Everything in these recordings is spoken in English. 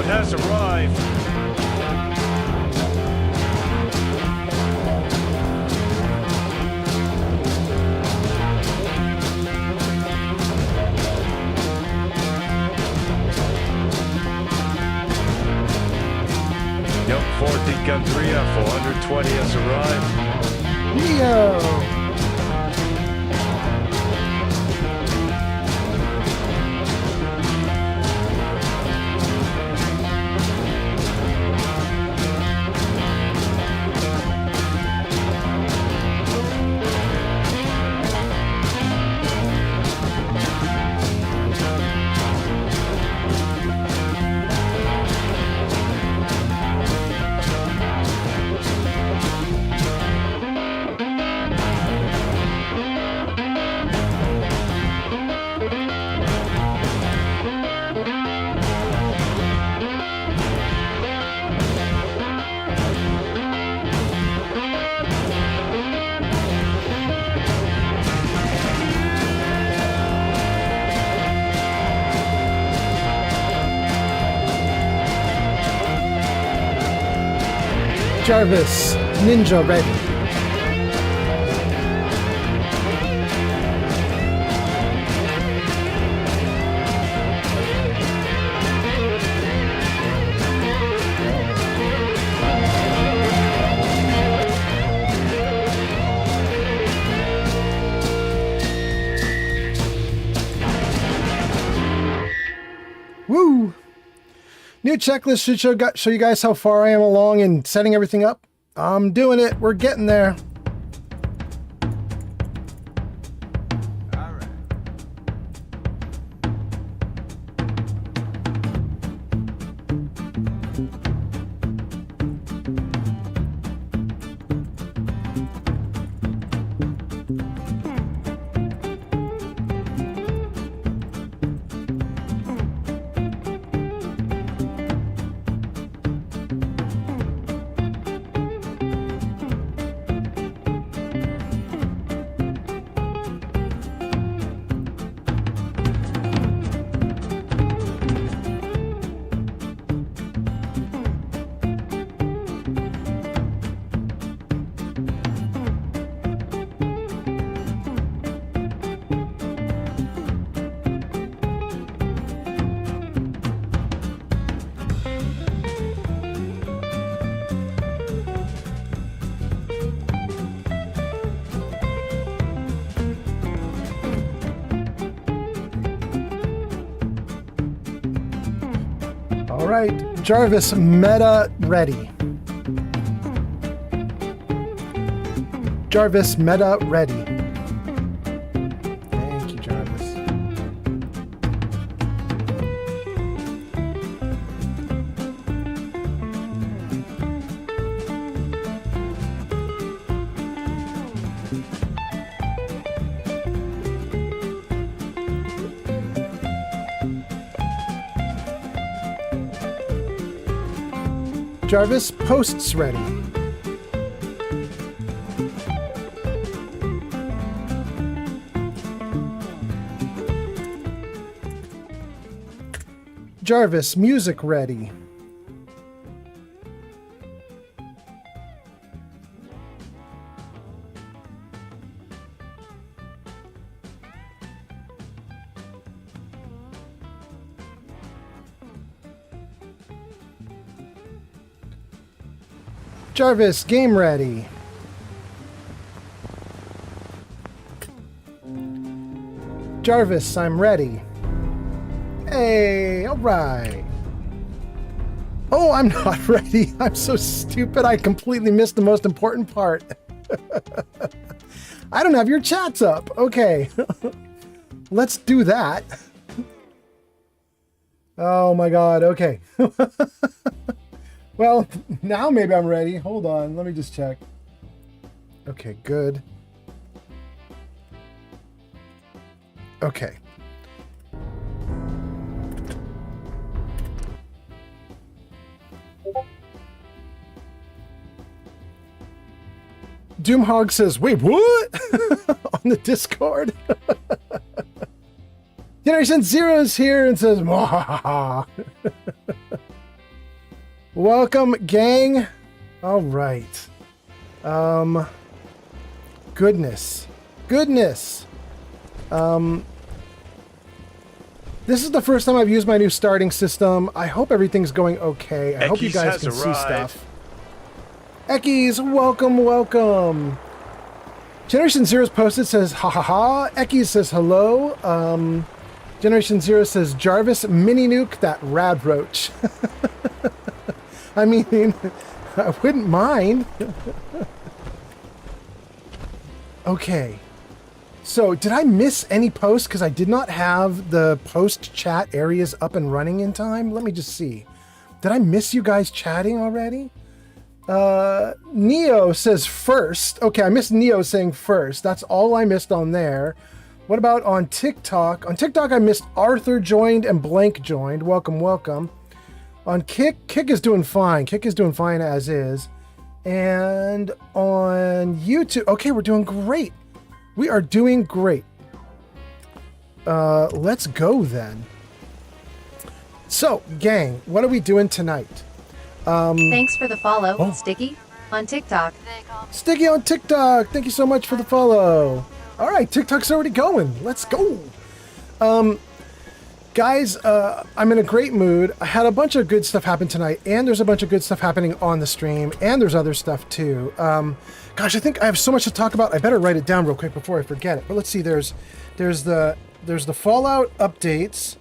has arrived. Young 14 gun 3F 420 has arrived. Neo! Jarvis, ninja ready. Woo! New checklist should show you guys how far I am along in setting everything up. I'm doing it. We're getting there. All right, Jarvis, meta ready. Jarvis, meta ready. Thank you, Jarvis. Jarvis, posts ready. Jarvis, music ready. Jarvis, game ready. Jarvis, I'm ready. Hey, all right. Oh, I'm not ready. I'm so stupid. I completely missed the most important part. I don't have your chats up. Okay. Let's do that. Oh my God. Okay. Well, now maybe I'm ready. Hold on. Let me just check. Okay, good. Okay. Doomhog says, wait, what? On the Discord? Generation Zero is here and says, Mwahaha. Welcome, gang. All right. Goodness. This is the first time I've used my new starting system. I hope everything's going okay. I hope you guys can see stuff. Ekkies, welcome. Generation Zero's posted says ha ha ha. Ekkies says hello. Generation Zero says Jarvis mini nuke that rad roach. I mean, I wouldn't mind. Okay. So, did I miss any posts because I did not have the post chat areas up and running in time? Let me just see. Did I miss you guys chatting already? Neo says first. Okay, I missed Neo saying first. That's all I missed on there. What about on TikTok? On TikTok, I missed Arthur joined and Blank joined. Welcome. On Kick is doing fine. Kick is doing fine as is. And on YouTube, okay, we're doing great. We are doing great. Let's go then. So, gang, what are we doing tonight? Thanks for the follow, Sticky, on TikTok. Sticky on TikTok. Thank you so much for the follow. All right, TikTok's already going. Let's go. Guys, I'm in a great mood. I had a bunch of good stuff happen tonight, and there's a bunch of good stuff happening on the stream, and there's other stuff too. Gosh, I think I have so much to talk about. I better write it down real quick before I forget it. But let's see. There's the Fallout updates.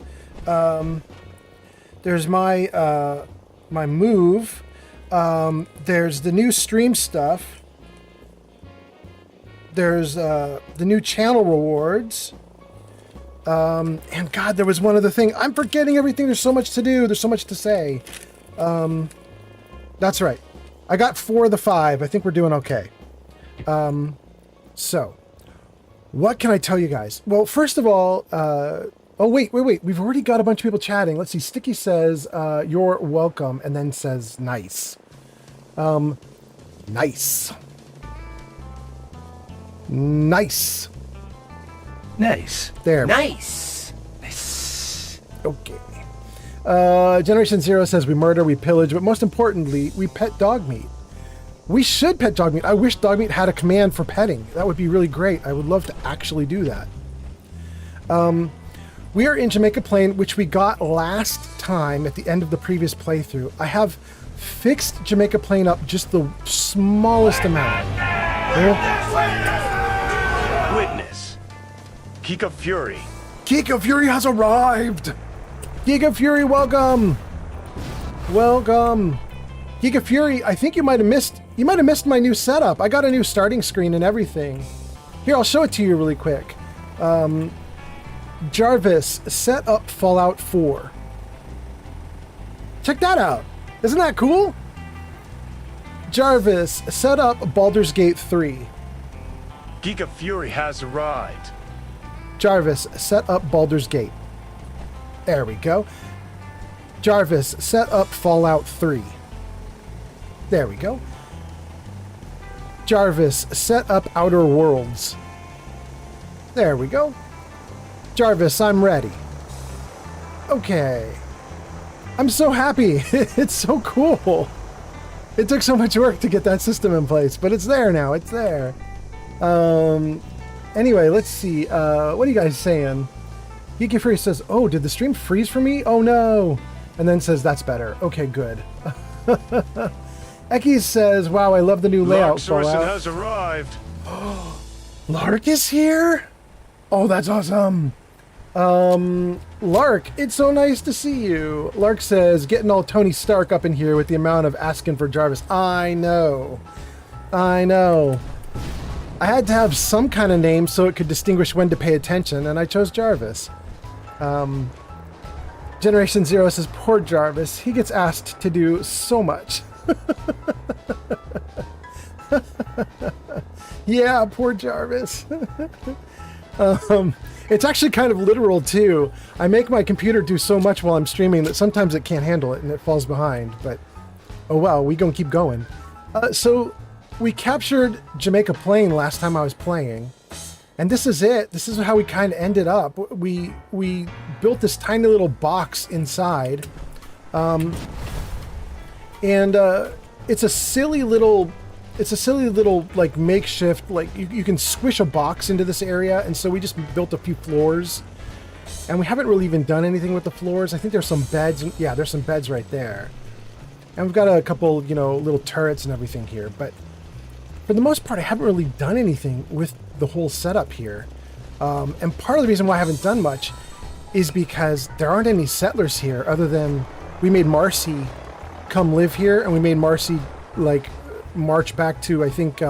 There's my my move. There's the new stream stuff. There's the new channel rewards. And God, there was one other thing. I'm forgetting everything. There's so much to do. There's so much to say. That's right. I got 4 of the 5. I think we're doing okay. So, what can I tell you guys? Well, first of all, oh, wait. We've already got a bunch of people chatting. Let's see. Sticky says, you're welcome, and then says, nice. Nice. Nice. There. Nice. Okay. Generation Zero says we murder, we pillage, but most importantly, we pet dog meat. We should pet dog meat. I wish dog meat had a command for petting. That would be really great. I would love to actually do that. We are in Jamaica Plain, which we got last time at the end of the previous playthrough. I have fixed Jamaica Plain up just the smallest amount. Witness. Kika Fury. Kika Fury has arrived! Kika Fury, welcome! Welcome! Kika Fury, I think you might have missed my new setup. I got a new starting screen and everything. Here, I'll show it to you really quick. Jarvis, set up Fallout 4. Check that out. Isn't that cool? Jarvis, set up Baldur's Gate 3. Kika Fury has arrived. Jarvis, set up Baldur's Gate. There we go. Jarvis, set up Fallout 3. There we go. Jarvis, set up Outer Worlds. There we go. Jarvis, I'm ready. Okay. I'm so happy. It's so cool. It took so much work to get that system in place, but it's there now. It's there. Anyway, let's see. What are you guys saying? Geeky Fury says, oh, did the stream freeze for me? Oh, no. And then says, that's better. Okay, good. Ekkies says, wow, I love the new layout. Lark Sorson has arrived. Lark is here? Oh, that's awesome. Lark, it's so nice to see you. Lark says, getting all Tony Stark up in here with the amount of asking for Jarvis. I know. I had to have some kind of name so it could distinguish when to pay attention, and I chose Jarvis. Generation Zero says, poor Jarvis. He gets asked to do so much. Yeah, poor Jarvis. It's actually kind of literal too. I make my computer do so much while I'm streaming that sometimes it can't handle it and it falls behind, but oh well, we gonna keep going. So we captured Jamaica Plain last time I was playing, and this is it. This is how we kind of ended up. We built this tiny little box inside, And it's a silly little like makeshift, like you can squish a box into this area, and so we just built a few floors. And we haven't really even done anything with the floors. I think there's some beds. Yeah, there's some beds right there. And we've got a couple, you know, little turrets and everything here. But for the most part, I haven't really done anything with the whole setup here. And part of the reason why I haven't done much is because there aren't any settlers here other than we made Marcy come live here, and we made Marcy, like, march back to, I think,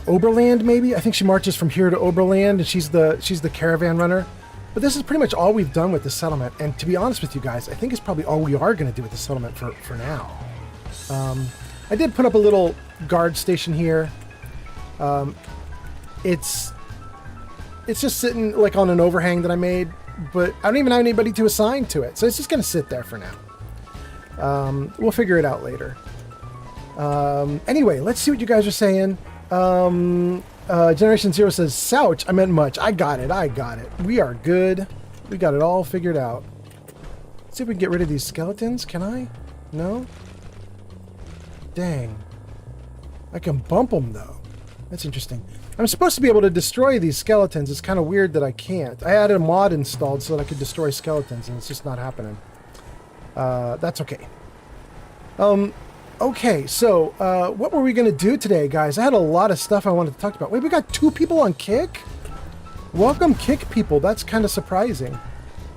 Oberland, maybe? I think she marches from here to Oberland, and she's the caravan runner. But this is pretty much all we've done with the settlement, and to be honest with you guys, I think it's probably all we are going to do with the settlement for now. I did put up a little guard station here. It's just sitting like on an overhang that I made, but I don't even have anybody to assign to it, so it's just going to sit there for now. We'll figure it out later. Anyway, let's see what you guys are saying. Generation Zero says, Souch, I meant much. I got it. We are good. We got it all figured out. Let's see if we can get rid of these skeletons. Can I? No? Dang. I can bump them, though. That's interesting. I'm supposed to be able to destroy these skeletons. It's kind of weird that I can't. I added a mod installed so that I could destroy skeletons, and it's just not happening. That's okay. Okay, so, what were we going to do today, guys? I had a lot of stuff I wanted to talk about. Wait, we got 2 people on Kick? Welcome, Kick people. That's kind of surprising.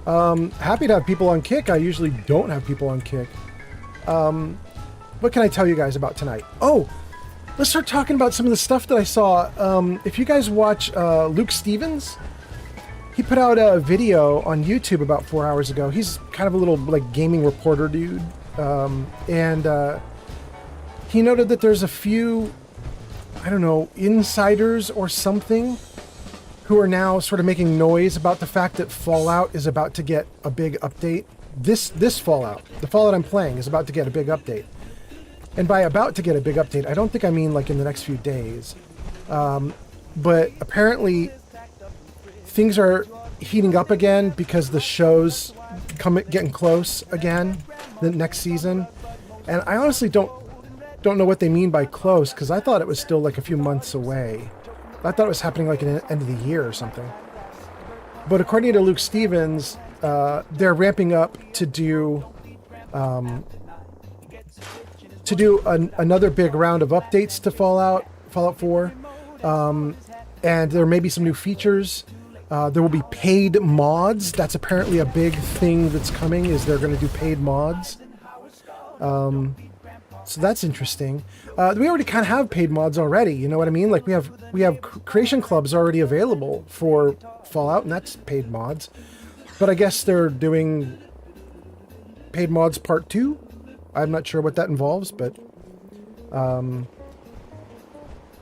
Happy to have people on Kick. I usually don't have people on Kick. What can I tell you guys about tonight? Oh, let's start talking about some of the stuff that I saw. If you guys watch Luke Stevens, he put out a video on YouTube about 4 hours ago. He's kind of a little, like, gaming reporter dude. He noted that there's a few, I don't know, insiders or something who are now sort of making noise about the fact that Fallout is about to get a big update. This Fallout, the Fallout I'm playing, is about to get a big update. And by about to get a big update, I don't think I mean like in the next few days. But apparently things are heating up again because the show's getting close again, the next season. And I honestly don't know what they mean by close, because I thought it was still like a few months away. I thought it was happening like at the end of the year or something. But according to Luke Stevens, they're ramping up to do another big round of updates to Fallout 4, and there may be some new features. There will be paid mods. That's apparently a big thing that's coming, is they're going to do paid mods. So that's interesting. We already kind of have paid mods already, you know what I mean? Like we have creation clubs already available for Fallout, and that's paid mods. But I guess they're doing paid mods part 2. I'm not sure what that involves, but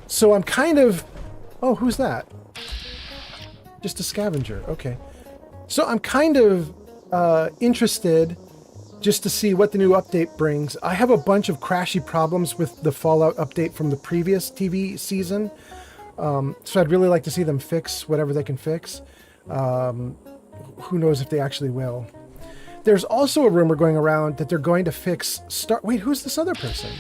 so I'm kind of, oh, who's that? Just a scavenger. Okay. So I'm kind of interested just to see what the new update brings. I have a bunch of crashy problems with the Fallout update from the previous TV season. So I'd really like to see them fix whatever they can fix. Who knows if they actually will. There's also a rumor going around that they're going to fix Wait, who's this other person?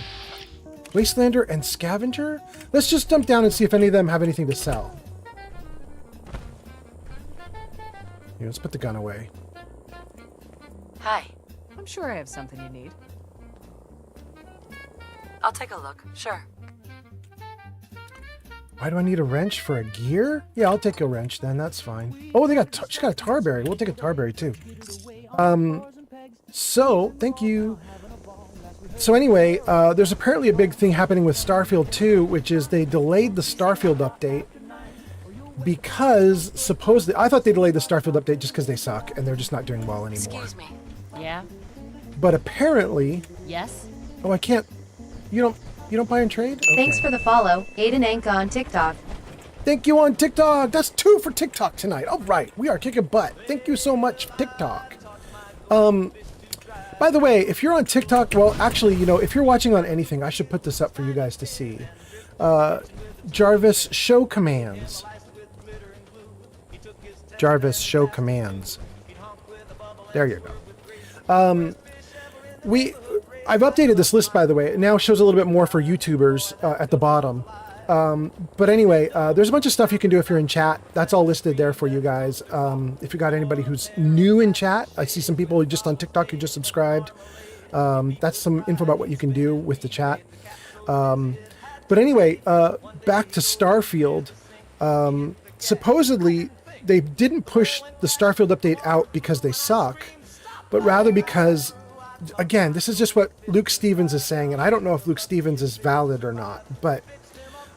Wastelander and Scavenger? Let's just jump down and see if any of them have anything to sell. Here, let's put the gun away. Hi. I'm sure I have something you need. I'll take a look. Sure. Why do I need a wrench for a gear? Yeah, I'll take a wrench then. That's fine. Oh, she's got a tarberry. We'll take a tarberry too. So, thank you. So anyway, there's apparently a big thing happening with Starfield 2, which is they delayed the Starfield update because supposedly, I thought they delayed the Starfield update just because they suck and they're just not doing well anymore. Excuse me. Yeah? But apparently, Yes? oh, I can't. You don't buy and trade? Okay. Thanks for the follow, Aiden Anka on TikTok. Thank you on TikTok. That's 2 for TikTok tonight. All right, we are kicking butt. Thank you so much, TikTok. By the way, if you're on TikTok, well, actually, if you're watching on anything, I should put this up for you guys to see. Jarvis show commands. Jarvis show commands. There you go. I've updated this list, by the way. It now shows a little bit more for YouTubers at the bottom. But anyway, there's a bunch of stuff you can do if you're in chat. That's all listed there for you guys. If you got anybody who's new in chat, I see some people just on TikTok who just subscribed. That's some info about what you can do with the chat. But anyway, back to Starfield. Supposedly, they didn't push the Starfield update out because they suck, but rather because, again, this is just what Luke Stevens is saying, and I don't know if Luke Stevens is valid or not, but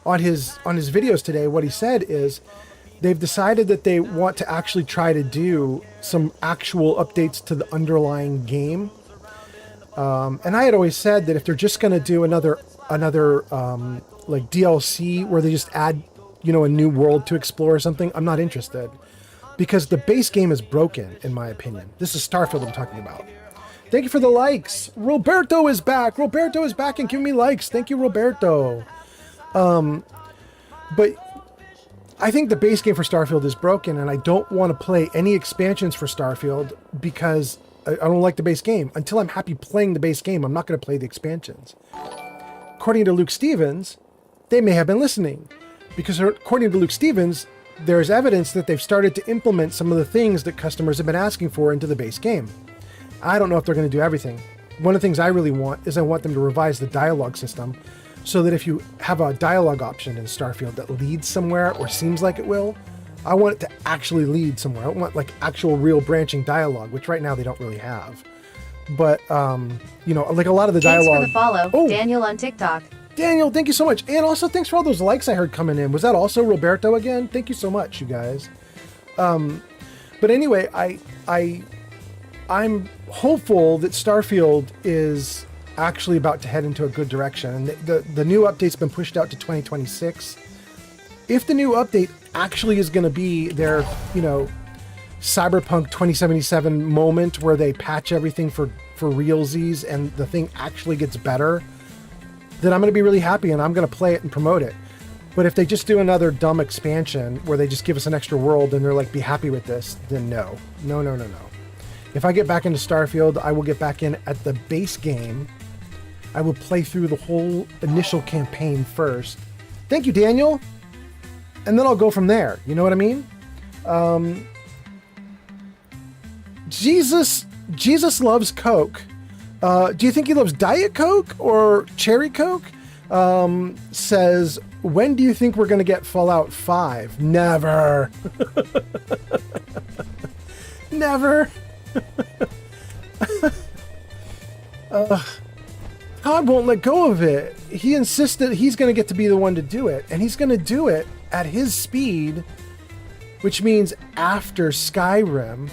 on his videos today, what he said is they've decided that they want to actually try to do some actual updates to the underlying game. And I had always said that if they're just going to do another like DLC where they just add, a new world to explore or something, I'm not interested, because the base game is broken, in my opinion. This is Starfield I'm talking about. Thank you for the likes. Roberto is back. Roberto is back and giving me likes. Thank you, Roberto. But I think the base game for Starfield is broken, and I don't want to play any expansions for Starfield because I don't like the base game. Until I'm happy playing the base game, I'm not going to play the expansions. According to Luke Stevens, they may have been listening, because according to Luke Stevens, there's evidence that they've started to implement some of the things that customers have been asking for into the base game. I don't know if they're going to do everything. One of the things I really want is I want them to revise the dialogue system so that if you have a dialogue option in Starfield that leads somewhere or seems like it will, I want it to actually lead somewhere. I want like actual real branching dialogue, which right now they don't really have. But, like a lot of the dialogue. Thanks for the follow, Oh, Daniel on TikTok. Daniel, thank you so much. And also thanks for all those likes I heard coming in. Was that also Roberto again? Thank you so much, you guys. But anyway, I'm hopeful that Starfield is actually about to head into a good direction. And the new update's been pushed out to 2026. If the new update actually is going to be their, Cyberpunk 2077 moment where they patch everything for realsies and the thing actually gets better, then I'm going to be really happy and I'm going to play it and promote it. But if they just do another dumb expansion where they just give us an extra world and they're like, be happy with this, then no. No. If I get back into Starfield, I will get back in at the base game. I will play through the whole initial campaign first. Thank you, Daniel. And then I'll go from there. You know what I mean? Jesus loves Coke. Do you think he loves Diet Coke or Cherry Coke? Says, when do you think we're going to get Fallout 5? Never. Never. Todd won't let go of it. He insisted he's going to get to be the one to do it, and he's going to do it at his speed, which means after Skyrim.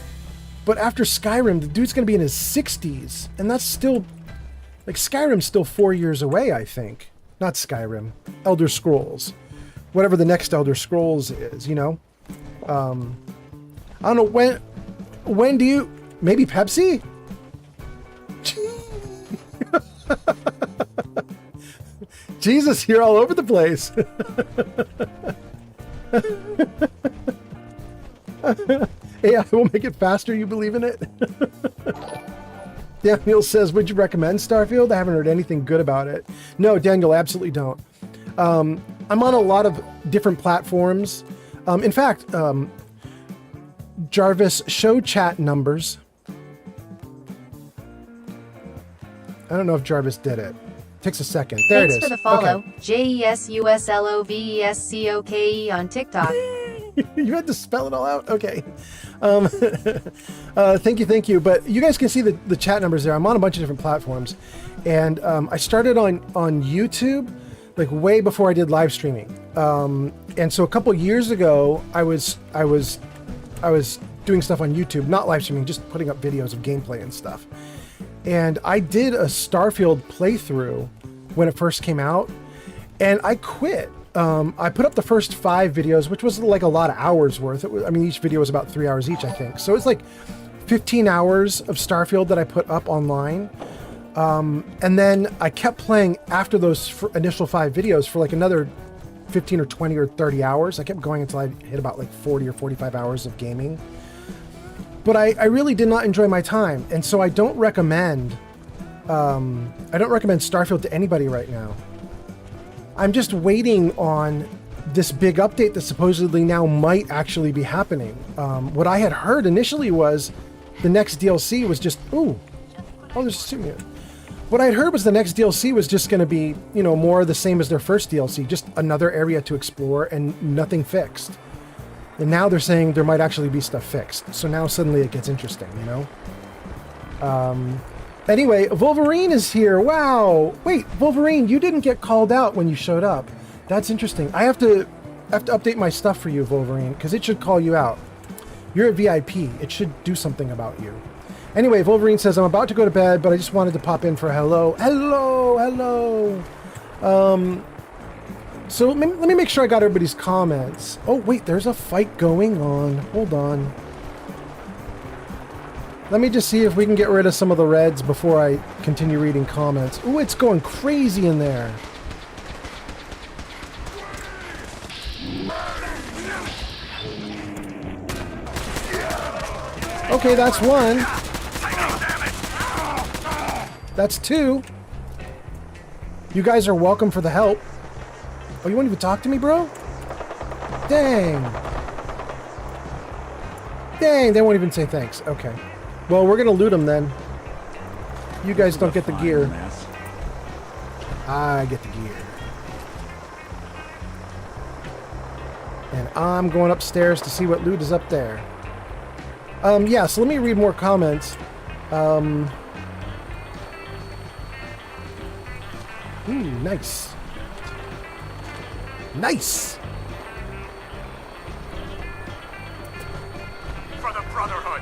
But after Skyrim, the dude's going to be in his 60s, and that's still, Skyrim's still 4 years away, I think. Not Skyrim, Elder Scrolls. Whatever the next Elder Scrolls is, I don't know, when do you, maybe Pepsi? Jesus, you're all over the place. AI will make it faster, you believe in it? Daniel says, would you recommend Starfield? I haven't heard anything good about it. No, Daniel, absolutely don't. I'm on a lot of different platforms. In fact, Jarvis, show chat numbers. I don't know if Jarvis did it. Takes a second. There Thanks it is. for the follow, Okay. JESUSLOVESCOKE on TikTok. You had to spell it all out? Okay. Thank you. But you guys can see the chat numbers there. I'm on a bunch of different platforms. And I started on YouTube, way before I did live streaming. And so a couple years ago, I was doing stuff on YouTube, not live streaming, just putting up videos of gameplay and stuff. And I did a Starfield playthrough when it first came out, and I quit. I put up the first 5 videos, which was a lot of hours worth. Each video was about 3 hours each, I think. So it's 15 hours of Starfield that I put up online. And then I kept playing after those initial 5 videos for another 15 or 20 or 30 hours. I kept going until I hit about 40 or 45 hours of gaming. But I really did not enjoy my time. And so I don't recommend I don't recommend Starfield to anybody right now. I'm just waiting on this big update that supposedly now might actually be happening. What I had heard initially was the next DLC was just... Ooh. Oh, there's a suit here. What I had heard was the next DLC was just going to be, you know, more the same as their first DLC, just another area to explore and nothing fixed. And now they're saying there might actually be stuff fixed. So now suddenly it gets interesting, you know? Anyway, Wolverine is here. Wow. Wait, Wolverine, you didn't get called out when you showed up. That's interesting. I have to update my stuff for you, Wolverine, because it should call you out. You're a VIP. It should do something about you. Anyway, Wolverine says, I'm about to go to bed, but I just wanted to pop in for a hello. Hello, hello. So let me make sure I got everybody's comments. Oh, wait, there's a fight going on. Hold on. Let me just see if we can get rid of some of the reds before I continue reading comments. Ooh, it's going crazy in there. Okay, that's one. That's two. You guys are welcome for the help. Oh, you won't even talk to me, bro? Dang. Dang, they won't even say thanks. Okay. Well, we're gonna loot them then. You guys don't get the gear. I get the gear. And I'm going upstairs to see what loot is up there. Yeah, so let me read more comments. Ooh, nice. Nice! For the Brotherhood.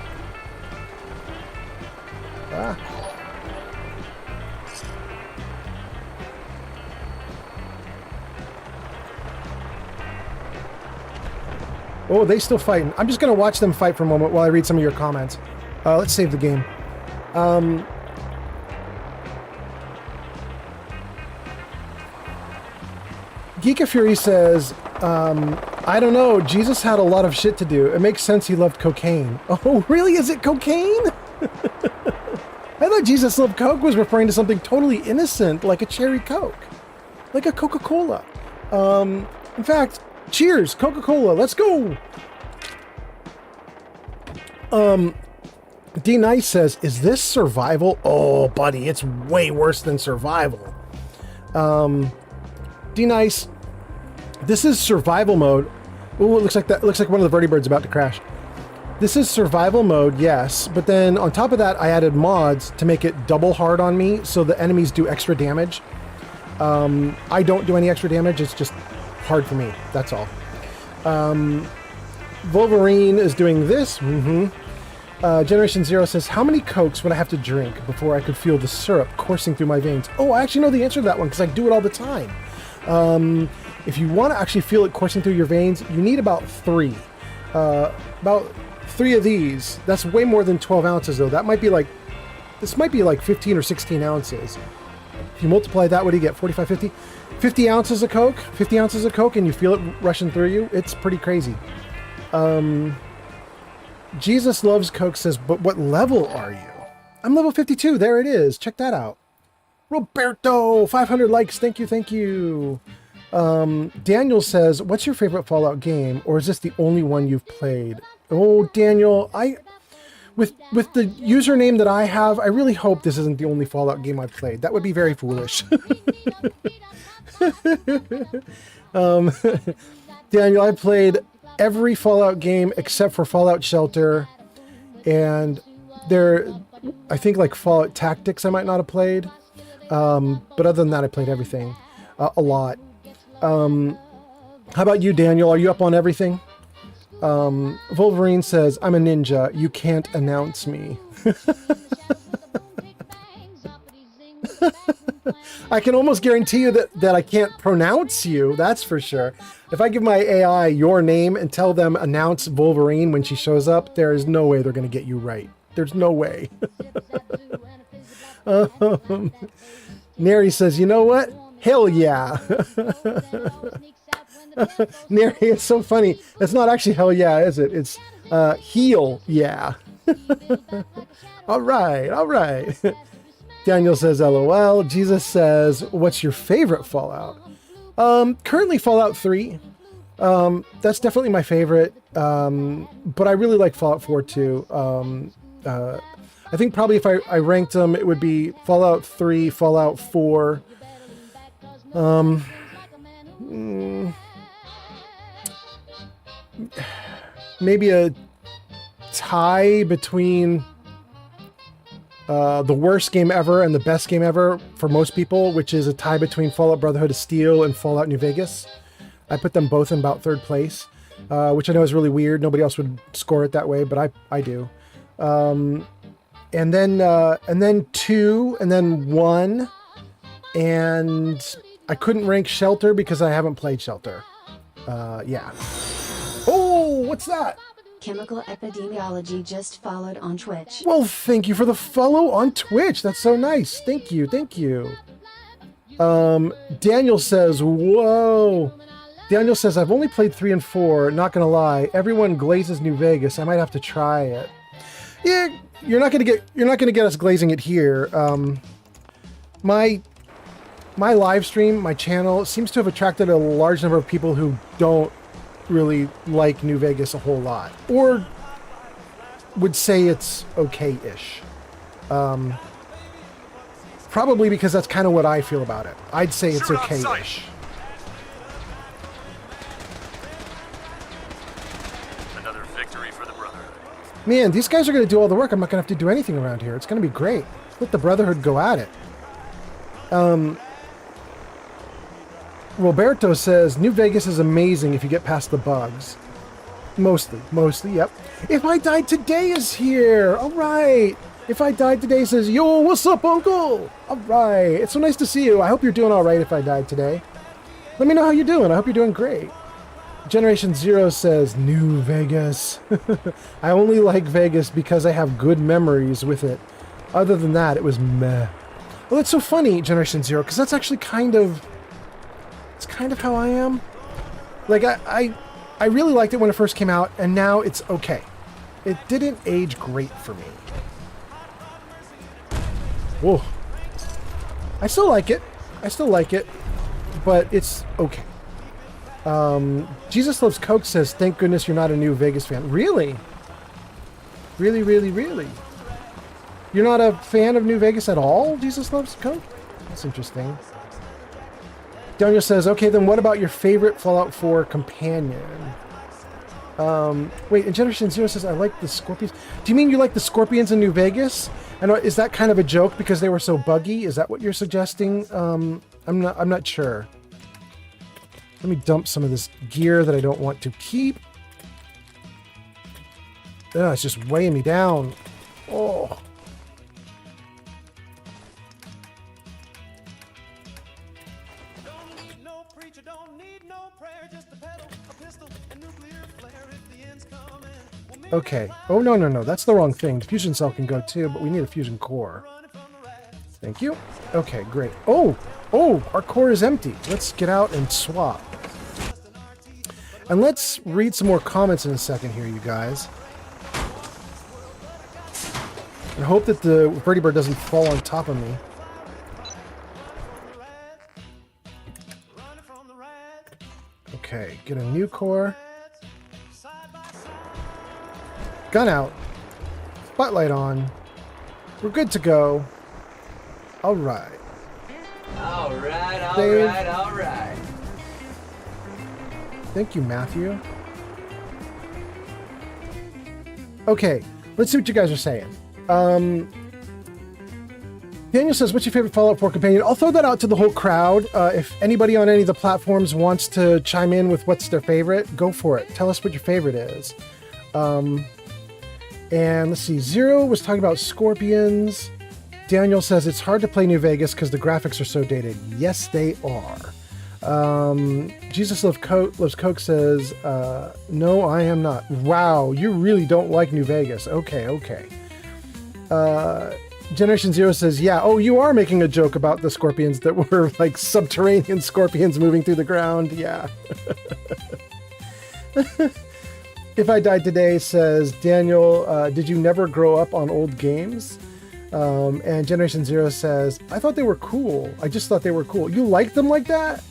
Ah. Oh, they still fighting. I'm just going to watch them fight for a moment while I read some of your comments. Let's save the game. Geeka Fury says, I don't know, Jesus had a lot of shit to do. It makes sense he loved cocaine. Oh, really? Is it cocaine? I thought Jesus loved Coke was referring to something totally innocent, like a cherry Coke. Like a Coca-Cola. In fact, cheers, Coca-Cola, let's go! D Nice says, is this survival? Oh, buddy, it's way worse than survival. D Nice, this is survival mode. Oh, it looks like that. Looks like one of the vertibirds about to crash. This is survival mode, yes, but then on top of that, I added mods to make it double hard on me, so the enemies do extra damage. I don't do any extra damage. It's just hard for me. That's all. Wolverine is doing this. Generation Zero says, how many Cokes would I have to drink before I could feel the syrup coursing through my veins? Oh, I actually know the answer to that one because I do it all the time. If you want to actually feel it coursing through your veins, you need about 3. About 3 of these. That's way more than 12 ounces, though. That might be like, this might be like 15 or 16 ounces. If you multiply that, what do you get? 45, 50? 50 ounces of Coke? 50 ounces of Coke, and you feel it rushing through you? It's pretty crazy. Jesus Loves Coke says, but what level are you? I'm level 52. There it is. Check that out. Roberto, 500 likes. Thank you, thank you. Daniel says, what's your favorite Fallout game? Or is this the only one you've played? Oh, Daniel, with the username that I have, I really hope this isn't the only Fallout game I've played. That would be very foolish. Daniel, I played every Fallout game except for Fallout Shelter, and I think like Fallout Tactics I might not have played. But other than that, I played everything. A lot. How about you, Daniel? Are you up on everything? Wolverine says, I'm a ninja. You can't announce me. I can almost guarantee you that I can't pronounce you. That's for sure. If I give my AI your name and tell them announce Wolverine when she shows up, there is no way they're going to get you right. There's no way. Neri says, you know what? Hell yeah. Neri, it's so funny. It's not actually hell yeah, is it? It's heel yeah. All right, all right. Daniel says, LOL. Jesus says, what's your favorite Fallout? Currently Fallout 3. That's definitely my favorite. But I really like Fallout 4 too. I think probably if I ranked them, it would be Fallout 3, Fallout 4. Maybe a tie between the worst game ever and the best game ever for most people, which is a tie between Fallout Brotherhood of Steel and Fallout New Vegas. I put them both in about third place, which I know is really weird. Nobody else would score it that way, but I do. And then 2, and then 1, and I couldn't rank Shelter because I haven't played Shelter. Yeah. Oh, what's that? Chemical Epidemiology just followed on Twitch. Well, thank you for the follow on Twitch. That's so nice. Thank you. Thank you. Daniel says, whoa. Daniel says, I've only played 3 and 4. Not going to lie. Everyone glazes New Vegas. I might have to try it. Yeah, you're not going to get us glazing it here. My live stream, my channel seems to have attracted a large number of people who don't really like New Vegas a whole lot, or would say it's okay-ish. Probably because that's kind of what I feel about it. I'd say it's okay-ish. Another victory for the Brotherhood. Man, these guys are going to do all the work. I'm not going to have to do anything around here. It's going to be great. Let the Brotherhood go at it. Roberto says, New Vegas is amazing if you get past the bugs. Mostly, yep. If I Died Today is here. All right. If I Died Today says, yo, what's up, uncle? All right. It's so nice to see you. I hope you're doing all right if I died today. Let me know how you're doing. I hope you're doing great. Generation Zero says, New Vegas. I only like Vegas because I have good memories with it. Other than that, it was meh. Well, that's so funny, Generation Zero, because that's actually kind of how I am. Like, I really liked it when it first came out, and now it's okay. It didn't age great for me. Whoa. I still like it, but it's okay. Jesus Loves Coke says, thank goodness you're not a New Vegas fan. Really? Really, really, really? You're not a fan of New Vegas at all, Jesus Loves Coke? That's interesting. Daniel says, okay, then what about your favorite Fallout 4 companion? Wait, and Generation Zero says, I like the Scorpions. Do you mean you like the Scorpions in New Vegas? And is that kind of a joke because they were so buggy? Is that what you're suggesting? I'm not sure. Let me dump some of this gear that I don't want to keep. Ugh, it's just weighing me down. Oh. Okay. Oh, no. That's the wrong thing. The fusion cell can go too, but we need a fusion core. Thank you. Okay, great. Oh, our core is empty. Let's get out and swap. And let's read some more comments in a second here, you guys. I hope that the Birdie Bird doesn't fall on top of me. Okay, get a new core. Gun out. Spotlight on. We're good to go. All right. All right. Thank you, Matthew. Okay, let's see what you guys are saying. Daniel says, what's your favorite Fallout 4 companion? I'll throw that out to the whole crowd. If anybody on any of the platforms wants to chime in with what's their favorite, go for it. Tell us what your favorite is. And let's see, Zero was talking about Scorpions. Daniel says, it's hard to play New Vegas because the graphics are so dated. Yes, they are. Jesus Loves Coke says, no, I am not. Wow, you really don't like New Vegas. Okay. Generation Zero says, yeah, oh, you are making a joke about the scorpions that were like subterranean scorpions moving through the ground. Yeah. If I Died Today says, Daniel, did you never grow up on old games? And Generation Zero says, I thought they were cool. I just thought they were cool. You like them like that?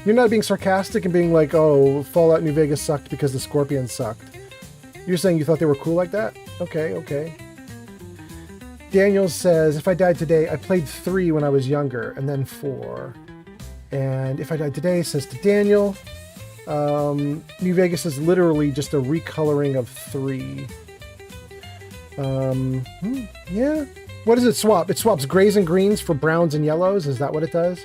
You're not being sarcastic and being like, oh, Fallout New Vegas sucked because the Scorpions sucked. You're saying you thought they were cool like that? Okay, okay. Daniel says, if I died today, I played 3 when I was younger, and then 4. And if I died today, says to Daniel, New Vegas is literally just a recoloring of 3. Yeah. What does it swap? It swaps grays and greens for browns and yellows. Is that what it does?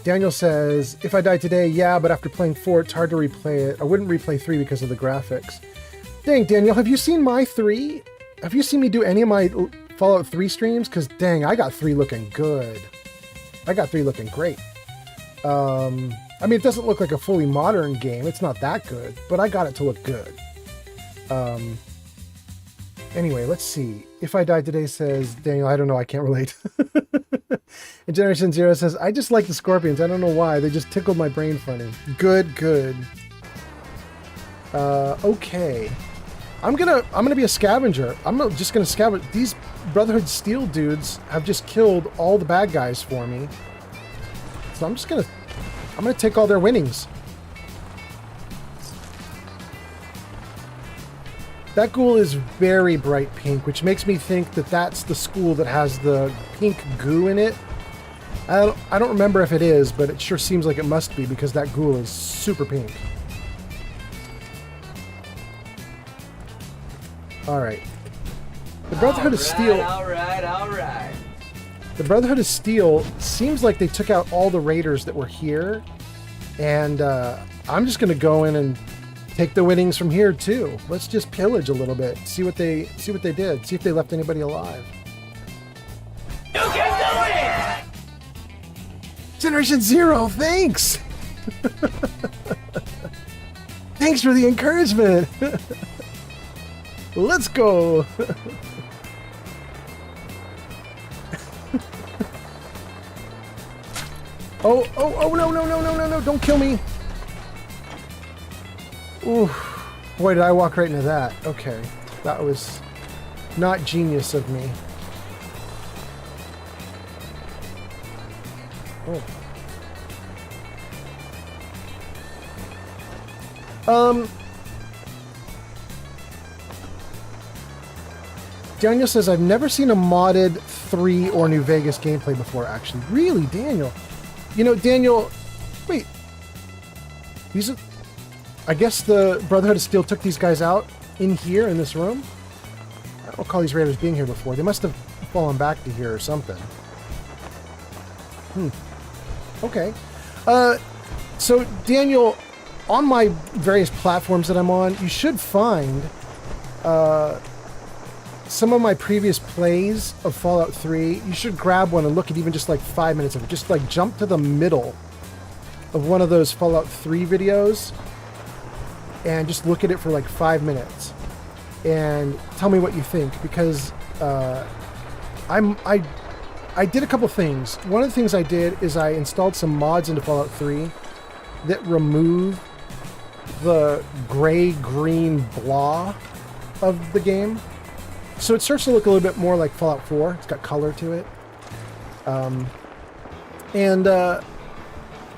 Daniel says, if I died today, yeah, but after playing 4, it's hard to replay it. I wouldn't replay 3 because of the graphics. Dang, Daniel, have you seen my 3? Have you seen me do any of my Fallout 3 streams? Because, dang, I got 3 looking good. I got 3 looking great. I mean, it doesn't look like a fully modern game. It's not that good, but I got it to look good. Anyway, let's see. If I died today, says Daniel, I don't know, I can't relate. And Generation Zero says, I just like the Scorpions. I don't know why. They just tickled my brain funny. Good, good. Okay. I'm gonna be a scavenger. I'm just gonna scavenge. These Brotherhood Steel dudes have just killed all the bad guys for me. So I'm gonna take all their winnings. That ghoul is very bright pink, which makes me think that that's the school that has the pink goo in it. I don't remember if it is, but it sure seems like it must be because that ghoul is super pink. Alright. The Brotherhood of Steel... Alright. The Brotherhood of Steel seems like they took out all the raiders that were here. And I'm just going to go in and take the winnings from here too. Let's just pillage a little bit. See what they did. See if they left anybody alive. You can do it! Generation Zero, thanks! Thanks for the encouragement! Let's go! Oh, no, don't kill me! Ooh, boy, did I walk right into that. Okay, that was not genius of me. Daniel says, I've never seen a modded 3 or New Vegas gameplay before, actually. Really, Daniel? You know, Daniel, wait. These are... I guess the Brotherhood of Steel took these guys out in here, in this room. I don't recall these raiders being here before. They must have fallen back to here or something. Okay. So, Daniel, on my various platforms that I'm on, you should find some of my previous plays of Fallout 3. You should grab one and look at even just like 5 minutes of it. Just like jump to the middle of one of those Fallout 3 videos and just look at it for like 5 minutes and tell me what you think, because I did a couple things. One of the things I did is I installed some mods into Fallout 3 that remove the gray-green blah of the game. So it starts to look a little bit more like Fallout 4. It's got color to it.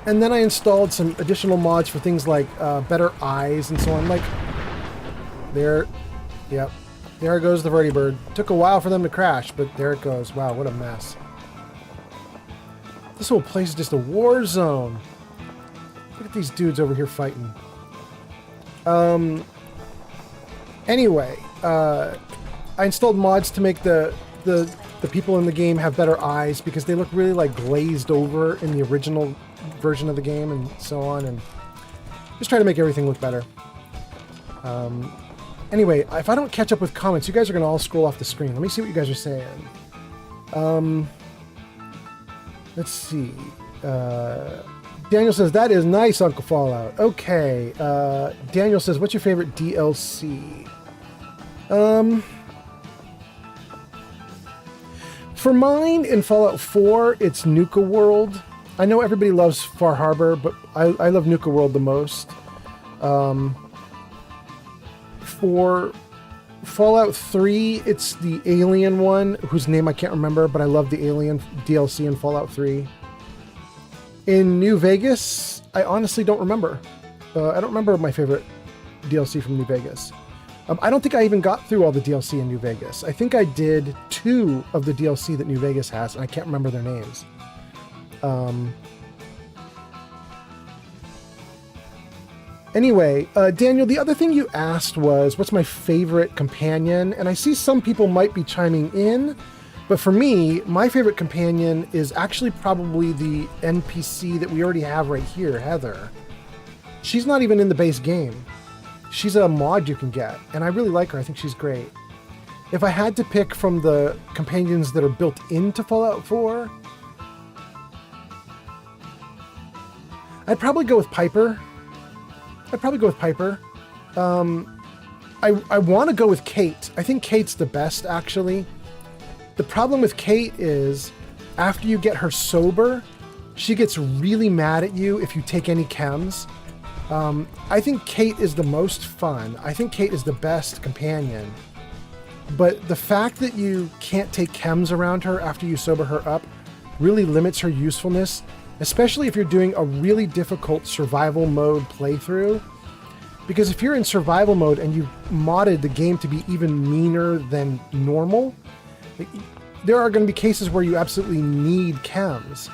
And then I installed some additional mods for things like better eyes and so on. Like, there goes the vertibird. Took a while for them to crash, but there it goes. Wow, what a mess. This whole place is just a war zone. Look at these dudes over here fighting. Anyway, I installed mods to make the people in the game have better eyes, because they look really like glazed over in the original version of the game and so on, and just try to make everything look better. Anyway, if I don't catch up with comments, you guys are going to all scroll off the screen. Let me see what you guys are saying. Let's see. Daniel says, that is nice, Uncle Fallout. Okay. Daniel says, what's your favorite DLC? For mine, in Fallout 4, it's Nuka World. I know everybody loves Far Harbor, but I love Nuka World the most. For Fallout 3, it's the alien one, whose name I can't remember, but I love the alien DLC in Fallout 3. In New Vegas, I honestly don't remember. I don't remember my favorite DLC from New Vegas. I don't think I even got through all the DLC in New Vegas. I think I did 2 of the DLC that New Vegas has, and I can't remember their names. Anyway, Daniel, the other thing you asked was, what's my favorite companion? And I see some people might be chiming in, but for me, my favorite companion is actually probably the NPC that we already have right here, Heather. She's not even in the base game. She's a mod you can get, and I really like her. I think she's great. If I had to pick from the companions that are built into Fallout 4, I'd probably go with Piper. I want to go with Kate. I think Kate's the best, actually. The problem with Kate is, after you get her sober, she gets really mad at you if you take any chems. I think Kate is the most fun. I think Kate is the best companion. But the fact that you can't take chems around her after you sober her up really limits her usefulness, especially if you're doing a really difficult survival mode playthrough. Because if you're in survival mode and you've modded the game to be even meaner than normal, there are going to be cases where you absolutely need chems.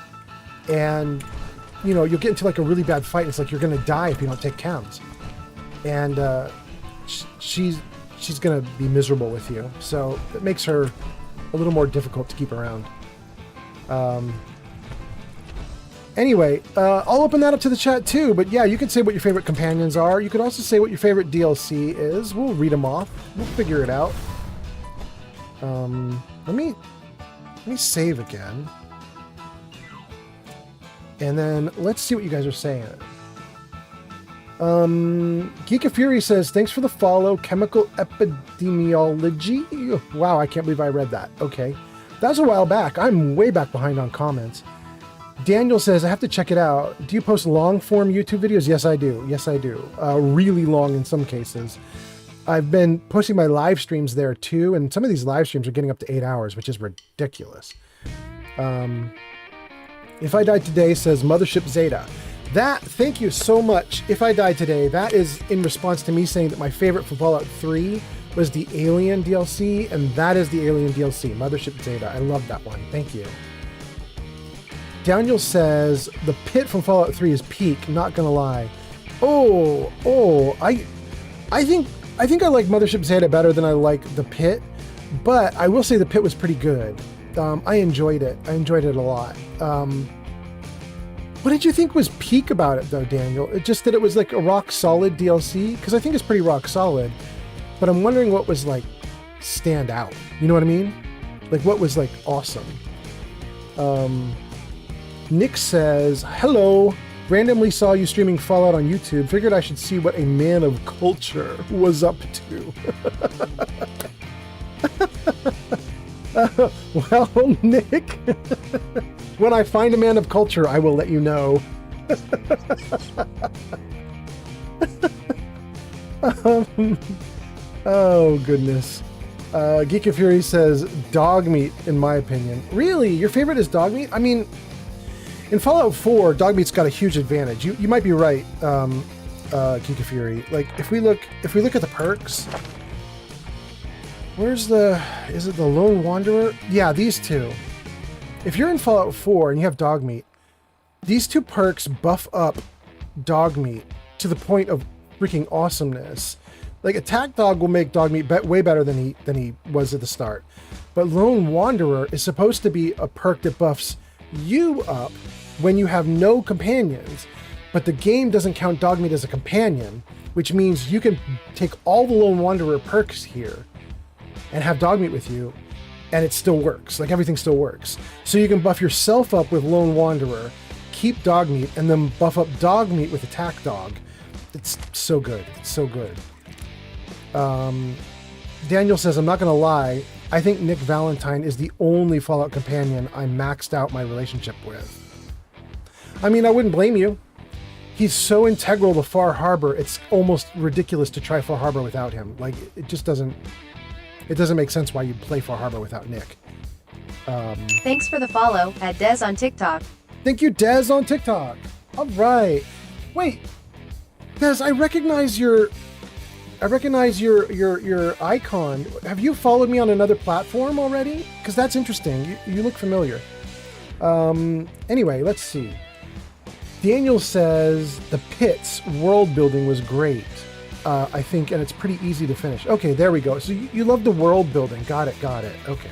And, you know, you'll get into like a really bad fight. And it's like you're going to die if you don't take chems. And she's going to be miserable with you. So it makes her a little more difficult to keep around. Anyway, I'll open that up to the chat too, but yeah, you can say what your favorite companions are. You could also say what your favorite DLC is. We'll read them off. We'll figure it out. Let me save again. And then let's see what you guys are saying. Geek of Fury says, thanks for the follow, Chemical Epidemiology. Wow, I can't believe I read that. Okay. That was a while back. I'm way back behind on comments. Daniel says, I have to check it out. Do you post long-form YouTube videos? Yes, I do. Yes, I do. Really long in some cases. I've been posting my live streams there too, and some of these live streams are getting up to 8 hours, which is ridiculous. If I Died Today says Mothership Zeta. Thank you so much. If I Died Today, that is in response to me saying that my favorite from Fallout 3 was the Alien DLC, and that is the Alien DLC, Mothership Zeta. I love that one. Thank you. Daniel says, the pit from Fallout 3 is peak, not gonna lie. I think I like Mothership Zeta better than I like the pit, but I will say the pit was pretty good. I enjoyed it. I enjoyed it a lot. What did you think was peak about it though, Daniel? It just that it was like a rock solid DLC? Because I think it's pretty rock solid, but I'm wondering what was like stand out. You know what I mean? Like what was like awesome. Nick says, hello, randomly saw you streaming Fallout on YouTube. Figured I should see what a man of culture was up to. Well, Nick, when I find a man of culture, I will let you know. Oh, goodness. Geek of Fury says, dog meat, in my opinion. Really? Your favorite is dog meat? I mean, in Fallout 4, dog meat's got a huge advantage. You might be right, Geek of Fury. Like, if we look at the perks, is it the Lone Wanderer? Yeah, these two. If you're in Fallout 4 and you have dog meat, these two perks buff up dog meat to the point of freaking awesomeness. Like, Attack Dog will make dog meat way better than he was at the start. But Lone Wanderer is supposed to be a perk that buffs you up when you have no companions, but the game doesn't count dog meat as a companion, which means you can take all the Lone Wanderer perks here and have dog meat with you, and it still works. Like, everything still works. So you can buff yourself up with Lone Wanderer, keep dog meat, and then buff up dog meat with Attack Dog. It's so good. It's so good. Daniel says, I'm not gonna lie, I think Nick Valentine is the only Fallout companion I maxed out my relationship with. I mean, I wouldn't blame you. he's so integral to Far Harbor. It's almost ridiculous to try Far Harbor without him. Like, it just doesn't. It doesn't make sense why you'd play Far Harbor without Nick. Thanks for the follow at Des on TikTok. Thank you, Des on TikTok. All right. Wait, Des, I recognize your icon. Have you followed me on another platform already? Because that's interesting. You look familiar. Anyway, let's see. Daniel says the Pits world building was great. I think, and it's pretty easy to finish. Okay, there we go. So you love the world building. Got it. Okay.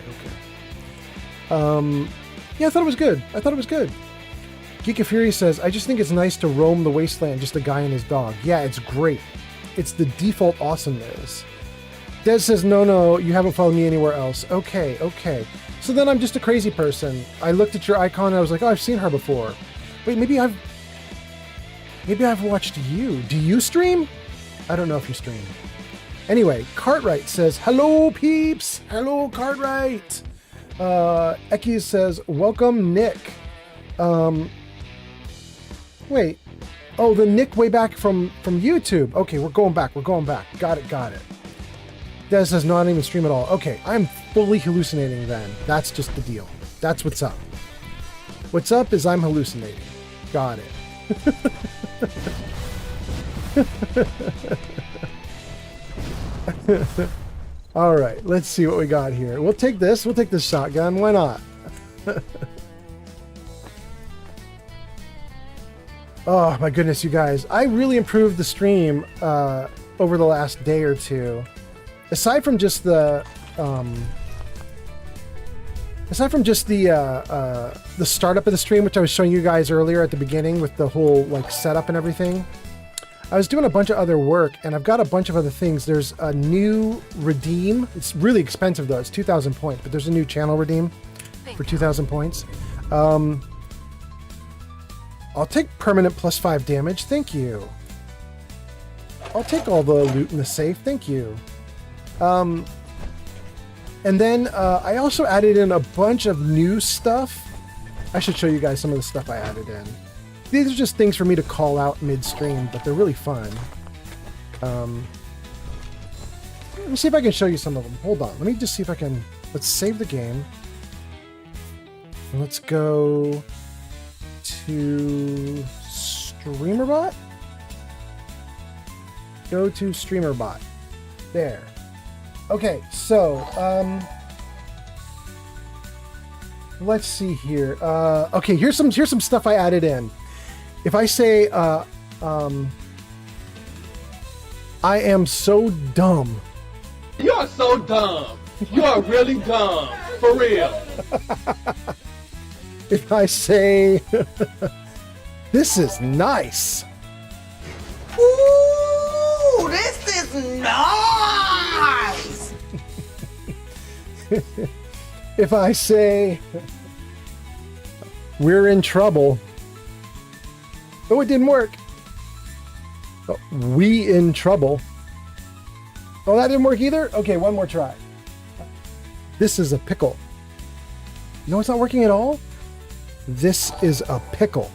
Yeah, I thought it was good. Geek of Fury says, I just think it's nice to roam the wasteland, just a guy and his dog. Yeah, it's great. It's the default awesomeness. Des says, no, you haven't followed me anywhere else. Okay. So then I'm just a crazy person. I looked at your icon and I was like, oh, I've seen her before. Wait, maybe I've watched you. Do you stream? I don't know if you stream. Anyway, Cartwright says, hello, peeps. Hello, Cartwright. Eki says, welcome, Nick. Wait. Oh, the Nick way back from YouTube. Okay, we're going back. Got it. Des says, no, I don't even stream at all. Okay, I'm fully hallucinating then. That's just the deal. That's what's up. What's up is I'm hallucinating. Got it. All right, let's see what we got here. We'll take this shotgun. Why not? Oh my goodness, you guys. I really improved the stream over the last day or two. Aside from just the startup of the stream, which I was showing you guys earlier at the beginning with the whole like setup and everything, I was doing a bunch of other work, and I've got a bunch of other things. There's a new redeem. It's really expensive though. It's 2,000 points, but there's a new channel redeem for 2,000 points. I'll take permanent +5 damage. Thank you. I'll take all the loot in the safe. Thank you. And then I also added in a bunch of new stuff. I should show you guys some of the stuff I added in. These are just things for me to call out mid-stream, but they're really fun. Let me see if I can show you some of them. Hold on. Let me just see if I can... Let's save the game. And let's go to StreamerBot. Go to StreamerBot. There. Okay, so let's see here. Okay, here's some stuff I added in. If I say I am so dumb. You are so dumb. You are really dumb. For real. If I say this is nice. Ooh, this is nice. If I say we're in trouble. Oh, it didn't work. Oh, we in trouble. Oh, that didn't work either? Okay, one more try. This is a pickle. No, it's not working at all? This is a pickle.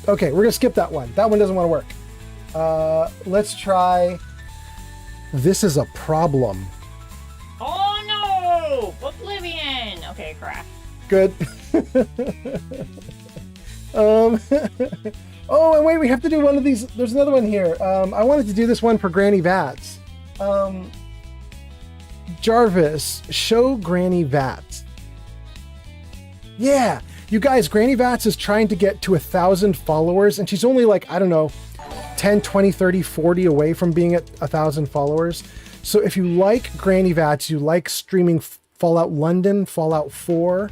Okay, we're gonna skip that one. That one doesn't want to work. Let's try. This is a problem. Oh no! Oblivion! Okay, crash. Good. Oh, and wait, we have to do one of these. There's another one here. I wanted to do this one for Granny Vats. Jarvis, show Granny Vats. Yeah, you guys, Granny Vats is trying to get to 1,000 followers, and she's only like, I don't know, 10, 20, 30, 40 away from being at 1,000 followers. So if you like Granny Vats, you like streaming Fallout London, Fallout 4,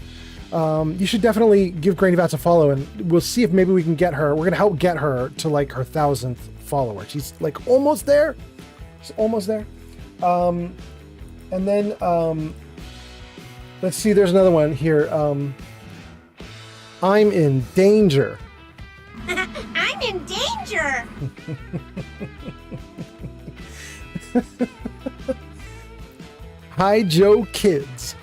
you should definitely give Granny Vats a follow, and we'll see if maybe we can get her. We're gonna help get her to like her 1,000th follower. She's like almost there. She's almost there. And then let's see. There's another one here. I'm in danger. I'm in danger! Hi, Joe Kids.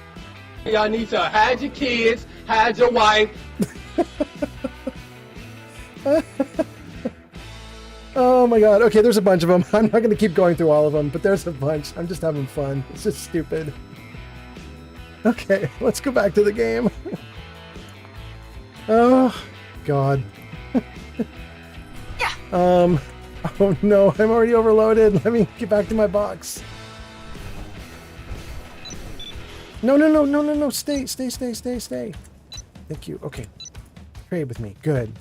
Y'all need to hide your kids, hide your wife. Oh my god. Okay, there's a bunch of them. I'm not going to keep going through all of them, but there's a bunch. I'm just having fun. It's just stupid. Okay, let's go back to the game. Oh, God. Yeah. Oh no, I'm already overloaded. Let me get back to my box. No. Stay. Thank you. Okay. Trade with me. Good.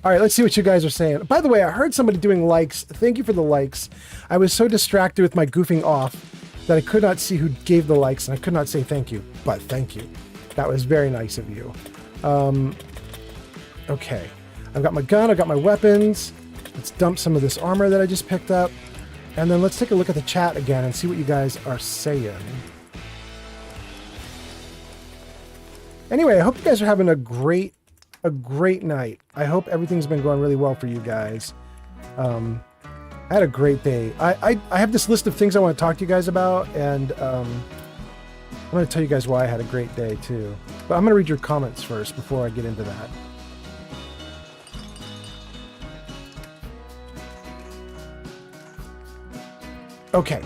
All right, let's see what you guys are saying. By the way, I heard somebody doing likes. Thank you for the likes. I was so distracted with my goofing off that I could not see who gave the likes, and I could not say thank you, but thank you. That was very nice of you. Okay. I've got my gun. I've got my weapons. Let's dump some of this armor that I just picked up. And then let's take a look at the chat again and see what you guys are saying. Anyway, I hope you guys are having a great night. I hope everything's been going really well for you guys. I had a great day. I have this list of things I want to talk to you guys about, and I'm going to tell you guys why I had a great day too. But I'm going to read your comments first before I get into that. Okay,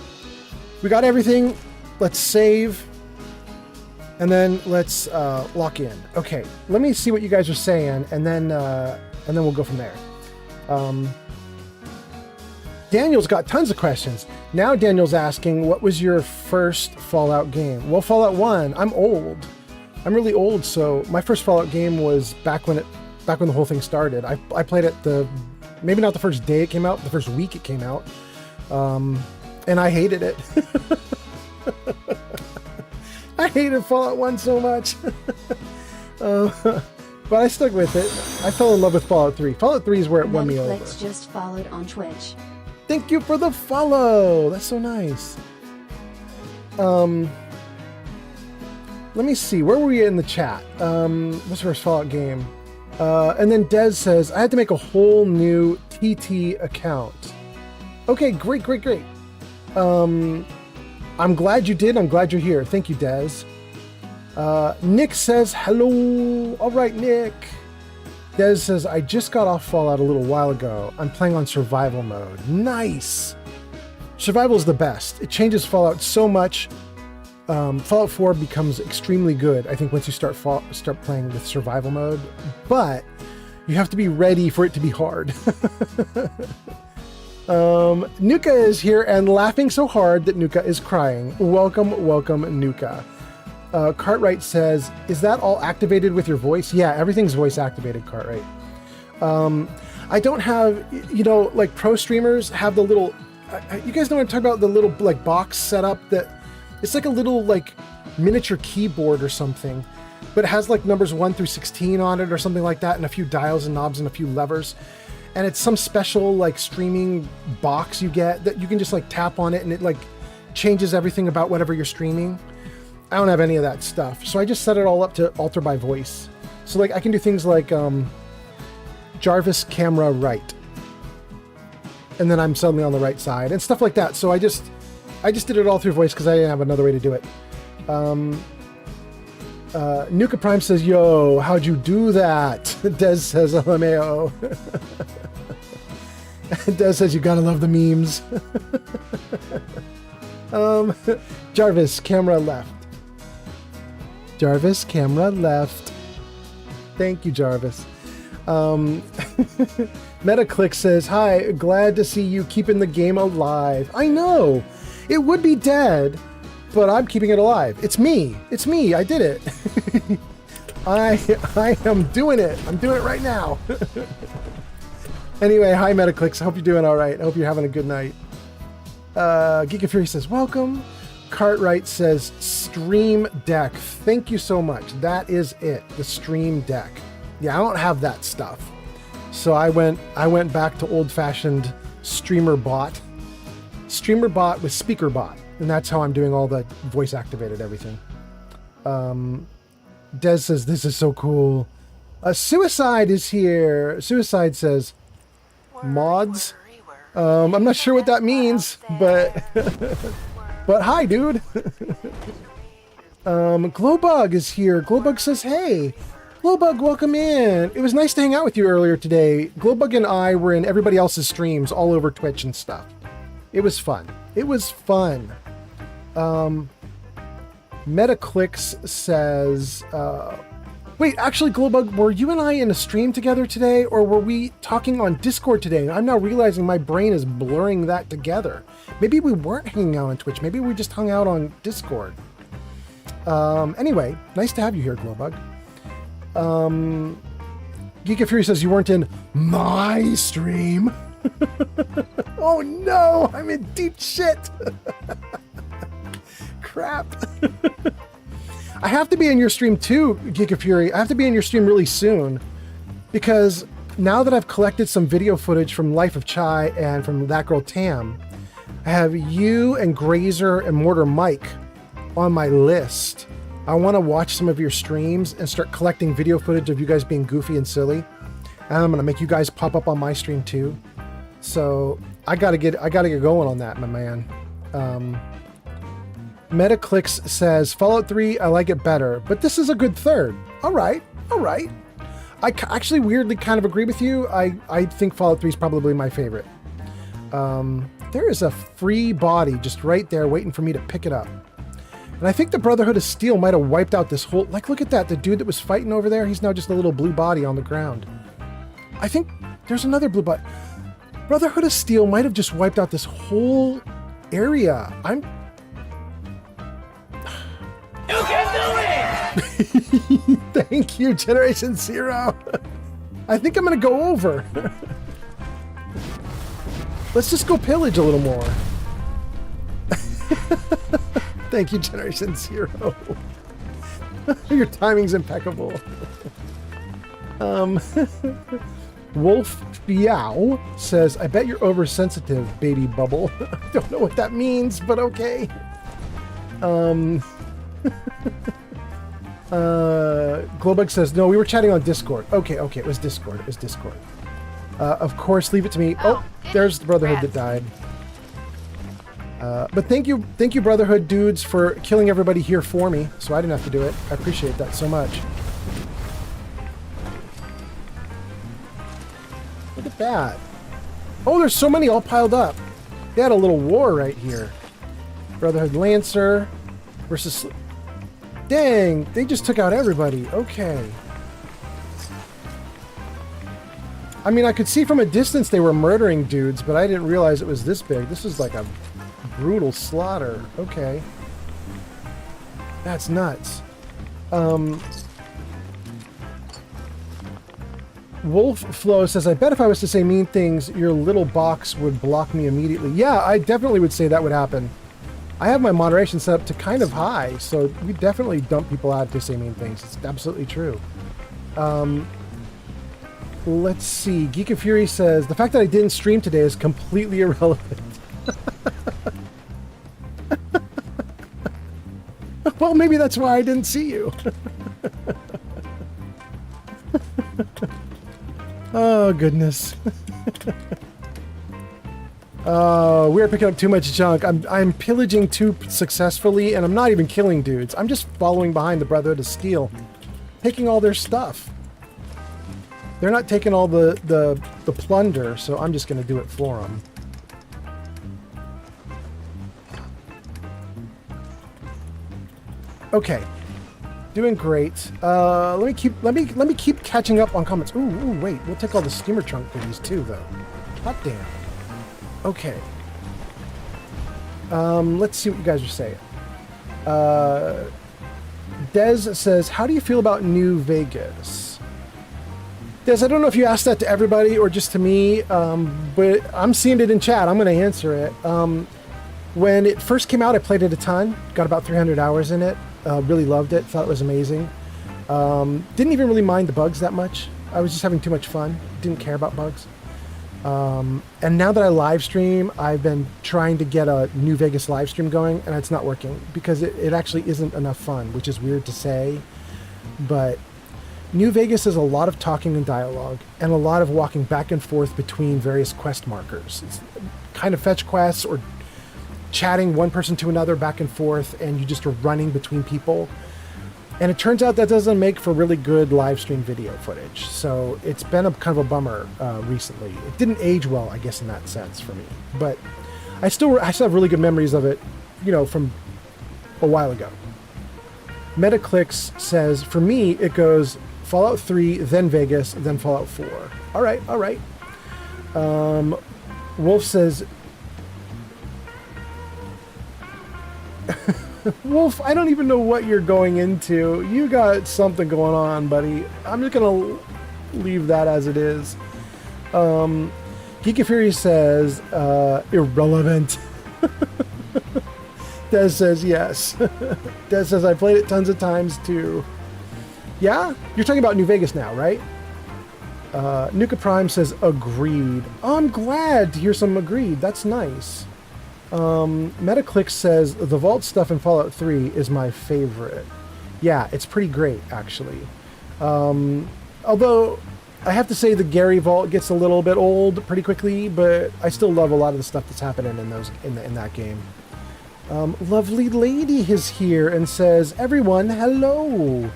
we got everything. Let's save. And then let's lock in. Okay, let me see what you guys are saying, and then we'll go from there. Daniel's got tons of questions. Now Daniel's asking, what was your first Fallout game? Well, Fallout 1. I'm old. I'm really old, so my first Fallout game was back when the whole thing started. I played it maybe not the first day it came out, the first week it came out, and I hated it. I hated Fallout 1 so much. But I stuck with it. I fell in love with Fallout 3. Fallout 3 is where it won me over. Netflix just followed on Twitch. Thank you for the follow. That's so nice. Let me see. Where were we in the chat? What's the first Fallout game? And then Dez says, I had to make a whole new TT account. Okay, great. I'm glad you did. I'm glad you're here. Thank you, Dez. Nick says, hello. All right, Nick. Dez says, I just got off Fallout a little while ago. I'm playing on survival mode. Nice. Survival is the best. It changes Fallout so much. Fallout 4 becomes extremely good, I think, once you start playing with survival mode. But you have to be ready for it to be hard. Nuka is here and laughing so hard that Nuka is crying. Welcome, Nuka. Cartwright says, is that all activated with your voice? Yeah, everything's voice activated, Cartwright. I don't have, like pro streamers have the little, you guys know what I'm talking about? The little like box setup that, it's like a little like miniature keyboard or something, but it has like numbers 1 through 16 on it or something like that, and a few dials and knobs and a few levers. And it's some special like streaming box you get that you can just like tap on it and it like changes everything about whatever you're streaming. I don't have any of that stuff. So I just set it all up to alter by voice. So like I can do things like Jarvis camera right. And then I'm suddenly on the right side and stuff like that. So I just did it all through voice because I didn't have another way to do it. Nuka Prime says, yo, how'd you do that? Dez says, LMAO. Dez says, you gotta love the memes. Jarvis, camera left. Jarvis, camera left. Thank you, Jarvis. Metaclick says, hi, glad to see you keeping the game alive. I know, it would be dead, but I'm keeping it alive. It's me. I did it. I am doing it. I'm doing it right now. Anyway, hi Metaclicks. I hope you're doing all right. I hope you're having a good night. Geek and Fury says, welcome. Cartwright says, Stream Deck. Thank you so much. That is it. The Stream Deck. Yeah, I don't have that stuff. So I went back to old-fashioned streamer bot with speaker bot. And that's how I'm doing all the voice activated everything. Des says, this is so cool. Suicide is here. Suicide says, mods. I'm not sure what that means, but but hi, dude. Glowbug is here. Glowbug says, hey, Glowbug, welcome in. It was nice to hang out with you earlier today. Glowbug and I were in everybody else's streams all over Twitch and stuff. It was fun. It was fun. Metaclicks says, wait, actually, Glowbug, were you and I in a stream together today, or were we talking on Discord today? I'm now realizing my brain is blurring that together. Maybe we weren't hanging out on Twitch. Maybe we just hung out on Discord. Anyway, nice to have you here, Glowbug. Geek of Fury says you weren't in my stream. Oh no, I'm in deep shit. Crap. I have to be in your stream too, Geek of Fury. I have to be in your stream really soon because now that I've collected some video footage from Life of Chai and from That Girl Tam, I have you and Grazer and Mortar Mike on my list. I want to watch some of your streams and start collecting video footage of you guys being goofy and silly. And I'm going to make you guys pop up on my stream too. So I gotta get going on that, my man. Metaclicks says Fallout 3, I like it better, but this is a good third. All right. I actually weirdly kind of agree with you. I think Fallout 3 is probably my favorite. There is a free body just right there waiting for me to pick it up. And I think the Brotherhood of Steel might have wiped out this whole... Like, look at that. The dude that was fighting over there, he's now just a little blue body on the ground. I think there's another blue body. Brotherhood of Steel might have just wiped out this whole area. You can do it! Thank you, Generation Zero. I think I'm going to go over. Let's just go pillage a little more. Thank you, Generation Zero. Your timing's impeccable. Wolf Biao says, I bet you're oversensitive, baby bubble. I don't know what that means, but okay. Glowbug says, no, we were chatting on Discord. Okay, it was Discord. Of course, leave it to me. Oh, there's the Brotherhood that died. But thank you, Brotherhood dudes, for killing everybody here for me, so I didn't have to do it. I appreciate that so much. Look at that. Oh, there's so many all piled up. They had a little war right here. Brotherhood Lancer versus... Dang, they just took out everybody. Okay. I mean, I could see from a distance they were murdering dudes, but I didn't realize it was this big. This is like a brutal slaughter. Okay. That's nuts. Wolf Flow says, I bet if I was to say mean things, your little box would block me immediately. Yeah, I definitely would say that would happen. I have my moderation set up to kind of high, so we definitely dump people out if they say mean things. It's absolutely true. Let's see. Geek of Fury says, the fact that I didn't stream today is completely irrelevant. Well, maybe that's why I didn't see you. Oh, goodness. We're picking up too much junk. I'm pillaging too successfully, and I'm not even killing dudes. I'm just following behind the Brotherhood of Steel, taking all their stuff. They're not taking all the plunder, so I'm just going to do it for them. Okay, doing great. Let me keep catching up on comments. Ooh, wait, we'll take all the steamer trunk goodies too, though. Hot damn. Okay. Let's see what you guys are saying. Dez says, how do you feel about New Vegas? Des, I don't know if you asked that to everybody or just to me, but I'm seeing it in chat. I'm going to answer it. When it first came out, I played it a ton. Got about 300 hours in it. Really loved it. Thought it was amazing. Didn't even really mind the bugs that much. I was just having too much fun. Didn't care about bugs. And now that I live stream, I've been trying to get a New Vegas live stream going, and it's not working because it actually isn't enough fun, which is weird to say. But New Vegas is a lot of talking and dialogue and a lot of walking back and forth between various quest markers. It's kind of fetch quests or chatting one person to another back and forth, and you just are running between people. And it turns out that doesn't make for really good live stream video footage. So it's been a kind of a bummer recently. It didn't age well, I guess, in that sense for me. But I still have really good memories of it, you know, from a while ago. Metaclicks says, for me, it goes Fallout 3, then Vegas, then Fallout 4. All right, all right. Wolf says... Wolf, I don't even know what you're going into. You got something going on, buddy. I'm just going to leave that as it is. Geeky Fury says, irrelevant. Des says, yes. Des says, I played it tons of times, too. Yeah? You're talking about New Vegas now, right? Nuka Prime says, agreed. Oh, I'm glad to hear some agreed. That's nice. Metaclick says, the vault stuff in Fallout 3 is my favorite. Yeah, it's pretty great, actually. Although, I have to say the Gary vault gets a little bit old pretty quickly, but I still love a lot of the stuff that's happening in that game. Lovely Lady is here and says, everyone, hello.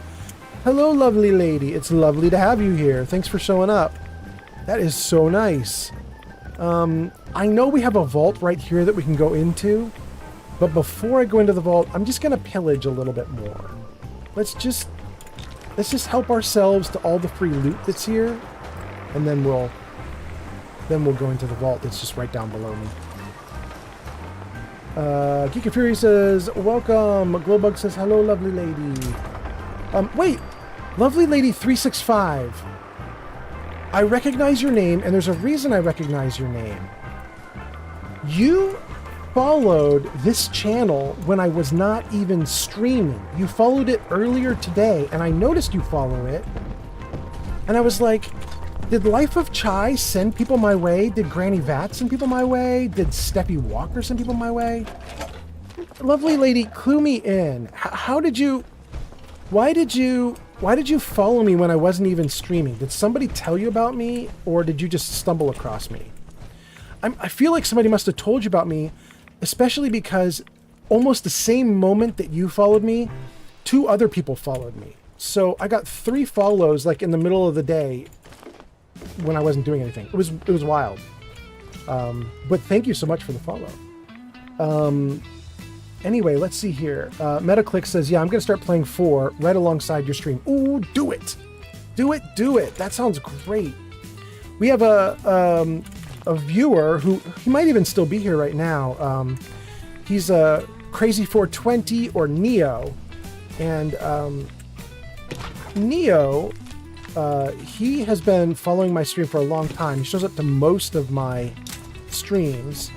Hello, Lovely Lady. It's lovely to have you here. Thanks for showing up. That is so nice. I know we have a vault right here that we can go into, but before I go into the vault, I'm just going to pillage a little bit more. Let's just help ourselves to all the free loot that's here, and then we'll go into the vault that's just right down below me. Geeky Fury says, welcome. Glowbug says, hello, Lovely Lady. Wait, Lovely Lady 365. I recognize your name, and there's a reason I recognize your name. You followed this channel when I was not even streaming. You followed it earlier today, and I noticed you follow it. And I was like, did Life of Chai send people my way? Did Granny Vat send people my way? Did Steffi Walker send people my way? Lovely Lady, clue me in. How did you... Why did you follow me when I wasn't even streaming? Did somebody tell you about me, or did you just stumble across me? I feel like somebody must have told you about me, especially because almost the same moment that you followed me, 2 other people followed me. So I got 3 follows like in the middle of the day when I wasn't doing anything. It was wild. But thank you so much for the follow. Anyway, let's see here. Metaclick says, yeah, I'm going to start playing 4 right alongside your stream. Ooh, do it. Do it, do it. That sounds great. We have a viewer who, he might even still be here right now. He's a Crazy420 or Neo. And Neo, he has been following my stream for a long time. He shows up to most of my streams.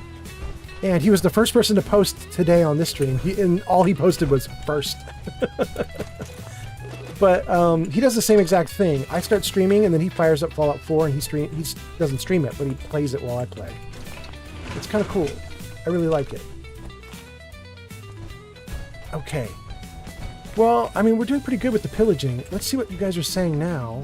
And he was the first person to post today on this stream. And all he posted was first. But he does the same exact thing. I start streaming, and then he fires up Fallout 4, and he doesn't stream it, but he plays it while I play. It's kind of cool. I really like it. Okay. Well, I mean, we're doing pretty good with the pillaging. Let's see what you guys are saying now.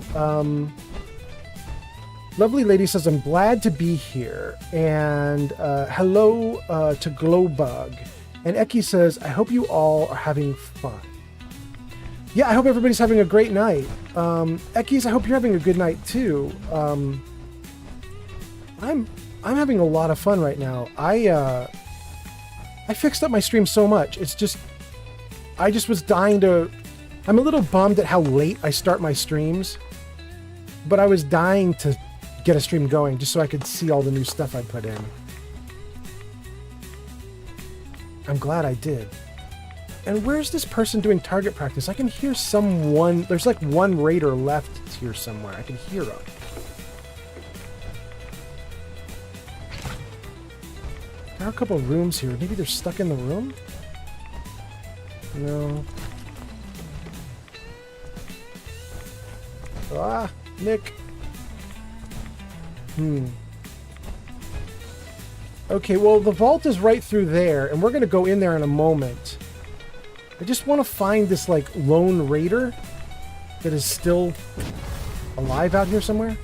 Lovely Lady says, I'm glad to be here. And hello to Glowbug. And Eki says, I hope you all are having fun. Yeah, I hope everybody's having a great night. Ekis, I hope you're having a good night too. I'm having a lot of fun right now. I fixed up my stream so much. It's just, I just was dying to... I'm a little bummed at how late I start my streams, but I was dying to get a stream going just so I could see all the new stuff I put in. I'm glad I did. And where's this person doing target practice? I can hear someone... There's like one raider left here somewhere. I can hear him. There are a couple of rooms here. Maybe they're stuck in the room? No. Ah, Nick. Okay, well, the vault is right through there, and we're going to go in there in a moment. I just want to find this, like, lone raider that is still alive out here somewhere.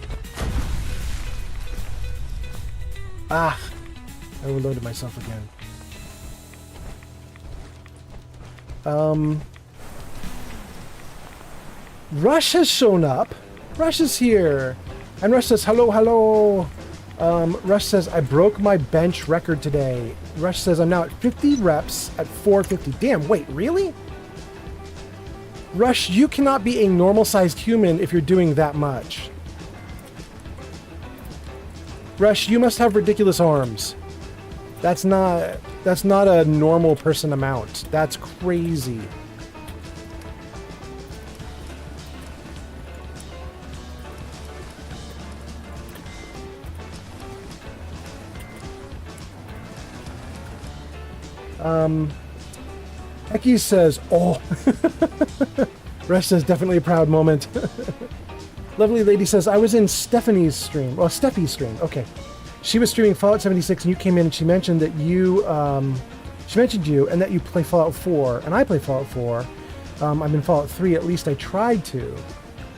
Ah, I overloaded myself again. Rush has shown up. Rush is here. And Rush says, hello, hello. Rush says, I broke my bench record today. Rush says, I'm now at 50 reps at 450. Damn, wait, really? Rush, you cannot be a normal-sized human if you're doing that much. Rush, you must have ridiculous arms. That's not a normal person amount. That's crazy. Becky says, oh. Rush says, definitely a proud moment. Lovely Lady says, I was in Stephanie's stream. Well, Steffi's stream. Okay. She was streaming Fallout 76 and you came in and she mentioned that you, she mentioned you and that you play Fallout 4 and I play Fallout 4. I'm in Fallout 3, at least I tried to.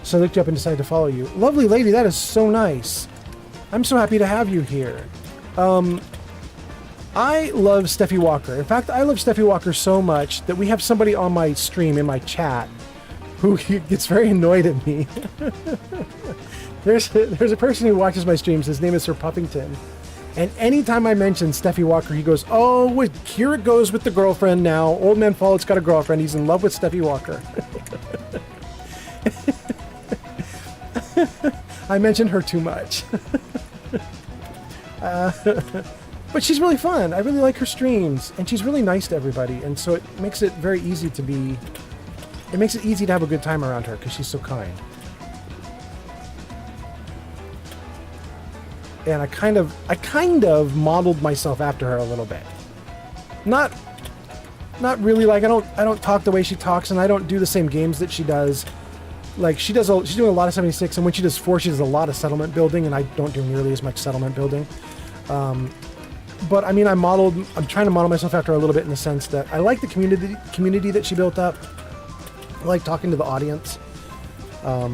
So I looked you up and decided to follow you. Lovely Lady, that is so nice. I'm so happy to have you here. I love Steffi Walker. In fact, I love Steffi Walker so much that we have somebody on my stream, in my chat, who gets very annoyed at me. There's a person who watches my streams. His name is Sir Puffington. And anytime I mention Steffi Walker, he goes, oh, here it goes with the girlfriend now. Old Man Fallout's got a girlfriend. He's in love with Steffi Walker. I mentioned her too much. But she's really fun. I really like her streams, and she's really nice to everybody, and so it makes it very easy to be... It makes it easy to have a good time around her, because she's so kind. And I kind of modeled myself after her a little bit. Not really, like, I don't talk the way she talks, and I don't do the same games that she does. Like, she's doing a lot of 76, and when she does 4, she does a lot of settlement building, and I don't do nearly as much settlement building. But I mean, I'm trying to model myself after her a little bit in the sense that I like the community that she built up. I like talking to the audience. I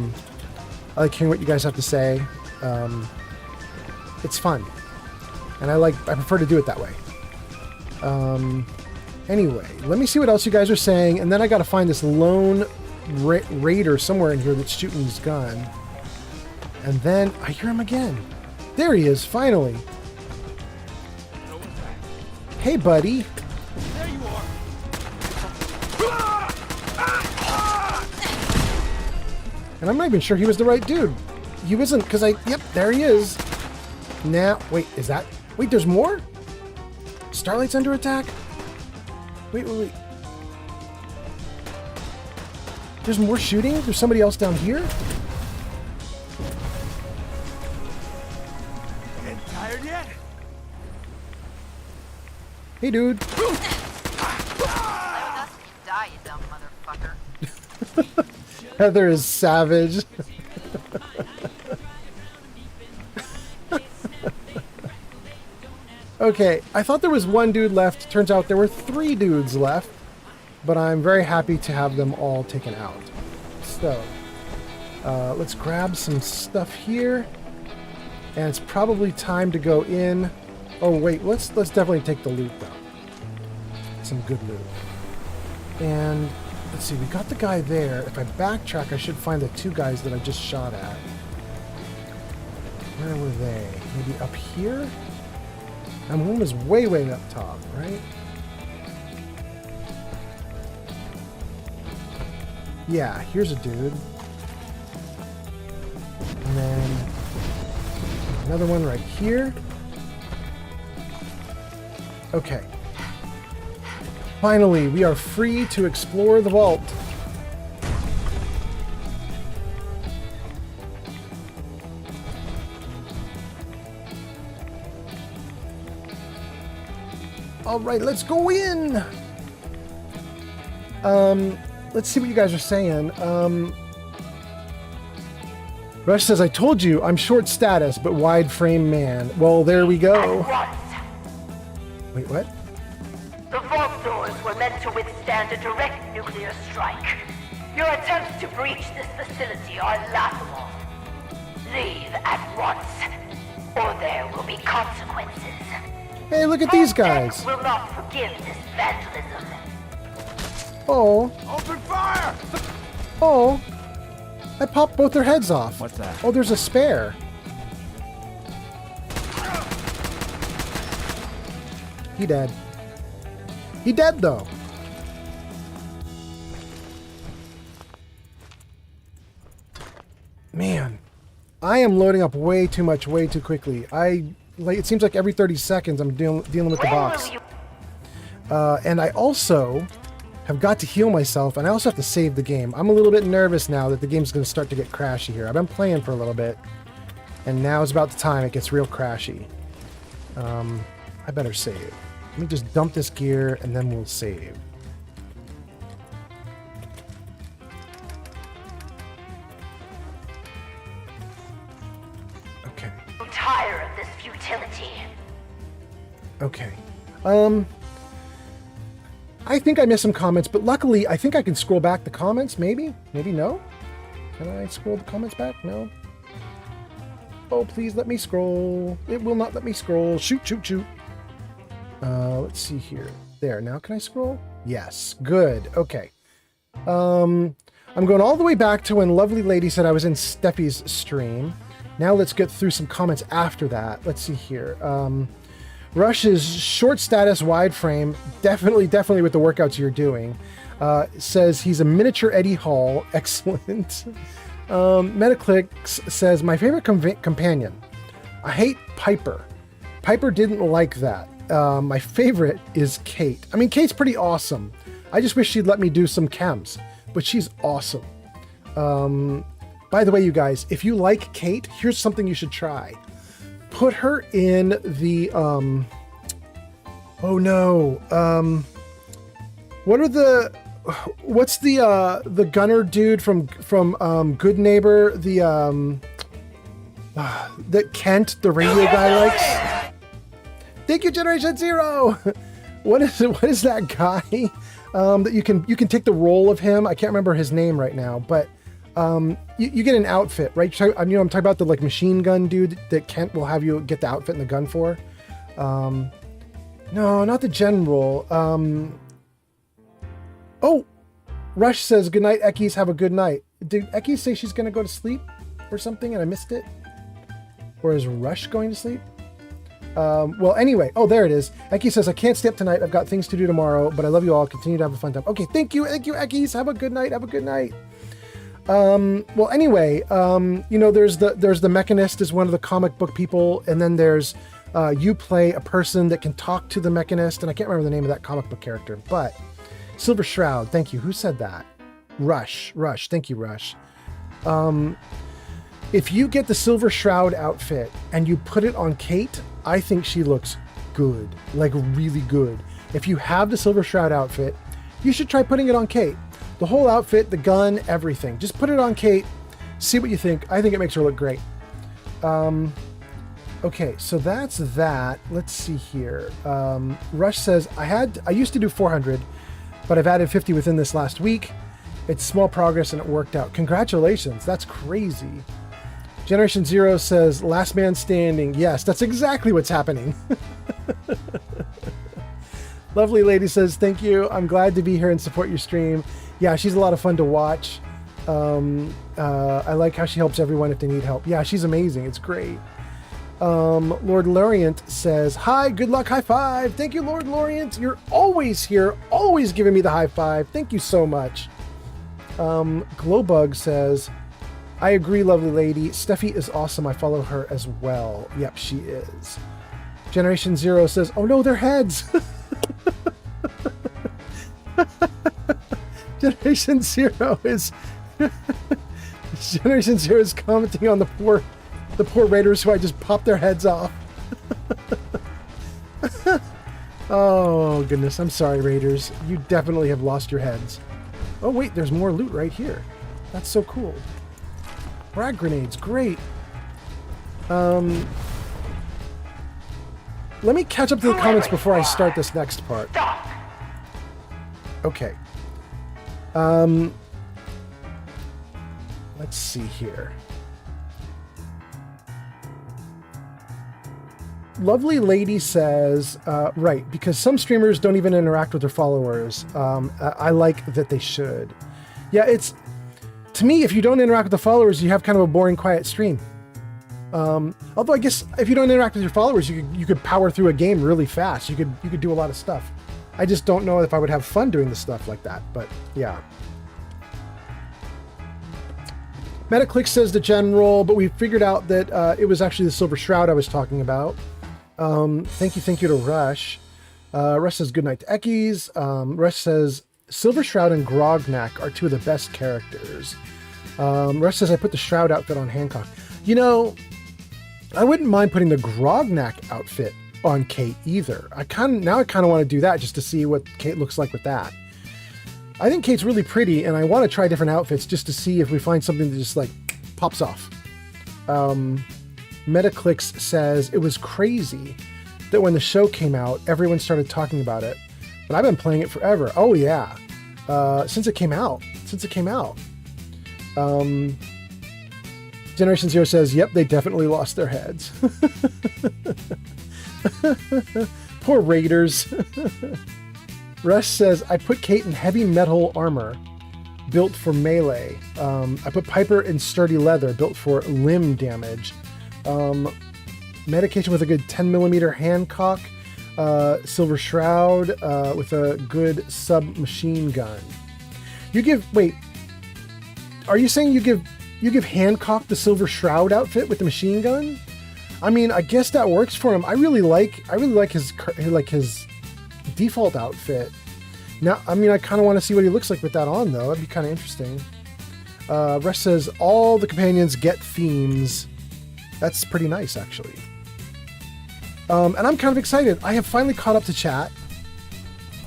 like hearing what you guys have to say. It's fun. And I prefer to do it that way. Anyway, let me see what else you guys are saying, and then I gotta find this lone raider somewhere in here that's shooting his gun. And then I hear him again. There he is, finally. Hey, buddy. There you are. And I'm not even sure he was the right dude. He wasn't, because yep, there he is. Now, wait, is that... Wait, there's more? Starlight's under attack? Wait. There's more shooting? There's somebody else down here? Getting tired yet? Hey, dude. Play with us and you die, you dumb motherfucker. Heather is savage. Okay, I thought there was one dude left. Turns out there were 3 dudes left. But I'm very happy to have them all taken out. So, let's grab some stuff here. And it's probably time to go in. Oh wait, let's definitely take the loot though. Some good loot. And let's see, we got the guy there. If I backtrack, I should find the 2 guys that I just shot at. Where were they? Maybe up here? And one was way up top, right? Yeah, here's a dude. And then another one right here. Okay. Finally, we are free to explore the vault. All right, let's go in. Let's see what you guys are saying. Rush says, I told you, I'm short status, but wide frame man. Well, there we go. Wait, what? The vault doors were meant to withstand a direct nuclear strike. Your attempts to breach this facility are laughable. Leave at once, or there will be consequences. Hey, look at these guys. Will not forgive this vandalism. Oh. Open fire! Oh. I popped both their heads off. What's that? Oh, there's a spare. He dead. He dead, though. Man, I am loading up way too much, way too quickly. It seems like every 30 seconds I'm dealing with the box. And I also have got to heal myself, and I also have to save the game. I'm a little bit nervous now that the game's going to start to get crashy here. I've been playing for a little bit, and now is about the time it gets real crashy. I better save. Let me just dump this gear, and then we'll save. Okay. I'm tired of this futility. Okay. I think I missed some comments, but luckily I think I can scroll back the comments, maybe? Maybe no? Can I scroll the comments back? No? Oh, please let me scroll. It will not let me scroll. Shoot, shoot, shoot. Let's see here. There, now can I scroll? Yes, good. Okay. I'm going all the way back to when Lovely Lady said I was in Steffi's stream. Now let's get through some comments after that. Let's see here. Rush's short status wide frame, definitely with the workouts you're doing, says he's a miniature Eddie Hall. Excellent. Metaclicks says, my favorite companion. I hate Piper. Piper didn't like that. My favorite is Kate. I mean, Kate's pretty awesome. I just wish she'd let me do some chems, but she's awesome. By the way, you guys, if you like Kate, here's something you should try. Put her in the, oh no, what's the gunner dude from Good Neighbor, that Kent, the radio guy, likes? Thank you, Generation Zero. What is that guy that you can take the role of him? I can't remember his name right now, but you get an outfit, right? I'm talking about the like machine gun dude that Kent will have you get the outfit and the gun for. No, not the general. Oh, Rush says, good night, Ekis, have a good night. Did Ekis say she's going to go to sleep or something and I missed it? Or is Rush going to sleep? Well, anyway, oh, there it is. Eki says, I can't stay up tonight. I've got things to do tomorrow, but I love you all. Continue to have a fun time. Okay, thank you, Ekis. Have a good night. Have a good night. Well, anyway, there's the Mechanist is one of the comic book people, and then there's you play a person that can talk to the Mechanist, and I can't remember the name of that comic book character, but Silver Shroud, thank you. Who said that? Rush, thank you, Rush. If you get the Silver Shroud outfit and you put it on Kate, I think she looks good, like really good. If you have the Silver Shroud outfit, you should try putting it on Kate. The whole outfit, the gun, everything. Just put it on Kate, see what you think. I think it makes her look great. Okay, so that's that. Let's see here. Rush says, I used to do 400, but I've added 50 within this last week. It's small progress and it worked out. Congratulations, that's crazy. Generation Zero says, last man standing. Yes, that's exactly what's happening. Lovely Lady says, thank you. I'm glad to be here and support your stream. Yeah, she's a lot of fun to watch. I like how she helps everyone if they need help. Yeah, she's amazing. It's great. Lord Lorient says, hi, good luck, high five. Thank you, Lord Lorient. You're always here, always giving me the high five. Thank you so much. Glowbug says, I agree, lovely lady. Steffi is awesome. I follow her as well. Yep, she is. Generation Zero says, oh no, they're heads. Generation Zero is Generation Zero is commenting on the poor raiders who I just popped their heads off. Oh goodness, I'm sorry, raiders. You definitely have lost your heads. Oh wait, there's more loot right here. That's so cool. Frag grenades, great. Let me catch up to the comments before I start this next part. Okay. Let's see here. Lovely Lady says, right, because some streamers don't even interact with their followers. I like that they should. Yeah, to me, if you don't interact with the followers, you have kind of a boring, quiet stream. Although I guess if you don't interact with your followers, you could power through a game really fast. You could do a lot of stuff. I just don't know if I would have fun doing the stuff like that, but yeah. Metaclick says the general, but we figured out that it was actually the Silver Shroud I was talking about. Thank you to Rush. Rush says good night to Ekkies. Rush says Silver Shroud and Grognak are two of the best characters. Rush says I put the Shroud outfit on Hancock. You know, I wouldn't mind putting the Grognak outfit on Kate either. I kind of want to do that just to see what Kate looks like with that. I think Kate's really pretty, and I want to try different outfits just to see if we find something that just like pops off. Metaclicks says it was crazy that when the show came out, everyone started talking about it, but I've been playing it forever. Oh yeah, since it came out. Generation Zero says, yep, they definitely lost their heads. Poor Raiders. Rush says, I put Kate in heavy metal armor built for melee. I put Piper in sturdy leather built for limb damage. Medication with a good 10mm Hancock. Silver Shroud with a good submachine gun. Wait, are you saying you give Hancock the Silver Shroud outfit with the machine gun? I mean, I guess that works for him. I really like his default outfit. Now, I mean, I kind of want to see what he looks like with that on, though. That'd be kind of interesting. Rush says all the companions get themes. That's pretty nice, actually. And I'm kind of excited. I have finally caught up to chat.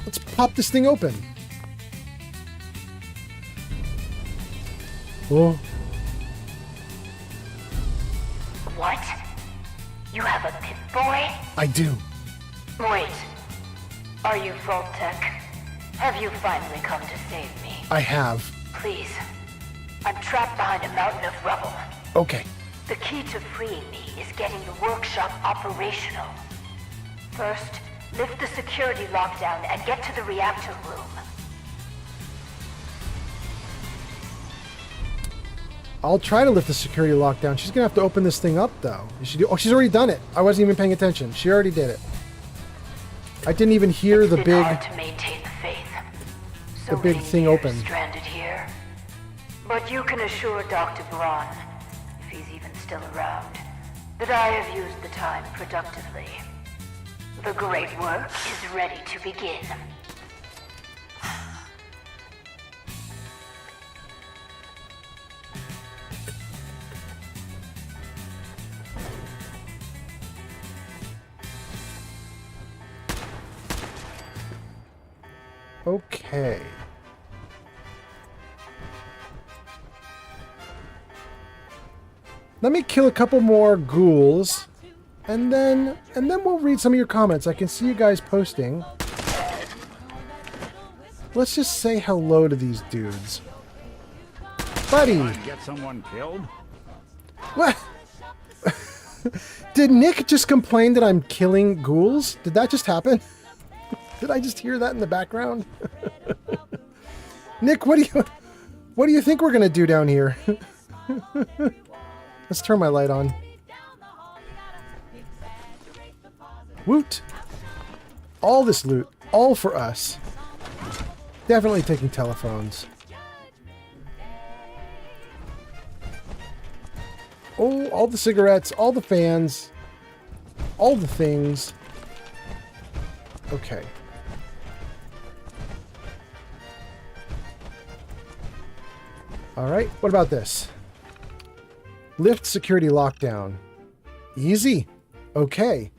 Let's pop this thing open. Oh. What? You have a Pip-Boy? I do. Wait. Are you Vault-Tec? Have you finally come to save me? I have. Please. I'm trapped behind a mountain of rubble. Okay. The key to freeing me is getting the workshop operational. First, lift the security lockdown and get to the reactor room. I'll try to lift the security lockdown. She's gonna have to open this thing up, though. Oh, she's already done it. I wasn't even paying attention. She already did it. I didn't even hear the big, hard to maintain the faith. So the big many thing years open. Stranded here. But you can assure Dr. Braun, if he's even still around, that I have used the time productively. The great work is ready to begin. Okay. Let me kill a couple more ghouls, and then we'll read some of your comments. I can see you guys posting. Let's just say hello to these dudes. Buddy! Get someone killed? What? Did Nick just complain that I'm killing ghouls? Did that just happen? Did I just hear that in the background? Nick, what do you think we're gonna do down here? Let's turn my light on. Woot! All this loot, all for us. Definitely taking telephones. Oh, all the cigarettes, all the fans, all the things. Okay. Alright, what about this? Lift security lockdown. Easy. Okay.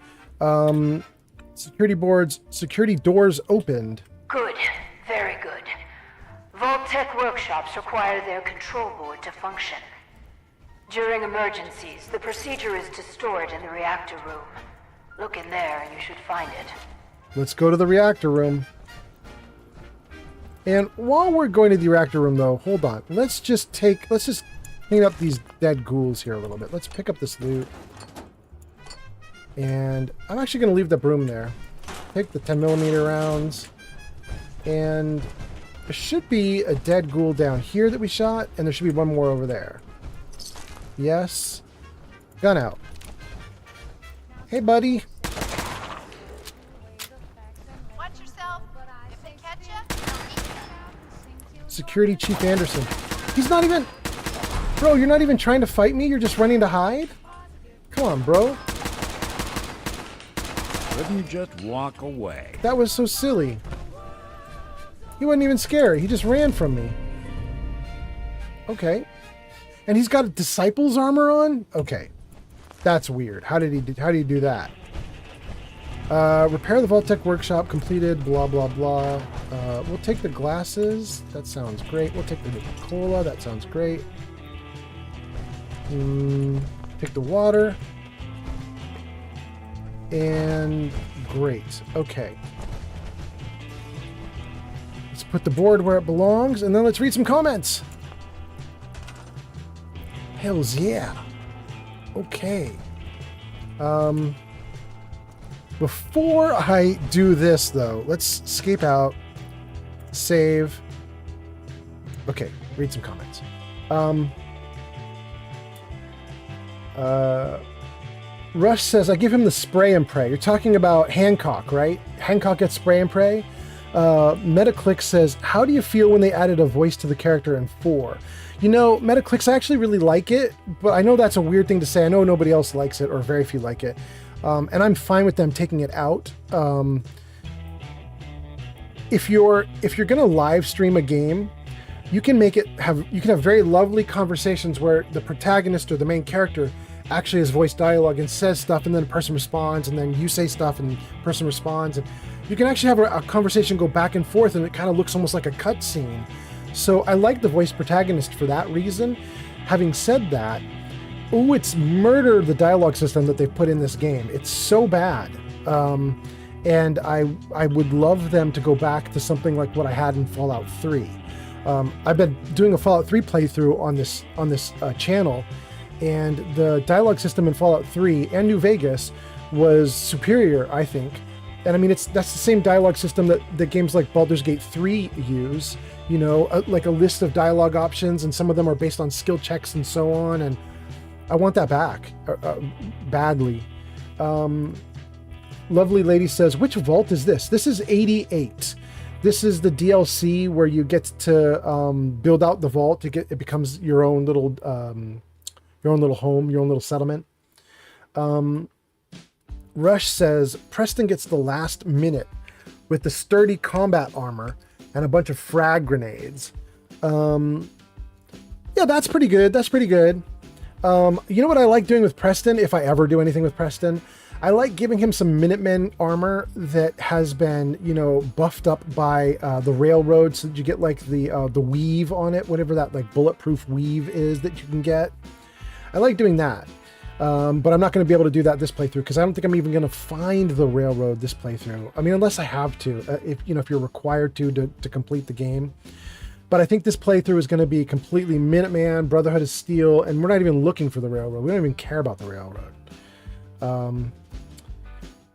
Security doors opened. Good. Very good. Vault-Tec workshops require their control board to function. During emergencies, the procedure is to store it in the reactor room. Look in there and you should find it. Let's go to the reactor room. And while we're going to the reactor room, though, hold on. Let's just clean up these dead ghouls here a little bit. Let's pick up this loot. And I'm actually going to leave the broom there. Take the 10mm rounds. And there should be a dead ghoul down here that we shot, and there should be one more over there. Yes. Gun out. Hey, buddy. Watch yourself. If they catch you, they'll eat you. Security Chief Anderson. He's not even... Bro, you're not even trying to fight me? You're just running to hide? Come on, bro. Couldn't just walk away. That was so silly. He wasn't even scared. He just ran from me. Okay. And he's got a Disciples armor on? Okay. That's weird. How did he do that? Repair the Vault-Tec workshop completed, blah, blah, blah. We'll take the glasses. That sounds great. We'll take the Nuka-Cola. That sounds great. Take the water. And great. Okay. Let's put the board where it belongs, and then let's read some comments. Hells yeah. Okay. Before I do this, though, let's escape out, save. Okay, read some comments. Rush says, I give him the spray and pray. You're talking about Hancock, right? Hancock gets spray and pray. Metaclick says, how do you feel when they added a voice to the character in 4? You know, Metaclicks, I actually really like it, but I know that's a weird thing to say. I know nobody else likes it, or very few like it. And I'm fine with them taking it out. If you're gonna live stream a game, you can have very lovely conversations where the protagonist or the main character actually has voice dialogue and says stuff, and then a person responds, and then you say stuff and the person responds, and you can actually have a conversation go back and forth, and it kind of looks almost like a cutscene. So I like the voice protagonist for that reason. Having said that, it's murdered the dialogue system that they've put in this game. It's so bad. And I would love them to go back to something like what I had in Fallout 3. I've been doing a Fallout 3 playthrough on this channel, and the dialogue system in Fallout 3 and New Vegas was superior, I think. And I mean, that's the same dialogue system that games like Baldur's Gate 3 use, you know, like a list of dialogue options, and some of them are based on skill checks and so on, and I want that back badly. Lovely Lady says, which vault is this? This is 88. This is the DLC where you get to build out the vault. It becomes your own little home, your own little settlement. Rush says, Preston gets the last minute with the sturdy combat armor and a bunch of frag grenades. Yeah, that's pretty good. That's pretty good. You know what I like doing with Preston, if I ever do anything with Preston? I like giving him some Minutemen armor that has been, you know, buffed up by the railroad, so that you get like the weave on it, whatever that like bulletproof weave is that you can get. I like doing that. But I'm not going to be able to do that this playthrough, because I don't think I'm even going to find the railroad this playthrough. I mean, unless I have to, if you're required to complete the game. But I think this playthrough is going to be completely Minuteman, Brotherhood of Steel, and we're not even looking for the railroad. We don't even care about the railroad.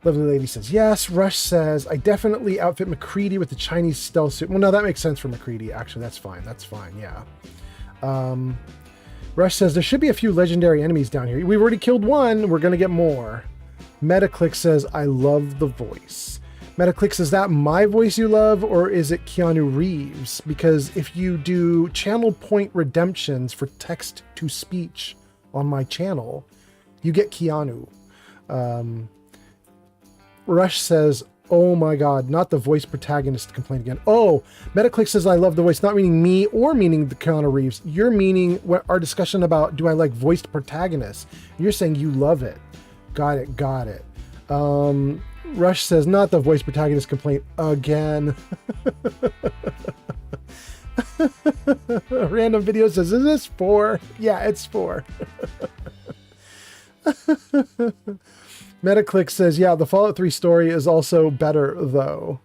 Lovely Lady says, yes. Rush says, I definitely outfit McCready with the Chinese stealth suit. Well, no, that makes sense for McCready. Actually, that's fine. That's fine, yeah. Rush says, there should be a few legendary enemies down here. We've already killed one. We're going to get more. Metaclick says, I love the voice. Metaclick says, is that my voice you love, or is it Keanu Reeves? Because if you do channel point redemptions for text-to-speech on my channel, you get Keanu. Rush says, oh my God, not the voice protagonist complaint again. Oh, Metaclick says, I love the voice, not meaning me or meaning the Keanu Reeves. You're meaning our discussion about, do I like voiced protagonists? You're saying you love it. Got it, got it. Rush says, not the voice protagonist complaint again. Random video says, is this 4? Yeah, it's 4. Metaclick says, yeah, the Fallout 3 story is also better, though.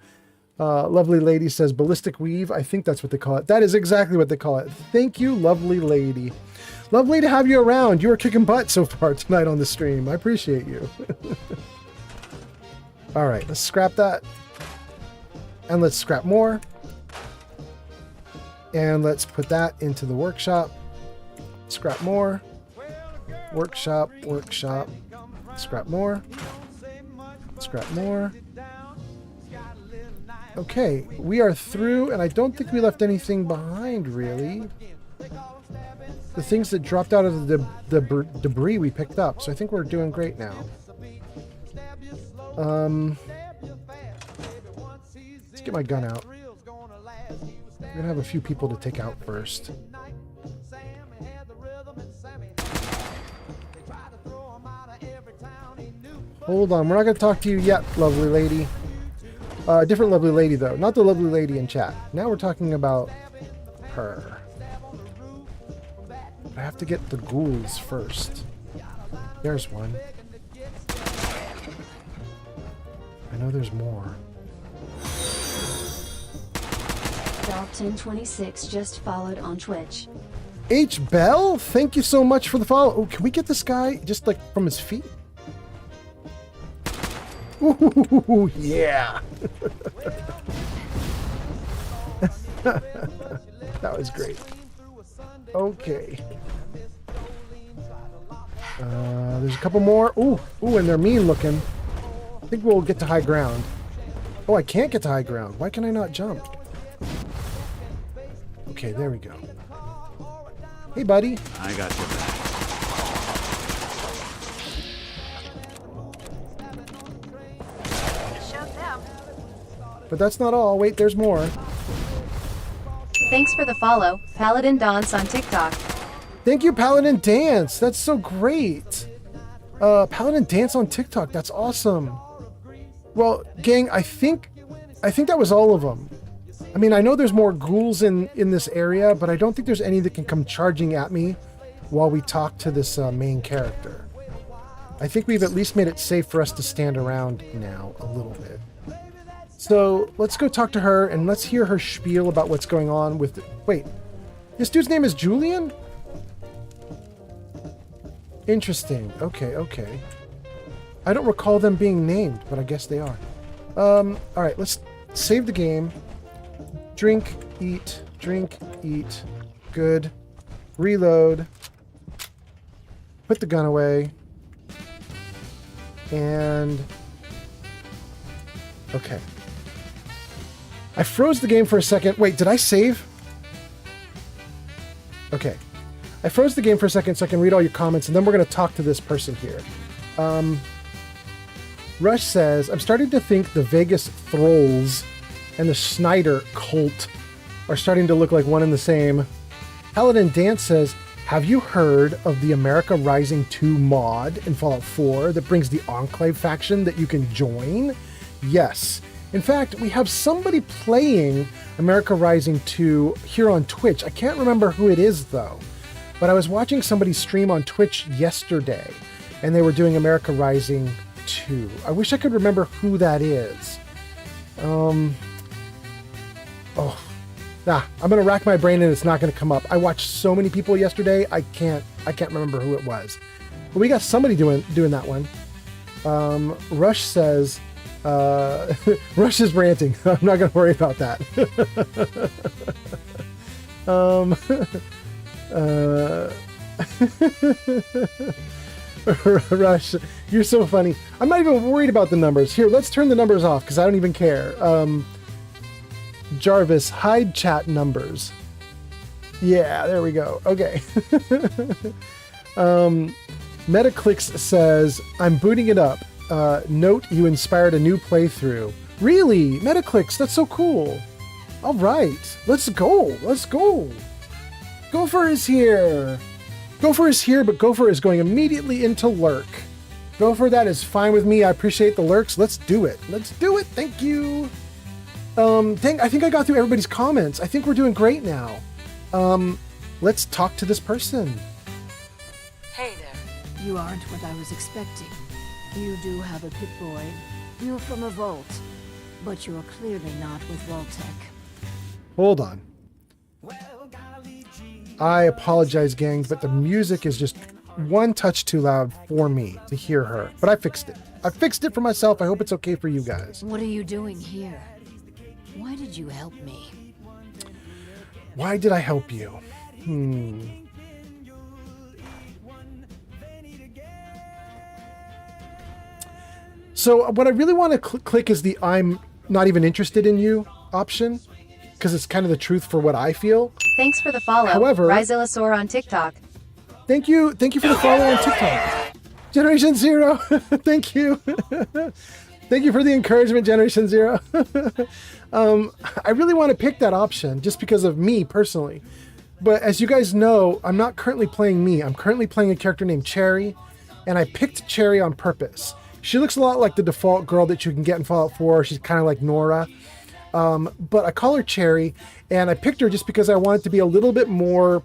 Lovely Lady says, ballistic weave. I think that's what they call it. That is exactly what they call it. Thank you, Lovely Lady. Lovely to have you around. You are kicking butt so far tonight on the stream. I appreciate you. All right, let's scrap that. And let's scrap more. And let's put that into the workshop. Scrap more. Workshop, workshop. Scrap more. Scrap more. Okay, we are through, and I don't think we left anything behind, really. The things that dropped out of the debris we picked up, so I think we're doing great now. Let's get my gun out. We're gonna have a few people to take out first. Hold on, we're not gonna talk to you yet, lovely lady. Different lovely lady, though. Not the lovely lady in chat. Now we're talking about her. I have to get the ghouls first. There's one. I know there's more. Dalton26 just followed on Twitch. H. Bell, thank you so much for the follow. Oh, can we get this guy just like from his feet? Ooh, yeah. That was great. Okay. There's a couple more. Ooh, and they're mean looking. I think we'll get to high ground. Oh, I can't get to high ground. Why can I not jump? Okay, there we go. Hey, buddy. I got your back. But that's not all. Wait, there's more. Thanks for the follow, Paladin Dance on TikTok. Thank you, Paladin Dance. That's so great. Paladin Dance on TikTok. That's awesome. Well, gang, I think that was all of them. I mean, I know there's more ghouls in this area, but I don't think there's any that can come charging at me while we talk to this main character. I think we've at least made it safe for us to stand around now a little bit. So let's go talk to her and let's hear her spiel about what's going on with the... Wait, this dude's name is Julian? Interesting. Okay. I don't recall them being named, but I guess they are. All right, let's save the game. Drink, eat. Good. Reload. Put the gun away. And... okay. I froze the game for a second. Wait, did I save? Okay. I froze the game for a second so I can read all your comments, and then we're going to talk to this person here. Rush says, I'm starting to think the Vegas Thralls and the Schneider cult are starting to look like one and the same. Paladin Dance says, have you heard of the America Rising 2 mod in Fallout 4 that brings the Enclave faction that you can join? Yes. In fact, we have somebody playing America Rising 2 here on Twitch. I can't remember who it is, though. But I was watching somebody stream on Twitch yesterday, and they were doing America Rising 2. I wish I could remember who that is. I'm gonna rack my brain and it's not gonna come up. I watched so many people yesterday, I can't remember who it was. But we got somebody doing that one. Rush says, Rush is ranting. I'm not gonna worry about that. Rush, you're so funny. I'm not even worried about the numbers. Here, let's turn the numbers off because I don't even care. Jarvis, hide chat numbers. Yeah, there we go. Okay. Metaclicks says, I'm booting it up. Note you inspired a new playthrough. Really? Metaclicks, that's so cool. All right, let's go. Gopher is here. Gopher is here, but Gopher is going immediately into lurk. Gopher, that is fine with me. I appreciate the lurks. Let's do it. Thank you. I think I got through everybody's comments. I think we're doing great now. Let's talk to this person. Hey there. You aren't what I was expecting. You do have a Pip-Boy. You're from a vault. But you're clearly not with Vault-Tec. Hold on. I apologize, gang, but the music is just one touch too loud for me to hear her. But I fixed it. I fixed it for myself. I hope it's okay for you guys. What are you doing here? Why did you help me? Why did I help you? So what I really want to click is the I'm not even interested in you option, because it's kind of the truth for what I feel. Thanks for the follow. However, Rizillasaur on TikTok. Thank you for the follow on TikTok. Generation Zero, thank you. Thank you for the encouragement, Generation Zero. I really want to pick that option just because of me personally. But as you guys know, I'm not currently playing me. I'm currently playing a character named Cherry, and I picked Cherry on purpose. She looks a lot like the default girl that you can get in Fallout 4. She's kind of like Nora. But I call her Cherry, and I picked her just because I wanted to be a little bit more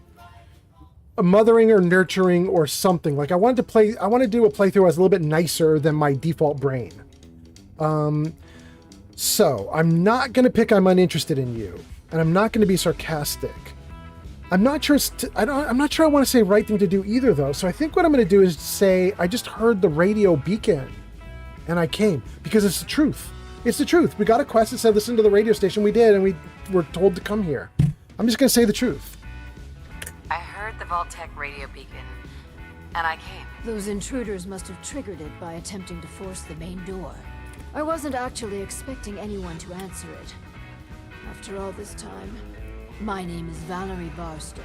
mothering or nurturing or something. Like I want to do a playthrough that's a little bit nicer than my default brain. So I'm not going to pick I'm uninterested in you, and I'm not going to be sarcastic. I'm not sure I'm not sure I want to say right thing to do either though. So I think what I'm going to do is say I just heard the radio beacon and I came because it's the truth. It's the truth. We got a quest that said listen to the radio station. We did, and we were told to come here. I'm just going to say the truth. I heard the Vault-Tec radio beacon, and I came. Those intruders must have triggered it by attempting to force the main door. I wasn't actually expecting anyone to answer it. After all this time, my name is Valerie Barstow,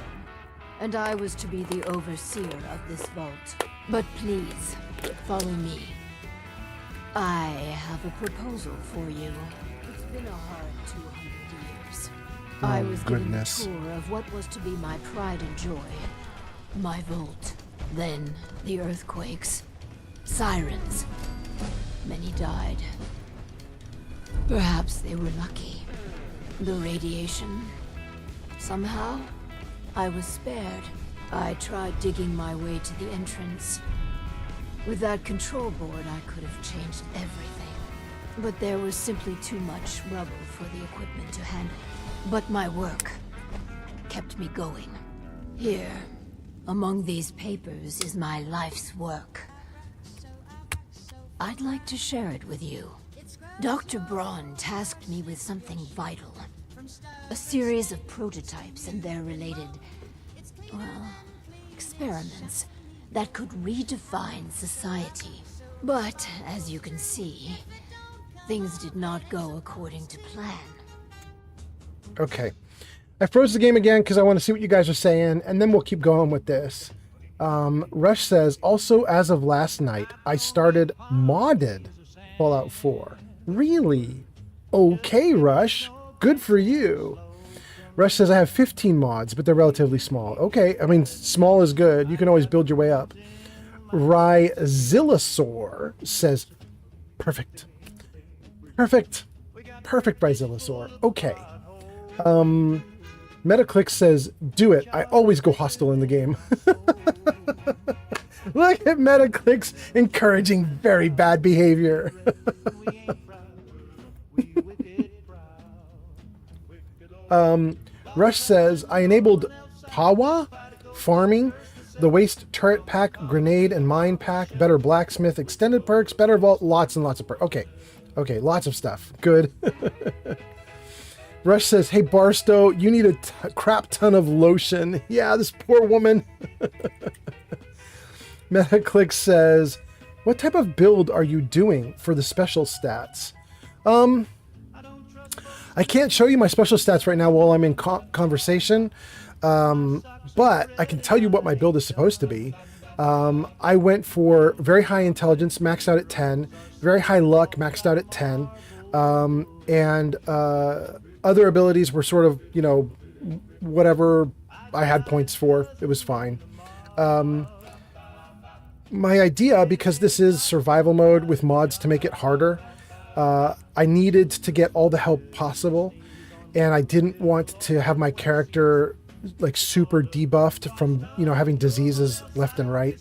and I was to be the overseer of this vault. But please, follow me. I have a proposal for you. It's been a hard 200 years. I was given a tour of what was to be my pride and joy. My vault. Then the earthquakes. Sirens. Many died. Perhaps they were lucky. The radiation. Somehow, I was spared. I tried digging my way to the entrance. With that control board, I could have changed everything. But there was simply too much rubble for the equipment to handle. But my work kept me going. Here, among these papers, is my life's work. I'd like to share it with you. Dr. Braun tasked me with something vital. A series of prototypes and their related, well, experiments that could redefine society. But, as you can see, things did not go according to plan. Okay. I froze the game again because I want to see what you guys are saying, and then we'll keep going with this. Rush says, also as of last night, I started modded Fallout 4. Really? Okay, Rush. Good for you. Rush says, I have 15 mods, but they're relatively small. Okay, I mean, small is good. You can always build your way up. Rizillasaur says, perfect. Perfect. Perfect, Rizillasaur. Okay. Metaclick says, do it. I always go hostile in the game. Look at Metaclick's encouraging very bad behavior. Rush says, I enabled Pawa, farming, the waste turret pack, grenade and mine pack, better blacksmith, extended perks, better vault, lots and lots of perks. Okay, lots of stuff. Good. Rush says, hey Barstow, you need a crap ton of lotion. Yeah, this poor woman. Metaclick says, what type of build are you doing for the special stats? I can't show you my special stats right now while I'm in conversation, but I can tell you what my build is supposed to be. I went for very high intelligence, maxed out at 10, very high luck, maxed out at 10, and other abilities were sort of, you know, whatever I had points for. It was fine. My idea, because this is survival mode with mods to make it harder, I needed to get all the help possible, and I didn't want to have my character like super debuffed from, you know, having diseases left and right.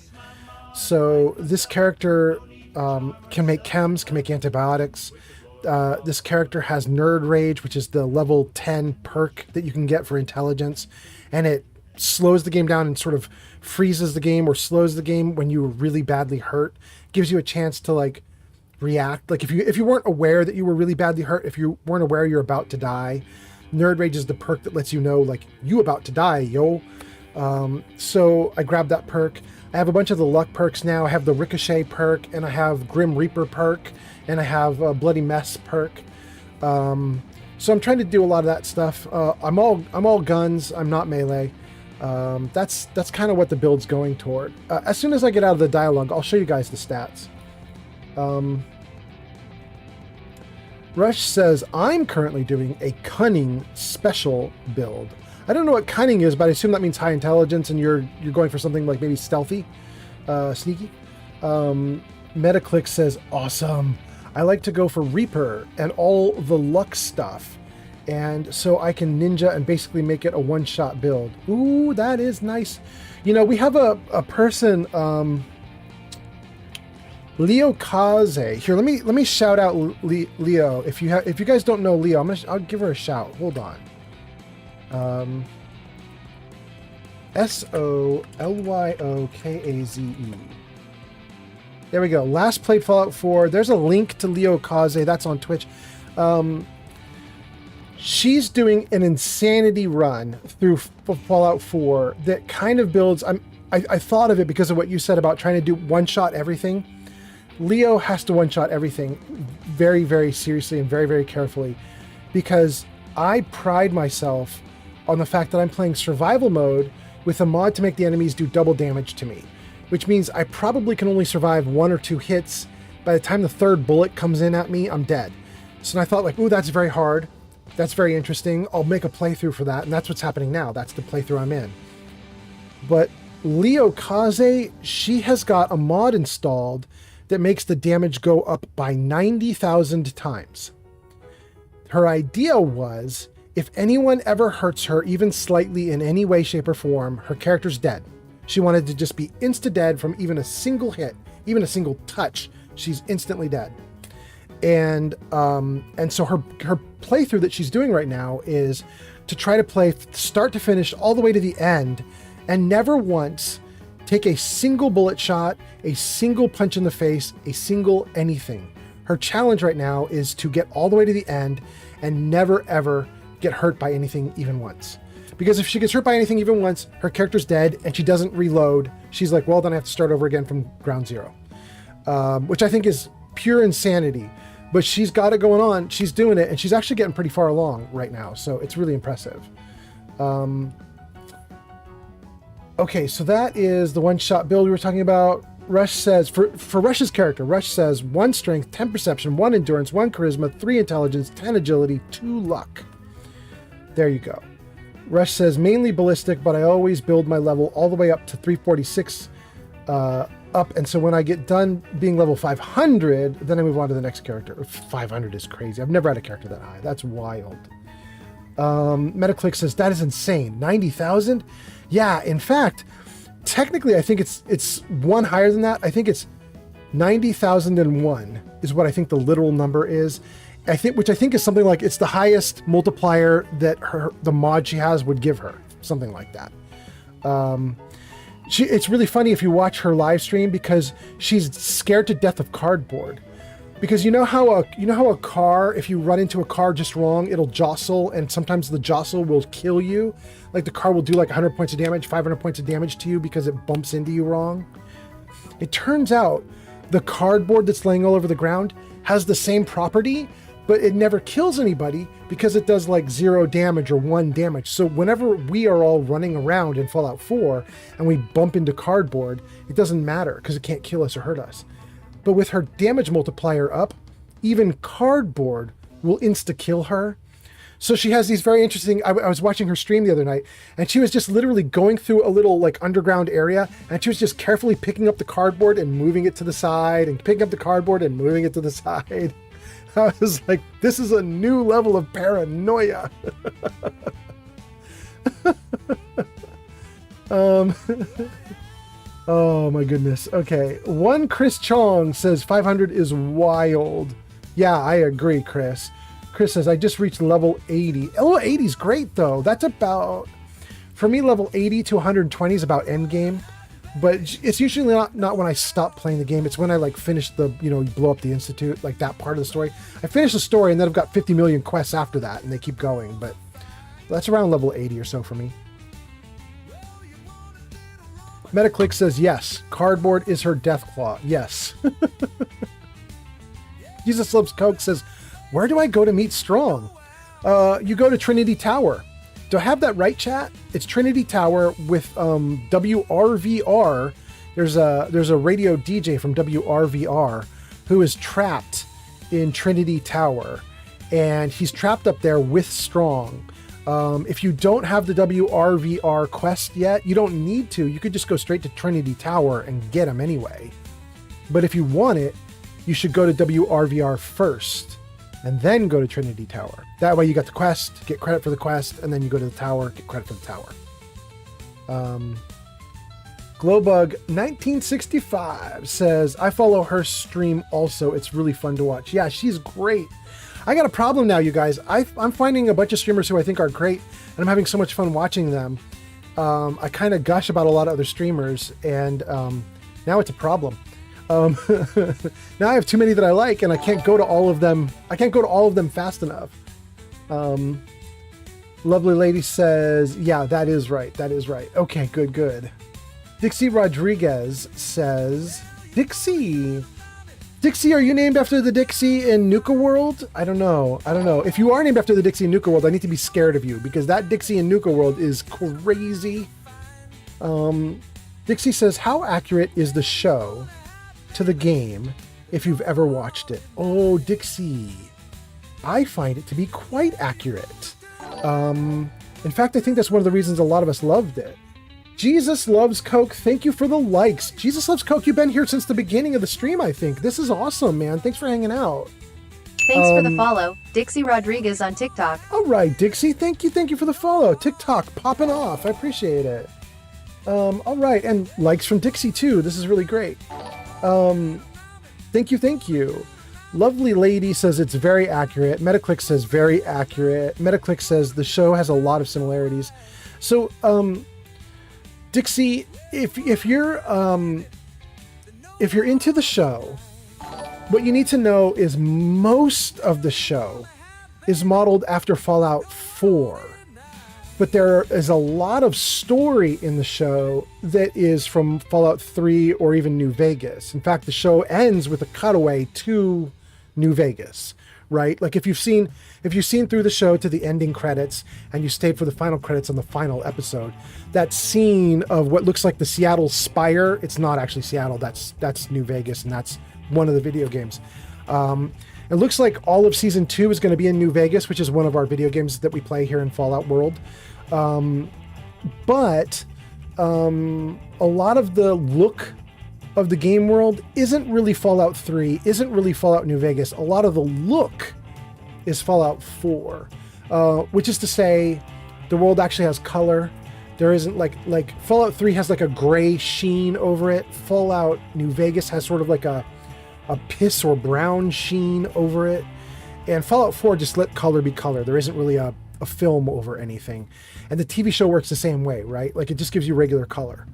So this character can make chems, can make antibiotics. This character has Nerd Rage, which is the level 10 perk that you can get for intelligence, and it slows the game down and sort of freezes the game or slows the game when you were really badly hurt. Gives you a chance to like react. Like if you weren't aware that you were really badly hurt, if you weren't aware you're about to die, Nerd Rage is the perk that lets you know, like, you about to die, yo. So I grabbed that perk. I have a bunch of the luck perks now. I have the Ricochet perk, and I have Grim Reaper perk, and I have a Bloody Mess perk. So I'm trying to do a lot of that stuff. I'm all guns. I'm not melee. That's kind of what the build's going toward. As soon as I get out of the dialogue, I'll show you guys the stats. Rush says, I'm currently doing a cunning special build. I don't know what cunning is, but I assume that means high intelligence, and you're going for something like maybe stealthy, sneaky. Metaclick says, awesome. I like to go for Reaper and all the luck stuff, and so I can ninja and basically make it a one-shot build. Ooh, that is nice. You know, we have a person, Leo Kaze. Here, let me shout out Leo. If you guys don't know Leo, I'll give her a shout. Hold on. SOLYOKAZE. There we go. Last played Fallout 4. There's a link to Leo Kaze. That's on Twitch. She's doing an insanity run through Fallout 4 that kind of builds. I thought of it because of what you said about trying to do one-shot everything. Leo has to one-shot everything very, very seriously and very, very carefully, because I pride myself on the fact that I'm playing survival mode with a mod to make the enemies do double damage to me, which means I probably can only survive 1 or 2 hits. By the time the third bullet comes in at me, I'm dead. So I thought, like, ooh, that's very hard. That's very interesting. I'll make a playthrough for that, and that's what's happening now. That's the playthrough I'm in. But Leo Kaze, she has got a mod installed that makes the damage go up by 90,000 times. Her idea was, if anyone ever hurts her even slightly in any way, shape, or form, her character's dead. She wanted to just be insta-dead from even a single hit, even a single touch. She's instantly dead. And so her playthrough that she's doing right now is to try to play start to finish all the way to the end and never once take a single bullet shot, a single punch in the face, a single anything. Her challenge right now is to get all the way to the end and never ever get hurt by anything even once. Because if she gets hurt by anything even once, her character's dead and she doesn't reload. She's like, well, then I have to start over again from ground zero. Which I think is pure insanity. But she's got it going on. She's doing it, and she's actually getting pretty far along right now. So it's really impressive. Okay, so that is the one-shot build we were talking about. Rush says, for Rush's character, Rush says 1 strength, 10 perception, 1 endurance, 1 charisma, 3 intelligence, 10 agility, 2 luck. There you go. Rush says mainly ballistic, but I always build my level all the way up to 346 up, and so when I get done being level 500, then I move on to the next character. 500 is crazy. I've never had a character that high. That's wild. Metaclick says, that is insane. 90,000? Yeah, in fact, technically I think it's one higher than that. I think it's 90,001 is what I think the literal number is. Which I think is something like it's the highest multiplier that the mod she has would give her. Something like that. It's really funny if you watch her live stream because she's scared to death of cardboard. Because you know how a car, if you run into a car just wrong, it'll jostle, and sometimes the jostle will kill you. Like the car will do like 100 points of damage, 500 points of damage to you because it bumps into you wrong. It turns out the cardboard that's laying all over the ground has the same property, but it never kills anybody because it does like 0 damage or 1 damage. So whenever we are all running around in Fallout 4 and we bump into cardboard, it doesn't matter because it can't kill us or hurt us. But with her damage multiplier up, even cardboard will insta-kill her. So she has these very interesting... I was watching her stream the other night, and she was just literally going through a little like underground area, and she was just carefully picking up the cardboard and moving it to the side, and picking up the cardboard and moving it to the side. I was like, this is a new level of paranoia. Oh my goodness. Okay. One Chris Chong says 500 is wild. Yeah, I agree, Chris. Chris says, I just reached level 80. Level 80 is great though. That's about, for me, level 80 to 120 is about end game. But it's usually not when I stop playing the game. It's when I like finish the, blow up the Institute, like that part of the story. I finish the story and then I've got 50 million quests after that and they keep going. But That's around level 80 or so for me. Metaclick says yes. Cardboard is her death claw. Yes. Jesus Loves Coke says, where do I go to meet Strong? You go to Trinity Tower. Do I have that right, chat? It's Trinity Tower with WRVR. There's a radio DJ from WRVR who is trapped in Trinity Tower, and he's trapped up there with Strong. If you don't have the WRVR quest yet, you don't need to. You could just go straight to Trinity Tower and get him anyway. But if you want it, you should go to WRVR first and then go to Trinity Tower. That way you got the quest, get credit for the quest, and then you go to the tower, get credit for the tower. Glowbug 1965 says, I follow her stream also. It's really fun to watch. Yeah, she's great. I got a problem now, you guys. I'm finding a bunch of streamers who I think are great, and I'm having so much fun watching them. I kind of gush about a lot of other streamers, and now it's a problem. Now I have too many that I like, and I can't go to all of them. I can't go to all of them fast enough. Lovely Lady says, yeah, that is right. That is right. Okay, good. Dixie Rodriguez says, Dixie, are you named after the Dixie in Nuka World? I don't know. If you are named after the Dixie in Nuka World, I need to be scared of you, because that Dixie in Nuka World is crazy. Dixie says, how accurate is the show to the game if you've ever watched it? Oh, Dixie, I find it to be quite accurate. In fact, I think that's one of the reasons a lot of us loved it. Jesus Loves Coke, thank you for the likes. Jesus Loves Coke, you've been here since the beginning of the stream, I think. This is awesome, man. Thanks for hanging out. Thanks for the follow, Dixie Rodriguez on TikTok. All right, Dixie, thank you for the follow. TikTok popping off. I appreciate it. All right, and likes from Dixie too. This is really great. Thank you. Lovely Lady says it's very accurate. Metaclick says very accurate. Metaclick says the show has a lot of similarities. So, Dixie, if you're into the show, what you need to know is most of the show is modeled after Fallout 4. But there is a lot of story in the show that is from Fallout 3 or even New Vegas. In fact, the show ends with a cutaway to New Vegas, right? Like if you've seen through the show to the ending credits and you stayed for the final credits on the final episode, that scene of what looks like the Seattle Spire, it's not actually Seattle, that's New Vegas, and that's one of the video games. It looks like all of season 2 is going to be in New Vegas, which is one of our video games that we play here in Fallout World. But a lot of the look of the game world isn't really Fallout 3, isn't really Fallout New Vegas. A lot of the look is Fallout 4, which is to say the world actually has color. There isn't like Fallout 3 has like a gray sheen over it. Fallout New Vegas has sort of like a piss or brown sheen over it. And Fallout 4 just let color be color. There isn't really a film over anything. And the TV show works the same way, right? Like it just gives you regular color.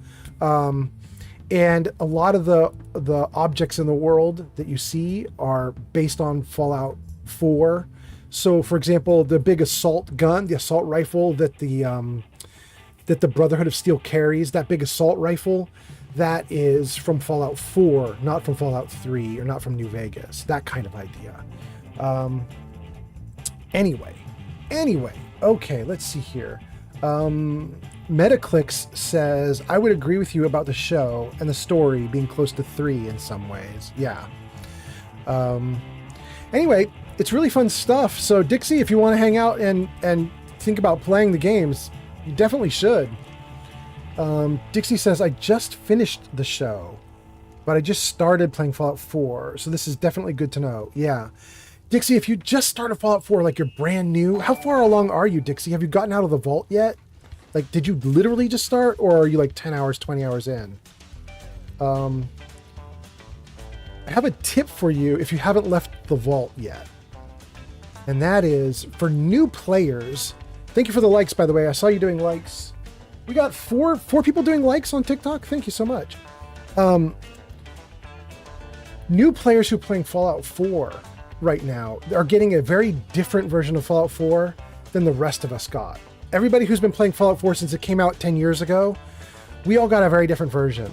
And a lot of the objects in the world that you see are based on Fallout 4. So, for example, the big assault gun, the assault rifle that the Brotherhood of Steel carries, that big assault rifle, that is from Fallout 4, not from Fallout 3 or not from New Vegas. That kind of idea. Anyway, okay, let's see here. Metaclicks says, I would agree with you about the show and the story being close to 3 in some ways. Yeah. Anyway, it's really fun stuff. So Dixie, if you want to hang out and think about playing the games, you definitely should. Dixie says, I just finished the show, but I just started playing Fallout 4. So this is definitely good to know. Yeah. Dixie, if you just started Fallout 4, like you're brand new, how far along are you, Dixie? Have you gotten out of the vault yet? Like, did you literally just start, or are you like 10 hours, 20 hours in? I have a tip for you if you haven't left the vault yet. And that is for new players. Thank you for the likes, by the way. I saw you doing likes. We got four people doing likes on TikTok. Thank you so much. New players who are playing Fallout 4 right now are getting a very different version of Fallout 4 than the rest of us got. everybody who's been playing Fallout 4 since it came out 10 years ago, we all got a very different version.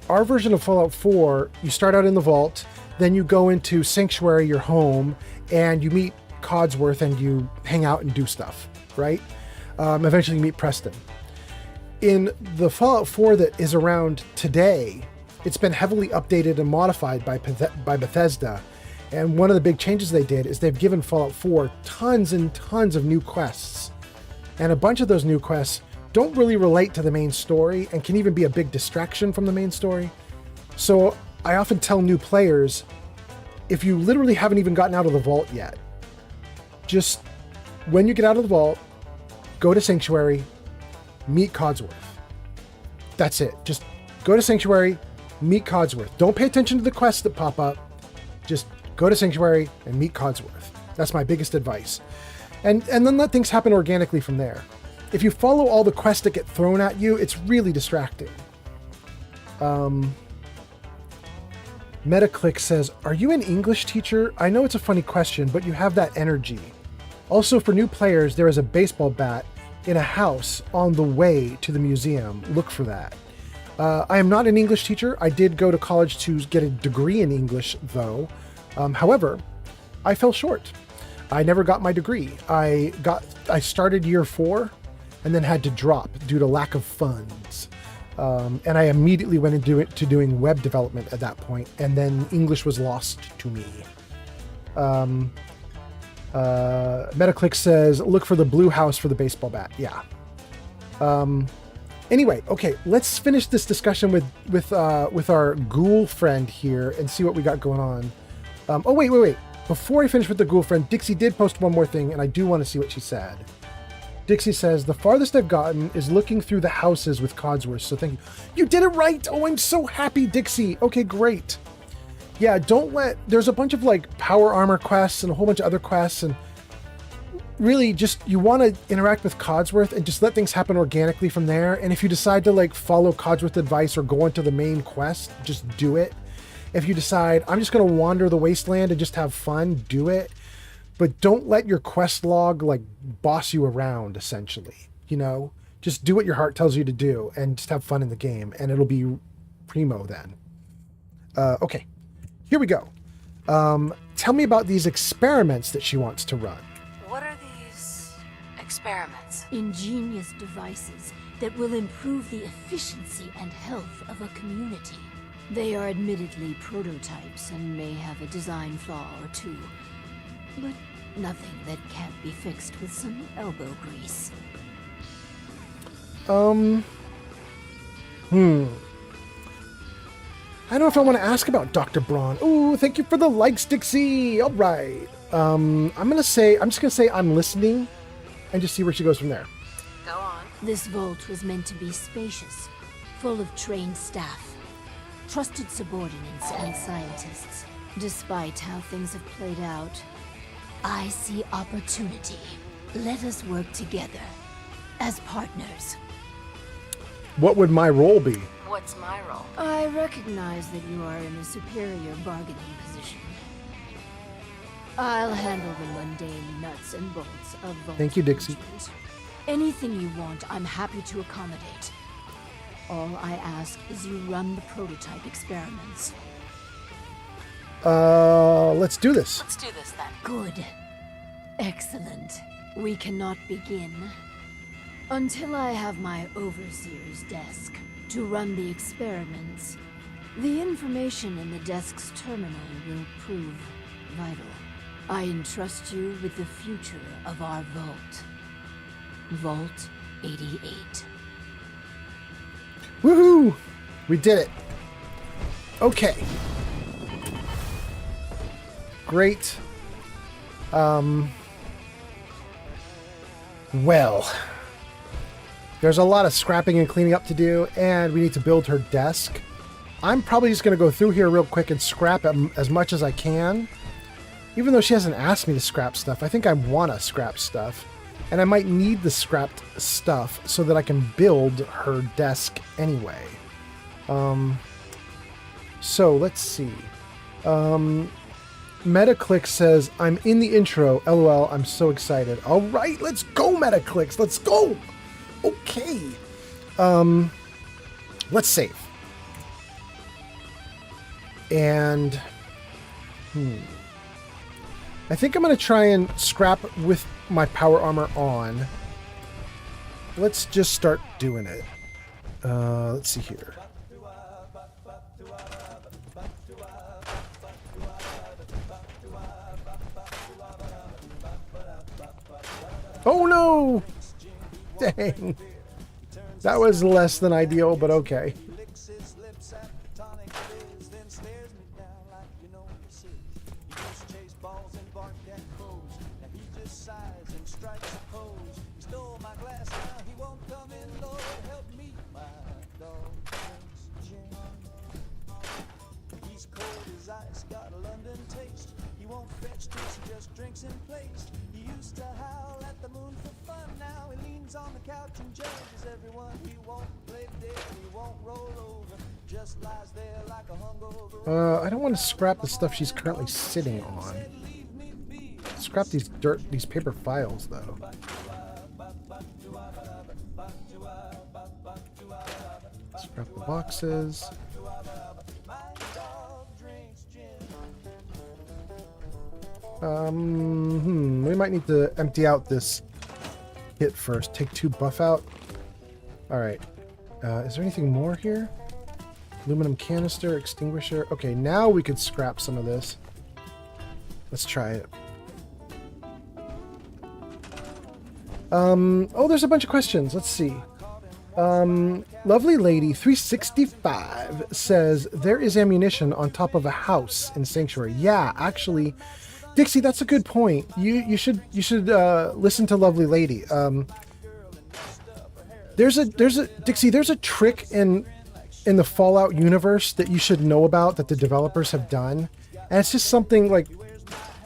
Our version of Fallout 4, you start out in the vault, then you go into Sanctuary, your home, and you meet Codsworth and you hang out and do stuff, right? Eventually you meet Preston. In the Fallout 4 that is around today, it's been heavily updated and modified by Bethesda. And one of the big changes they did is they've given Fallout 4 tons and tons of new quests. And a bunch of those new quests don't really relate to the main story and can even be a big distraction from the main story. So I often tell new players, if you literally haven't even gotten out of the vault yet, just when you get out of the vault, go to Sanctuary, meet Codsworth. That's it. Just go to Sanctuary, meet Codsworth. Don't pay attention to the quests that pop up. Just go to Sanctuary and meet Codsworth. That's my biggest advice. And then let things happen organically from there. If you follow all the quests that get thrown at you, it's really distracting. Metaclick says, are you an English teacher? I know it's a funny question, but you have that energy. Also, for new players, there is a baseball bat in a house on the way to the museum. Look for that. I am not an English teacher. I did go to college to get a degree in English, though. However, I fell short. I never got my degree. I started year 4 and then had to drop due to lack of funds. And I immediately went into doing web development at that point, and then English was lost to me. Metaclick says, look for the blue house for the baseball bat. Yeah. Anyway, okay, let's finish this discussion with our ghoul friend here and see what we got going on. Oh, wait. Before I finish with the ghoul friend, Dixie did post one more thing, and I do want to see what she said. Dixie says, the farthest I've gotten is looking through the houses with Codsworth, so thank you. You did it right! Oh, I'm so happy, Dixie! Okay, great. Yeah, there's a bunch of like power armor quests and a whole bunch of other quests, and really just, you want to interact with Codsworth and just let things happen organically from there. And if you decide to like follow Codsworth's advice or go into the main quest, just do it. If you decide, I'm just going to wander the wasteland and just have fun, do it. But don't let your quest log like boss you around, essentially. You know, just do what your heart tells you to do and just have fun in the game, and it'll be primo then. Okay, here we go. Tell me about these experiments that she wants to run. What are these experiments? Ingenious devices that will improve the efficiency and health of a community. They are admittedly prototypes and may have a design flaw or two, but nothing that can't be fixed with some elbow grease. I don't know if I want to ask about Dr. Braun. Ooh, thank you for the likes, Dixie. All right. I'm just gonna say I'm listening and just see where she goes from there. Go on. This vault was meant to be spacious, full of trained staff, trusted subordinates and scientists. Despite how things have played out, I see opportunity. Let us work together as partners. What would my role be? What's my role? I recognize that you are in a superior bargaining position. I'll handle the mundane nuts and bolts of vault. Thank you, Dixie. management. Anything you want, I'm happy to accommodate. All I ask is you run the prototype experiments. Let's do this. Let's do this then. Good. Excellent. We cannot begin until I have my overseer's desk to run the experiments. The information in the desk's terminal will prove vital. I entrust you with the future of our vault. Vault 88. Woohoo! We did it. Okay. Great. Well, there's a lot of scrapping and cleaning up to do, and we need to build her desk. I'm probably just going to go through here real quick and scrap as much as I can. Even though she hasn't asked me to scrap stuff, I think I want to scrap stuff. And I might need the scrapped stuff so that I can build her desk anyway. So let's see. Metaclick says, I'm in the intro. LOL, I'm so excited. All right, let's go, Metaclicks. Let's go. Okay. Let's save. And I think I'm going to try and scrap with my power armor on. Let's just start doing it. Let's see here. Oh no! Dang. That was less than ideal, but okay. I don't want to scrap the stuff she's currently sitting on. Scrap these paper files, though. Scrap the boxes. We might need to empty out this kit first. Take 2 buff out. Alright. Is there anything more here? Aluminum canister, extinguisher. Okay, now we could scrap some of this. Let's try it. Oh, there's a bunch of questions. Let's see. Lovely Lady 365 says, there is ammunition on top of a house in Sanctuary. Yeah, actually, Dixie, that's a good point. You should listen to Lovely Lady. There's a trick in the Fallout universe that you should know about that the developers have done. And it's just something like,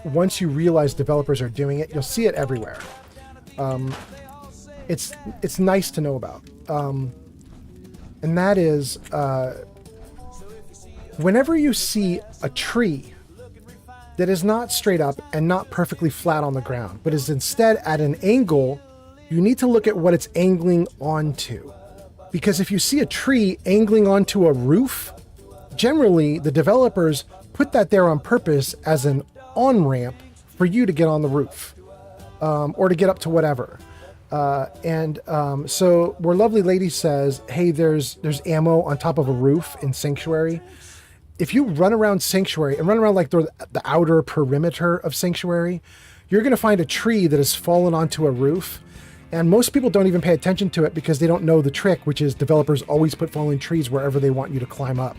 once you realize developers are doing it, you'll see it everywhere. It's nice to know about. And that is, whenever you see a tree that is not straight up and not perfectly flat on the ground, but is instead at an angle, you need to look at what it's angling onto. Because if you see a tree angling onto a roof, generally the developers put that there on purpose as an on-ramp for you to get on the roof, or to get up to whatever. So where Lovely Lady says, hey, there's ammo on top of a roof in Sanctuary. If you run around Sanctuary and run around like the outer perimeter of Sanctuary, you're going to find a tree that has fallen onto a roof. And most people don't even pay attention to it because they don't know the trick, which is developers always put falling trees wherever they want you to climb up.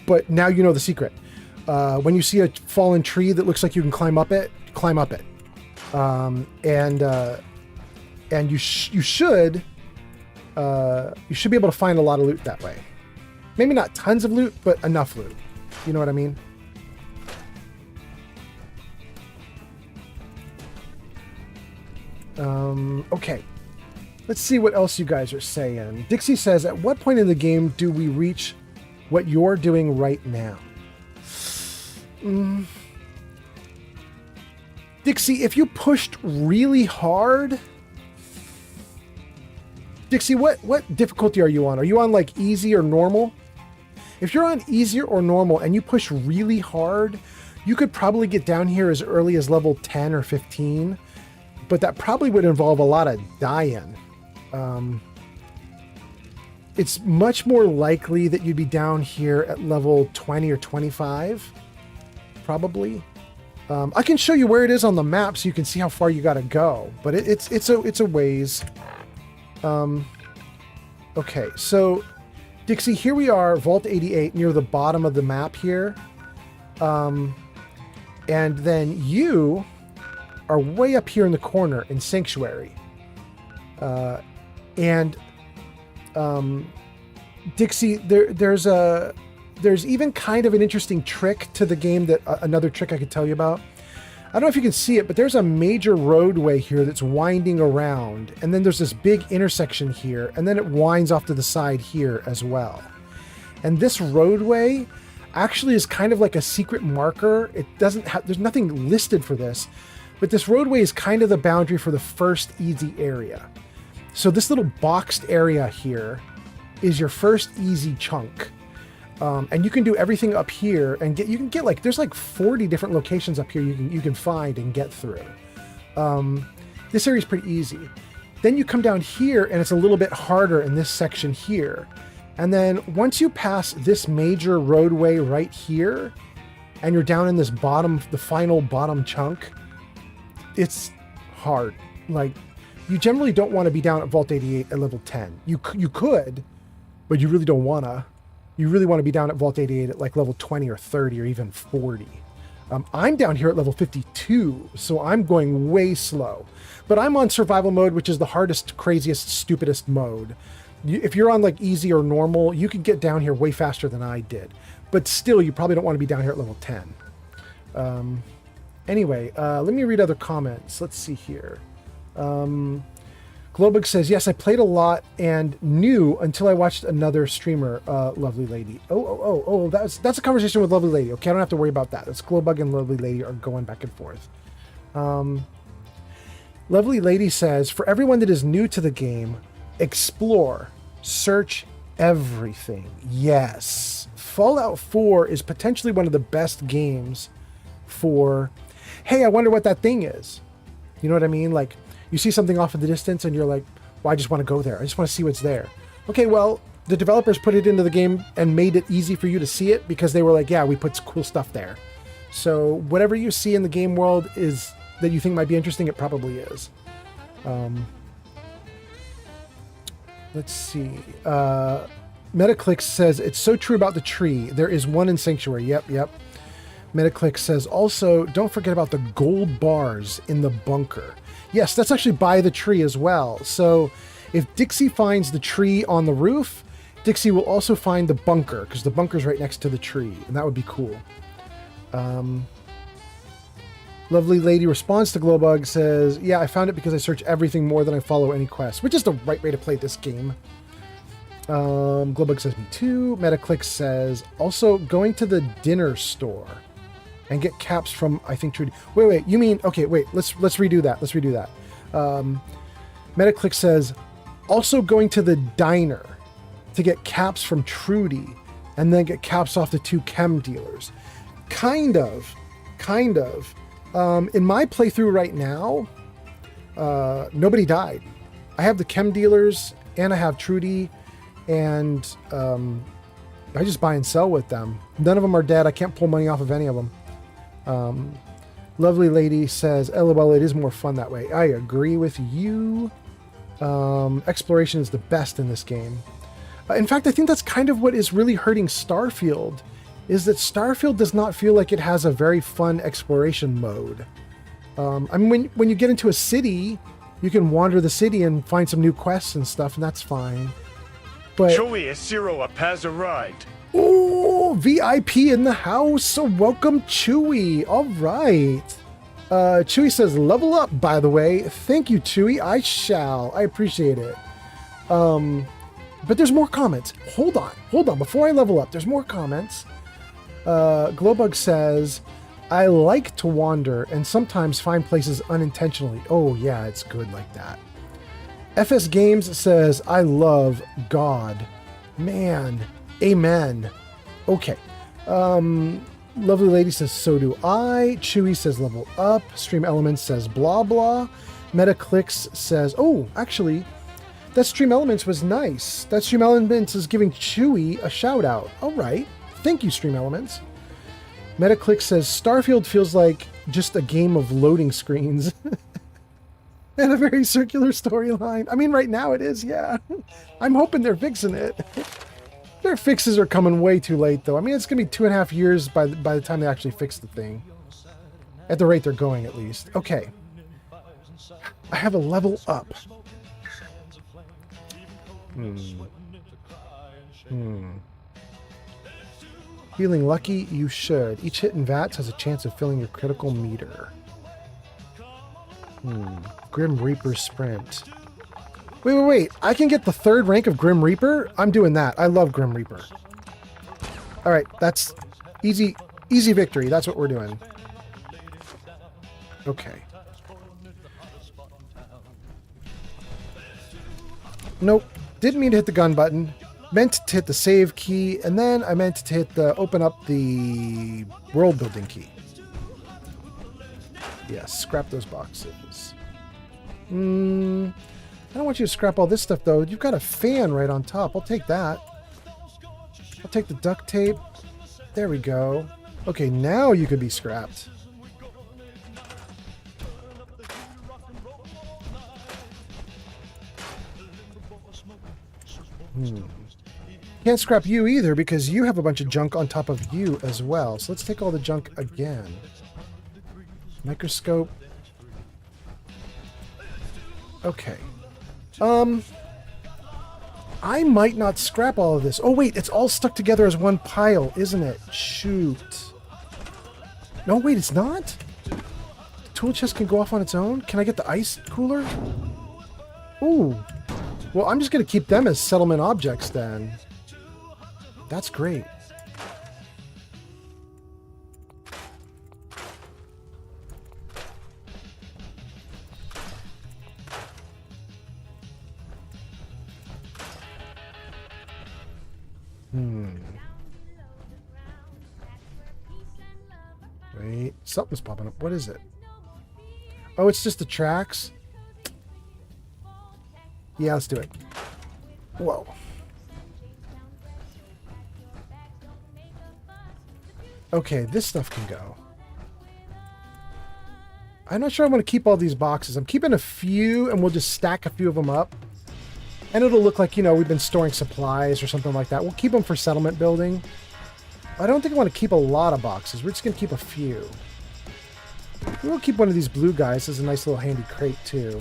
But now you know the secret. When you see a fallen tree that looks like you can climb up it, climb up it. And you should be able to find a lot of loot that way. Maybe not tons of loot, but enough loot. You know what I mean? Okay. Let's see what else you guys are saying. Dixie says, at what point in the game do we reach what you're doing right now? Dixie, if you pushed really hard... Dixie, what difficulty are you on? Are you on like easy or normal? If you're on easy or normal and you push really hard, you could probably get down here as early as level 10 or 15, but that probably would involve a lot of dying. It's much more likely that you'd be down here at level 20 or 25, probably. I can show you where it is on the map so you can see how far you got to go, but it's a ways. Okay, so Dixie, here we are, Vault 88, near the bottom of the map here. And then you are way up here in the corner in Sanctuary. Dixie, there's even kind of an interesting trick to the game that another trick I could tell you about. I don't know if you can see it, but there's a major roadway here that's winding around, and then there's this big intersection here, and then it winds off to the side here as well. And this roadway actually is kind of like a secret marker. It doesn't have, there's nothing listed for this, but this roadway is kind of the boundary for the first easy area. So this little boxed area here is your first easy chunk. And you can do everything up here and you can get like, there's like 40 different locations up here you can find and get through. This area is pretty easy. Then you come down here and it's a little bit harder in this section here. And then once you pass this major roadway right here, and you're down in this the final bottom chunk, it's hard. Like, you generally don't want to be down at Vault 88 at level 10. You could, but you really don't want to. You really want to be down at Vault 88 at like level 20 or 30 or even 40. I'm down here at level 52, so I'm going way slow. But I'm on survival mode, which is the hardest, craziest, stupidest mode. If you're on like easy or normal, you can get down here way faster than I did. But still, you probably don't want to be down here at level 10. Anyway, let me read other comments. Let's see here. Globug says, yes, I played a lot and knew until I watched another streamer, Lovely Lady. Oh, that's a conversation with Lovely Lady. Okay, I don't have to worry about that. It's Globug and Lovely Lady are going back and forth. Lovely Lady says, for everyone that is new to the game, explore, search everything. Yes. Fallout 4 is potentially one of the best games for, hey, I wonder what that thing is. You know what I mean? Like, you see something off in the distance and you're like, well, I just want to go there. I just want to see what's there. Okay, well, the developers put it into the game and made it easy for you to see it because they were like, yeah, we put cool stuff there. So whatever you see in the game world is that you think might be interesting, it probably is. Let's see. Metaclick says, it's so true about the tree. There is one in Sanctuary. Yep. Metaclick says, also, don't forget about the gold bars in the bunker. Yes, that's actually by the tree as well. So if Dixie finds the tree on the roof, Dixie will also find the bunker, because the bunker's right next to the tree, and that would be cool. Lovely Lady responds to Glowbug, says, yeah, I found it because I search everything more than I follow any quest, which is the right way to play this game. Glowbug says, me too. Metaclick says, also going to the dinner store and get caps from, I think, Trudy. Wait, you mean, okay, wait, let's redo that. Metaclick says, also going to the diner to get caps from Trudy and then get caps off the 2 chem dealers. Kind of. In my playthrough right now, nobody died. I have the chem dealers and I have Trudy, and I just buy and sell with them. None of them are dead. I can't pull money off of any of them. Lovely Lady says, LOL, it is more fun that way. I agree with you. Exploration is the best in this game. In fact, I think that's kind of what is really hurting Starfield, is that Starfield does not feel like it has a very fun exploration mode. I mean, when you get into a city, you can wander the city and find some new quests and stuff, and that's fine. But Chewie is Zero has arrived. oh, VIP in the house, so welcome Chewy. All right. Chewy says, level up, by the way. Thank you, Chewy. I shall. I appreciate it. But there's more comments. Hold on. Before I level up, there's more comments. Glowbug says, I like to wander and sometimes find places unintentionally. Oh, yeah, it's good like that. FS Games says, I love God. Man. Amen. Okay. Lovely Lady says, so do I. Chewy says, level up. Stream Elements says, blah, blah. Metaclicks says, oh, actually, that Stream Elements was nice. That Stream Elements is giving Chewy a shout out. All right. Thank you, Stream Elements. Metaclick says, Starfield feels like just a game of loading screens. And a very circular storyline. I mean, right now it is, yeah. I'm hoping they're fixing it. Their fixes are coming way too late, though. I mean, it's going to be 2.5 years by the time they actually fix the thing. At the rate they're going, at least. Okay. I have a level up. Feeling lucky? You should. Each hit in VATS has a chance of filling your critical meter. Grim Reaper Sprint. Wait. I can get the 3rd rank of Grim Reaper? I'm doing that. I love Grim Reaper. Alright, that's Easy victory. That's what we're doing. Okay. Nope. Didn't mean to hit the gun button. Meant to hit the save key, and then I meant to hit the open up the world building key. Yes, scrap those boxes. I don't want you to scrap all this stuff, though. You've got a fan right on top. I'll take that. I'll take the duct tape. There we go. Okay, now you could be scrapped. Can't scrap you either because you have a bunch of junk on top of you as well. So let's take all the junk again. Microscope. Okay. I might not scrap all of this. Oh wait, it's all stuck together as one pile, isn't it? Shoot. No, wait, it's not? The tool chest can go off on its own? Can I get the ice cooler? Ooh. Well, I'm just going to keep them as settlement objects then. That's great. Wait, something's popping up. What is it? Oh, it's just the tracks? Yeah, let's do it. Whoa. Okay, this stuff can go. I'm not sure I'm going to keep all these boxes. I'm keeping a few, and we'll just stack a few of them up. And it'll look like, you know, we've been storing supplies or something like that. We'll keep them for settlement building. I don't think I want to keep a lot of boxes. We're just going to keep a few. We'll keep one of these blue guys as a nice little handy crate, too.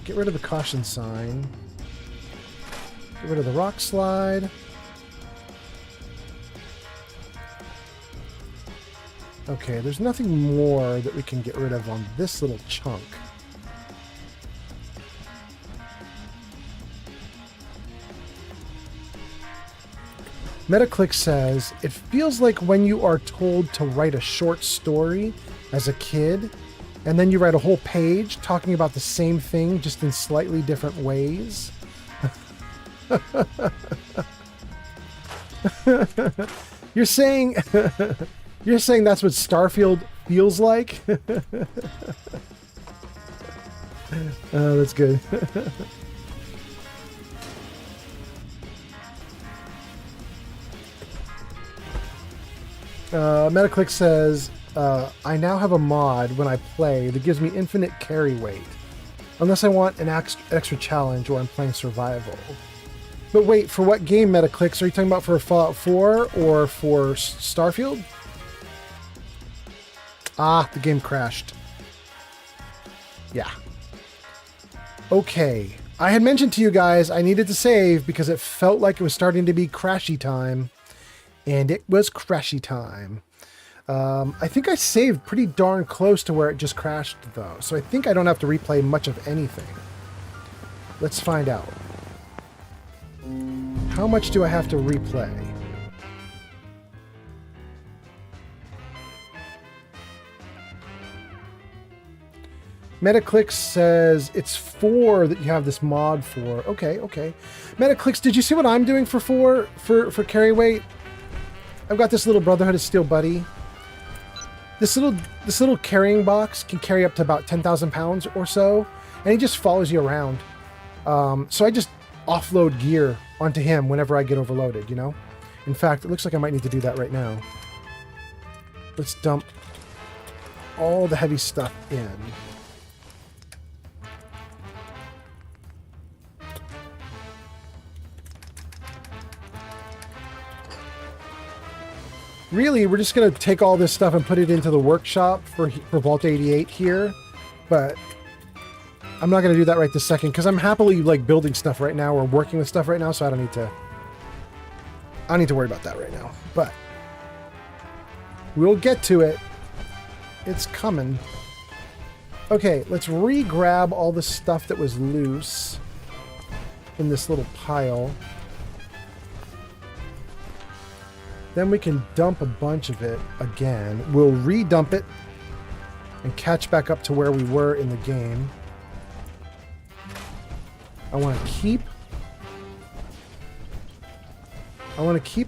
Get rid of the caution sign. Get rid of the rock slide. Okay, there's nothing more that we can get rid of on this little chunk. Metaclick says, it feels like when you are told to write a short story as a kid, and then you write a whole page talking about the same thing just in slightly different ways. You're saying you're saying that's what Starfield feels like? Oh, that's good. Metaclick says, I now have a mod when I play that gives me infinite carry weight. Unless I want an extra challenge or I'm playing survival. But wait, for what game, Metaclicks? Are you talking about for Fallout 4 or for Starfield? Ah, the game crashed. Yeah. Okay. I had mentioned to you guys I needed to save because it felt like it was starting to be crashy time. And it was crashy time. I think I saved pretty darn close to where it just crashed, though. So I think I don't have to replay much of anything. Let's find out. How much do I have to replay? Metaclicks says it's 4 that you have this mod for. Okay, okay. Metaclicks, did you see what I'm doing for 4 for carry weight? I've got this little Brotherhood of Steel buddy. This little carrying box can carry up to about 10,000 pounds or so, and he just follows you around. So I just offload gear onto him whenever I get overloaded, you know? In fact, it looks like I might need to do that right now. Let's dump all the heavy stuff in. Really, we're just going to take all this stuff and put it into the workshop for Vault 88 here, but I'm not going to do that right this second because I'm happily like building stuff right now or working with stuff right now, so I don't need to worry about that right now. But we'll get to it. It's coming. Okay, let's re-grab all the stuff that was loose in this little pile. Then we can dump a bunch of it again. We'll re-dump it and catch back up to where we were in the game. I want to keep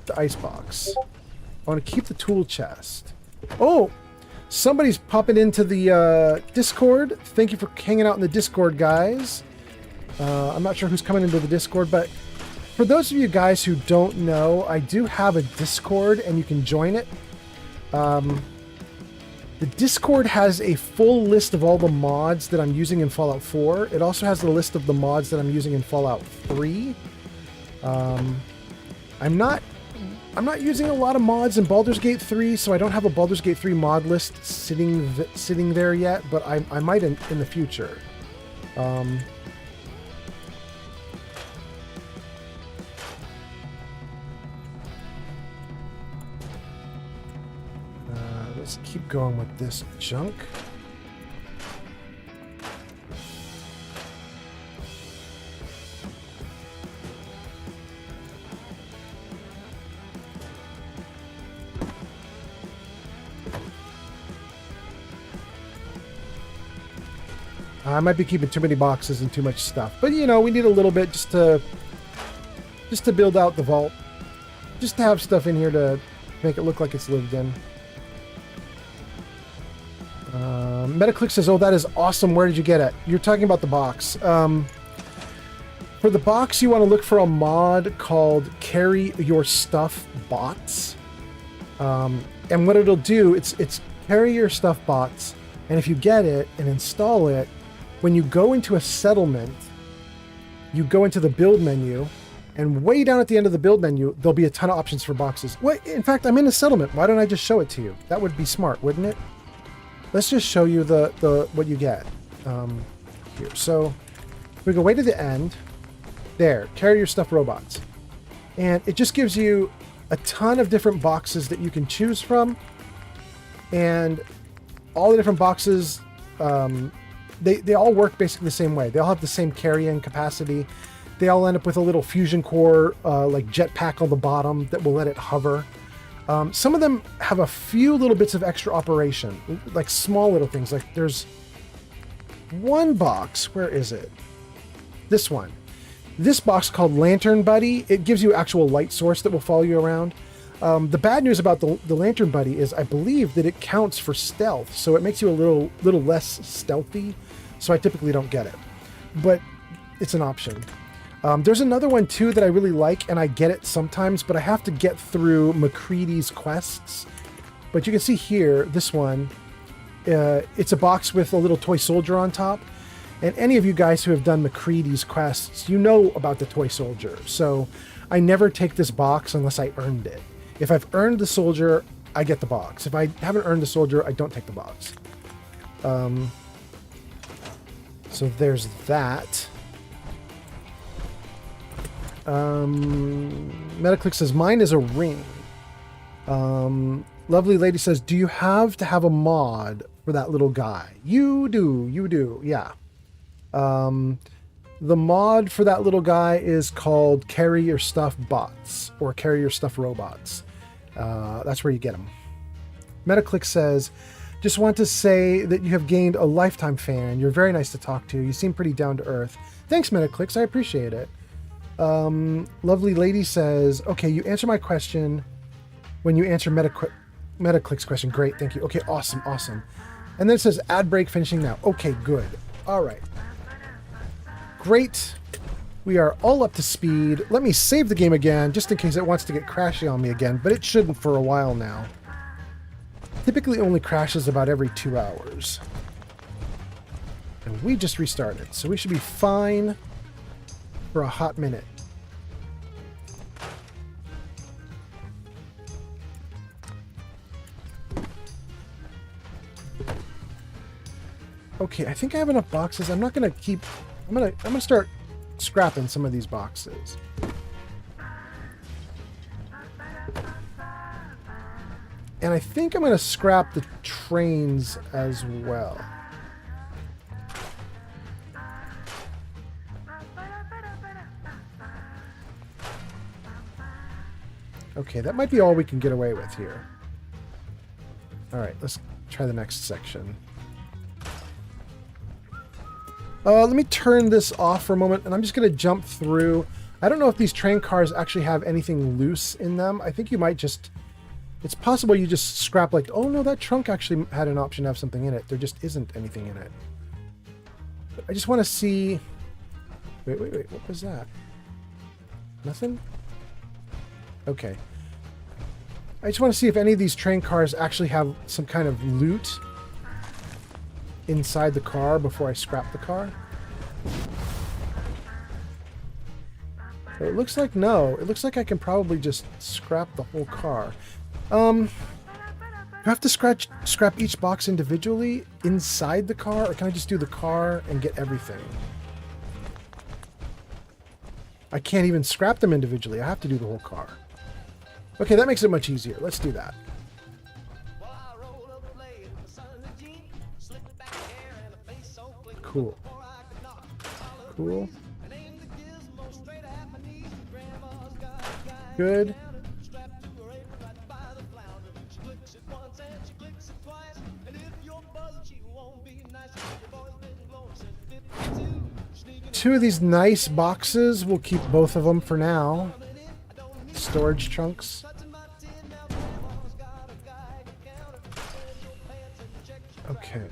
the icebox. I want to keep the tool chest. Oh, somebody's popping into the Discord. Thank you for hanging out in the Discord, guys. I'm not sure who's coming into the Discord, but for those of you guys who don't know, I do have a Discord and you can join it. The Discord has a full list of all the mods that I'm using in Fallout 4. It also has the list of the mods that I'm using in Fallout 3. I'm not using a lot of mods in Baldur's Gate 3, so I don't have a Baldur's Gate 3 mod list sitting there yet, but I might in the future. Let's keep going with this junk. I might be keeping too many boxes and too much stuff, but you know, we need a little bit just to build out the vault, just to have stuff in here to make it look like it's lived in. Metaclick says, "Oh, that is awesome. Where did you get it?" You're talking about the box. For the box, you want to look for a mod called Carry Your Stuff Bots, and what it'll do, it's Carry Your Stuff Bots, and if you get it and install it, when you go into a settlement, you go into the build menu, and way down at the end of the build menu, there'll be a ton of options for boxes. Wait, in fact, I'm in a settlement. Why don't I just show it to you? That would be smart, wouldn't it? Let's just show you the what you get here. So we go way to the end. There, Carry Your Stuff Robots. And it just gives you a ton of different boxes that you can choose from. And all the different boxes, they all work basically the same way. They all have the same carrying capacity. They all end up with a little fusion core, like jetpack on the bottom that will let it hover. Some of them have a few little bits of extra operation, like small little things. Like there's one box, where is it? This one. This box called Lantern Buddy, it gives you actual light source that will follow you around. The bad news about the Lantern Buddy is I believe that it counts for stealth, so it makes you a little less stealthy, so I typically don't get it. But it's an option. There's another one too that I really like, and I get it sometimes, but I have to get through McCready's quests. But you can see here, this one, it's a box with a little toy soldier on top. And any of you guys who have done McCready's quests, you know about the toy soldier. So I never take this box unless I earned it. If I've earned the soldier, I get the box. If I haven't earned the soldier, I don't take the box. So there's that. Metaclick says, mine is a ring. Lovely Lady says, do you have to have a mod for that little guy? You do, yeah. The mod for that little guy is called Carry Your Stuff Bots, or Carry Your Stuff Robots. That's where you get them. Metaclick says, just want to say that you have gained a lifetime fan. You're very nice to talk to. You seem pretty down to earth. Thanks, Metaclicks. I appreciate it. Lovely Lady says, okay, you answer my question when you answer Metaclick's question. Great, thank you. Okay, awesome. And then it says ad break finishing now. Okay, good. All right. Great. We are all up to speed. Let me save the game again, just in case it wants to get crashy on me again, but it shouldn't for a while now. Typically only crashes about every 2 hours. And we just restarted, so we should be fine for a hot minute. Okay, I think I have enough boxes. I'm not gonna keep. I'm gonna start scrapping some of these boxes. And I think I'm gonna scrap the trains as well. Okay, that might be all we can get away with here. Alright, let's try the next section. Let me turn this off for a moment, and I'm just going to jump through. I don't know if these train cars actually have anything loose in them. I think you might just... It's possible you just scrap like, oh no, that trunk actually had an option to have something in it. There just isn't anything in it. But I just want to see... Wait, what was that? Nothing? Okay. I just want to see if any of these train cars actually have some kind of loot inside the car before I scrap the car. It looks like no. It looks like I can probably just scrap the whole car. Do I have to scrap each box individually inside the car, or can I just do the car and get everything? I can't even scrap them individually. I have to do the whole car. Okay, that makes it much easier. Let's do that. Cool. Cool. Good. Two of these nice boxes. We'll keep both of them for now. Storage trunks. Okay.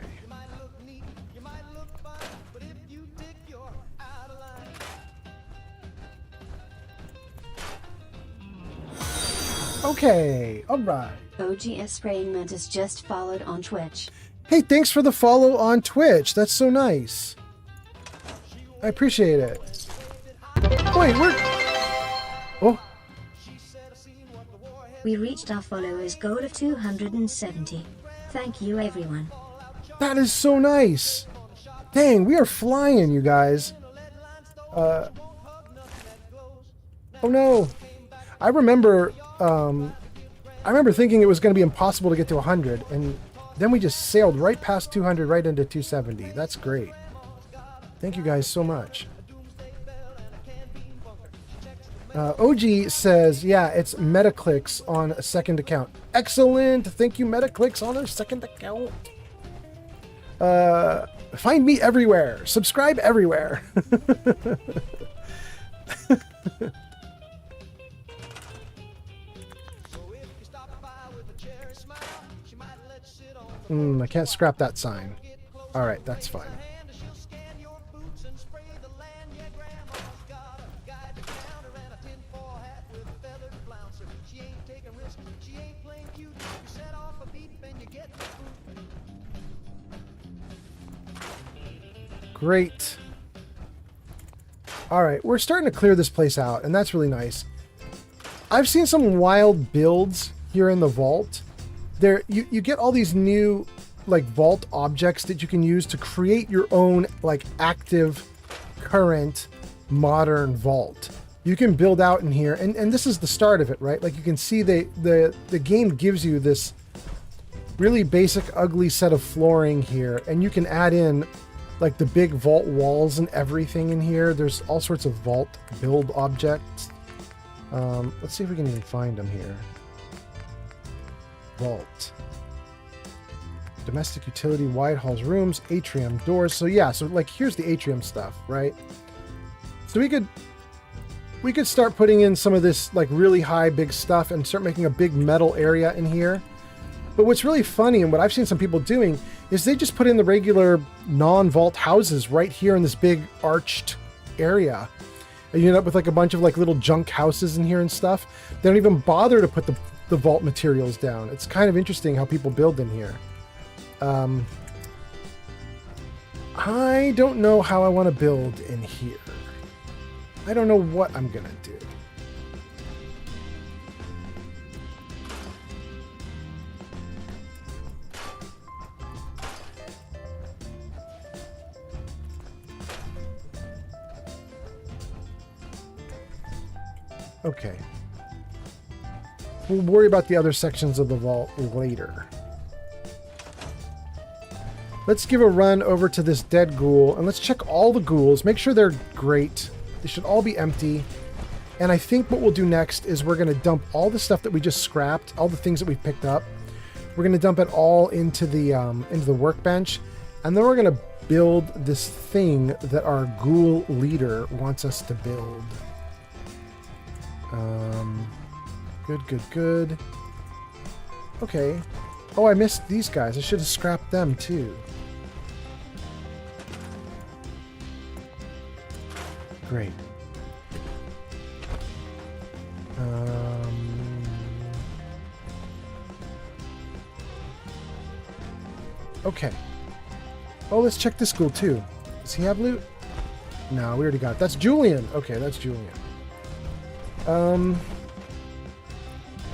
Okay, alright. OGS Praying Mantis just followed on Twitch. Hey, thanks for the follow on Twitch. That's so nice. I appreciate it. Wait, we're... Oh. We reached our followers goal of 270. Thank you, everyone. That is so nice. Dang, we are flying, you guys. Oh no. I remember thinking it was going to be impossible to get to 100, and then we just sailed right past 200, right into 270. That's great. Thank you guys so much. OG says, yeah, it's Metaclicks on a second account. Excellent. Thank you, Metaclicks, on a second account. Find me everywhere. Subscribe everywhere. I can't scrap that sign. Alright, that's fine. Great. Alright, we're starting to clear this place out, and that's really nice. I've seen some wild builds here in the vault. You get all these new like vault objects that you can use to create your own like active current modern vault. You can build out in here, and this is the start of it, right? Like you can see the game gives you this really basic ugly set of flooring here, and you can add in like the big vault walls and everything in here. There's all sorts of vault build objects. Let's see if we can even find them here. Vault. Domestic utility, wide halls, rooms, atrium, doors. So yeah, so like here's the atrium stuff, right? So we could start putting in some of this like really high big stuff and start making a big metal area in here. But what's really funny and what I've seen some people doing is they just put in the regular non-vault houses right here in this big arched area. And you end up with like a bunch of like little junk houses in here and stuff. They don't even bother to put the vault materials down. It's kind of interesting how people build in here. I don't know how I want to build in here. I don't know what I'm gonna do. Okay. We'll worry about the other sections of the vault later. Let's give a run over to this dead ghoul, and let's check all the ghouls. Make sure they're great. They should all be empty. And I think what we'll do next is we're going to dump all the stuff that we just scrapped, all the things that we picked up. We're going to dump it all into the workbench, and then we're going to build this thing that our ghoul leader wants us to build. Good. Okay. Oh, I missed these guys. I should have scrapped them too. Great. Okay. Oh, let's check this school too. Does he have loot? No, we already got it. That's Julian. Okay, that's Julian.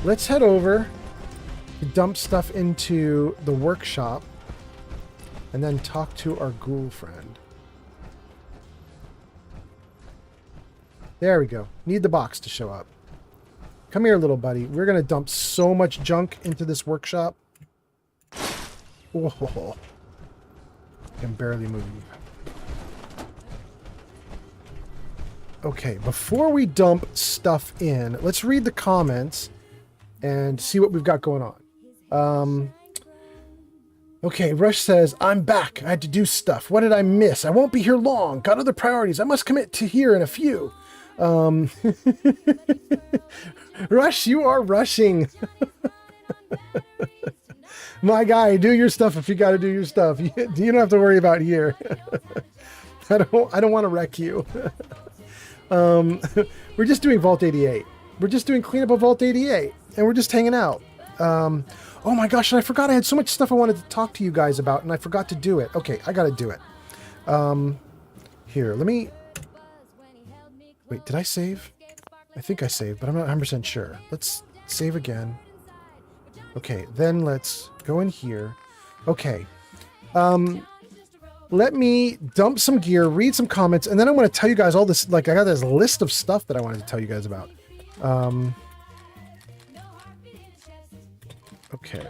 Let's head over, dump stuff into the workshop, and then talk to our ghoul friend. There we go. Need the box to show up. Come here, little buddy. We're going to dump so much junk into this workshop. Whoa. Can barely move. Okay, before we dump stuff in, let's read the comments and see what we've got going on. Okay, Rush says, I'm back. I had to do stuff. What did I miss? I won't be here long. Got other priorities. I must commit to here in a few. Rush, you are rushing. My guy, do your stuff if you got to do your stuff. You don't have to worry about here. I don't want to wreck you. We're just doing Vault 88. We're just doing cleanup of Vault 88, and we're just hanging out. Oh my gosh, and I forgot I had so much stuff I wanted to talk to you guys about, and I forgot to do it. Okay, I got to do it. Here, let me... Wait, did I save? I think I saved, but I'm not 100% sure. Let's save again. Okay, then let's go in here. Okay. Let me dump some gear, read some comments, and then I want to tell you guys all this. Like, I got this list of stuff that I wanted to tell you guys about. Okay.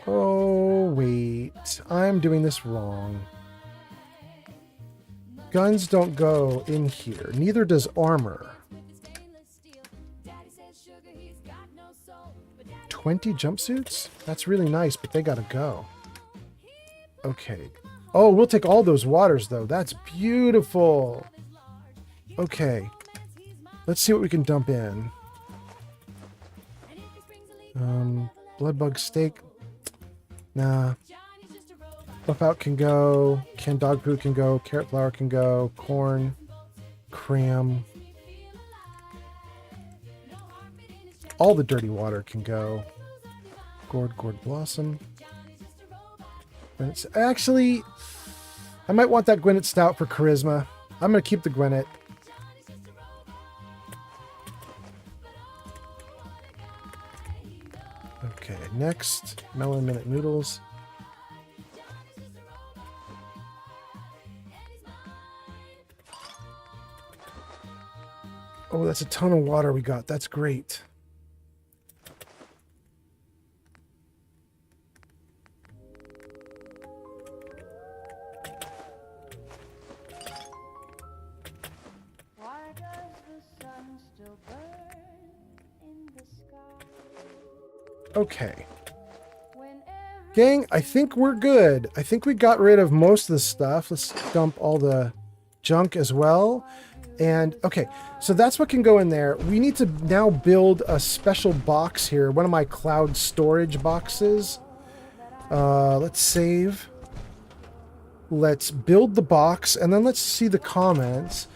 Oh, wait. I'm doing this wrong. Guns don't go in here. Neither does armor. 20 jumpsuits? That's really nice, but they gotta go. Okay. Oh, we'll take all those waters, though. That's beautiful. Okay. Let's see what we can dump in. Bloodbug steak. Nah. Fluff out can go. Canned dog food can go. Carrot flour can go. Corn. Cram. All the dirty water can go. Gourd Blossom. Actually, I might want that Gwinnett Stout for charisma. I'm going to keep the Gwinnett. Okay, next, Melon Minute Noodles. Oh, that's a ton of water we got. That's great. Okay. Gang, I think we're good. I think we got rid of most of the stuff. Let's dump all the junk as well. And, okay, so that's what can go in there. We need to now build a special box here. One of my cloud storage boxes. Let's save. Let's build the box, and then let's see the comments.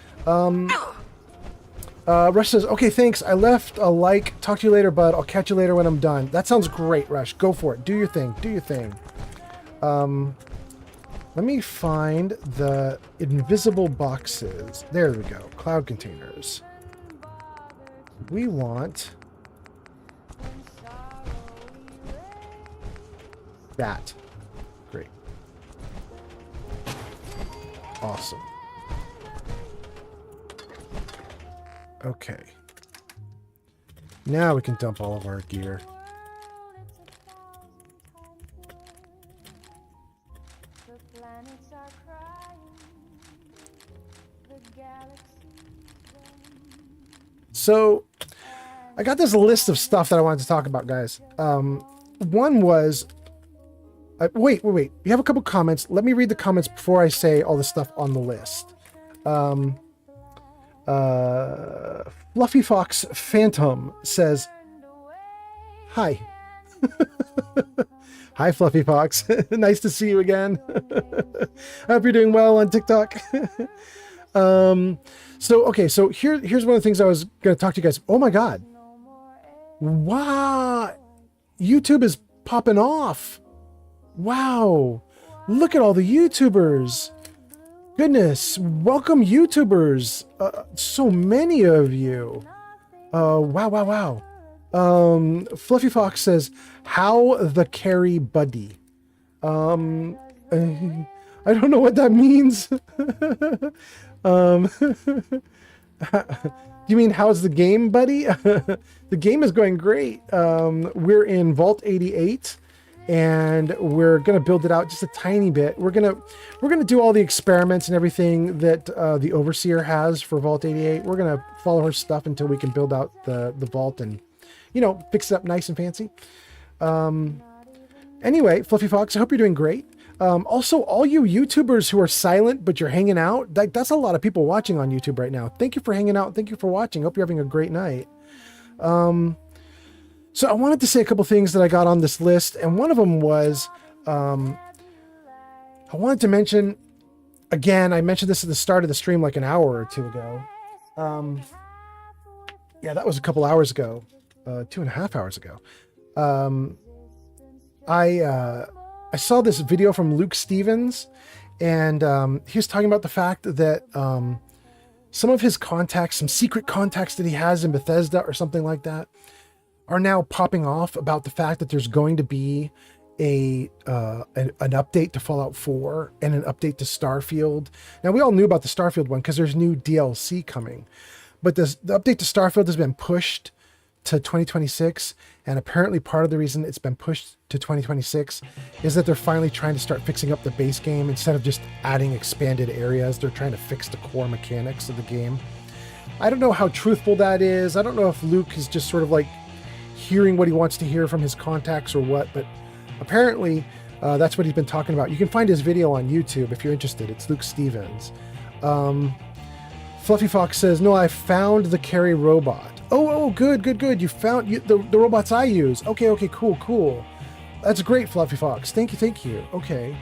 Rush says, okay, thanks. I left a like. Talk to you later, bud. I'll catch you later when I'm done. That sounds great, Rush. Go for it. Do your thing. Do your thing. Let me find the invisible boxes. There we go. Cloud containers. We want that. Great. Awesome. Okay. Now we can dump all of our gear. So I got this list of stuff that I wanted to talk about, guys. One was, wait. You have a couple comments. Let me read the comments before I say all the stuff on the list. Fluffy Fox Phantom says, hi. Hi, Fluffy Fox. Nice to see you again. I hope you're doing well on TikTok. So here's one of the things I was going to talk to you guys. Oh my God. Wow. YouTube is popping off. Wow. Look at all the YouTubers. Goodness. Welcome, YouTubers. So many of you. Wow. Fluffy Fox says, how the carry buddy. I don't know what that means. You mean, how's the game, buddy? The game is going great. We're in Vault 88 and we're going to build it out just a tiny bit. We're going to do all the experiments and everything that the Overseer has for Vault 88. We're going to follow her stuff until we can build out the vault and, fix it up nice and fancy. Anyway, Fluffy Fox, I hope you're doing great. Also, all you YouTubers who are silent, but you're hanging out, that's a lot of people watching on YouTube right now. Thank you for hanging out. Thank you for watching. Hope you're having a great night. So I wanted to say a couple things that I got on this list. And one of them was, I wanted to mention, again, I mentioned this at the start of the stream like an hour or two ago. Yeah, that was a couple hours ago, 2.5 hours ago. I saw this video from Luke Stevens, and he was talking about the fact that some of his contacts, some secret contacts that he has in Bethesda or something like that, are now popping off about the fact that there's going to be an update to Fallout 4 and an update to Starfield. Now, we all knew about the Starfield one because there's new DLC coming, but the update to Starfield has been pushed to 2026, and apparently part of the reason it's been pushed to 2026 is that they're finally trying to start fixing up the base game. Instead of just adding expanded areas, they're trying to fix the core mechanics of the game. I don't know how truthful that is. I don't know if Luke is just sort of like hearing what he wants to hear from his contacts or what, but apparently that's what he's been talking about. You can find his video on YouTube if you're interested. It's Luke Stevens. Fluffy Fox says, no, I found the carry robot. Oh, good. You found the robots I use. Okay, cool. That's great, Fluffy Fox. Thank you. Okay.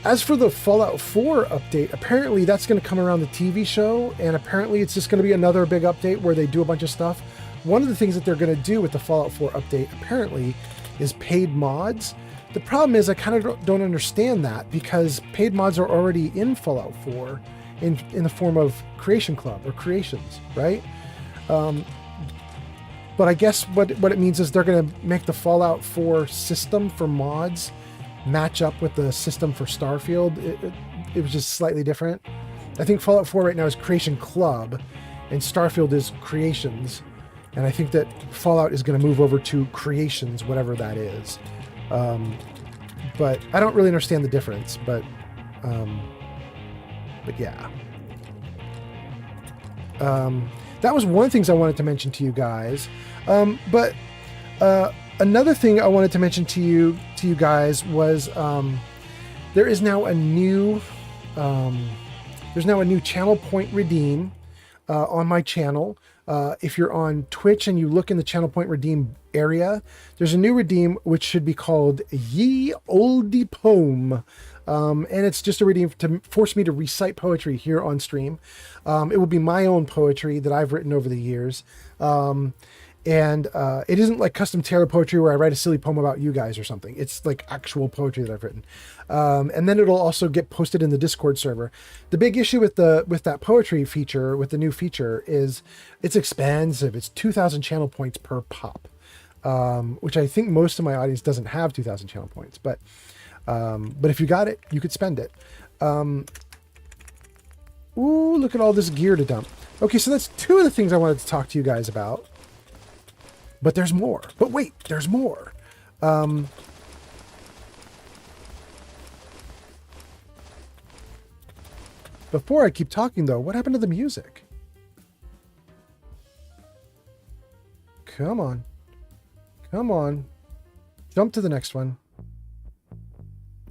As for the Fallout 4 update, apparently that's going to come around the TV show, and apparently it's just going to be another big update where they do a bunch of stuff. One of the things that they're going to do with the Fallout 4 update, apparently, is paid mods. The problem is I kind of don't understand that, because paid mods are already in Fallout 4 in the form of Creation Club or Creations, right? But I guess what it means is they're going to make the Fallout 4 system for mods match up with the system for Starfield. It was just slightly different. I think Fallout 4 right now is Creation Club and Starfield is Creations. And I think that Fallout is going to move over to Creations, whatever that is. But I don't really understand the difference, but yeah. That was one of the things I wanted to mention to you guys. But another thing I wanted to mention to you guys was there is now a new channel point redeem on my channel. If you're on Twitch and you look in the channel point redeem area, there's a new redeem which should be called Ye Olde Poem. And it's just a redeem to force me to recite poetry here on stream. It will be my own poetry that I've written over the years. And it isn't like custom tailored poetry where I write a silly poem about you guys or something. It's like actual poetry that I've written. And then it'll also get posted in the Discord server. The big issue with that poetry feature, with the new feature, is it's expensive. It's 2,000 channel points per pop, which I think most of my audience doesn't have 2,000 channel points. But if you got it, you could spend it. Ooh, look at all this gear to dump. Okay, so that's two of the things I wanted to talk to you guys about. But there's more. But wait, there's more. Before I keep talking, though, what happened to the music? Come on. Come on. Jump to the next one.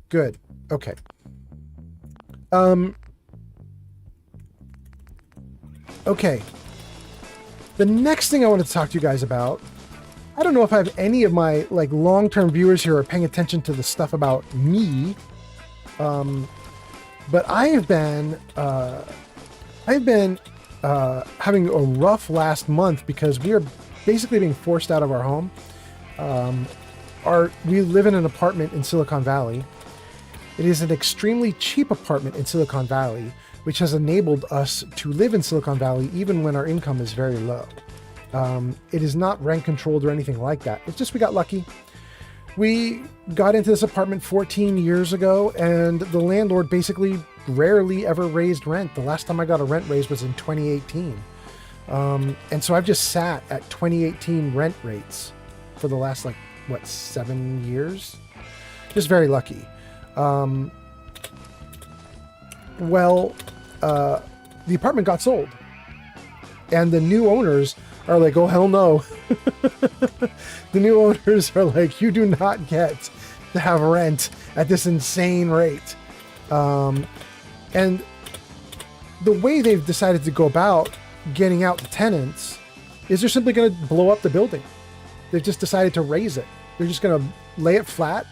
Good. Okay. Okay. The next thing I wanted to talk to you guys about, I don't know if I have any of my like long-term viewers here are paying attention to the stuff about me, but I've been having a rough last month because we are basically being forced out of our home. We live in an apartment in Silicon Valley. It is an extremely cheap apartment in Silicon Valley, which has enabled us to live in Silicon Valley even when our income is very low. It is not rent controlled or anything like that. It's just we got lucky. We got into this apartment 14 years ago, and the landlord basically rarely ever raised rent. The last time I got a rent raise was in 2018. And so I've just sat at 2018 rent rates for the last, 7 years? Just very lucky. The apartment got sold, and the new owners are like, oh, hell no. The new owners are like, you do not get to have rent at this insane rate. And the way they've decided to go about getting out the tenants is they're simply going to blow up the building. They've just decided to raise it. They're just going to lay it flat,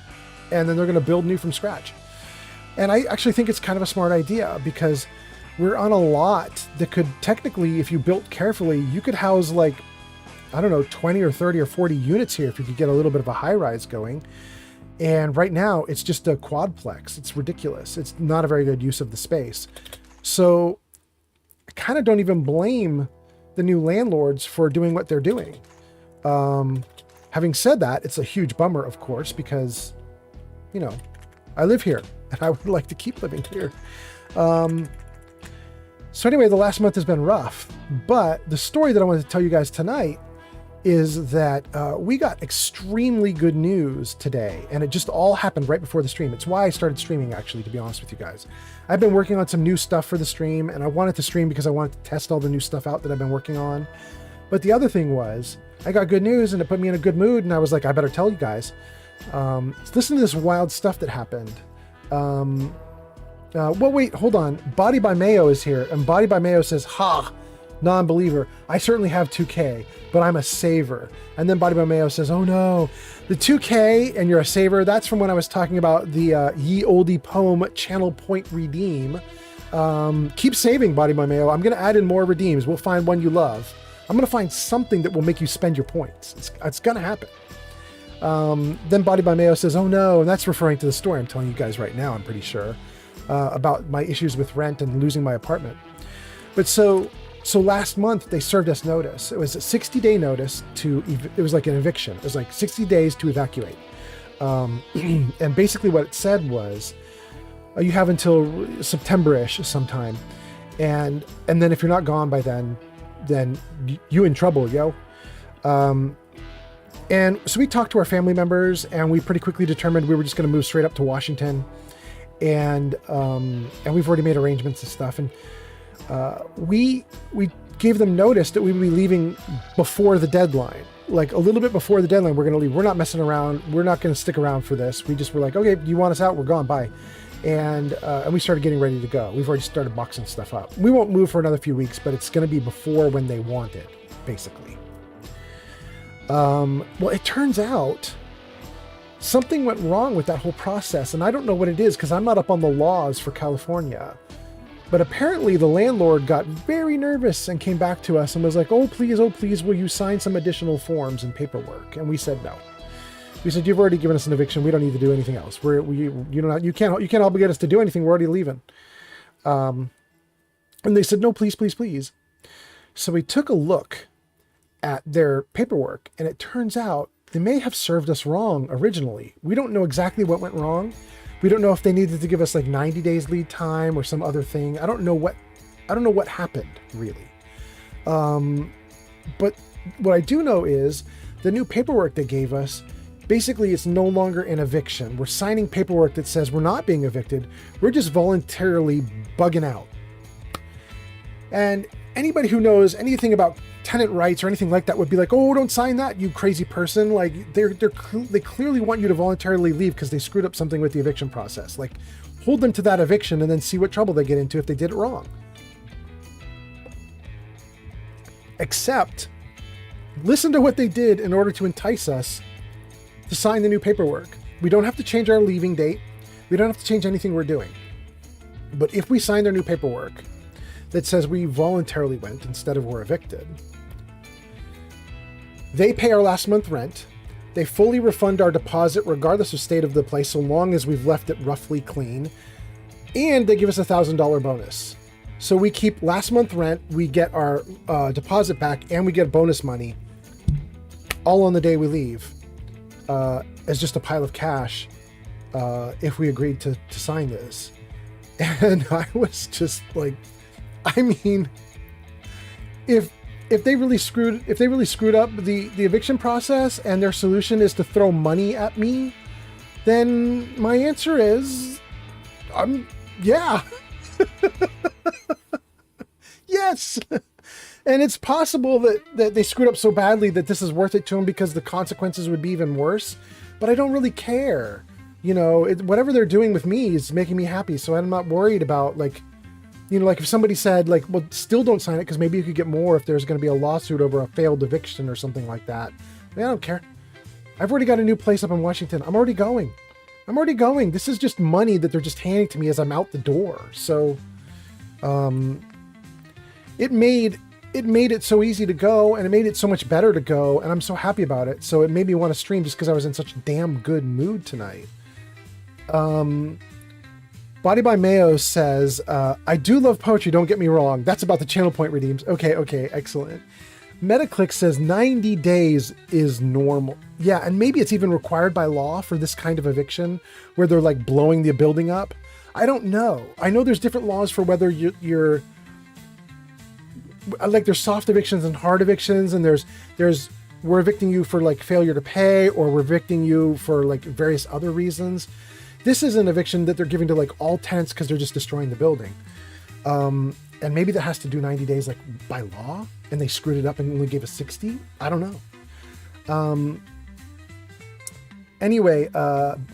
and then they're going to build new from scratch. And I actually think it's kind of a smart idea because we're on a lot that could technically, if you built carefully, you could house 20 or 30 or 40 units here if you could get a little bit of a high rise going. And right now it's just a quadplex. It's ridiculous. It's not a very good use of the space. So I kind of don't even blame the new landlords for doing what they're doing. Having said that, it's a huge bummer, of course, because, I live here and I would like to keep living here. So anyway, the last month has been rough, but the story that I wanted to tell you guys tonight is that we got extremely good news today, and it just all happened right before the stream. It's why I started streaming, actually, to be honest with you guys. I've been working on some new stuff for the stream, and I wanted to stream because I wanted to test all the new stuff out that I've been working on. But the other thing was, I got good news, and it put me in a good mood, and I was like, I better tell you guys. Listen to this wild stuff that happened. Wait, hold on. Body by Mayo is here, and Body by Mayo says, ha, non-believer, I certainly have 2K, but I'm a saver. And then Body by Mayo says, oh no, the 2K and you're a saver, that's from when I was talking about the Ye Olde Poem channel point redeem. Keep saving, Body by Mayo. I'm going to add in more redeems. We'll find one you love. I'm going to find something that will make you spend your points. It's going to happen. Then Body by Mayo says, oh no, and that's referring to the story I'm telling you guys right now, I'm pretty sure, about my issues with rent and losing my apartment. But so last month they served us notice. It was a 60-day notice it was like an eviction. It was like 60 days to evacuate. And basically what it said was, you have until September-ish sometime. And then if you're not gone by then you in trouble, yo. And so we talked to our family members, and we pretty quickly determined we were just going to move straight up to Washington. And we've already made arrangements and stuff. And we gave them notice that we would be leaving before the deadline, like a little bit before the deadline. We're going to leave. We're not messing around. We're not going to stick around for this. We just were like, okay, you want us out? We're gone. Bye. And we started getting ready to go. We've already started boxing stuff up. We won't move for another few weeks, but it's going to be before when they want it, basically. Well, it turns out something went wrong with that whole process, and I don't know what it is because I'm not up on the laws for California. But apparently the landlord got very nervous and came back to us and was like, oh please, will you sign some additional forms and paperwork? And we said no. We said, you've already given us an eviction. We don't need to do anything else. You can't obligate us to do anything. We're already leaving. And they said, no, please. So we took a look at their paperwork, and it turns out they may have served us wrong originally. We don't know exactly what went wrong. We don't know if they needed to give us 90 days lead time or some other thing. I don't know what happened really. But what I do know is the new paperwork they gave us, basically it's no longer an eviction. We're signing paperwork that says we're not being evicted. We're just voluntarily bugging out. And anybody who knows anything about tenant rights or anything like that would be like, oh, don't sign that, you crazy person. Like they clearly want you to voluntarily leave because they screwed up something with the eviction process. Like, hold them to that eviction and then see what trouble they get into if they did it wrong. Except, listen to what they did in order to entice us to sign the new paperwork. We don't have to change our leaving date. We don't have to change anything we're doing. But if we sign their new paperwork that says we voluntarily went instead of were evicted, they pay our last month rent. They fully refund our deposit regardless of state of the place, so long as we've left it roughly clean. And they give us a $1,000 bonus. So we keep last month rent, we get our deposit back, and we get bonus money all on the day we leave as just a pile of cash if we agreed to sign this. And I was just like, I mean, if they really screwed up the eviction process and their solution is to throw money at me, then my answer is, yeah. Yes. And it's possible that they screwed up so badly that this is worth it to them because the consequences would be even worse. But I don't really care. You know, whatever they're doing with me is making me happy. So I'm not worried about, like, you know, like if somebody said, like, well, still don't sign it because maybe you could get more if there's going to be a lawsuit over a failed eviction or something like that. I don't care. I've already got a new place up in Washington. I'm already going. This is just money that they're just handing to me as I'm out the door. So, it made it so easy to go, and it made it so much better to go, and I'm so happy about it. So it made me want to stream just because I was in such a damn good mood tonight. Body by Mayo says, I do love poetry, don't get me wrong. That's about the channel point redeems. Okay, excellent. Metaclick says 90 days is normal. Yeah, and maybe it's even required by law for this kind of eviction where they're like blowing the building up. I don't know. I know there's different laws for whether you're like there's soft evictions and hard evictions, and there's we're evicting you for like failure to pay, or we're evicting you for like various other reasons. This is an eviction that they're giving to like all tenants because they're just destroying the building. And maybe that has to do 90 days like by law, and they screwed it up and only gave us 60. I don't know. Anyway,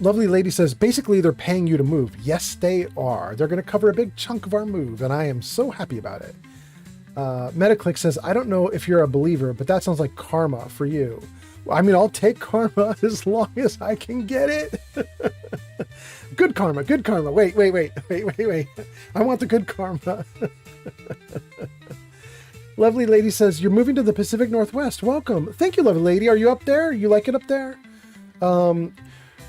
lovely lady says, basically they're paying you to move. Yes, they are. They're going to cover a big chunk of our move, and I am so happy about it. Metaclick says, I don't know if you're a believer, but that sounds like karma for you. Well, I mean, I'll take karma as long as I can get it. Good karma. Wait. I want the good karma. Lovely lady says, you're moving to the Pacific Northwest. Welcome. Thank you, lovely lady. Are you up there? You like it up there?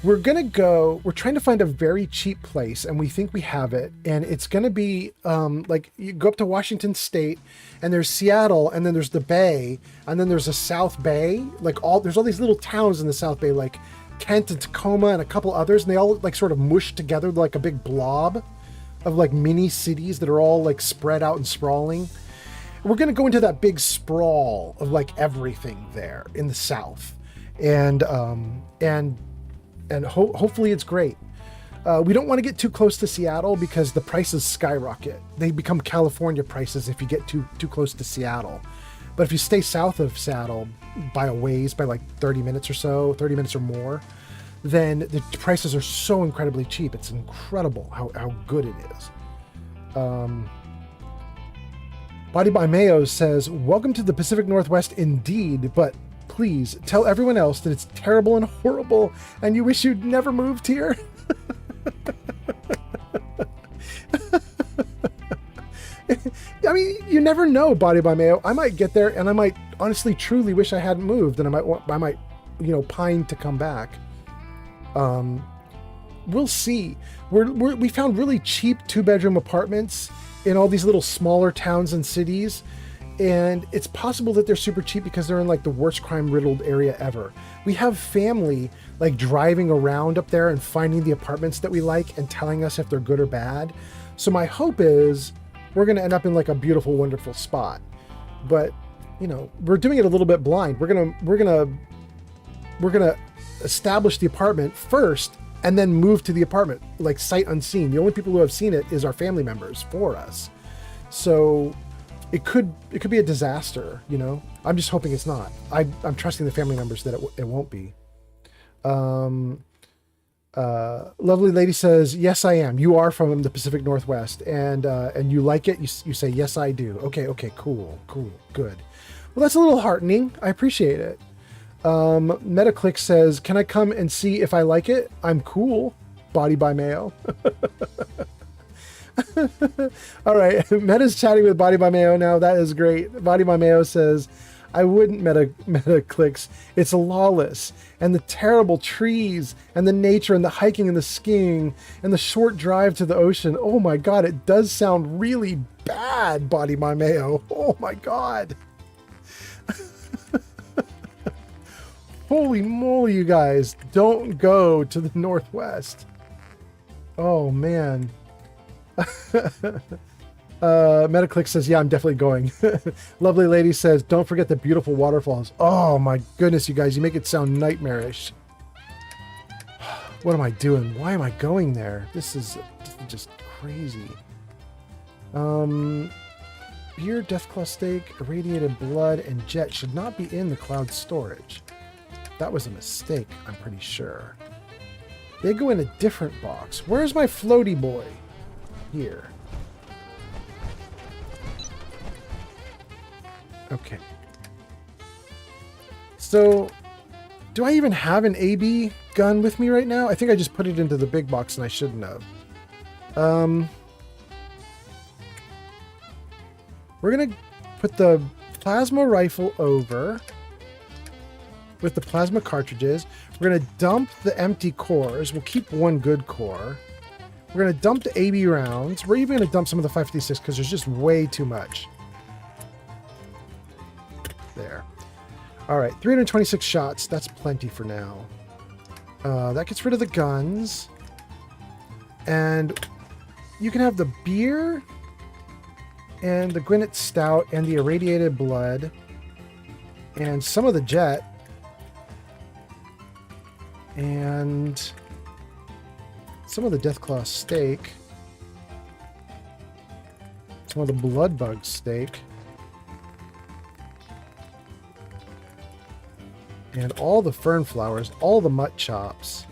We're trying to find a very cheap place, and we think we have it. And it's going to be, like, you go up to Washington State, and there's Seattle, and then there's the Bay, and then there's the South Bay. There's all these little towns in the South Bay, like Kent and Tacoma and a couple others, and they all like sort of mush together like a big blob of like mini cities that are all like spread out and sprawling. We're going to go into that big sprawl of like everything there in the South. And hopefully it's great. We don't want to get too close to Seattle because the prices skyrocket. They become California prices if you get too close to Seattle. But if you stay south of Seattle by a ways, by like 30 minutes or more, then the prices are so incredibly cheap. It's incredible how good it is. Body by Mayo says, welcome to the Pacific Northwest indeed, but please tell everyone else that it's terrible and horrible and you wish you'd never moved here. I mean, you never know, Body by Mayo. I might get there and I might honestly truly wish I hadn't moved, and I might pine to come back. We'll see. We found really cheap 2-bedroom apartments in all these little smaller towns and cities. And it's possible that they're super cheap because they're in like the worst crime riddled area ever. We have family like driving around up there and finding the apartments that we like and telling us if they're good or bad. So my hope is we're going to end up in like a beautiful, wonderful spot. But, we're doing it a little bit blind. We're going to establish the apartment first and then move to the apartment like sight unseen. The only people who have seen it is our family members for us. So it could be a disaster, you know. I'm just hoping it's not. I'm trusting the family members that it won't be. Lovely lady says, yes, I am. You are from the Pacific Northwest, and you like it. You say, yes, I do. Okay, cool, good. Well, that's a little heartening. I appreciate it. Metaclick says, can I come and see if I like it? I'm cool. Body by Mayo. All right, Meta's chatting with Body by Mayo now. That is great. Body by Mayo says, I wouldn't Metaclicks. It's lawless, and the terrible trees, and the nature, and the hiking, and the skiing, and the short drive to the ocean. Oh my God, it does sound really bad, Body by Mayo. Oh my God. Holy moly, you guys. Don't go to the Northwest. Oh, man. Metaclick says, yeah, I'm definitely going. Lovely lady says, don't forget the beautiful waterfalls. Oh, my goodness, you guys. You make it sound nightmarish. What am I doing? Why am I going there? This is just crazy. Beer, Deathclaw Steak, Irradiated Blood, and Jet should not be in the cloud storage. That was a mistake, I'm pretty sure. They go in a different box. Where's my floaty boy? Here. Okay. So, do I even have an AB gun with me right now? I think I just put it into the big box and I shouldn't have. We're going to put the plasma rifle over with the plasma cartridges. We're going to dump the empty cores. We'll keep one good core. We're going to dump the AB rounds. We're even going to dump some of the 556 because there's just way too much. There. All right, 326 shots. That's plenty for now. That gets rid of the guns. And you can have the beer and the Gwyneth Stout and the Irradiated Blood and some of the Jet. And some of the Deathclaw Steak. Some of the Bloodbug Steak. And all the fern flowers, all the mutt chops,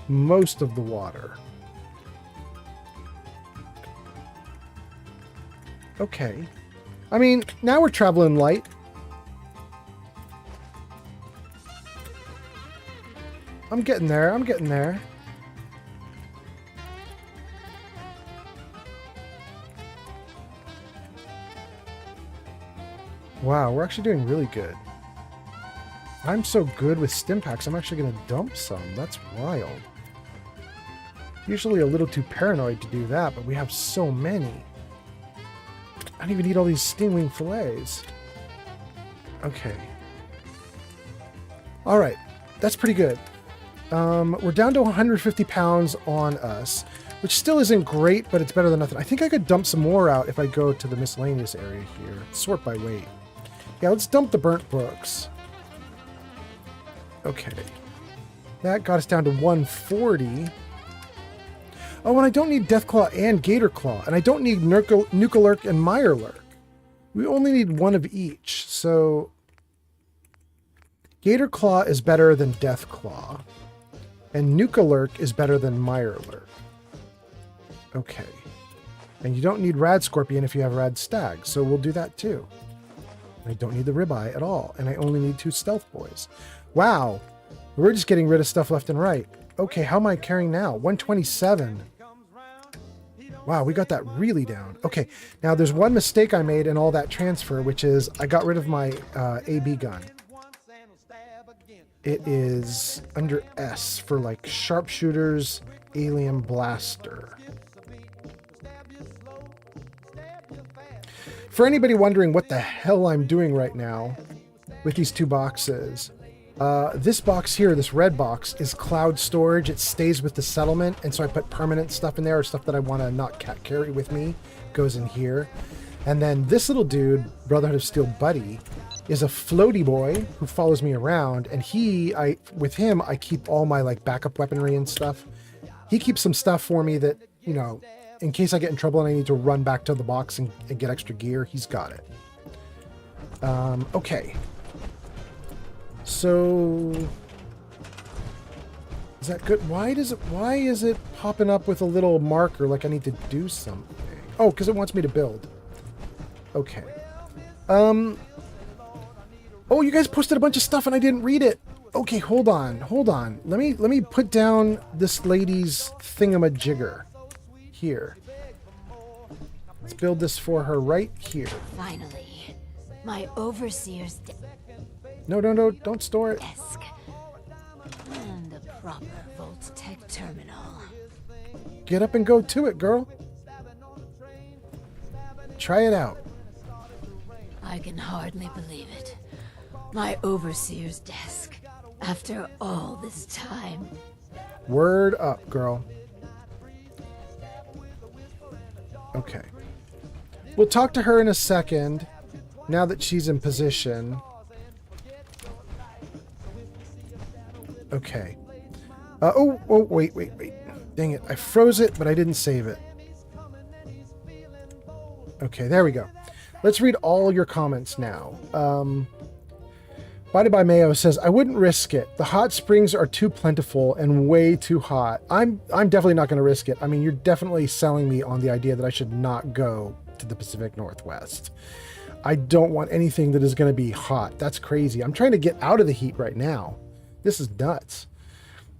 most of the water. Okay. I mean, now we're traveling light. I'm getting there. I'm getting there. Wow, we're actually doing really good. I'm so good with stim packs, I'm actually going to dump some. That's wild. Usually a little too paranoid to do that, but we have so many. I don't even need all these stingwing fillets. Okay. Alright, that's pretty good. We're down to 150 pounds on us, which still isn't great, but it's better than nothing. I think I could dump some more out if I go to the miscellaneous area here. Sort by weight. Yeah, let's dump the burnt books. Okay. That got us down to 140. Oh, and I don't need Deathclaw and Gatorclaw, and I don't need Nukalurk and Mirelurk. We only need one of each, so Gatorclaw is better than Deathclaw, and Nukalurk is better than Mirelurk. Okay. And you don't need Rad Scorpion if you have Rad Stag, so we'll do that too. I don't need the Ribeye at all, and I only need 2 Stealth Boys. Wow, we're just getting rid of stuff left and right. Okay, how am I carrying now? 127. Wow, we got that really down. Okay, now there's one mistake I made in all that transfer, which is I got rid of my AB gun. It is under S for like Sharpshooter's Alien Blaster. For anybody wondering what the hell I'm doing right now with these 2 boxes, this box here, this red box, is cloud storage. It stays with the settlement, and so I put permanent stuff in there, or stuff that I want to not carry with me goes in here. And then this little dude, Brotherhood of Steel Buddy, is a floaty boy who follows me around, and with him, I keep all my like backup weaponry and stuff. He keeps some stuff for me that, you know, in case I get in trouble and I need to run back to the box and get extra gear, he's got it. Okay. So is that good? Why is it popping up with a little marker like I need to do something? Oh, because it wants me to build. Okay. Oh, you guys posted a bunch of stuff and I didn't read it. Okay, hold on. Let me put down this lady's thingamajigger here. Let's build this for her right here. Finally, my overseer's No, don't store it. desk and a proper Vault-Tec terminal. Get up and go to it, girl. Try it out. I can hardly believe it. My overseer's desk. After all this time. Word up, girl. Okay. We'll talk to her in a second, now that she's in position. Okay. Wait. Dang it. I froze it, but I didn't save it. Okay, there we go. Let's read all your comments now. Body by Mayo says, I wouldn't risk it. The hot springs are too plentiful and way too hot. I'm definitely not going to risk it. I mean, you're definitely selling me on the idea that I should not go to the Pacific Northwest. I don't want anything that is going to be hot. That's crazy. I'm trying to get out of the heat right now. This is nuts.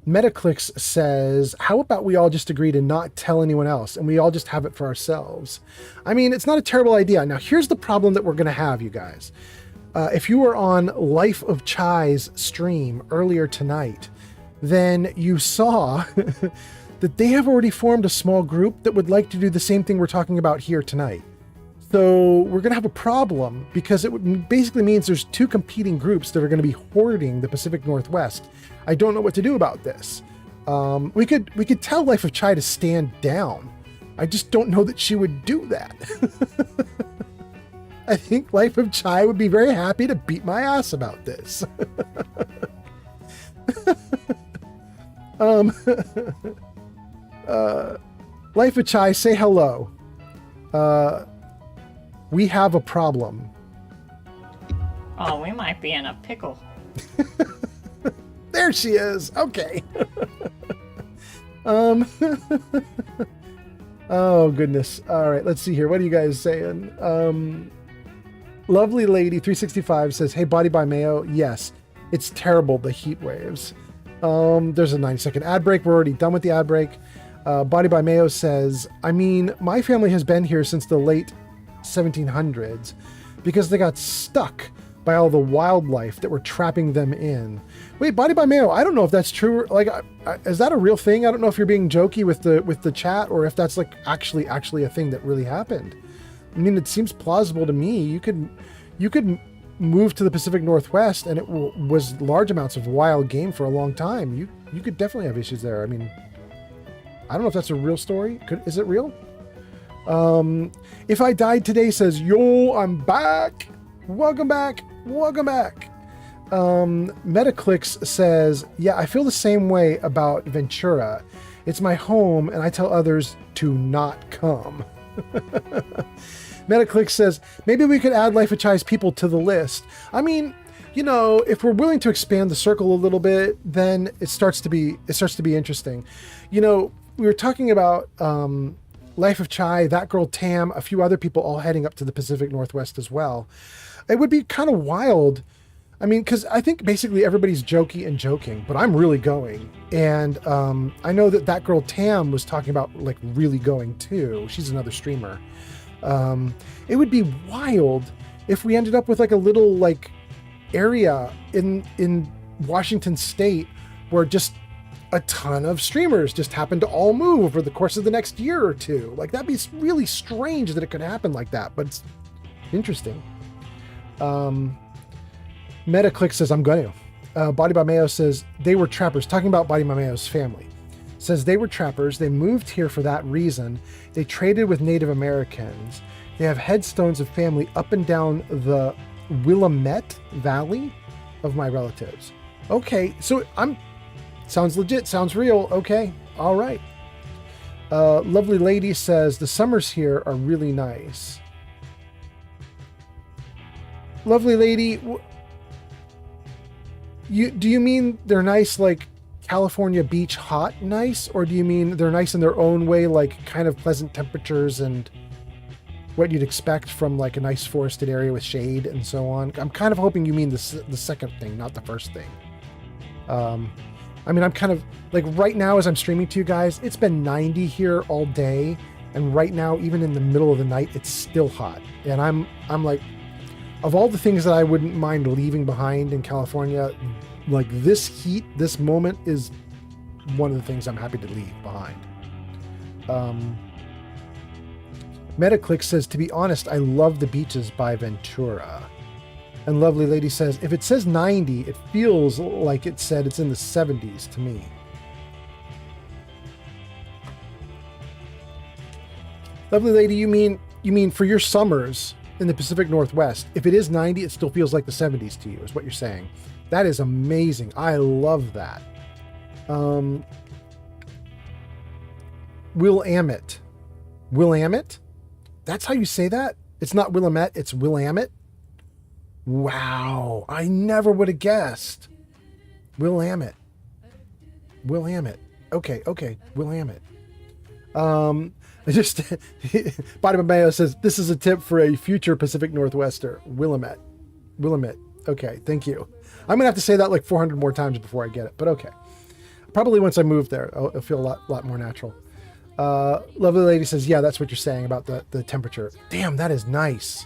Metaclicks says, how about we all just agree to not tell anyone else and we all just have it for ourselves? I mean, it's not a terrible idea. Now, here's the problem that we're going to have, you guys. If you were on Life of Chai's stream earlier tonight, then you saw that they have already formed a small group that would like to do the same thing we're talking about here tonight. So we're going to have a problem because it basically means there's two competing groups that are going to be hoarding the Pacific Northwest. I don't know what to do about this. We could tell Life of Chai to stand down. I just don't know that she would do that. I think Life of Chai would be very happy to beat my ass about this. Life of Chai, say hello. We have a problem. Oh, we might be in a pickle. There she is. Okay. Oh, goodness. All right, let's see here. What are you guys saying? Lovely Lady 365 says, hey, Body by Mayo. Yes, it's terrible, the heat waves. There's a 90-second ad break. We're already done with the ad break. Body by Mayo says, I mean, my family has been here since the late 1700s because they got stuck by all the wildlife that were trapping them in. Wait, Body by Mayo, I don't know if that's true. Like, is that a real thing? I don't know if you're being jokey with the chat or if that's like actually a thing that really happened. I mean, it seems plausible to me. You could move to the Pacific Northwest and it was large amounts of wild game for a long time. You could definitely have issues there. I mean, I don't know if that's a real story. Is it real? If I Died Today says, yo, I'm back. Welcome back. Metaclicks says, yeah, I feel the same way about Ventura. It's my home and I tell others to not come. Metaclicks says, maybe we could add Life of Chai's people to the list. I mean, you know, if we're willing to expand the circle a little bit, then it starts to be interesting. You know, we were talking about Life of Chai, that girl Tam, a few other people all heading up to the Pacific Northwest as well. It would be kind of wild. I mean, because I think basically everybody's joking, but I'm really going. And I know that girl Tam was talking about like really going too. She's another streamer. It would be wild if we ended up with like a little like area in Washington State where just a ton of streamers just happen to all move over the course of the next year or two. Like, that'd be really strange that it could happen like that, but it's interesting. Metaclick says, I'm going to. Body by Mayo says, they were trappers. Talking about Body by Mayo's family. Says they were trappers. They moved here for that reason. They traded with Native Americans. They have headstones of family up and down the Willamette Valley of my relatives. Okay, so sounds legit, sounds real. Okay, all right. Lovely Lady says, the summers here are really nice. Lovely Lady, do you mean they're nice like California beach hot nice? Or do you mean they're nice in their own way, like kind of pleasant temperatures and what you'd expect from like a nice forested area with shade and so on? I'm kind of hoping you mean the second thing, not the first thing. I mean, I'm kind of like right now as I'm streaming to you guys, it's been 90 here all day. And right now, even in the middle of the night, it's still hot. And I'm like, of all the things that I wouldn't mind leaving behind in California, like this heat, this moment is one of the things I'm happy to leave behind. Metaclick says, to be honest, I love the beaches by Ventura. And Lovely Lady says, if it says 90, it feels like it said it's in the 70s to me. Lovely Lady, you mean for your summers in the Pacific Northwest, if it is 90, it still feels like the 70s to you, is what you're saying. That is amazing. I love that. Willamette. Willamette? That's how you say that? It's not Willamette, it's Willamette? Wow. I never would have guessed. Willamette. Willamette. Okay. Willamette. Just Body Mayo says, this is a tip for a future Pacific Northwester. Willamette. Okay, thank you. I'm going to have to say that like 400 more times before I get it, but okay. Probably once I move there, it'll feel a lot more natural. Lovely Lady says, yeah, that's what you're saying about the temperature. Damn, that is nice.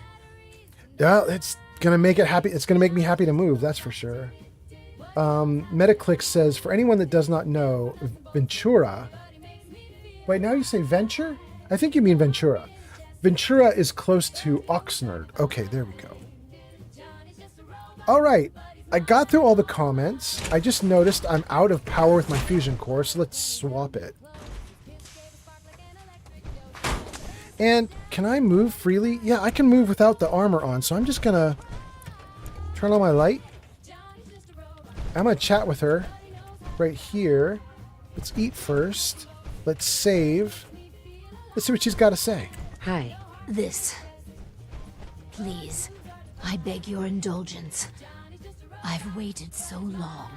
Yeah, it's going to make it happy. It's going to make me happy to move, that's for sure. Metaclick says, for anyone that does not know, Ventura... Wait, now you say Venture? I think you mean Ventura. Ventura is close to Oxnard. Okay, there we go. All right. I got through all the comments. I just noticed I'm out of power with my fusion core, so let's swap it. And can I move freely? Yeah, I can move without the armor on, so I'm just going to turn on my light. I'm going to chat with her right here. Let's eat first. Let's save. Let's see what she's got to say. Hi. This. Please, I beg your indulgence. I've waited so long,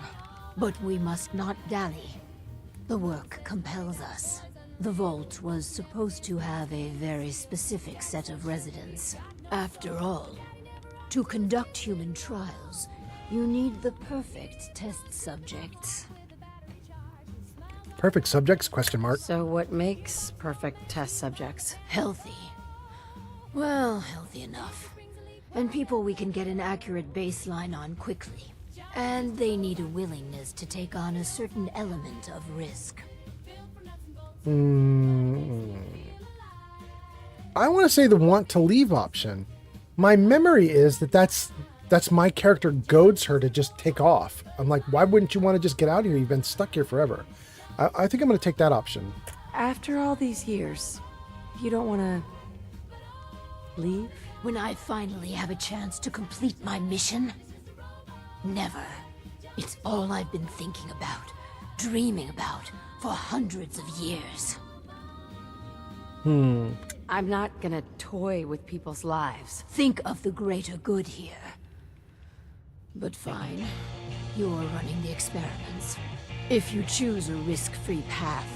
but we must not dally. The work compels us. The vault was supposed to have a very specific set of residents. After all, to conduct human trials, you need the perfect test subjects. Perfect subjects? Question mark. So what makes perfect test subjects? Healthy. Well, healthy enough. And people we can get an accurate baseline on quickly. And they need a willingness to take on a certain element of risk. I want to say the want to leave option. My memory is that's my character goads her to just take off. I'm like, why wouldn't you want to just get out of here? You've been stuck here forever. I think I'm going to take that option. After all these years, you don't want to leave? When I finally have a chance to complete my mission? Never. It's all I've been thinking about, dreaming about, for hundreds of years. I'm not gonna toy with people's lives. Think of the greater good here. But fine, you're running the experiments. If you choose a risk-free path,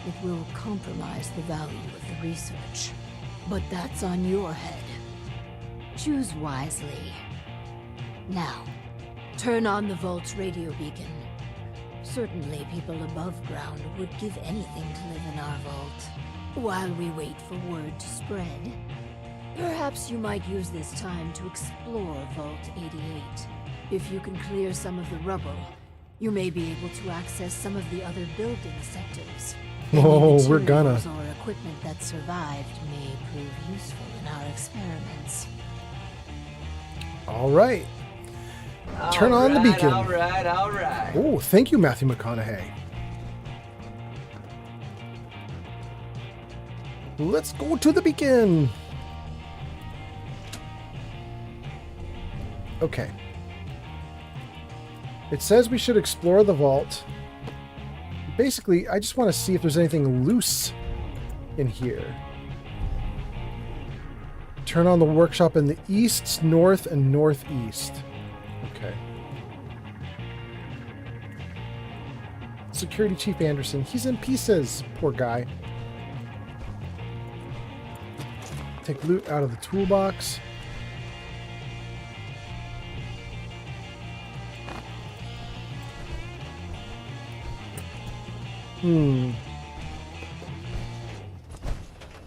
it will compromise the value of the research. But that's on your head. Choose wisely. Now, turn on the Vault's radio beacon. Certainly people above ground would give anything to live in our vault. While we wait for word to spread, perhaps you might use this time to explore Vault 88. If you can clear some of the rubble, you may be able to access some of the other building sectors. Oh, we're gonna. Or equipment that survived may prove useful in our experiments. All right. Turn on the beacon. All right. Oh, thank you, Matthew McConaughey. Let's go to the beacon. Okay. It says we should explore the vault basically, I just want to see if there's anything loose in here. Turn on the workshop in the east, north, and northeast. Okay. Security Chief Anderson. He's in pieces. Poor guy. Take loot out of the toolbox.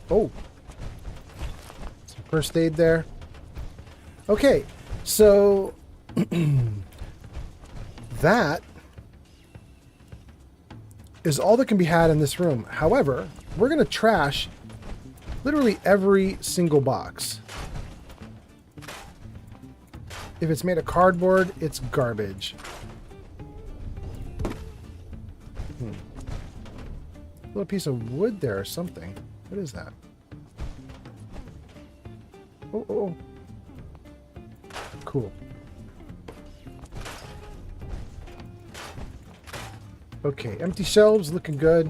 Oh. Some first aid there. Okay, so that is all that can be had in this room. However, we're going to trash literally every single box. If it's made of cardboard, it's garbage. Little piece of wood there or something. What is that? Oh, oh, oh. Cool. Okay, empty shelves, looking good.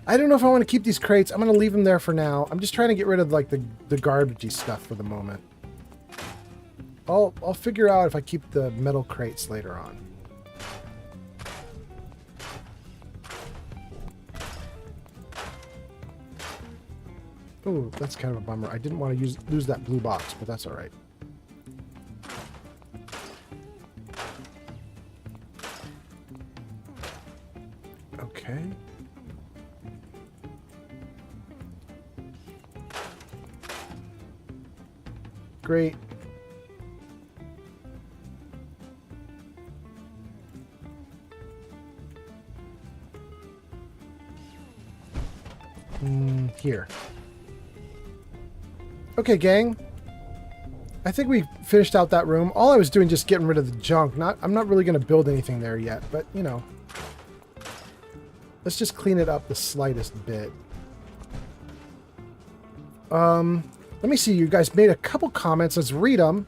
I don't know if I want to keep these crates. I'm going to leave them there for now. I'm just trying to get rid of like the garbagey stuff for the moment. I'll figure out if I keep the metal crates later on. Oh, that's kind of a bummer. I didn't want to lose that blue box, but that's all right. Okay. Great. Here. Okay, gang. I think we finished out that room. All I was doing just getting rid of the junk. I'm not really going to build anything there yet, but you know. Let's just clean it up the slightest bit. Let me see. You guys made a couple comments. Let's read them.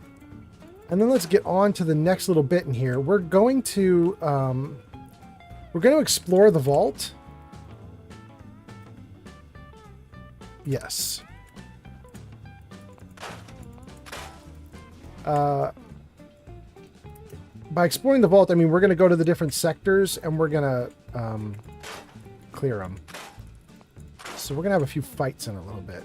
And then let's get on to the next little bit in here. We're going to explore the vault. Yes. By exploring the vault, I mean we're going to go to the different sectors and we're going to clear them. So we're going to have a few fights in a little bit.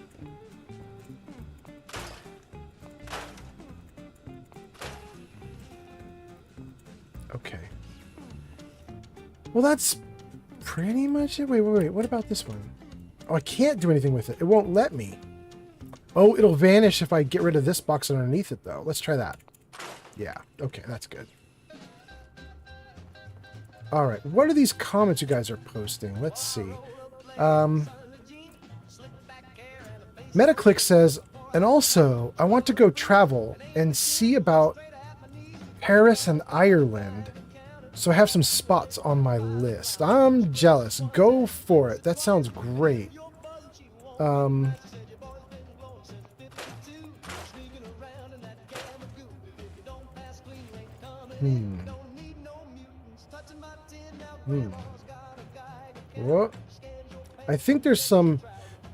Okay. Well, that's pretty much it. Wait. What about this one? Oh, I can't do anything with it. It won't let me. Oh, it'll vanish if I get rid of this box underneath it, though. Let's try that. Yeah. Okay, that's good. All right. What are these comments you guys are posting? Let's see. Metaclick says, and also, I want to go travel and see about Paris and Ireland. So I have some spots on my list. I'm jealous. Go for it. That sounds great. What? I think there's some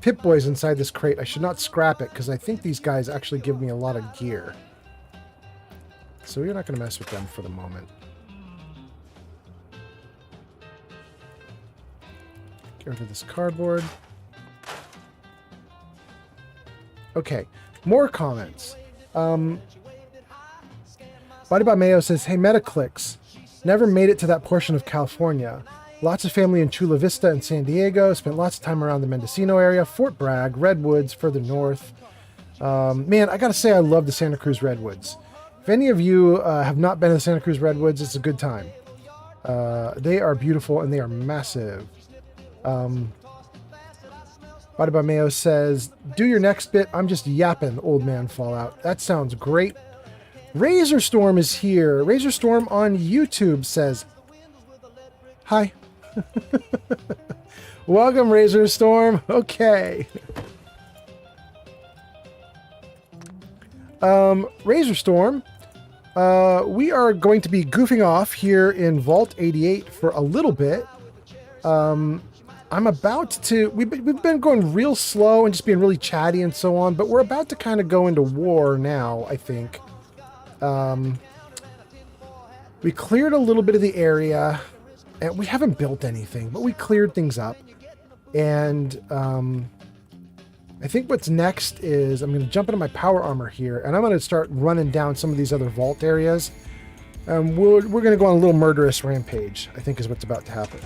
Pip-Boys inside this crate. I should not scrap it because I think these guys actually give me a lot of gear. So we're not going to mess with them for the moment. Get rid of this cardboard. Okay, more comments. Body by Mayo says, hey, Metaclicks, never made it to that portion of California. Lots of family in Chula Vista and San Diego. Spent lots of time around the Mendocino area, Fort Bragg, Redwoods, further north. Man, I gotta say I love the Santa Cruz Redwoods. If any of you have not been to the Santa Cruz Redwoods, it's a good time. They are beautiful and they are massive. Body by Mayo says, do your next bit. I'm just yapping, old man Fallout. That sounds great. Razor Storm is here. Razor Storm on YouTube says, hi. Welcome, Razor Storm. Okay. Razor Storm, we are going to be goofing off here in Vault 88 for a little bit. I'm about to... We've been going real slow and just being really chatty and so on, but we're about to kind of go into war now, I think. We cleared a little bit of the area, and we haven't built anything, but we cleared things up. And I think what's next is I'm going to jump into my power armor here, and I'm going to start running down some of these other vault areas. We're going to go on a little murderous rampage, I think is what's about to happen.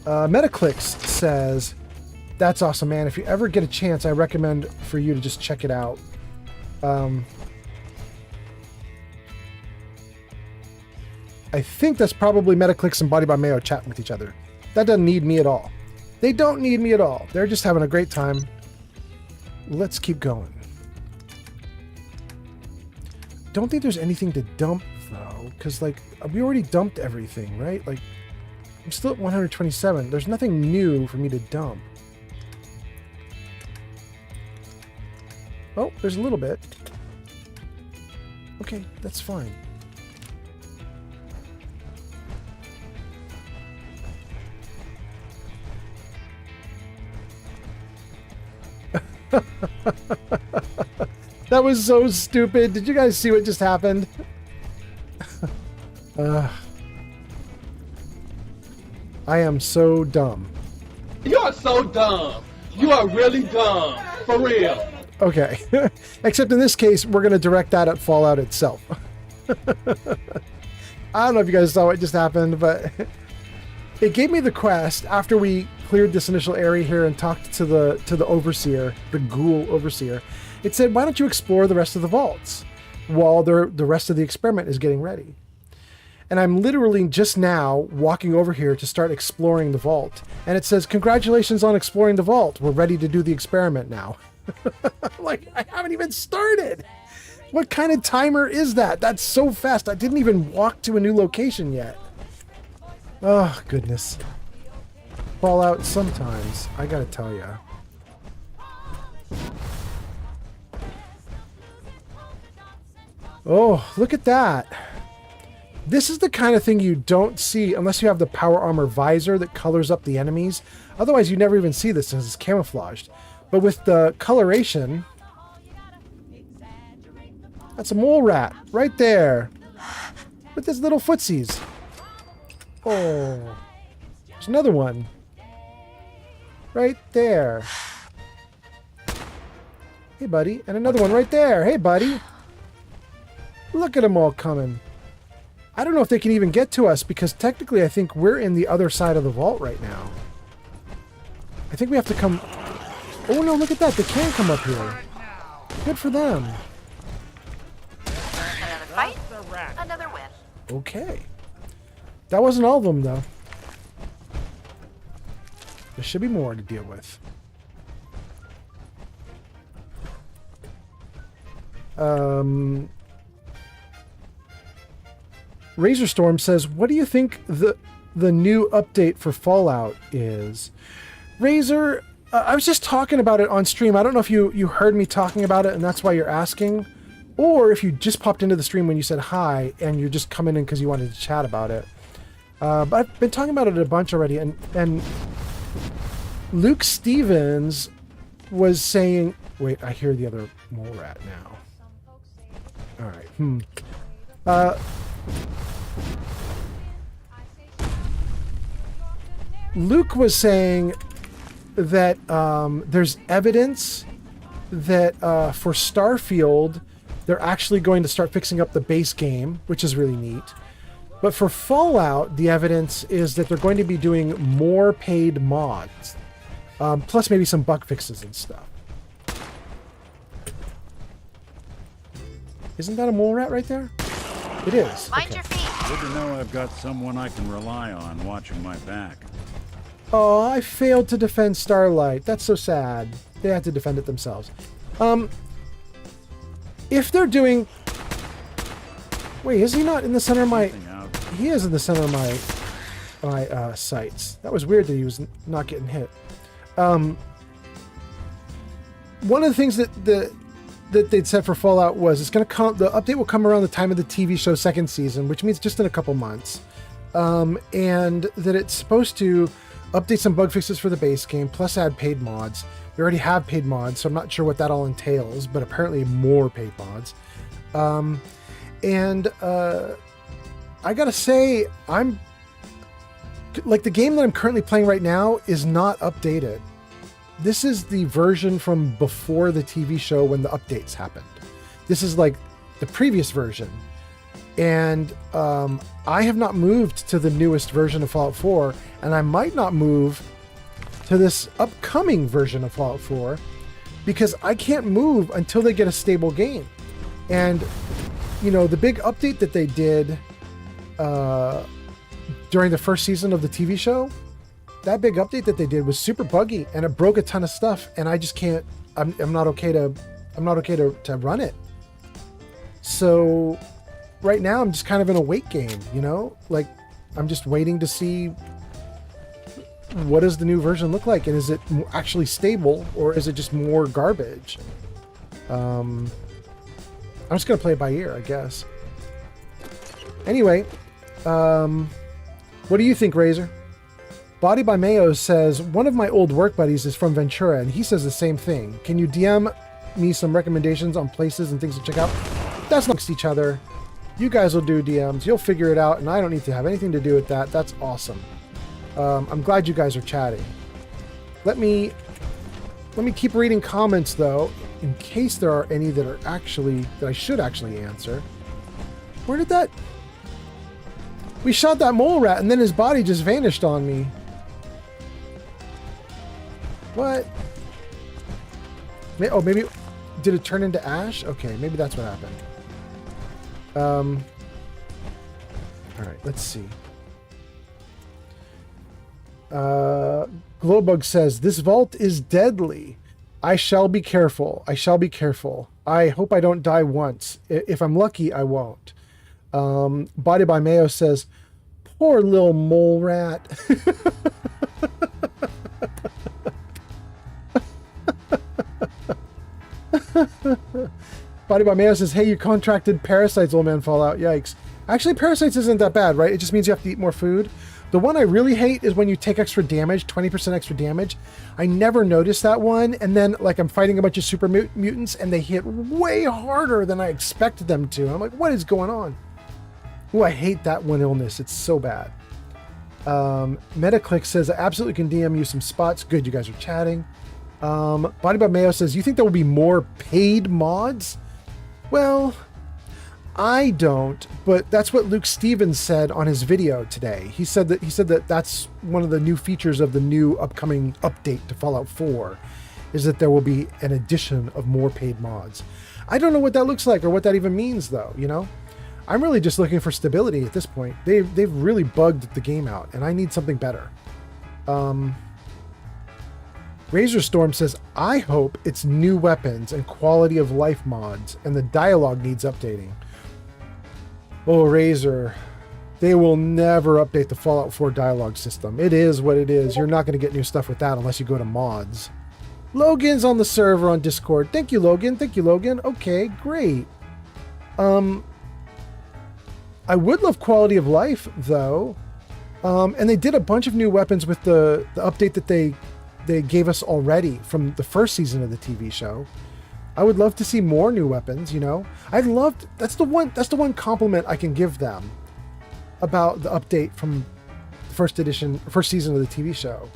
Metaclicks says, that's awesome, man. If you ever get a chance, I recommend for you to just check it out. I think that's probably Metaclicks and Body by Mayo chatting with each other. That doesn't need me at all. They don't need me at all. They're just having a great time. Let's keep going. Don't think there's anything to dump, though, because, like, we already dumped everything, right? Like, I'm still at 127. There's nothing new for me to dump. Oh, there's a little bit. Okay, that's fine. That was so stupid. Did you guys see what just happened? I am so dumb. You are so dumb. You are really dumb. For real. Okay. Except in this case, we're going to direct that at Fallout itself. I don't know if you guys saw what just happened, but it gave me the quest after we cleared this initial area here and talked to the overseer, the ghoul overseer. It said, why don't you explore the rest of the vaults while the rest of the experiment is getting ready? And I'm literally just now walking over here to start exploring the vault. And it says, congratulations on exploring the vault. We're ready to do the experiment now. Like, I haven't even started. What kind of timer is that? That's so fast. I didn't even walk to a new location yet. Oh, goodness. Fallout sometimes, I gotta tell you. Oh, look at that. This is the kind of thing you don't see unless you have the power armor visor that colors up the enemies. Otherwise, you never even see this because it's camouflaged. But with the coloration, that's a mole rat right there with his little footsies. Oh, there's another one right there. Hey, buddy. And another one right there. Hey, buddy. Look at them all coming. I don't know if they can even get to us because technically I think we're in the other side of the vault right now. I think we have to come... Oh no, look at that. They can come up here. Good for them. Another fight, another win. Okay. That wasn't all of them, though. There should be more to deal with. Razor Storm says, what do you think the new update for Fallout is? Razor, I was just talking about it on stream. I don't know if you heard me talking about it and that's why you're asking, or if you just popped into the stream when you said hi and you're just coming in because you wanted to chat about it. But I've been talking about it a bunch already, and Luke Stevens was saying... Wait, I hear the other mole rat now. Alright, Luke was saying that there's evidence that for Starfield, they're actually going to start fixing up the base game, which is really neat. But for Fallout, the evidence is that they're going to be doing more paid mods, plus maybe some bug fixes and stuff. Isn't that a mole rat right there? It is. Mind your feet. Good to know I've got someone I can rely on watching my back. Oh, I failed to defend Starlight. That's so sad. They had to defend it themselves. If they're doing... Wait, is he not in the center of my... He is in the center of my sights. That was weird that he was not getting hit. one of the things that they'd said for Fallout was it's going to come. The update will come around the time of the TV show second season, which means just in a couple months, and that it's supposed to update some bug fixes for the base game, plus add paid mods. We already have paid mods, so I'm not sure what that all entails, but apparently more paid mods. I gotta say, I'm like, the game that I'm currently playing right now is not updated. This is the version from before the TV show when the updates happened. This is like the previous version. And I have not moved to the newest version of Fallout 4, and I might not move to this upcoming version of Fallout 4 because I can't move until they get a stable game. And, you know, the big update that they did during the first season of the TV show, that big update that they did was super buggy and it broke a ton of stuff, and I just can't, I'm not okay to run it. So right now I'm just kind of in a wait game, you know, like I'm just waiting to see what does the new version look like, and is it actually stable or is it just more garbage? I'm just gonna play it by ear, I guess. Anyway, what do you think, Razor? Body by Mayo says, one of my old work buddies is from Ventura, and he says the same thing. Can you DM me some recommendations on places and things to check out? That's not each other. You guys will do DMs. You'll figure it out, and I don't need to have anything to do with that. That's awesome. I'm glad you guys are chatting. Let me keep reading comments, though, in case there are any that I should actually answer. Where did that... We shot that mole rat, and then his body just vanished on me. What? Oh, maybe... Did it turn into ash? Okay, maybe that's what happened. Alright, let's see. Glowbug says, this vault is deadly. I shall be careful. I shall be careful. I hope I don't die once. If I'm lucky, I won't. Body by Mayo says, poor little mole rat. Body by Mayo says, hey, you contracted parasites, old man Fallout. Yikes. Actually, parasites isn't that bad, right? It just means you have to eat more food. The one I really hate is when you take extra damage, 20% extra damage. I never noticed that one, and then like I'm fighting a bunch of super mutants and they hit way harder than I expected them to. And I'm like, what is going on? Ooh, I hate that one illness. It's so bad. Metaclick says, I absolutely can DM you some spots. Good, you guys are chatting. Body by Mayo says, you think there will be more paid mods? Well, I don't, but that's what Luke Stevens said on his video today. He said that that's one of the new features of the new upcoming update to Fallout 4, is that there will be an addition of more paid mods. I don't know what that looks like or what that even means, though, you know? I'm really just looking for stability at this point. They've really bugged the game out, and I need something better. Razor Storm says, I hope it's new weapons and quality of life mods, and the dialogue needs updating. Oh, Razor, they will never update the Fallout 4 dialogue system. It is what it is. You're not going to get new stuff with that unless you go to mods. Logan's on the server on Discord. Thank you, Logan. Thank you, Logan. Okay, great. I would love quality of life, though. And they did a bunch of new weapons with the update that they gave us already from the first season of the TV show. I would love to see more new weapons, you know? That's the one compliment I can give them about the update from the first season of the TV show,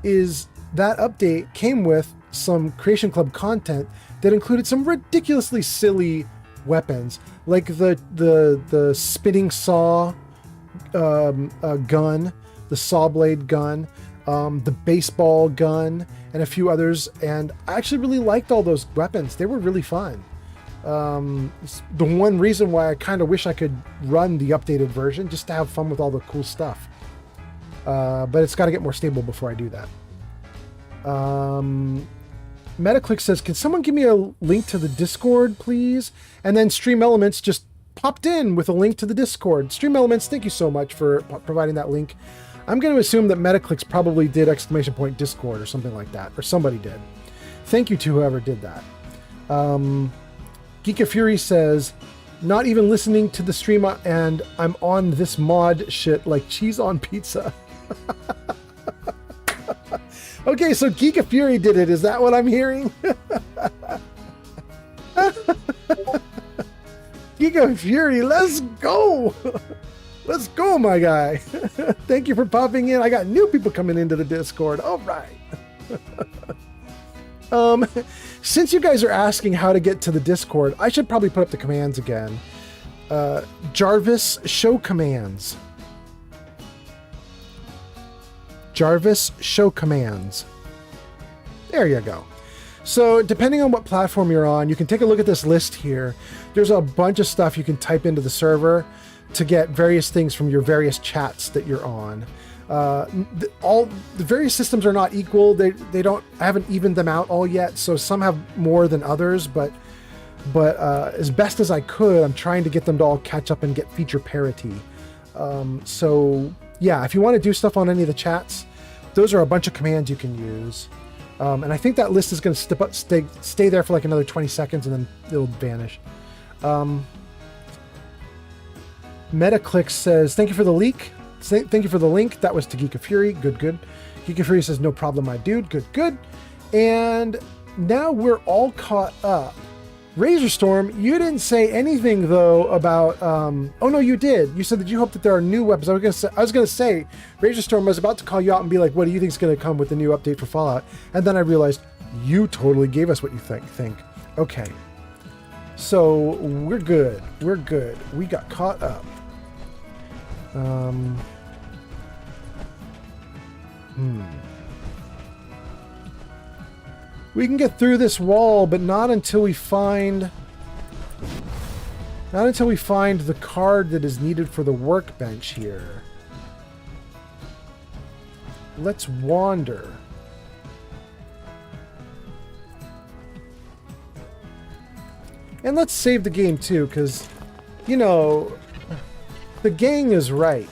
is that update came with some Creation Club content that included some ridiculously silly weapons, like the spinning saw gun, the saw blade gun, the baseball gun, and a few others, and I actually really liked all those weapons. They were really fun. The one reason why I kind of wish I could run the updated version, just to have fun with all the cool stuff. But it's got to get more stable before I do that. Metaclick says, can someone give me a link to the Discord, please? And then Stream Elements just popped in with a link to the Discord. Stream Elements, thank you so much for providing that link. I'm going to assume that Metaclicks probably did !Discord or something like that, or somebody did. Thank you to whoever did that. Geek of Fury says, not even listening to the stream and I'm on this mod shit like cheese on pizza. Okay, so Geek of Fury did it. Is that what I'm hearing? Geek of Fury, let's go. Let's go, my guy. Thank you for popping in. I got new people coming into the Discord. All right. Since you guys are asking how to get to the Discord, I should probably put up the commands again. Jarvis, show commands. Jarvis, show commands. There you go. So depending on what platform you're on, you can take a look at this list here. There's a bunch of stuff you can type into the server to get various things from your various chats that you're on. All the various systems are not equal. I haven't evened them out all yet. So some have more than others, but as best as I could, I'm trying to get them to all catch up and get feature parity. So yeah, if you want to do stuff on any of the chats, those are a bunch of commands you can use. And I think that list is going to stay there for like another 20 seconds and then it'll vanish. Metaclick says, thank you for the leak. Thank you for the link. That was to Geek of Fury. Good, good. Geek of Fury says, no problem, my dude. Good, good. And now we're all caught up. Razorstorm, you didn't say anything though about, oh no, you did. You said that you hope that there are new weapons. I was going to say, Razorstorm was about to call you out and be like, what do you think is going to come with the new update for Fallout? And then I realized you totally gave us what you think. Okay. So we're good. We're good. We got caught up. We can get through this wall, but not until we find the card that is needed for the workbench here. Let's wander. And let's save the game too, because, you know, the gang is right.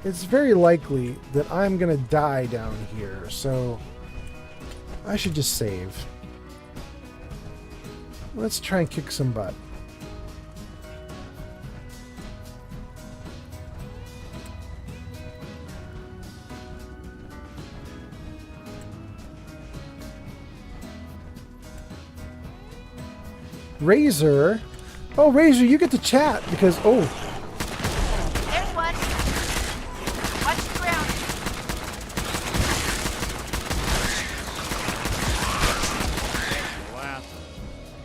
It's very likely that I'm gonna die down here, so I should just save. Let's try and kick some butt. Razor. Oh, Razor, you get to chat because, oh. There's one. Watch the ground.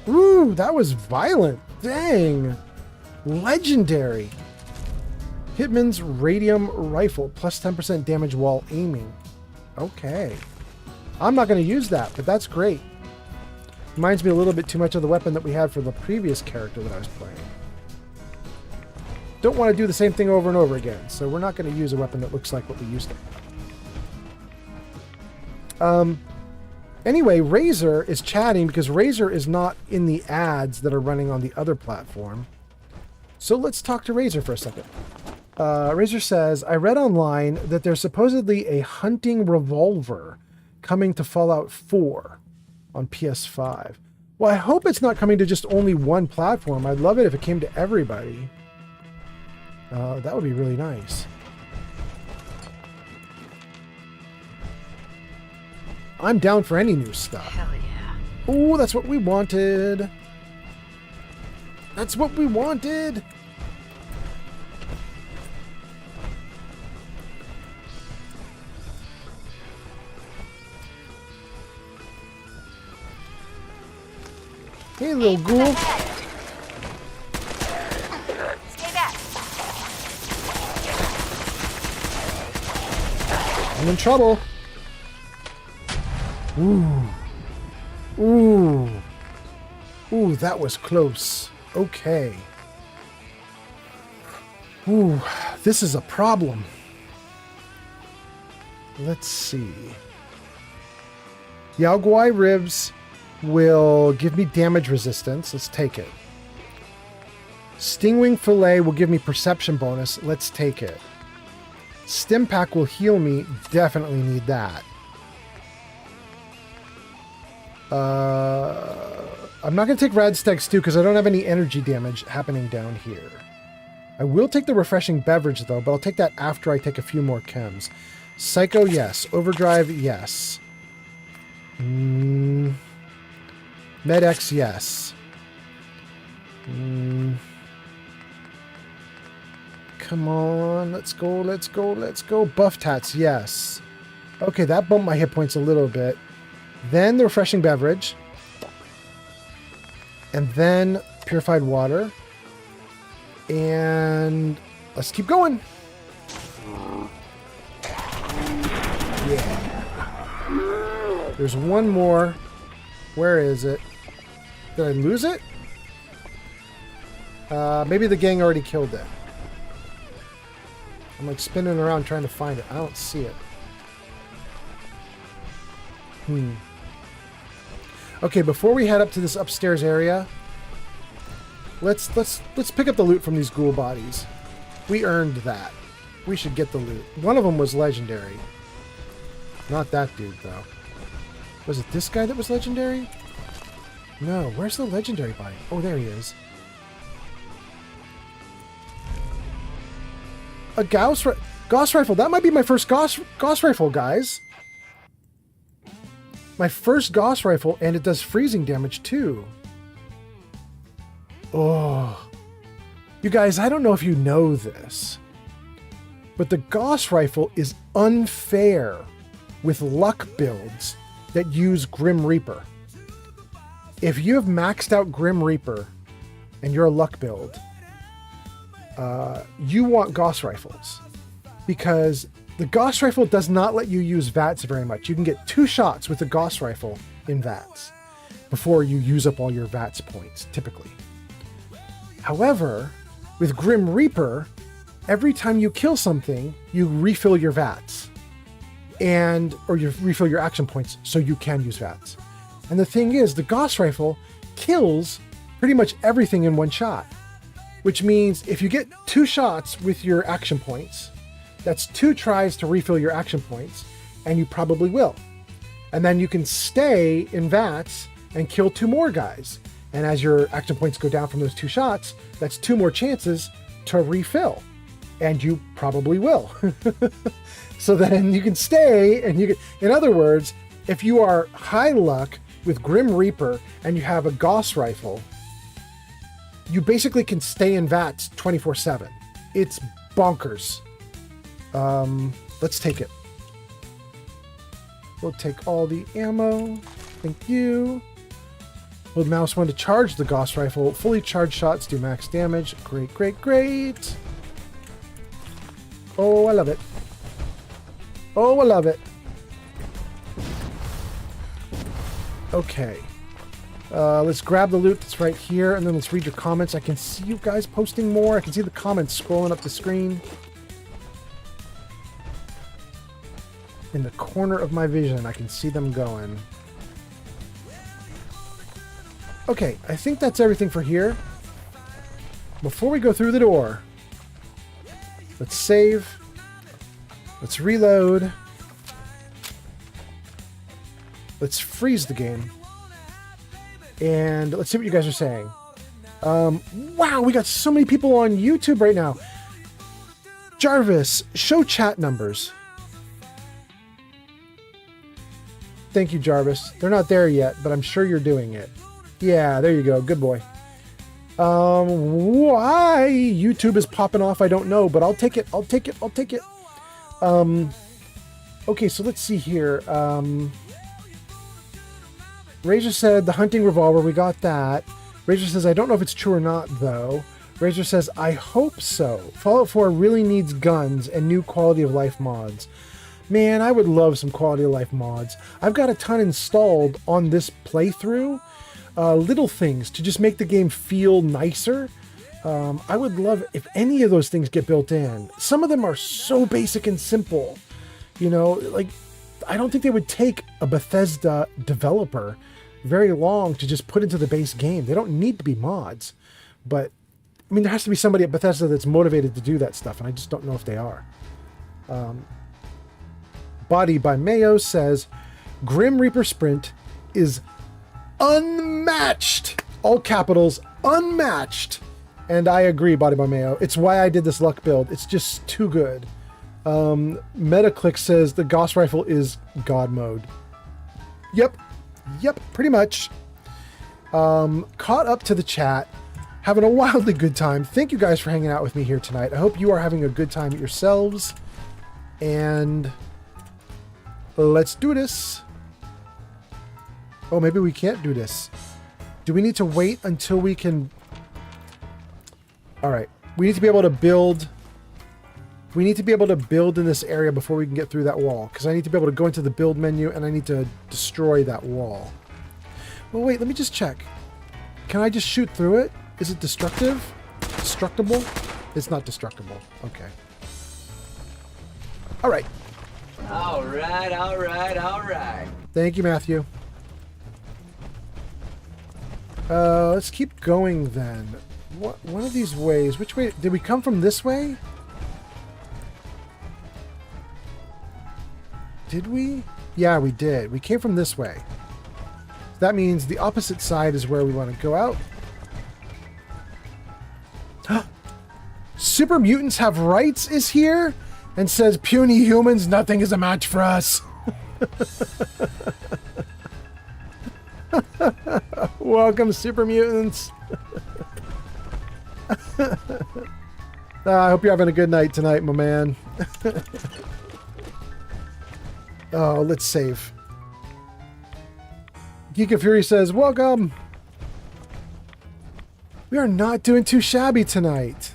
Ooh, that was violent. Dang. Legendary. Hitman's Radium Rifle, plus 10% damage while aiming. Okay. I'm not going to use that, but that's great. Reminds me a little bit too much of the weapon that we had for the previous character that I was playing. Don't want to do the same thing over and over again, so we're not going to use a weapon that looks like what we used to. Anyway, Razor is chatting because Razor is not in the ads that are running on the other platform. So let's talk to Razor for a second. Razor says, I read online that there's supposedly a hunting revolver coming to Fallout 4 on PS5. Well, I hope it's not coming to just only one platform. I'd love it if it came to everybody. That would be really nice. I'm down for any new stuff. Hell yeah. Ooh, that's what we wanted. That's what we wanted. Hey, little ghoul. Stay back. I'm in trouble. Ooh. Ooh. Ooh, that was close. Okay. Ooh, this is a problem. Let's see. Yao Guai ribs will give me damage resistance. Let's take it. Stingwing fillet will give me perception bonus. Let's take it. Stim pack will heal me. Definitely need that. I'm not going to take Radstag Stew because I don't have any energy damage happening down here. I will take the refreshing beverage though, but I'll take that after I take a few more chems. Psycho, yes. Overdrive, yes. Med-X, yes. Come on, let's go, let's go, let's go. Buff Tats, yes. Okay, that bumped my hit points a little bit. Then the refreshing beverage. And then purified water. And let's keep going. Yeah. There's one more. Where is it? Did I lose it? Maybe the gang already killed it. I'm like spinning around trying to find it. I don't see it. Okay, before we head up to this upstairs area, let's pick up the loot from these ghoul bodies. We earned that. We should get the loot. One of them was legendary. Not that dude though. Was it this guy that was legendary? No, where's the legendary body? Oh, there he is. A Gauss rifle. That might be my first Gauss rifle, guys. My first Gauss rifle, and it does freezing damage too. Oh. You guys, I don't know if you know this, but the Gauss rifle is unfair with luck builds that use Grim Reaper. If you have maxed out Grim Reaper and you're a luck build, you want Gauss rifles, because the Gauss rifle does not let you use VATS very much. You can get 2 shots with the Gauss rifle in VATS before you use up all your VATS points, typically. However, with Grim Reaper, every time you kill something, you refill your VATS, or you refill your action points so you can use VATS. And the thing is, the Gauss rifle kills pretty much everything in one shot, which means if you get 2 shots with your action points, that's 2 tries to refill your action points, and you probably will. And then you can stay in VATS and kill 2 more guys. And as your action points go down from those 2 shots, that's 2 more chances to refill. And you probably will. So then you can stay, and you can, in other words, if you are high luck with Grim Reaper and you have a Gauss rifle, you basically can stay in VATS 24/7. It's bonkers. Let's take it. We'll take all the ammo. Thank you. Hold mouse 1 to charge the Gauss rifle. Fully charged shots do max damage. Great, great, great. Oh, I love it. Oh, I love it. Okay. Let's grab the loot that's right here, and then let's read your comments. I can see you guys posting more. I can see the comments scrolling up the screen. In the corner of my vision, I can see them going. Okay, I think that's everything for here. Before we go through the door, let's save. Let's reload. Let's freeze the game. And let's see what you guys are saying. Wow, we got so many people on YouTube right now. Jarvis, show chat numbers. Thank you, Jarvis. They're not there yet, but I'm sure you're doing it. Yeah, there you go. Good boy. Why YouTube is popping off, I don't know, but I'll take it. I'll take it. I'll take it. Okay, so let's see here. Razor said the hunting revolver, we got that. Razor says, I don't know if it's true or not, though. Razor says, I hope so. Fallout 4 really needs guns and new quality of life mods. Man, I would love some quality of life mods. I've got a ton installed on this playthrough. Little things to just make the game feel nicer. I would love if any of those things get built in. Some of them are so basic and simple. You know, like, I don't think they would take a Bethesda developer very long to just put into the base game. They don't need to be mods. But, I mean, there has to be somebody at Bethesda that's motivated to do that stuff, and I just don't know if they are. Body by Mayo says, Grim Reaper Sprint is unmatched. All capitals, unmatched. And I agree, Body by Mayo. It's why I did this luck build. It's just too good. Metaclick says the Gauss rifle is God mode. Yep, pretty much. Caught up to the chat. Having a wildly good time. Thank you guys for hanging out with me here tonight. I hope you are having a good time yourselves. And let's do this. Oh, maybe we can't do this. Do we need to wait until we can... All right. We need to be able to build... We need to be able to build in this area before we can get through that wall. Because I need to be able to go into the build menu and I need to destroy that wall. Well, wait. Let me just check. Can I just shoot through it? Is it destructive? Destructible? It's not destructible. Okay. All right. All right. Thank you, Matthew. Let's keep going then. One of these ways. Which way? Did we come from this way? Did we? Yeah, we did. We came from this way. That means the opposite side is where we want to go out. Super Mutants Have Rights is here and says, puny humans, nothing is a match for us. Welcome, Super Mutants. I hope you're having a good night tonight, my man. Oh, let's save. Geek of Fury says, welcome. We are not doing too shabby tonight.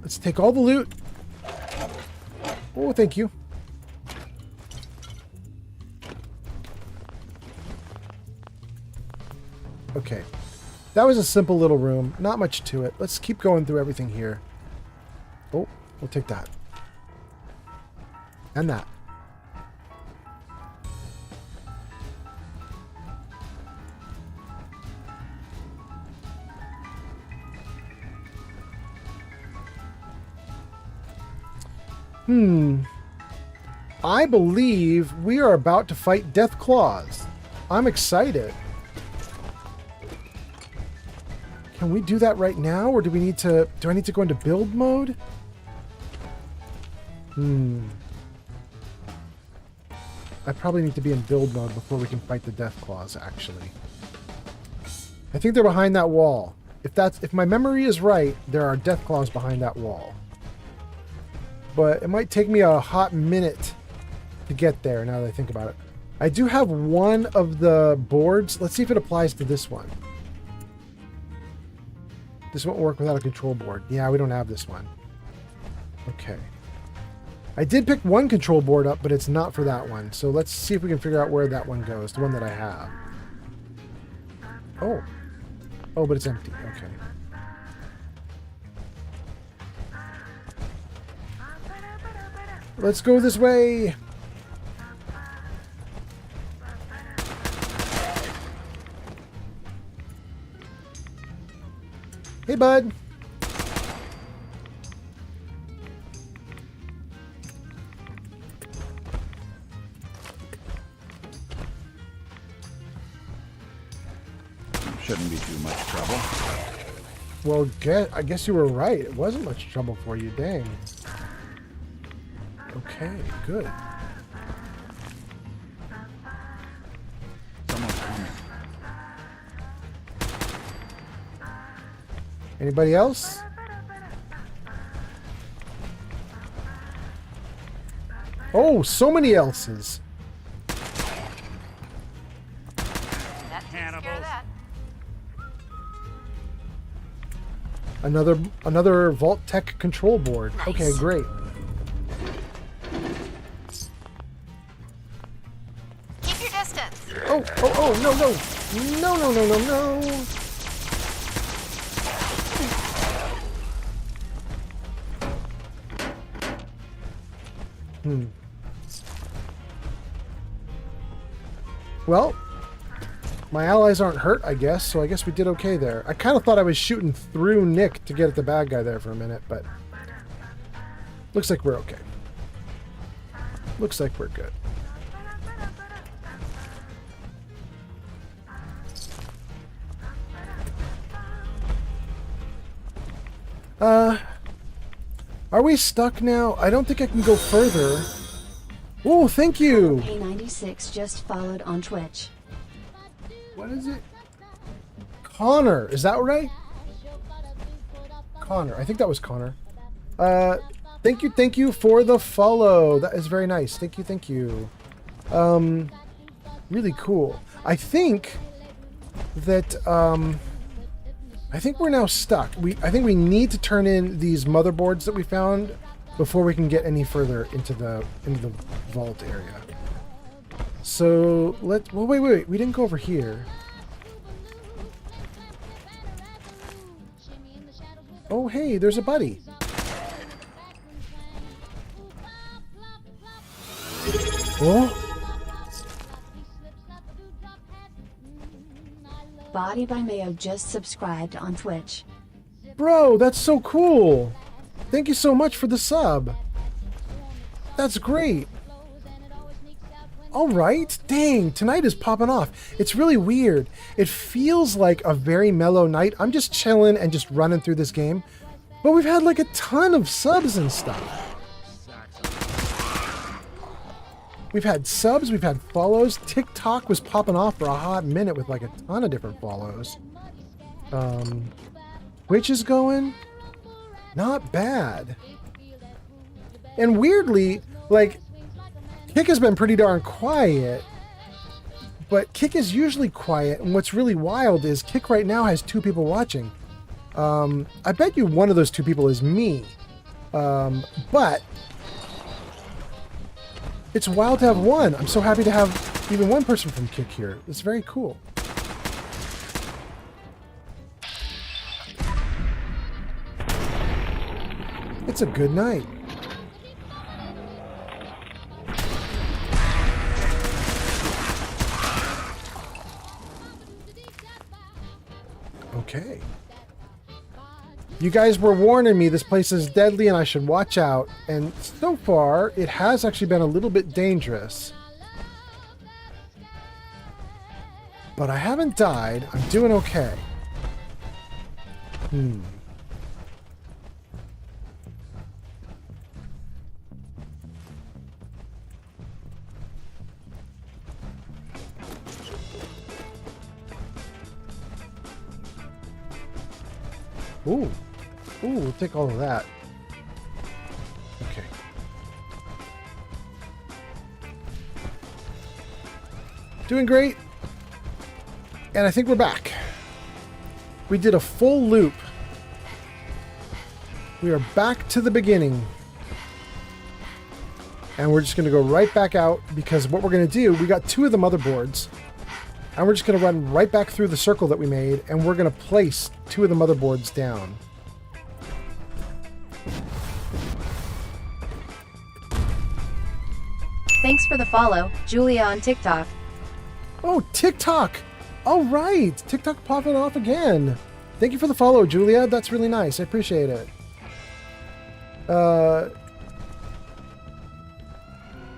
Let's take all the loot. Oh, thank you. Okay. That was a simple little room. Not much to it. Let's keep going through everything here. Oh, we'll take that. And that. I believe we are about to fight Death Claws. I'm excited. Can we do that right now, or do we need to... Do I need to go into build mode? I probably need to be in build mode before we can fight the Death Claws, actually. I think they're behind that wall. If my memory is right, there are Death Claws behind that wall. But it might take me a hot minute to get there, now that I think about it. I do have one of the boards. Let's see if it applies to this one. This won't work without a control board. Yeah, we don't have this one. Okay. I did pick one control board up, but it's not for that one. So let's see if we can figure out where that one goes, the one that I have. Oh. Oh, but it's empty. Okay. Let's go this way. Hey, bud. Shouldn't be too much trouble. Well, I guess you were right. It wasn't much trouble for you. Dang. Okay, good. Someone's coming. Anybody else? Oh, so many else's. That takes care of that. Another Vault Tech control board. Nice. Okay, great. Keep your distance. Oh, no. Well, my allies aren't hurt, I guess, so I guess we did okay there. I kind of thought I was shooting through Nick to get at the bad guy there for a minute, but looks like we're okay. Looks like we're good. Are we stuck now? I don't think I can go further. Oh, thank you! K96 just followed on Twitch. What is it? Connor, is that right? Connor, I think that was Connor. Thank you for the follow. That is very nice. Thank you. Really cool. I think that, I think we're now stuck. I think we need to turn in these motherboards that we found before we can get any further into the vault area. So well, wait. We didn't go over here. Oh, hey, there's a buddy. Oh. Body by Mayo just subscribed on Twitch. Bro, that's so cool. Thank you so much for the sub. That's great. All right. Dang, tonight is popping off. It's really weird. It feels like a very mellow night. I'm just chilling and just running through this game. But we've had like a ton of subs and stuff. We've had subs, we've had follows. TikTok was popping off for a hot minute with like a ton of different follows. Twitch is going. Not bad. And weirdly, like, Kick has been pretty darn quiet. But Kick is usually quiet, and what's really wild is Kick right now has 2 people watching. I bet you one of those 2 people is me. But it's wild to have one. I'm so happy to have even one person from Kick here. It's very cool. It's a good night. Okay. You guys were warning me this place is deadly and I should watch out. And so far, it has actually been a little bit dangerous. But I haven't died. I'm doing okay. Ooh. Ooh, we'll take all of that. Okay. Doing great. And I think we're back. We did a full loop. We are back to the beginning. And we're just going to go right back out because what we're going to do, we got 2 of the motherboards. And we're just going to run right back through the circle that we made, and we're going to place 2 of the motherboards down. Thanks for the follow, Julia on TikTok. Oh, TikTok! All right! TikTok popping off again. Thank you for the follow, Julia. That's really nice. I appreciate it.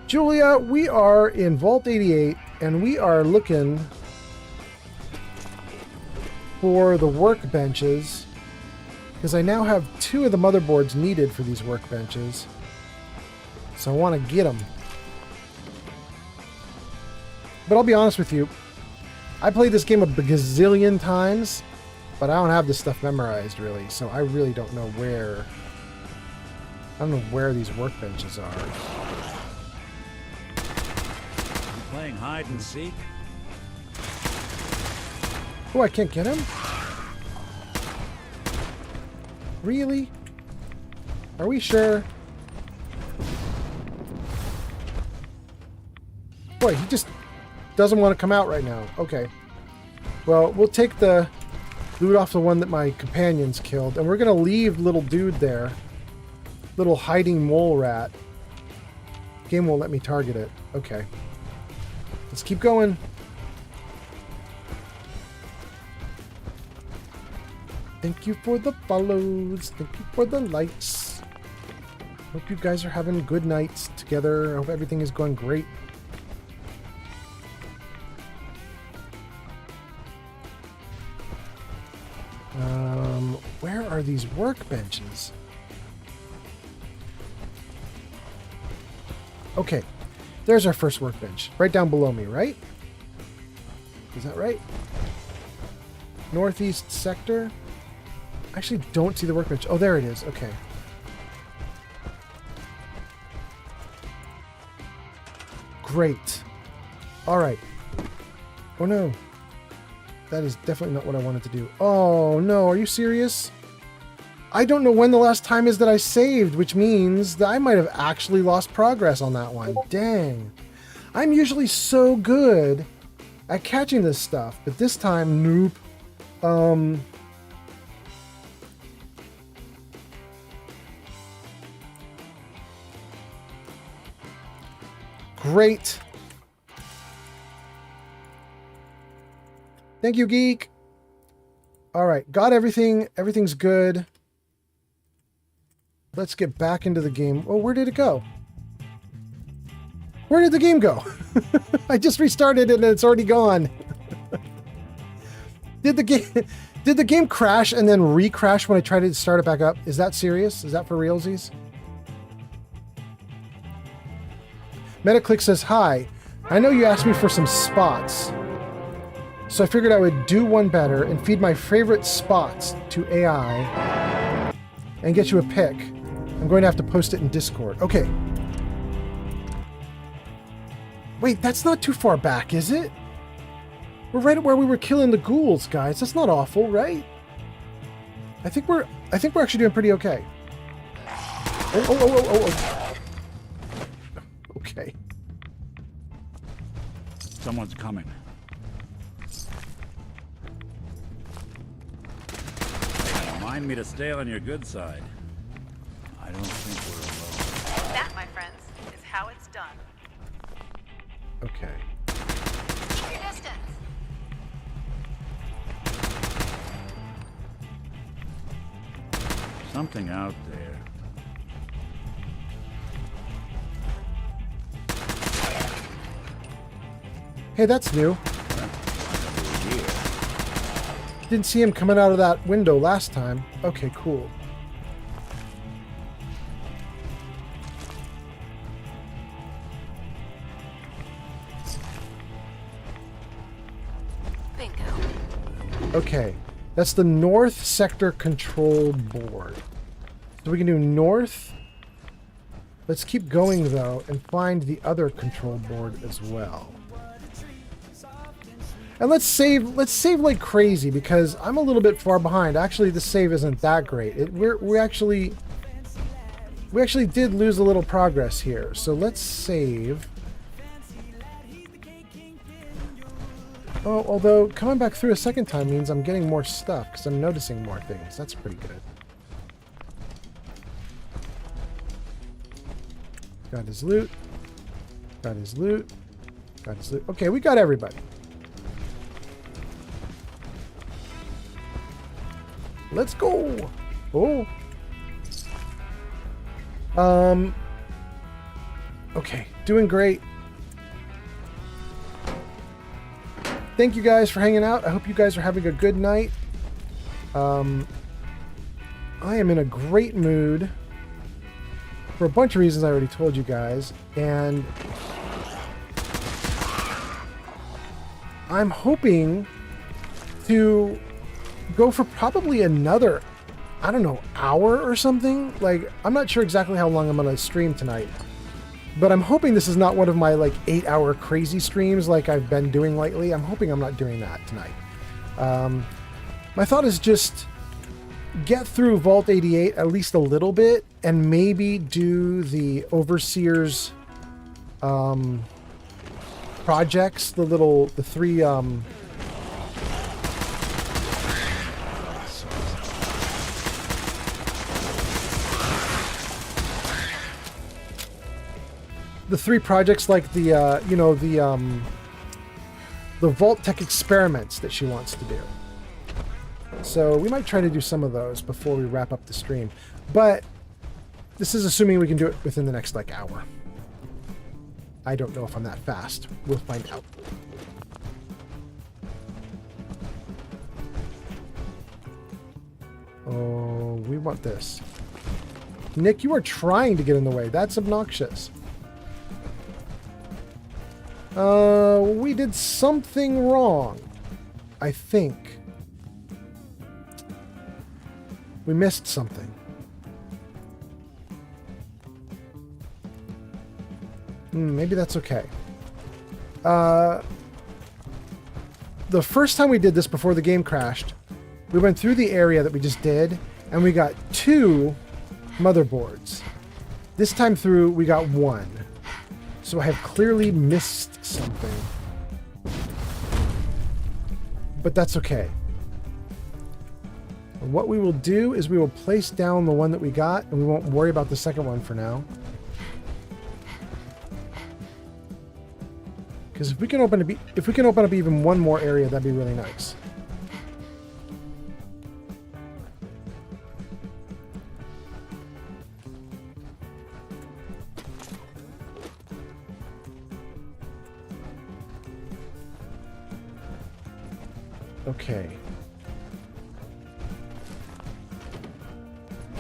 Julia, we are in Vault 88, and we are looking for the workbenches, because I now have 2 of the motherboards needed for these workbenches. So I want to get them. But I'll be honest with you, I played this game a gazillion times, but I don't have this stuff memorized really, so I really don't know where... I don't know where these workbenches are. You playing hide and seek? Oh, I can't get him? Really? Are we sure? Boy, he just doesn't want to come out right now. Okay. Well, we'll take the loot off the one that my companions killed, and we're going to leave little dude there. Little hiding mole rat. Game won't let me target it. Okay. Let's keep going. Thank you for the follows. Thank you for the likes. Hope you guys are having good nights together. I hope everything is going great. Where are these workbenches? Okay, there's our first workbench. Right down below me, right? Is that right? Northeast sector? I actually don't see the workbench. Oh, there it is. Okay. Great. All right. Oh, no. That is definitely not what I wanted to do. Oh, no. Are you serious? I don't know when the last time is that I saved, which means that I might have actually lost progress on that one. Dang. I'm usually so good at catching this stuff, but this time, nope. Great. Thank you, Geek. All right, got everything. Everything's good. Let's get back into the game. Oh, where did it go? Where did the game go? I just restarted it and it's already gone. Did the game crash and then re-crash when I tried to start it back up? Is that serious? Is that for realsies? Metaclick says, hi. I know you asked me for some spots. So I figured I would do one better and feed my favorite spots to AI and get you a pick. I'm going to have to post it in Discord. Okay. Wait, that's not too far back, is it? We're right at where we were killing the ghouls, guys. That's not awful, right? I think we're actually doing pretty okay. Oh. Okay. Someone's coming. Remind me to stay on your good side. I don't think we're alone. That, my friends, is how it's done. Okay. Keep your distance. Something out there. Hey, that's new. Didn't see him coming out of that window last time. Okay, cool. Bingo. Okay, that's the north sector control board. So we can do north. Let's keep going though and find the other control board as well. And let's save like crazy because I'm a little bit far behind. Actually, the save isn't that great. We actually did lose a little progress here. So let's save. Oh, although coming back through a second time means I'm getting more stuff because I'm noticing more things. That's pretty good. Got his loot. Got his loot. Got his loot. Okay, we got everybody. Let's go. Oh. Okay, doing great. Thank you guys for hanging out. I hope you guys are having a good night. I am in a great mood for a bunch of reasons I already told you guys, and I'm hoping to go for probably another, I don't know, hour or something. Like, I'm not sure exactly how long I'm gonna stream tonight, but I'm hoping this is not one of my like 8-hour crazy streams like I've been doing lately. I'm hoping I'm not doing that tonight. My thought is just get through Vault 88 at least a little bit and maybe do the Overseer's projects, the three the three projects, like the Vault Tech experiments that she wants to do. So we might try to do some of those before we wrap up the stream. But This is assuming we can do it within the next, like, hour. I don't know if I'm that fast. We'll find out. Oh, we want this. Nick, you are trying to get in the way. That's obnoxious. We did something wrong. I think. We missed something. Maybe that's okay. The first time we did this before the game crashed, we went through the area that we just did, and we got 2 motherboards. This time through, we got 1. So I have clearly missed something. But that's okay. And what we will do is we will place down the one that we got, and we won't worry about the second one for now. Because if we can open up even one more area, that'd be really nice. Okay.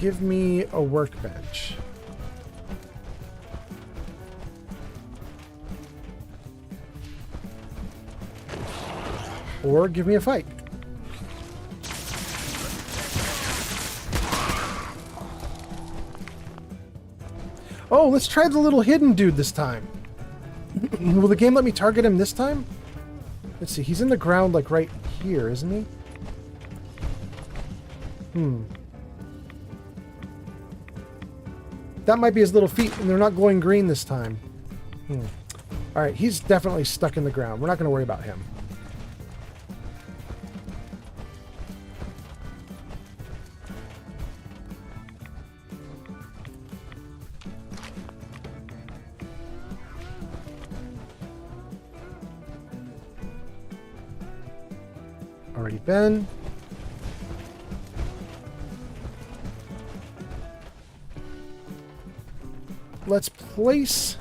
Give me a workbench. Or give me a fight. Oh, let's try the little hidden dude this time. Will the game let me target him this time? Let's see, he's in the ground like right here, isn't he? That might be his little feet, and they're not glowing green this time. Alright, he's definitely stuck in the ground. We're not going to worry about him. Already been. Let's place...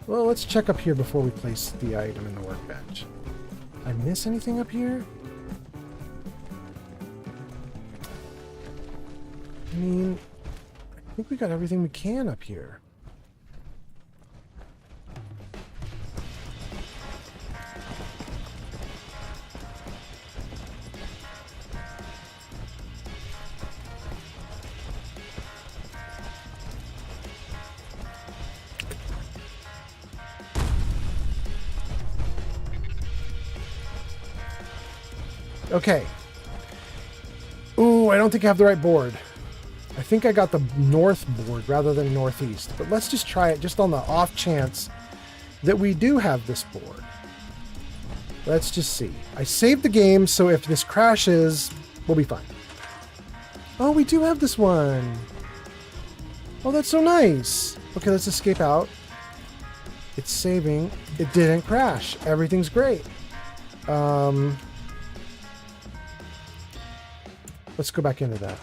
Well, let's check up here before we place the item in the workbench. Did I miss anything up here? I mean, I think we got everything we can up here. Okay. Ooh, I don't think I have the right board. I think I got the north board rather than northeast. But let's just try it just on the off chance that we do have this board. Let's just see. I saved the game, so if this crashes, we'll be fine. Oh, we do have this one. Oh, that's so nice. Okay, let's escape out. It's saving. It didn't crash. Everything's great. Let's go back into that.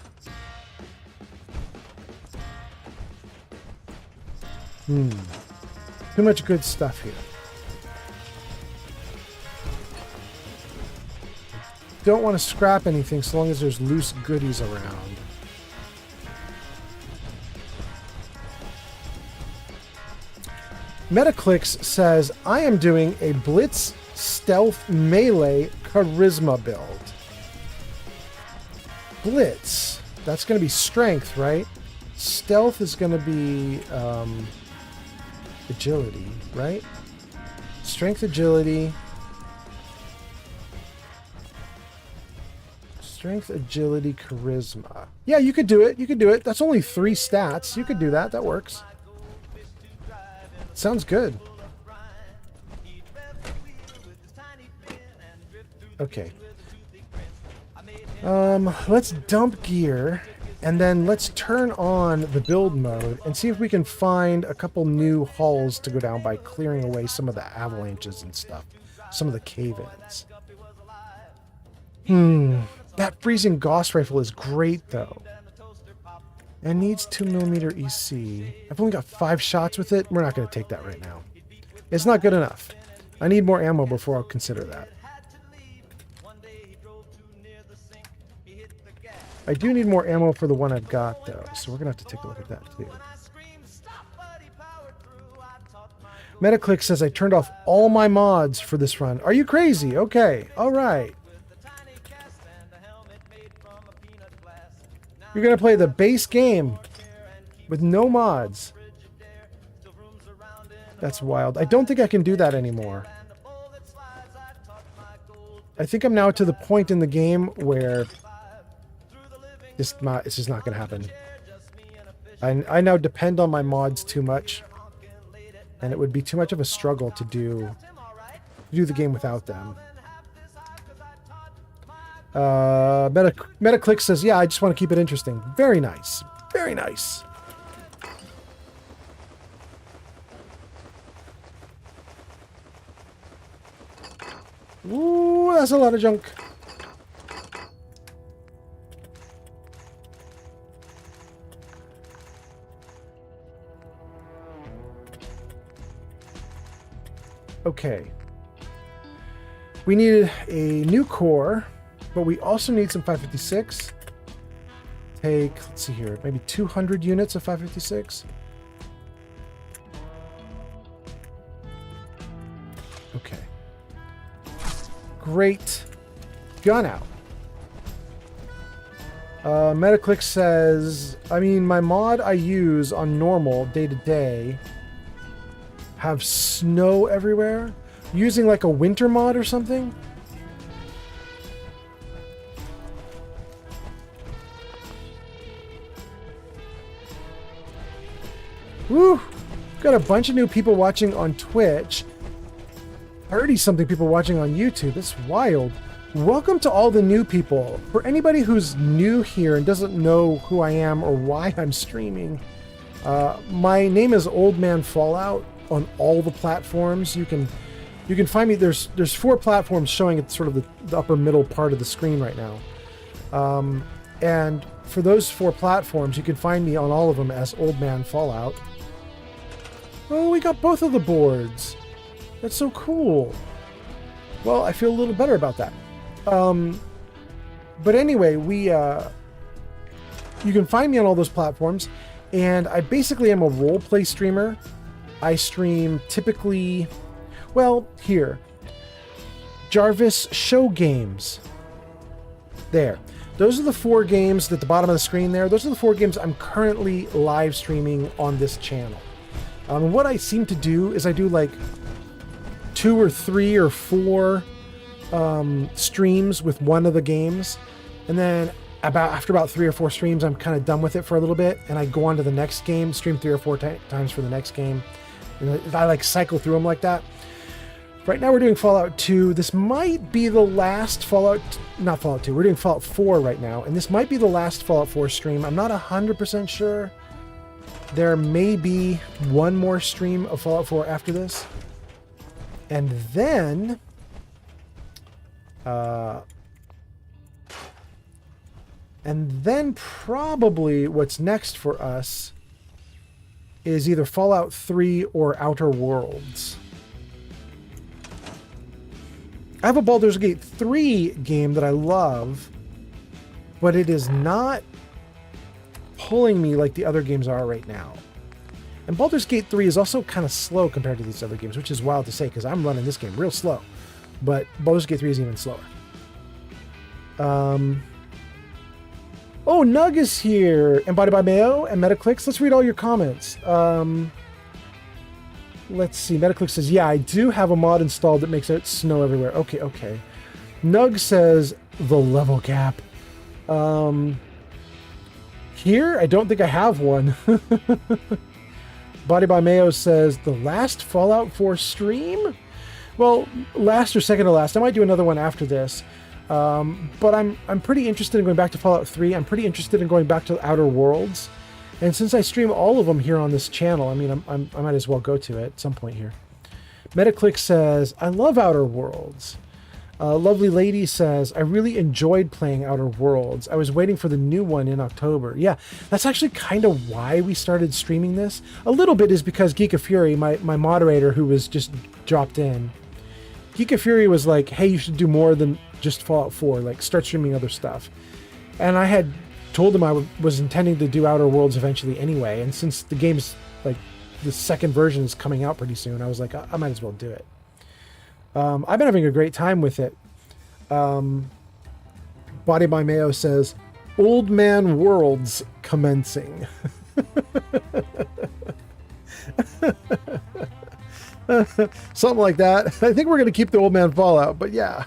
Too much good stuff here. Don't want to scrap anything so long as there's loose goodies around. Metaclicks says, I am doing a Blitz Stealth Melee Charisma build. Blitz, that's going to be strength, right? Stealth is going to be agility, right? Strength, agility. Strength, agility, charisma. Yeah, you could do it. You could do it. That's only 3 stats. You could do that. That works. Sounds good. Okay. Let's dump gear, and then let's turn on the build mode and see if we can find a couple new halls to go down by clearing away some of the avalanches and stuff. Some of the cave-ins. That freezing Gauss rifle is great, though. And needs 2mm EC. I've only got 5 shots with it. We're not going to take that right now. It's not good enough. I need more ammo before I'll consider that. I do need more ammo for the one I've got, though, so we're going to have to take a look at that, too. Metaclick says I turned off all my mods for this run. Are you crazy? Okay, all right. You're going to play the base game with no mods. That's wild. I don't think I can do that anymore. I think I'm now to the point in the game where it's just not going to happen. I now depend on my mods too much, and it would be too much of a struggle to do the game without them. Metaclick says, yeah, I just want to keep it interesting. Very nice. Very nice. Ooh, that's a lot of junk. Okay. We need a new core, but we also need some 556. Let's see here, maybe 200 units of 556. Okay. Great. Gun out. Metaclick says, I mean, my mod I use on normal day to day have snow everywhere. Using like a winter mod or something? Woo! Got a bunch of new people watching on Twitch. 30-something people watching on YouTube. That's wild. Welcome to all the new people. For anybody who's new here and doesn't know who I am or why I'm streaming, my name is Old Man Fallout on all the platforms. You can find me. There's 4 platforms showing at sort of the upper middle part of the screen right now. And for those 4 platforms, you can find me on all of them as Old Man Fallout. Oh, we got both of the boards. That's so cool. Well, I feel a little better about that. But anyway, you can find me on all those platforms, and I basically am a role-play streamer. I stream typically, well, here, Jarvis Show Games. There. Those are the 4 games at the bottom of the screen there. Those are the 4 games I'm currently live streaming on this channel. What I seem to do is I do like 2 or 3 or 4 streams with one of the games, and then after about 3 or 4 streams, I'm kind of done with it for a little bit, and I go on to the next game, stream 3 or 4 times for the next game, and I like cycle through them like that. Right now we're doing Fallout 2. This might be the last not Fallout 2, we're doing Fallout 4 right now, and this might be the last Fallout 4 stream. I'm not 100% sure. There may be one more stream of Fallout 4 after this. And then probably what's next for us is either Fallout 3 or Outer Worlds. I have a Baldur's Gate 3 game that I love, but it is not pulling me like the other games are right now. And Baldur's Gate 3 is also kind of slow compared to these other games, which is wild to say because I'm running this game real slow. But Baldur's Gate 3 is even slower. Oh, Nug is here. Embodied by Mayo and Metaclicks. Let's read all your comments. Let's see. Metaclick says, yeah, I do have a mod installed that makes it snow everywhere. Okay. Nug says, the level cap. Here, I don't think I have one. Body by Mayo says, the last Fallout 4 stream? Well, last or second to last. I might do another one after this. But I'm pretty interested in going back to Fallout 3. I'm pretty interested in going back to Outer Worlds. And since I stream all of them here on this channel, I mean, I might as well go to it at some point here. Metaclick says, I love Outer Worlds. Lovely Lady says, I really enjoyed playing Outer Worlds. I was waiting for the new one in October. Yeah, that's actually kind of why we started streaming this. A little bit is because Geek of Fury, my moderator who was just dropped in, Geek of Fury was like, hey, you should do more than just Fallout 4, like start streaming other stuff. And I had told him I was intending to do Outer Worlds eventually anyway, and since the game's, like, the second version is coming out pretty soon, I was like, I might as well do it. I've been having a great time with it. Body by Mayo says, Old Man Worlds commencing. Something like that. I think we're going to keep the Old Man Fallout, but yeah.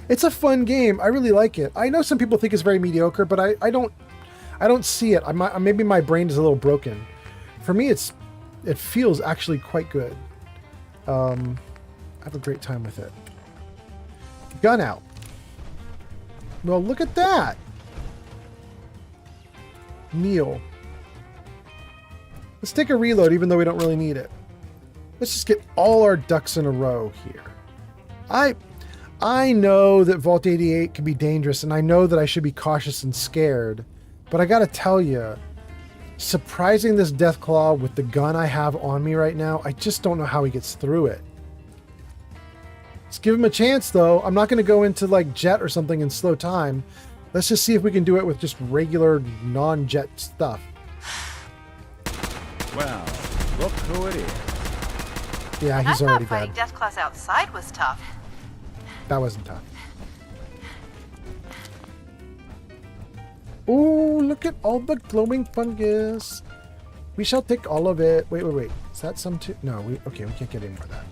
It's a fun game. I really like it. I know some people think it's very mediocre, but I don't see it. Maybe my brain is a little broken. For me, it feels actually quite good. I have a great time with it. Gun out. Well, look at that. Kneel. Let's take a reload, even though we don't really need it. Let's just get all our ducks in a row here. I know that Vault 88 can be dangerous, and I know that I should be cautious and scared, but I gotta tell you, surprising this Deathclaw with the gun I have on me right now, I just don't know how he gets through it. Let's give him a chance, though. I'm not going to go into, like, Jet or something in slow time. Let's just see if we can do it with just regular, non-Jet stuff. Well, look who it is. Yeah, he's already dead. I thought fighting Deathclaws outside was tough. That wasn't tough. Oh, look at all the glowing fungus. We shall take all of it. Wait. Is that some too? No, okay, we can't get any more of that.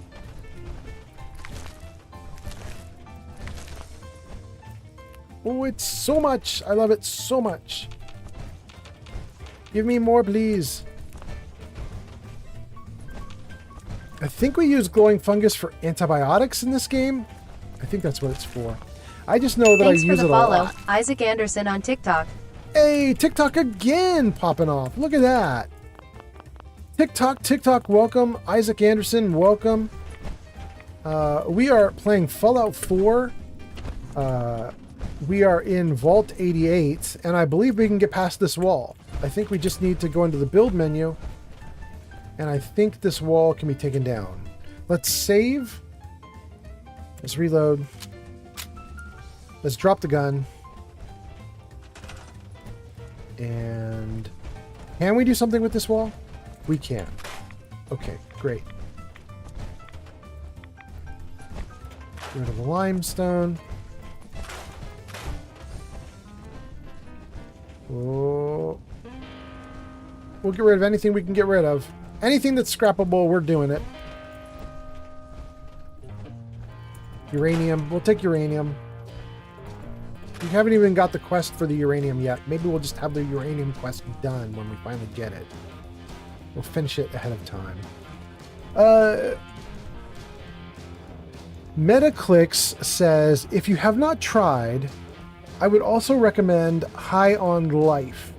Oh, it's so much. I love it so much. Give me more, please. I think we use glowing fungus for antibiotics in this game. I think that's what it's for. I just know that Thanks I use for it the a follow, lot. Isaac Anderson on TikTok. Hey, TikTok again popping off. Look at that. TikTok, welcome. Isaac Anderson, welcome. We are playing Fallout 4. We are in Vault 88, and I believe we can get past this wall. I think we just need to go into the build menu, and I think this wall can be taken down. Let's save. Let's reload. Let's drop the gun. And can we do something with this wall? We can. Okay, great. Get rid of the limestone. Oh. We'll get rid of anything we can get rid of. Anything that's scrappable, we're doing it. Uranium. We'll take uranium. We haven't even got the quest for the uranium yet. Maybe we'll just have the uranium quest done when we finally get it. We'll finish it ahead of time. Metaclicks says, if you have not tried, I would also recommend High on Life.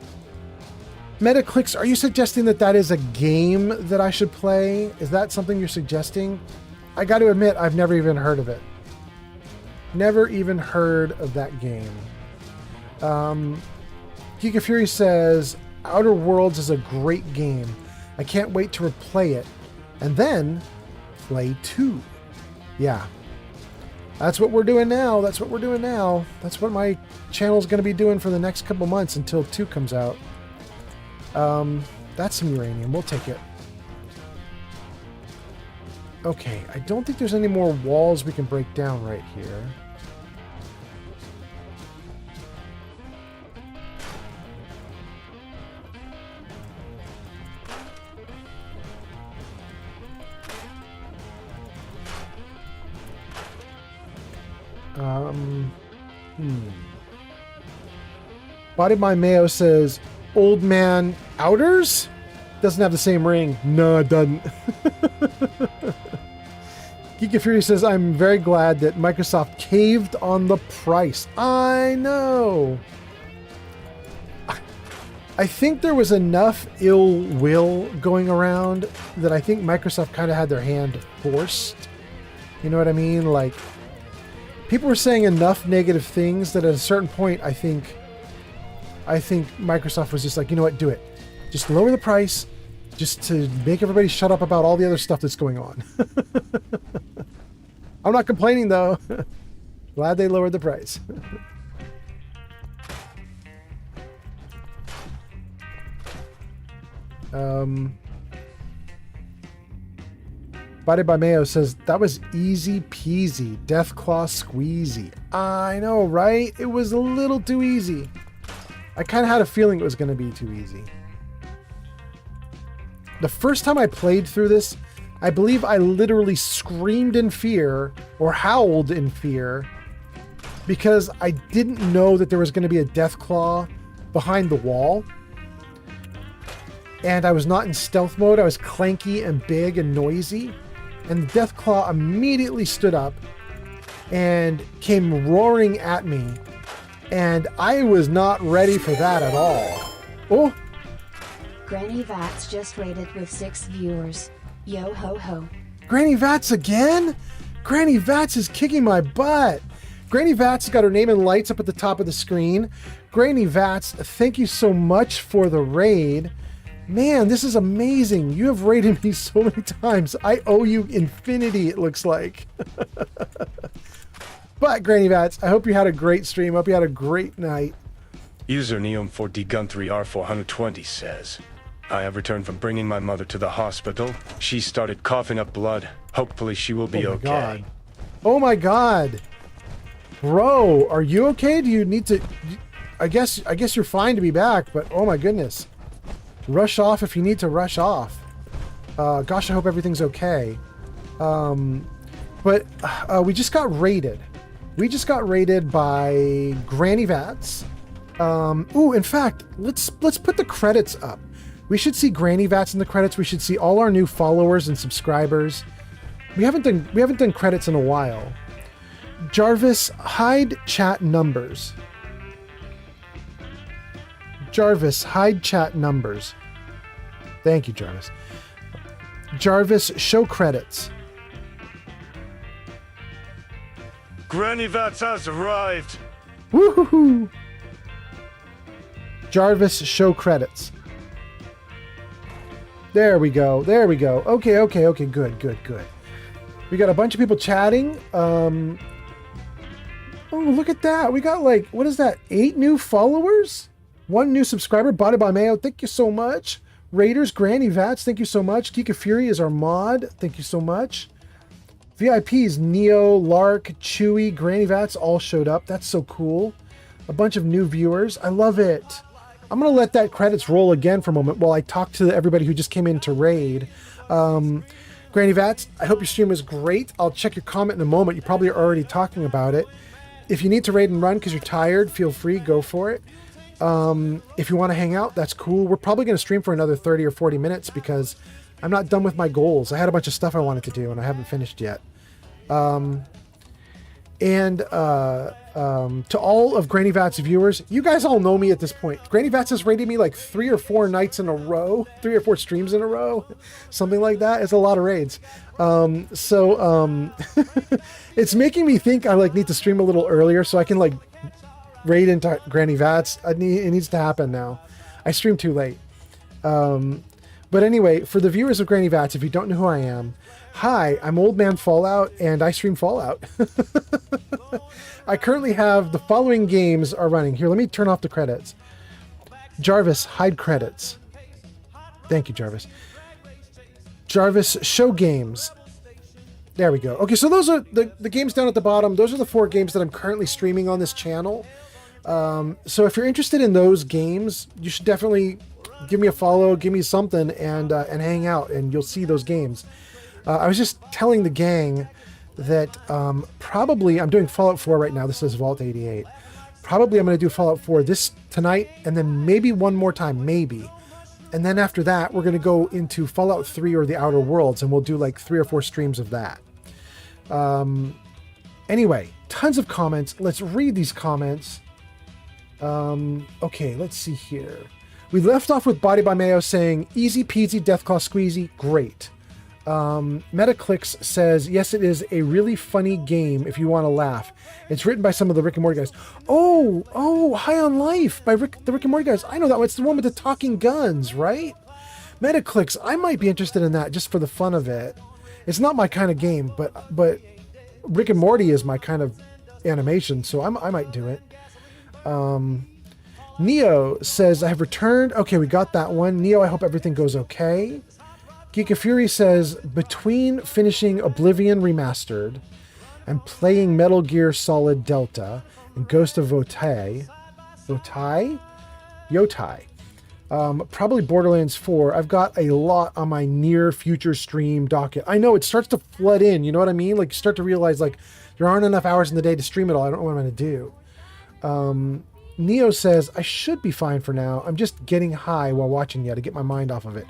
Metaclicks, are you suggesting that that is a game that I should play? Is that something you're suggesting? I got to admit, I've never even heard of it. Never even heard of that game. Geek of Fury says, Outer Worlds is a great game. I can't wait to replay it. And then play 2. Yeah. That's what we're doing now. That's what my channel's going to be doing for the next couple months until 2 comes out. That's some uranium. We'll take it. Okay, I don't think there's any more walls we can break down right here. Body by Mayo says, Old Man Outers? Doesn't have the same ring. No, it doesn't. Geek of Fury says, I'm very glad that Microsoft caved on the price. I know. I think there was enough ill will going around that I think Microsoft kind of had their hand forced. You know what I mean? Like, people were saying enough negative things that at a certain point, I think Microsoft was just like, you know what, do it. Just lower the price, just to make everybody shut up about all the other stuff that's going on. I'm not complaining though. Glad they lowered the price. Body by Mayo says, that was easy peasy. Deathclaw squeezy. I know, right? It was a little too easy. I kind of had a feeling it was going to be too easy. The first time I played through this, I believe I literally screamed in fear or howled in fear because I didn't know that there was going to be a Deathclaw behind the wall. And I was not in stealth mode. I was clanky and big and noisy. And the Deathclaw immediately stood up and came roaring at me. And I was not ready for that at all. Oh! Granny Vats just rated with 6 viewers. Yo ho ho. Granny Vats again? Granny Vats is kicking my butt. Granny Vats has got her name in lights up at the top of the screen. Granny Vats, thank you so much for the raid. Man, this is amazing. You have raided me so many times. I owe you infinity, it looks like. But, Granny Vats, I hope you had a great stream. Hope you had a great night. User Neom4DGun3R420 says, I have returned from bringing my mother to the hospital. She started coughing up blood. Hopefully she will be okay. God. Oh my god. Bro, are you okay? Do you need to... I guess you're fine to be back, but oh my goodness. Rush off if you need to rush off. Gosh, I hope everything's okay. But we just got raided. We just got raided by Granny Vats. Ooh, in fact, let's put the credits up. We should see Granny Vats in the credits. We should see all our new followers and subscribers. We haven't done credits in a while. Jarvis, hide chat numbers. Jarvis, hide chat numbers. Thank you, Jarvis. Jarvis, show credits. Granny Vats has arrived. Woohoo! Jarvis, show credits. There we go. There we go. Okay. Good. We got a bunch of people chatting. Oh, look at that. We got like, what is that? 8 new followers? 1 new subscriber. Body by Mayo. Thank you so much. Raiders, Granny Vats. Thank you so much. Geeka Fury is our mod. Thank you so much. VIPs, Neo, Lark, Chewy, Granny Vats all showed up. That's so cool. A bunch of new viewers. I love it. I'm going to let that credits roll again for a moment while I talk to everybody who just came in to raid. Granny Vats, I hope your stream was great. I'll check your comment in a moment. You probably are already talking about it. If you need to raid and run because you're tired, feel free, go for it. If you want to hang out, that's cool. We're probably going to stream for another 30 or 40 minutes because I'm not done with my goals. I had a bunch of stuff I wanted to do and I haven't finished yet. To all of Granny Vats viewers, you guys all know me at this point. Granny Vats has raided me like 3 or 4 nights in a row, 3 or 4 streams in a row, something like that. It's a lot of raids. It's making me think I like need to stream a little earlier so I can like raid into Granny Vats. It needs to happen now. I streamed too late. But anyway, for the viewers of Granny Vats, if you don't know who I am, hi, I'm Old Man Fallout, and I stream Fallout. I currently have the following games are running. Here, let me turn off the credits. Jarvis, hide credits. Thank you, Jarvis. Jarvis, show games. There we go. Okay, so those are the games down at the bottom. Those are the 4 games that I'm currently streaming on this channel. So if you're interested in those games, you should definitely give me a follow, give me something, and hang out, and you'll see those games. I was just telling the gang that probably I'm doing Fallout 4 right now. This is Vault 88. Probably I'm going to do Fallout 4 this tonight, and then maybe one more time, maybe. And then after that, we're going to go into Fallout 3 or the Outer Worlds, and we'll do like 3 or 4 streams of that. Anyway, tons of comments. Let's read these comments. Okay, let's see here. We left off with Body by Mayo saying, easy peasy, Deathclaw squeezy, great. Metaclicks says, yes, it is a really funny game if you want to laugh. It's written by some of the Rick and Morty guys. Oh, High on Life by the Rick and Morty guys. I know that one. It's the one with the talking guns, right? Metaclicks, I might be interested in that just for the fun of it. It's not my kind of game, but Rick and Morty is my kind of animation, so I might do it. Neo says, I have returned. Okay, we got that one. Neo, I hope everything goes okay. Geek of Fury says, between finishing Oblivion Remastered and playing Metal Gear Solid Delta and Ghost of Yotai, probably Borderlands 4, I've got a lot on my near future stream docket. I know it starts to flood in, you know what I mean? Like you start to realize like there aren't enough hours in the day to stream it all. I don't know what I'm going to do. Neo says, I should be fine for now. I'm just getting high while watching you to get my mind off of it.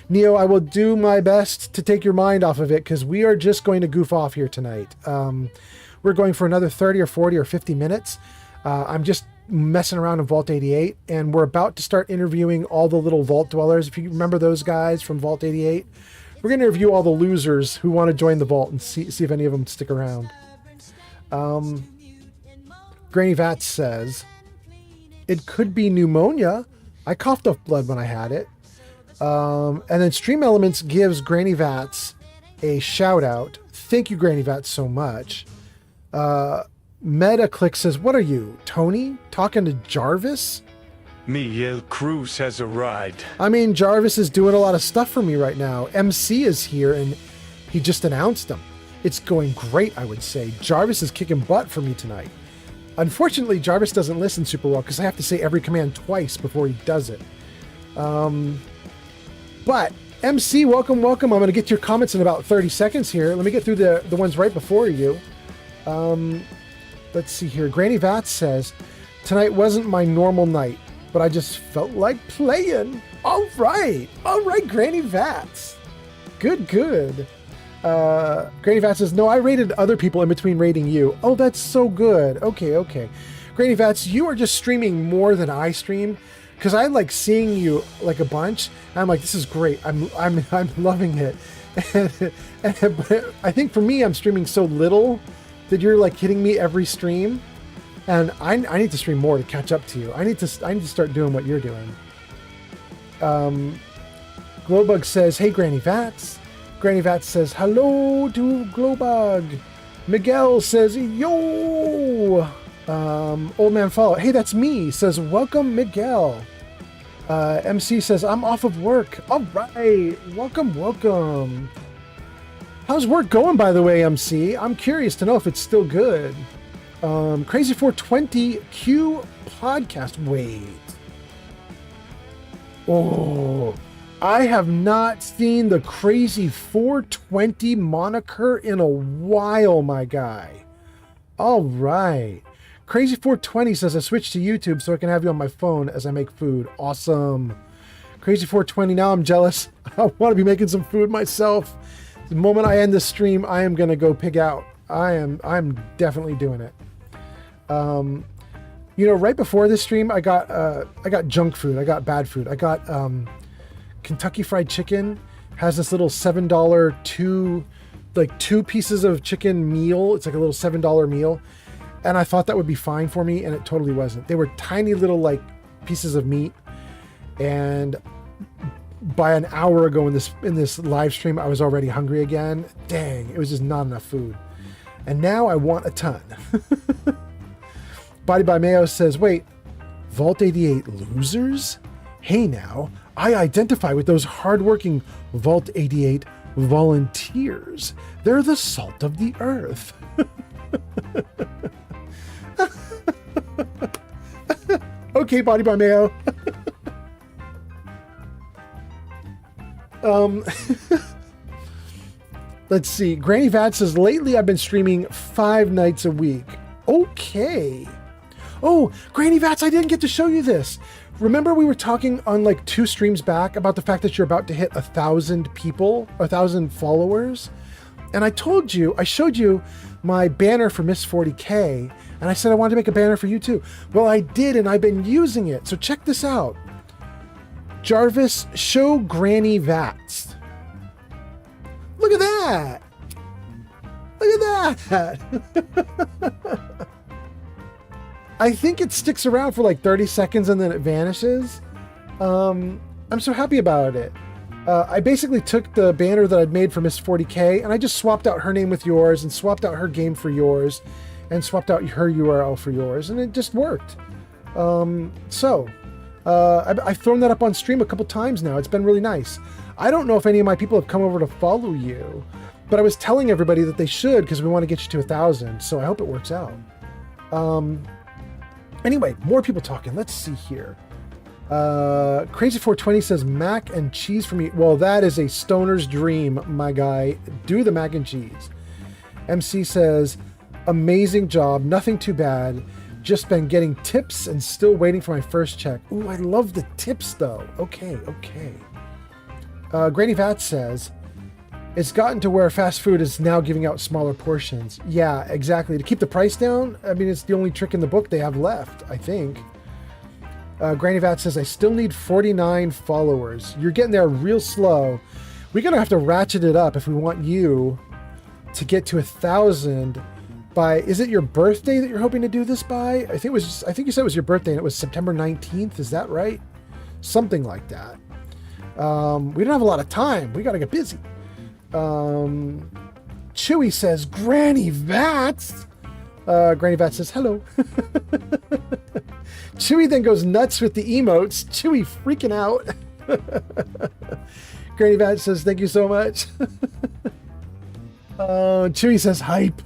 Neo, I will do my best to take your mind off of it because we are just going to goof off here tonight. We're going for another 30 or 40 or 50 minutes. I'm just messing around in Vault 88, and we're about to start interviewing all the little Vault dwellers. If you remember those guys from Vault 88, we're going to interview all the losers who want to join the Vault and see if any of them stick around. Granny Vats says, it could be pneumonia. I coughed up blood when I had it. And then Stream Elements gives Granny Vats a shout out. Thank you, Granny Vats, so much. Metaclick says, what are you, Tony? Talking to Jarvis? Miguel Cruz has arrived. I mean, Jarvis is doing a lot of stuff for me right now. MC is here and he just announced him. It's going great, I would say. Jarvis is kicking butt for me tonight. Unfortunately, Jarvis doesn't listen super well because I have to say every command twice before he does it. But MC, welcome. I'm going to get to your comments in about 30 seconds here. Let me get through the ones right before you. Let's see here. Granny Vats says, tonight wasn't my normal night, but I just felt like playing. All right, Granny Vats. Good. Granny Vats says, no, I rated other people in between rating you. Oh, that's so good. Okay. Granny Vats, you are just streaming more than I stream. Because I like seeing you like a bunch, and I'm like, this is great. I'm loving it. But I think for me, I'm streaming so little that you're like hitting me every stream, and I need to stream more to catch up to you. I need to start doing what you're doing. Glowbug says, hey, Granny Vats. Granny Vats says, hello to Glowbug. Miguel says, yo. Old Man Fallout, hey, that's me, says, welcome, Miguel. MC says, I'm off of work. All right, welcome. How's work going, by the way, MC? I'm curious to know if it's still good. Crazy 420 Q podcast. Wait. Oh, I have not seen the Crazy 420 moniker in a while, my guy. All right. Crazy 420 says, I switched to YouTube so I can have you on my phone as I make food. Awesome. Crazy 420, now I'm jealous. I want to be making some food myself. The moment I end this stream, I am going to go pig out. I'm definitely doing it. Right before this stream, I got junk food. I got bad food. I got Kentucky Fried Chicken. Has this little $7 two pieces of chicken meal. It's like a little $7 meal. And I thought that would be fine for me, and it totally wasn't. They were tiny little like pieces of meat, and by an hour ago in this live stream, I was already hungry again. Dang, it was just not enough food. And now I want a ton. Body by Mayo says, wait, Vault 88 losers? Hey now, I identify with those hardworking Vault 88 volunteers. They're the salt of the earth. Okay, Body by Mayo. Let's see. Granny Vat says, lately I've been streaming 5 nights a week. Okay. Oh, Granny Vats, I didn't get to show you this. Remember we were talking on like 2 streams back about the fact that you're about to hit 1,000 people, 1,000 followers? And I showed you my banner for Miss 40K, and I said I wanted to make a banner for you too. Well, I did, and I've been using it. So check this out. Jarvis, show Granny Vats. Look at that! Look at that! I think it sticks around for like 30 seconds and then it vanishes. I'm so happy about it. I basically took the banner that I'd made for Miss 40K and I just swapped out her name with yours and swapped out her game for yours and swapped out her URL for yours, and it just worked. I've thrown that up on stream a couple times now. It's been really nice. I don't know if any of my people have come over to follow you, but I was telling everybody that they should because we want to get you to 1,000, so I hope it works out. Anyway, more people talking. Let's see here. Crazy420 says mac and cheese for me. Well, that is a stoner's dream, my guy. Do the mac and cheese. MC says, amazing job. Nothing too bad. Just been getting tips and still waiting for my first check. Ooh, I love the tips though. Okay. Granny Vat says, it's gotten to where fast food is now giving out smaller portions. Yeah, exactly. To keep the price down, I mean, it's the only trick in the book they have left, I think. Granny Vat says, I still need 49 followers. You're getting there real slow. We're going to have to ratchet it up if we want you to get to 1,000 by, is it your birthday that you're hoping to do this by? I think you said it was your birthday and it was September 19th. Is that right? Something like that. We don't have a lot of time. We got to get busy. Chewy says, Granny Vats. Granny Vats says, hello. Chewy then goes nuts with the emotes. Chewy freaking out. Granny Vats says, thank you so much. Chewy says, hype.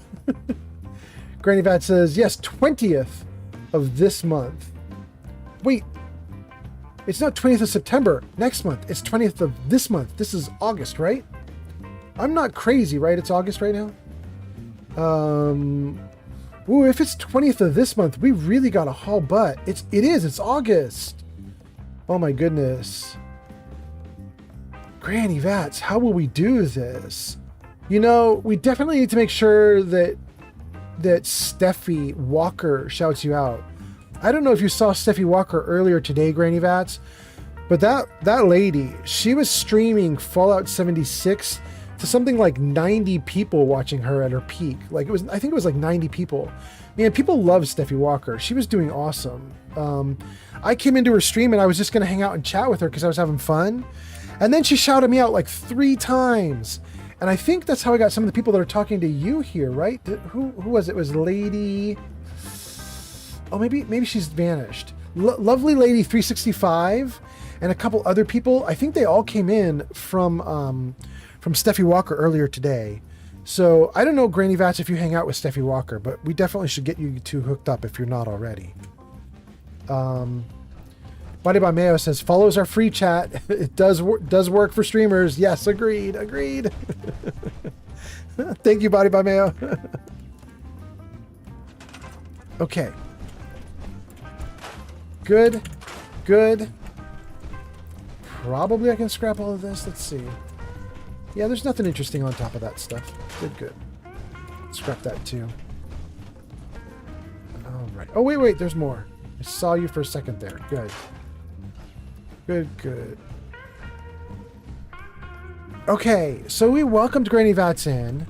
Granny Vat says, yes, 20th of this month. Wait, it's not 20th of September next month. It's 20th of this month. This is August, right? I'm not crazy, right? It's August right now. Ooh, if it's 20th of this month, we really got to haul butt. It's August. Oh my goodness. Granny Vats, how will we do this? You know, we definitely need to make sure that Steffi Walker shouts you out. I don't know if you saw Steffi Walker earlier today, Granny Vats, but that lady, she was streaming Fallout 76 to something like 90 people watching her at her peak. Like I think it was like 90 people. Man, people love Steffi Walker. She was doing awesome. I came into her stream and I was just going to hang out and chat with her because I was having fun. And then she shouted me out like 3 times. And I think that's how I got some of the people that are talking to you here, right? Who was it? It was Lady... Oh, maybe she's vanished. Lovely Lady 365 and a couple other people. I think they all came in from Steffi Walker earlier today. So I don't know, Granny Vats, if you hang out with Steffi Walker, but we definitely should get you two hooked up if you're not already. Body by Mayo says, follows our free chat. It does work for streamers. Yes, agreed. Thank you, Body by Mayo. Okay. Good. Probably I can scrap all of this. Let's see. Yeah, there's nothing interesting on top of that stuff. Good. Scrap that too. All right. Oh, wait. There's more. I saw you for a second there. Good. Okay, so we welcomed Granny Vats in.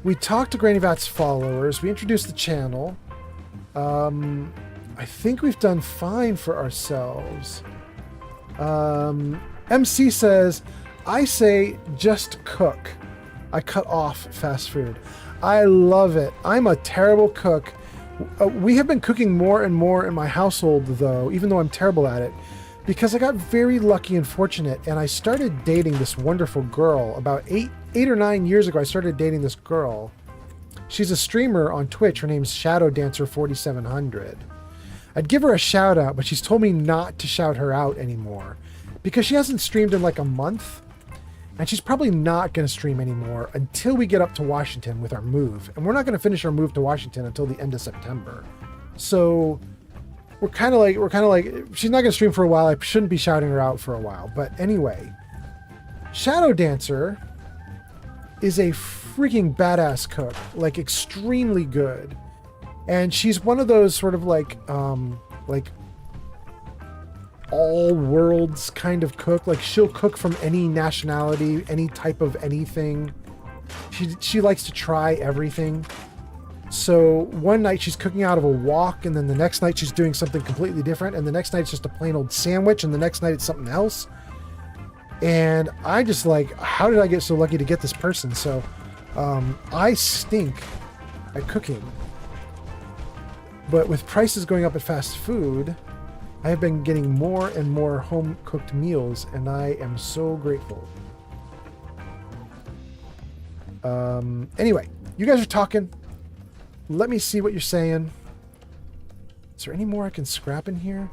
We talked to Granny Vats followers. We introduced the channel. I think we've done fine for ourselves. MC says, I say just cook. I cut off fast food. I love it. I'm a terrible cook. We have been cooking more and more in my household, though, even though I'm terrible at it, because I got very lucky and fortunate, and I started dating this wonderful girl about 8 or 9 years ago. I started dating this girl. She's a streamer on Twitch. Her name's Shadow Dancer 4700. I'd give her a shout out, but she's told me not to shout her out anymore because she hasn't streamed in like a month, and she's probably not going to stream anymore until we get up to Washington with our move. And we're not going to finish our move to Washington until the end of September. So we're kind of like, she's not going to stream for a while. I shouldn't be shouting her out for a while. But anyway, Shadow Dancer is a freaking badass cook, like extremely good. And she's one of those sort of like all worlds kind of cook. Like she'll cook from any nationality, any type of anything. she likes to try everything. So one night she's cooking out of a wok, and then the next night she's doing something completely different, and the next night it's just a plain old sandwich, and the next night it's something else. And I just like, how did I get so lucky to get this person? So I stink at cooking. But with prices going up at fast food, I have been getting more and more home-cooked meals, and I am so grateful. Anyway, you guys are talking. Let me see what you're saying. Is there any more I can scrap in here?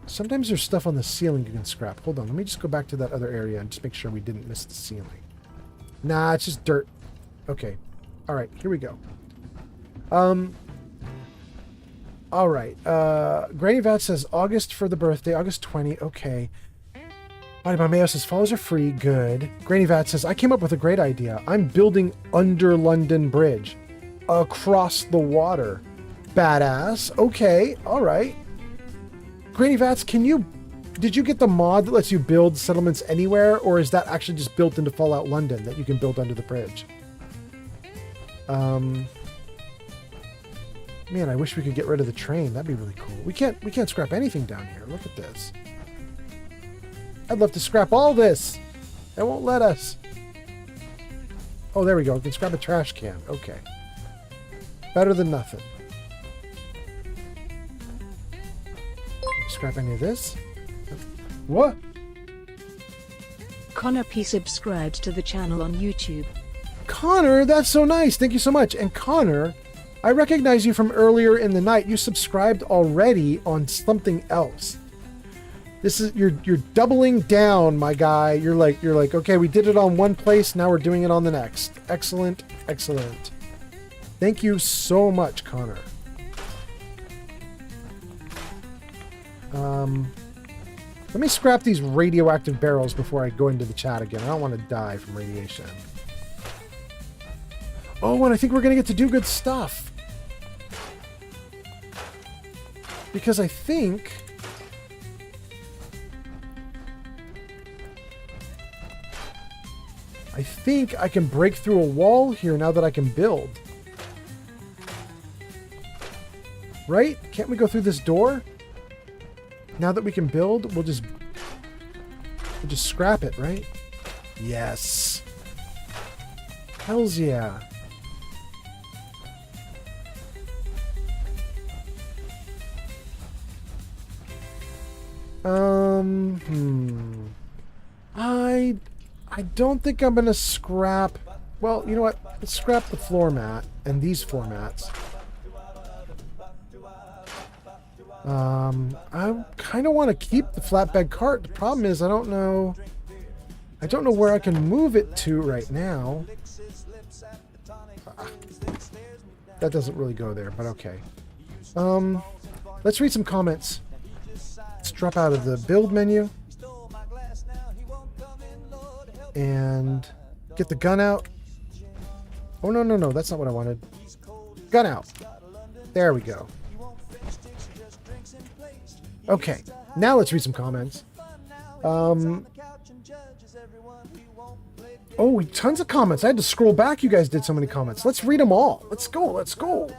Sometimes there's stuff on the ceiling you can scrap. Hold on, let me just go back to that other area and just make sure we didn't miss the ceiling. Nah, it's just dirt. Okay. All right, here we go. All right. Granny Vat says August for the birthday, August 20. Okay. Body by Mayo says follows are free. Good. Granny Vat says I came up with a great idea. I'm building under London Bridge, across the water. Badass. Okay. All right. Granny Vats, did you get the mod that lets you build settlements anywhere, or is that actually just built into Fallout London that you can build under the bridge? Man, I wish we could get rid of the train. That'd be really cool. We can't scrap anything down here. Look at this. I'd love to scrap all this. They won't let us. Oh, there we go. We can scrap a trash can. Okay. Better than nothing. Scrap any of this? What? Connor P subscribed to the channel on YouTube. Connor, that's so nice. Thank you so much. And Connor, I recognize you from earlier in the night. You subscribed already on something else. This is you're doubling down, my guy. You're like, okay, we did it on one place, now we're doing it on the next. Excellent, excellent. Thank you so much, Connor. Let me scrap these radioactive barrels before I go into the chat again. I don't want to die from radiation. Oh, and I think we're going to get to do good stuff. Because I think I can break through a wall here now that I can build. Right? Can't we go through this door? Now that we can build, we'll just scrap it, right? Yes. Hells yeah. I don't think I'm gonna scrap. Well, you know what? Let's scrap the floor mat and these floor mats. I kind of want to keep the flatbed cart. The problem is I don't know where I can move it to right now. That doesn't really go there, but okay. Let's read some comments. Let's drop out of the build menu and get the gun out. Oh, no, that's not what I wanted. Gun out. There we go. Okay, now let's read some comments. Oh, tons of comments. I had to scroll back. You guys did so many comments. Let's read them all. Let's go.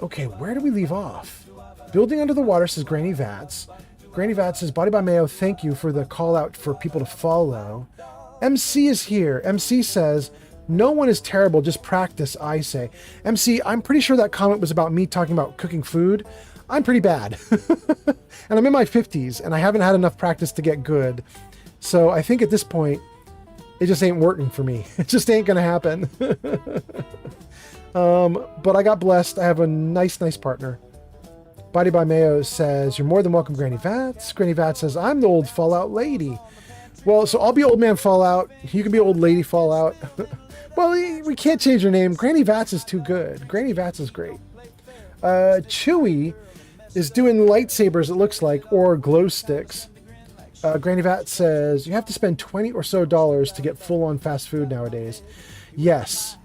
Okay, where do we leave off? Building under the water, says Granny Vats. Granny Vats says, Body by Mayo, thank you for the call out for people to follow. MC is here. MC says, no one is terrible, just practice, I say. MC, I'm pretty sure that comment was about me talking about cooking food. I'm pretty bad. And I'm in my 50s, and I haven't had enough practice to get good. So I think at this point, it just ain't working for me. It just ain't gonna happen. But I got blessed. I have a nice partner. Body by Mayo says, you're more than welcome, Granny Vats. Granny Vats says, I'm the old Fallout lady. Well, so I'll be old man Fallout. You can be old lady Fallout. Well, we can't change her name. Granny Vats is too good. Granny Vats is great. Chewy is doing lightsabers, it looks like, or glow sticks. Granny Vats says, you have to spend $20 or so to get full-on fast food nowadays. Yes.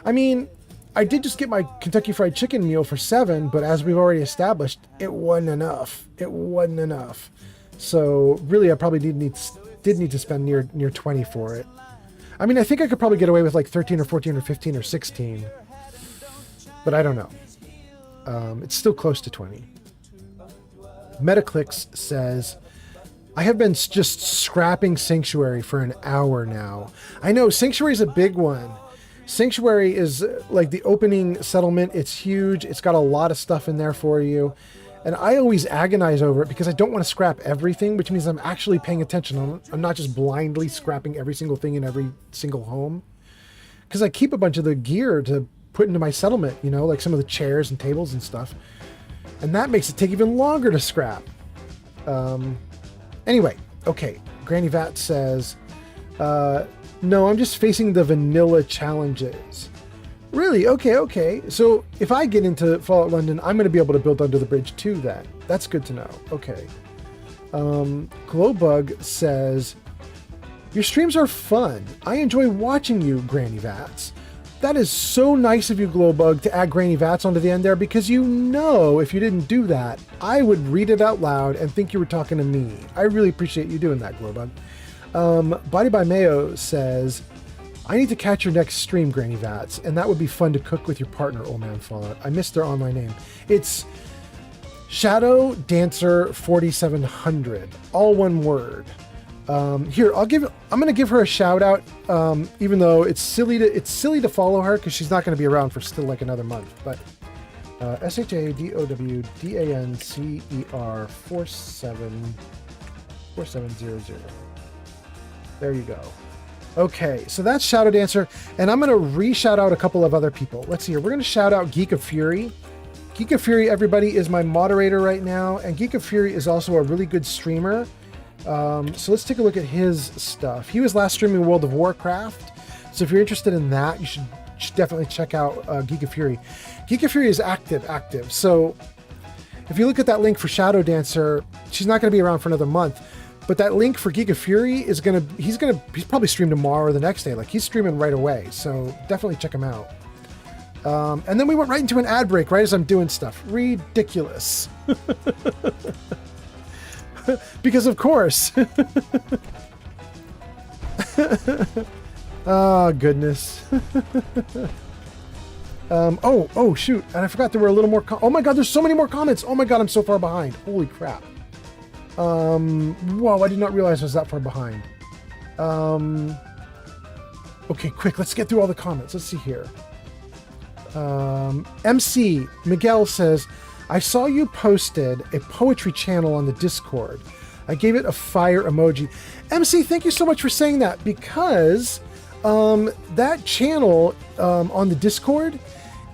I mean, I did just get my Kentucky Fried Chicken meal for $7, but as we've already established, it wasn't enough. So really, I probably did need to spend near 20 for it. I mean, I think I could probably get away with like 13 or 14 or 15 or 16, but I don't know. It's still close to 20. Metaclicks says, I have been just scrapping Sanctuary for an hour now. I know, Sanctuary is a big one. Sanctuary is like the opening settlement. It's huge. It's got a lot of stuff in there for you. And I always agonize over it because I don't want to scrap everything, which means I'm actually paying attention. I'm not just blindly scrapping every single thing in every single home. Because I keep a bunch of the gear to put into my settlement, you know, like some of the chairs and tables and stuff. And that makes it take even longer to scrap. Anyway, okay. Granny Vat says, no, I'm just facing the vanilla challenges. Really? Okay. So if I get into Fallout London, I'm going to be able to build under the bridge too then. That's good to know. Okay. Glowbug says, your streams are fun. I enjoy watching you, Granny Vats. That is so nice of you, Glowbug, to add Granny Vats onto the end there, because you know if you didn't do that, I would read it out loud and think you were talking to me. I really appreciate you doing that, Glowbug. Body by Mayo says, I need to catch your next stream, Granny Vats, and that would be fun to cook with your partner, Old Man Fallout. I missed their online name. It's Shadow Dancer 4700, all one word. Here, I'm going to give her a shout out, even though it's silly to follow her because she's not going to be around for still like another month. But SHADOWDANCER 4700. There you go. Okay, so that's Shadow Dancer, and I'm going to re-shout out a couple of other people. Let's see here. We're going to shout out Geek of Fury. Geek of Fury, everybody, is my moderator right now, and Geek of Fury is also a really good streamer. So let's take a look at his stuff. He was last streaming World of Warcraft, so if you're interested in that, you should definitely check out Geek of Fury. Geek of Fury is active. So if you look at that link for Shadow Dancer, she's not going to be around for another month. But that link for Geek of Fury is he's probably stream tomorrow or the next day. Like, he's streaming right away. So definitely check him out. And then we went right into an ad break right as I'm doing stuff. Ridiculous. Because of course. Oh, goodness. Oh, shoot. And I forgot there were a little more. Oh my God, there's so many more comments. Oh my God, I'm so far behind. Holy crap. Whoa, I did not realize I was that far behind. Okay, quick, let's get through all the comments. Let's see here. MC Miguel says, I saw you posted a poetry channel on the Discord. I gave it a fire emoji. MC, thank you so much for saying that, because that channel on the Discord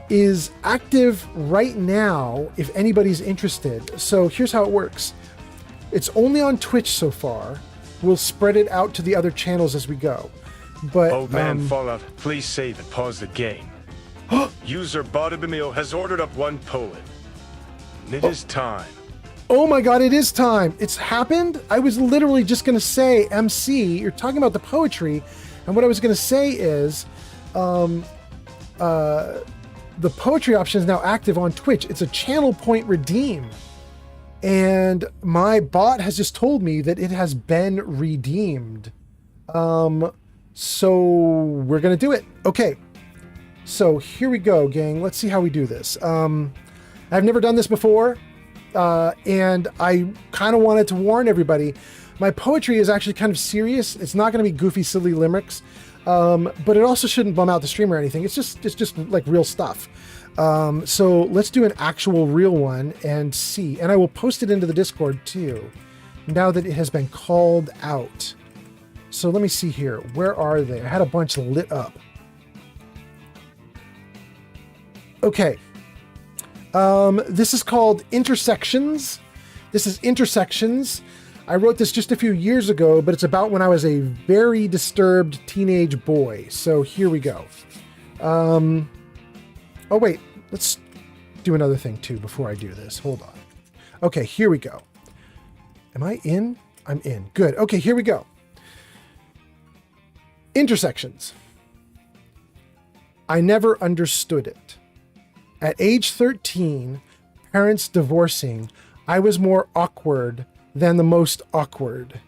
is active right now if anybody's interested. So here's how it works. It's only on Twitch so far. We'll spread it out to the other channels as we go. But Old Man Fallout, please save and pause the game. User Bodibimio has ordered up one poet. It is time. Oh my God, it is time. It's happened. I was literally just going to say, MC, you're talking about the poetry. And what I was going to say is, the poetry option is now active on Twitch. It's a channel point redeem. And my bot has just told me that it has been redeemed. So we're going to do it. Okay. So here we go, gang. Let's see how we do this. I've never done this before. And I kind of wanted to warn everybody. My poetry is actually kind of serious. It's not going to be goofy, silly limericks. But it also shouldn't bum out the stream or anything. It's just like real stuff. So let's do an actual real one and see. And I will post it into the Discord too, now that it has been called out. So let me see here. Where are they? I had a bunch lit up. Okay. This is called Intersections. This is Intersections. I wrote this just a few years ago, but it's about when I was a very disturbed teenage boy. So here we go. Oh, wait. Let's do another thing, too, before I do this. Hold on. Okay, here we go. Am I in? I'm in. Good. Okay, here we go. Intersections. I never understood it. At age 13, parents divorcing, I was more awkward than the most awkward.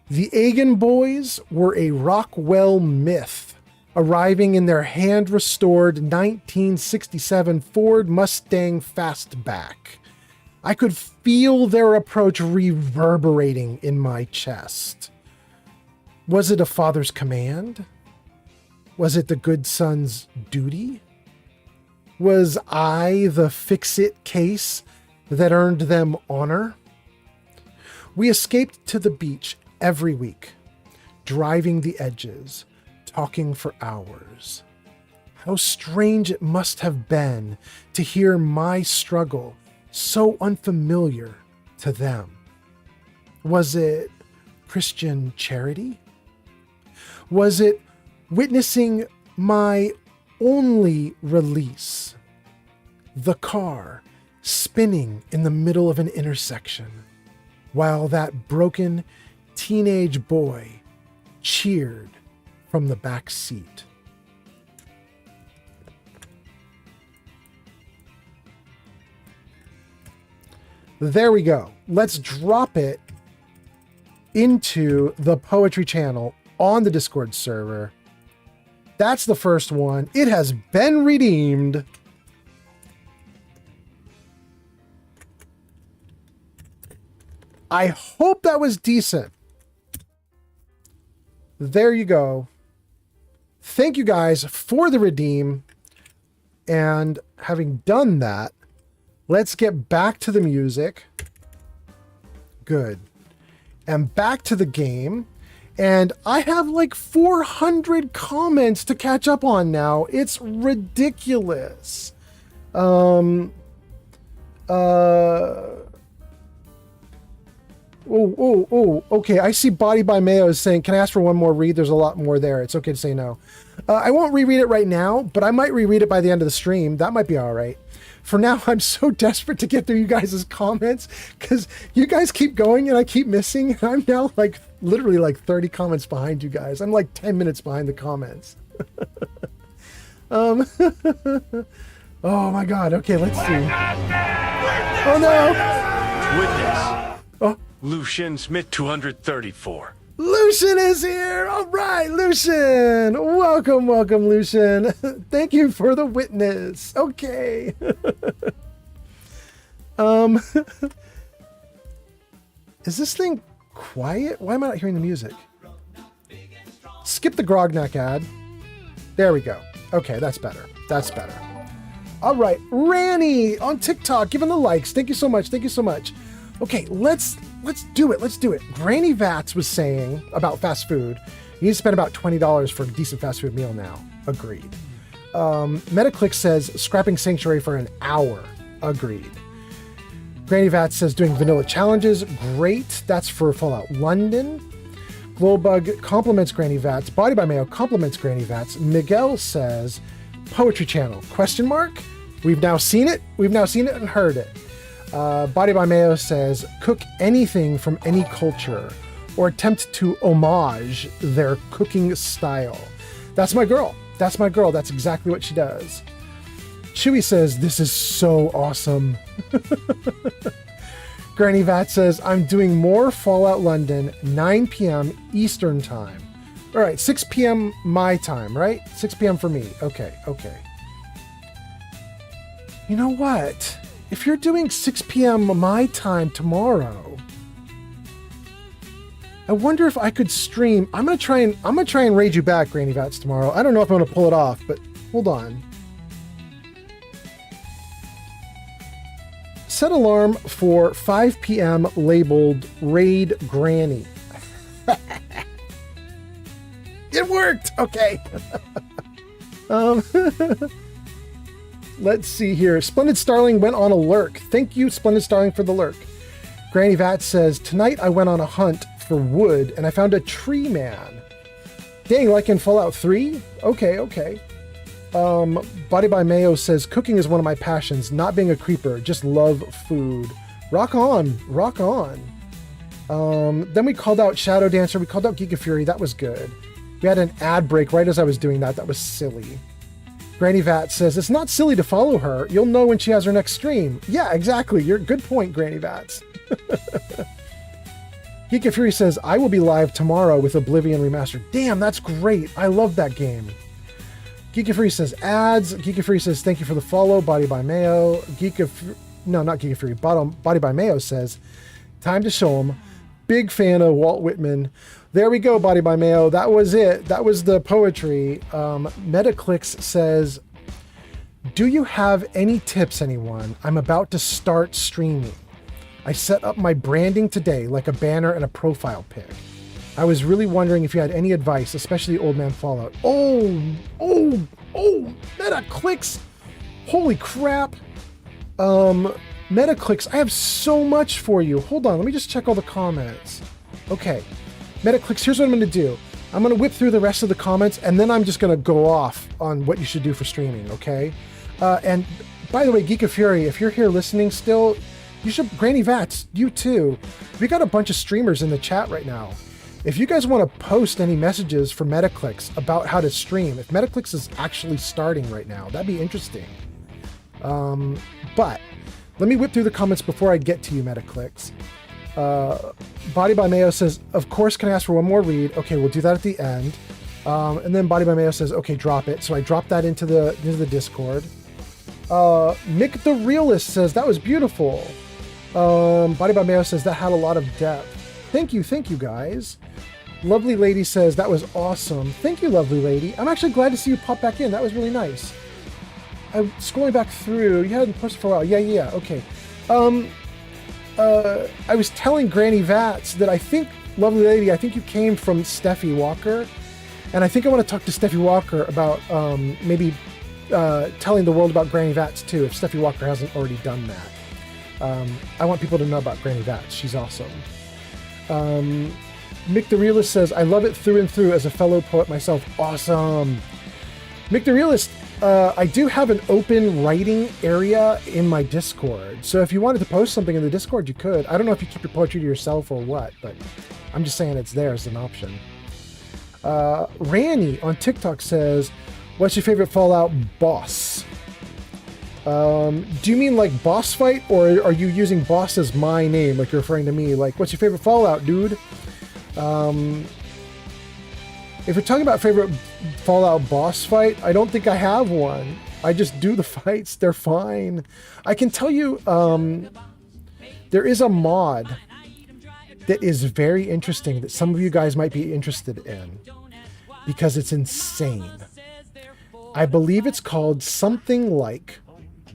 The Agan boys were a Rockwell myth, arriving in their hand-restored 1967 Ford Mustang Fastback. I could feel their approach reverberating in my chest. Was it a father's command? Was it the good son's duty? Was I the fix-it case that earned them honor? We escaped to the beach every week, driving the edges, talking for hours. How strange it must have been to hear my struggle so unfamiliar to them. Was it Christian charity? Was it witnessing my only release? The car spinning in the middle of an intersection, while that broken teenage boy cheered from the back seat. There we go. Let's drop it into the poetry channel on the Discord server. That's the first one. It has been redeemed. I hope that was decent. There you go. Thank you guys for the redeem. And having done that, let's get back to the music. Good. And back to the game. And I have like 400 comments to catch up on now. It's ridiculous. Okay. I see Body by Mayo is saying, can I ask for one more read? There's a lot more there. It's okay to say no. I won't reread it right now, but I might reread it by the end of the stream. That might be all right. For now, I'm so desperate to get through you guys' comments because you guys keep going and I keep missing. I'm now like literally like 30 comments behind you guys. I'm like 10 minutes behind the comments. Oh my God. Okay, let's see. Oh no. Witness. Oh. Lucian Smith 234. Lucian is here. All right, Lucian. Welcome, Lucian. Thank you for the witness. Okay. Is this thing quiet? Why am I not hearing the music? Skip the Grognak ad. There we go. Okay, that's better. That's better. All right, Ranny on TikTok, giving the likes. Thank you so much. Thank you so much. Okay, let's do it. Let's do it. Granny Vats was saying about fast food. You need to spend about $20 for a decent fast food meal now. Agreed. Metaclick says scrapping Sanctuary for an hour. Agreed. Granny Vats says doing vanilla challenges. Great. That's for Fallout London. Glowbug compliments Granny Vats. Body by Mayo compliments Granny Vats. Miguel says Poetry Channel, ? We've now seen it. We've now seen it and heard it. Body by Mayo says, cook anything from any culture or attempt to homage their cooking style. That's my girl. That's my girl. That's exactly what she does. Chewy says, this is so awesome. Granny Vat says, I'm doing more Fallout London, 9 p.m. Eastern time. All right, 6 p.m. my time, right? 6 p.m. for me. Okay. You know what? If you're doing 6 p.m. my time tomorrow, I wonder if I could stream. I'm gonna try and raid you back, Granny Vats, tomorrow. I don't know if I'm gonna pull it off, but hold on. Set alarm for 5 p.m. labeled Raid Granny. It worked. Okay. Let's see here. Splendid Starling went on a lurk. Thank you, Splendid Starling, for the lurk. Granny Vat says, tonight I went on a hunt for wood and I found a tree man. Dang, like in Fallout 3? Okay. Body by Mayo says, cooking is one of my passions, not being a creeper, just love food. Rock on. Then we called out Shadow Dancer. We called out Geek of Fury. That was good. We had an ad break right as I was doing that. That was silly. Granny Vat says, it's not silly to follow her. You'll know when she has her next stream. Yeah, exactly. You're good point, Granny Vats. Geek of Fury says, I will be live tomorrow with Oblivion Remastered. Damn, that's great. I love that game. Geek of Fury says, ads. Geek of Fury says, thank you for the follow. Body by Mayo. Not Geek of Fury. Body by Mayo says, time to show him. Big fan of Walt Whitman. There we go, Body by Mayo. That was it. That was the poetry. Metaclicks says, do you have any tips, anyone? I'm about to start streaming. I set up my branding today, like a banner and a profile pic. I was really wondering if you had any advice, especially Old Man Fallout. Oh, Metaclicks. Holy crap. Metaclicks, I have so much for you. Hold on, let me just check all the comments. Okay, Metaclicks, here's what I'm going to do. I'm going to whip through the rest of the comments, and then I'm just going to go off on what you should do for streaming, okay? And by the way, Geek of Fury, if you're here listening still, you should, Granny Vats, you too. We got a bunch of streamers in the chat right now. If you guys want to post any messages for Metaclicks about how to stream, if Metaclicks is actually starting right now, that'd be interesting. But let me whip through the comments before I get to you, Metaclicks. Body by Mayo says, of course, can I ask for one more read? Okay, we'll do that at the end. And then Body by Mayo says, okay, drop it. So I dropped that into the Discord. Mick the Realist says, that was beautiful. Body by Mayo says, that had a lot of depth. Thank you guys. Lovely Lady says, that was awesome. Thank you, Lovely Lady. I'm actually glad to see you pop back in. That was really nice. I'm scrolling back through. You hadn't posted for a while. Yeah, okay. I was telling Granny Vats that I think, Lovely Lady, I think you came from Steffi Walker. And I think I want to talk to Steffi Walker about maybe telling the world about Granny Vats too, if Steffi Walker hasn't already done that. I want people to know about Granny Vats. She's awesome. Mick the Realist says, I love it through and through as a fellow poet myself. Awesome. Mick the Realist, I do have an open writing area in my Discord. So if you wanted to post something in the Discord, you could. I don't know if you keep your poetry to yourself or what, but I'm just saying it's there as an option. Ranny on TikTok says, what's your favorite Fallout boss? Do you mean like boss fight, or are you using boss as my name, like you're referring to me? Like, what's your favorite Fallout, dude? If you're talking about favorite Fallout boss fight, I don't think I have one. I just do the fights. They're fine. I can tell you, there is a mod that is very interesting that some of you guys might be interested in because it's insane. I believe it's called something like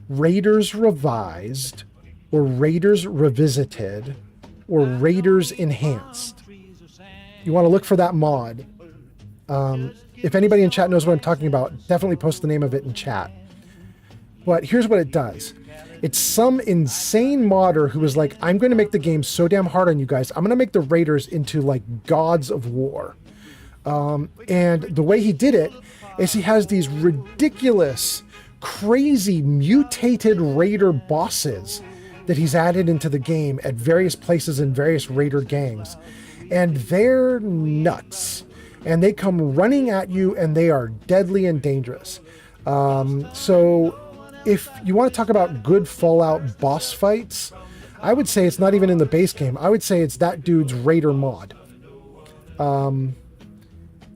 Raiders Revised or Raiders Revisited or Raiders Enhanced. You want to look for that mod. If anybody in chat knows what I'm talking about, definitely post the name of it in chat. But here's what it does. It's some insane modder who was like, I'm going to make the game so damn hard on you guys. I'm going to make the Raiders into like gods of war. And the way he did it is he has these ridiculous, crazy, mutated Raider bosses that he's added into the game at various places in various Raider gangs. And they're nuts. And they come running at you, and they are deadly and dangerous. So if you want to talk about good Fallout boss fights, I would say it's not even in the base game. I would say it's that dude's Raider mod.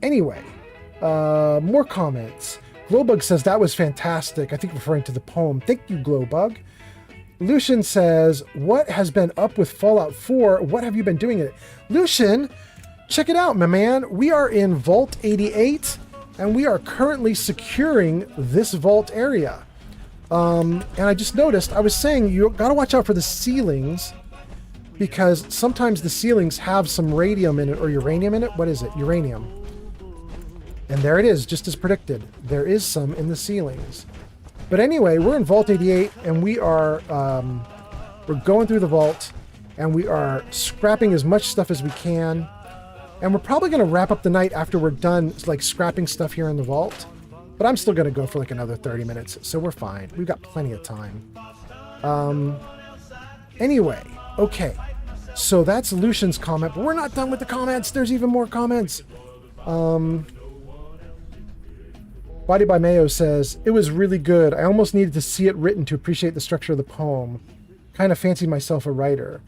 Anyway, more comments. Glowbug says, that was fantastic. I think referring to the poem. Thank you, Glowbug. Lucian says, what has been up with Fallout 4? What have you been doing in it? Lucian, check it out, my man. We are in Vault 88, and we are currently securing this vault area. And I just noticed, I was saying, you gotta watch out for the ceilings, because sometimes the ceilings have some radium in it, or uranium in it. What is it? Uranium. And there it is, just as predicted. There is some in the ceilings. But anyway, we're in Vault 88, and we are we're going through the vault, and we are scrapping as much stuff as we can. And we're probably going to wrap up the night after we're done, like scrapping stuff here in the vault. But I'm still going to go for like another 30 minutes, so we're fine. We've got plenty of time. Anyway, okay. So that's Lucian's comment, but we're not done with the comments. There's even more comments. Body by Mayo says, it was really good. I almost needed to see it written to appreciate the structure of the poem. Kind of fancied myself a writer.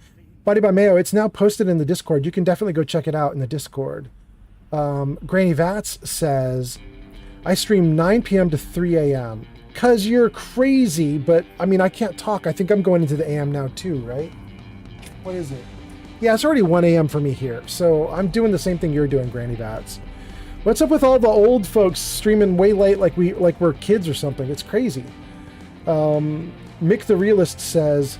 Body by Mayo, it's now posted in the Discord. You can definitely go check it out in the Discord. Granny Vats says, I stream 9 p.m. to 3 a.m. Cause you're crazy, but I mean, I can't talk. I think I'm going into the AM now too, right? What is it? Yeah, it's already 1 a.m. for me here. So I'm doing the same thing you're doing, Granny Vats. What's up with all the old folks streaming way late like we're kids or something? It's crazy. Mick the Realist says,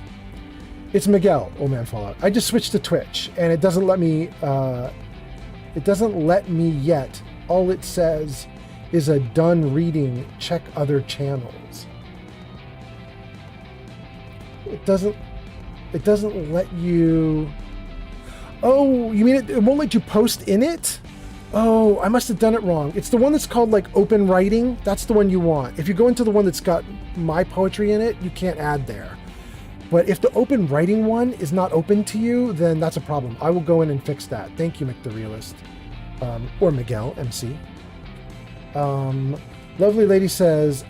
it's Miguel, Old Man Fallout. I just switched to Twitch and it doesn't let me yet. All it says is a done reading, check other channels. It doesn't let you. Oh, you mean it won't let you post in it? Oh, I must have done it wrong. It's the one that's called like open writing. That's the one you want. If you go into the one that's got my poetry in it, you can't add there. But if the open writing one is not open to you, then that's a problem. I will go in and fix that. Thank you, Mick the Realist. Or Miguel, MC. Lovely Lady says,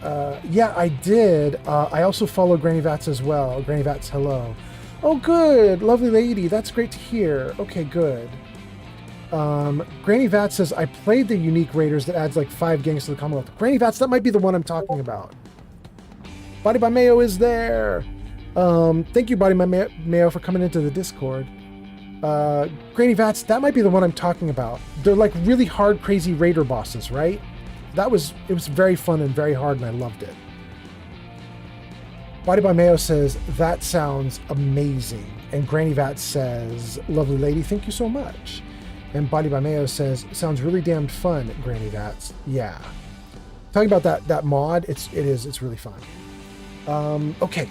yeah, I did. I also follow Granny Vats as well. Granny Vats, hello. Oh, good. Lovely Lady. That's great to hear. Okay, good. Granny Vats says, I played the Unique Raiders that adds like 5 gangs to the Commonwealth. Granny Vats, that might be the one I'm talking about. Body by Mayo is there. Thank you, Body by Mayo, for coming into the Discord. Granny Vats, that might be the one I'm talking about. They're like really hard, crazy raider bosses, right? It was very fun and very hard, and I loved it. Body by Mayo says, that sounds amazing. And Granny Vats says, lovely lady, thank you so much. And Body by Mayo says, sounds really damn fun, Granny Vats. Yeah. Talking about that mod, it's really fun. Okay.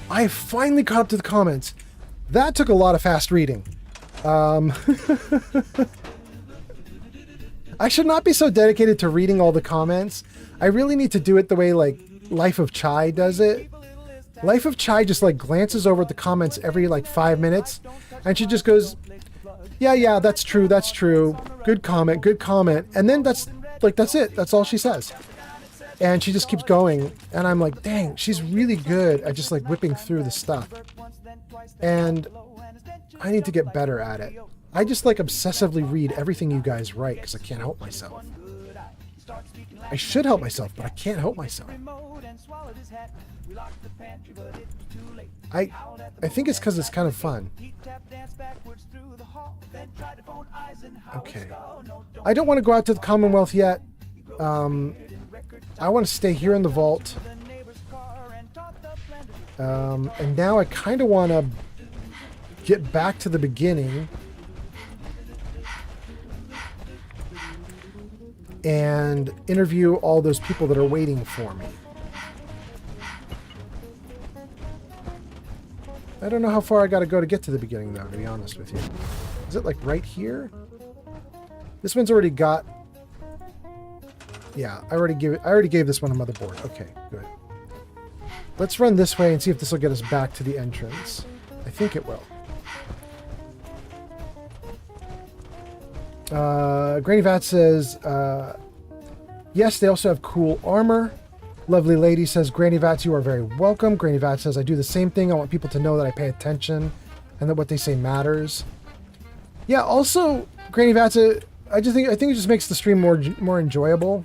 I finally caught up to the comments. That took a lot of fast reading. I should not be so dedicated to reading all the comments. I really need to do it the way like Life of Chai does it. Life of Chai just like glances over at the comments every like 5 minutes, and she just goes, yeah, that's true. Good comment. And then that's it. That's all she says. And she just keeps going. And I'm like, dang, she's really good at just like whipping through the stuff. And I need to get better at it. I just like obsessively read everything you guys write because I can't help myself. I should help myself, but I can't help myself. I think it's because it's kind of fun. Okay. I don't want to go out to the Commonwealth yet. I want to stay here in the vault. And now I kind of want to get back to the beginning and interview all those people that are waiting for me. I don't know how far I got to go to get to the beginning, though, to be honest with you. Is it like right here? This one's already got... Yeah, I already gave this one a motherboard. Okay, good. Let's run this way and see if this will get us back to the entrance. I think it will. Granny Vat says, yes, they also have cool armor. Lovely Lady says, Granny Vats, you are very welcome. Granny Vat says, I do the same thing. I want people to know that I pay attention and that what they say matters. Yeah, also, Granny Vats, I think it just makes the stream more enjoyable.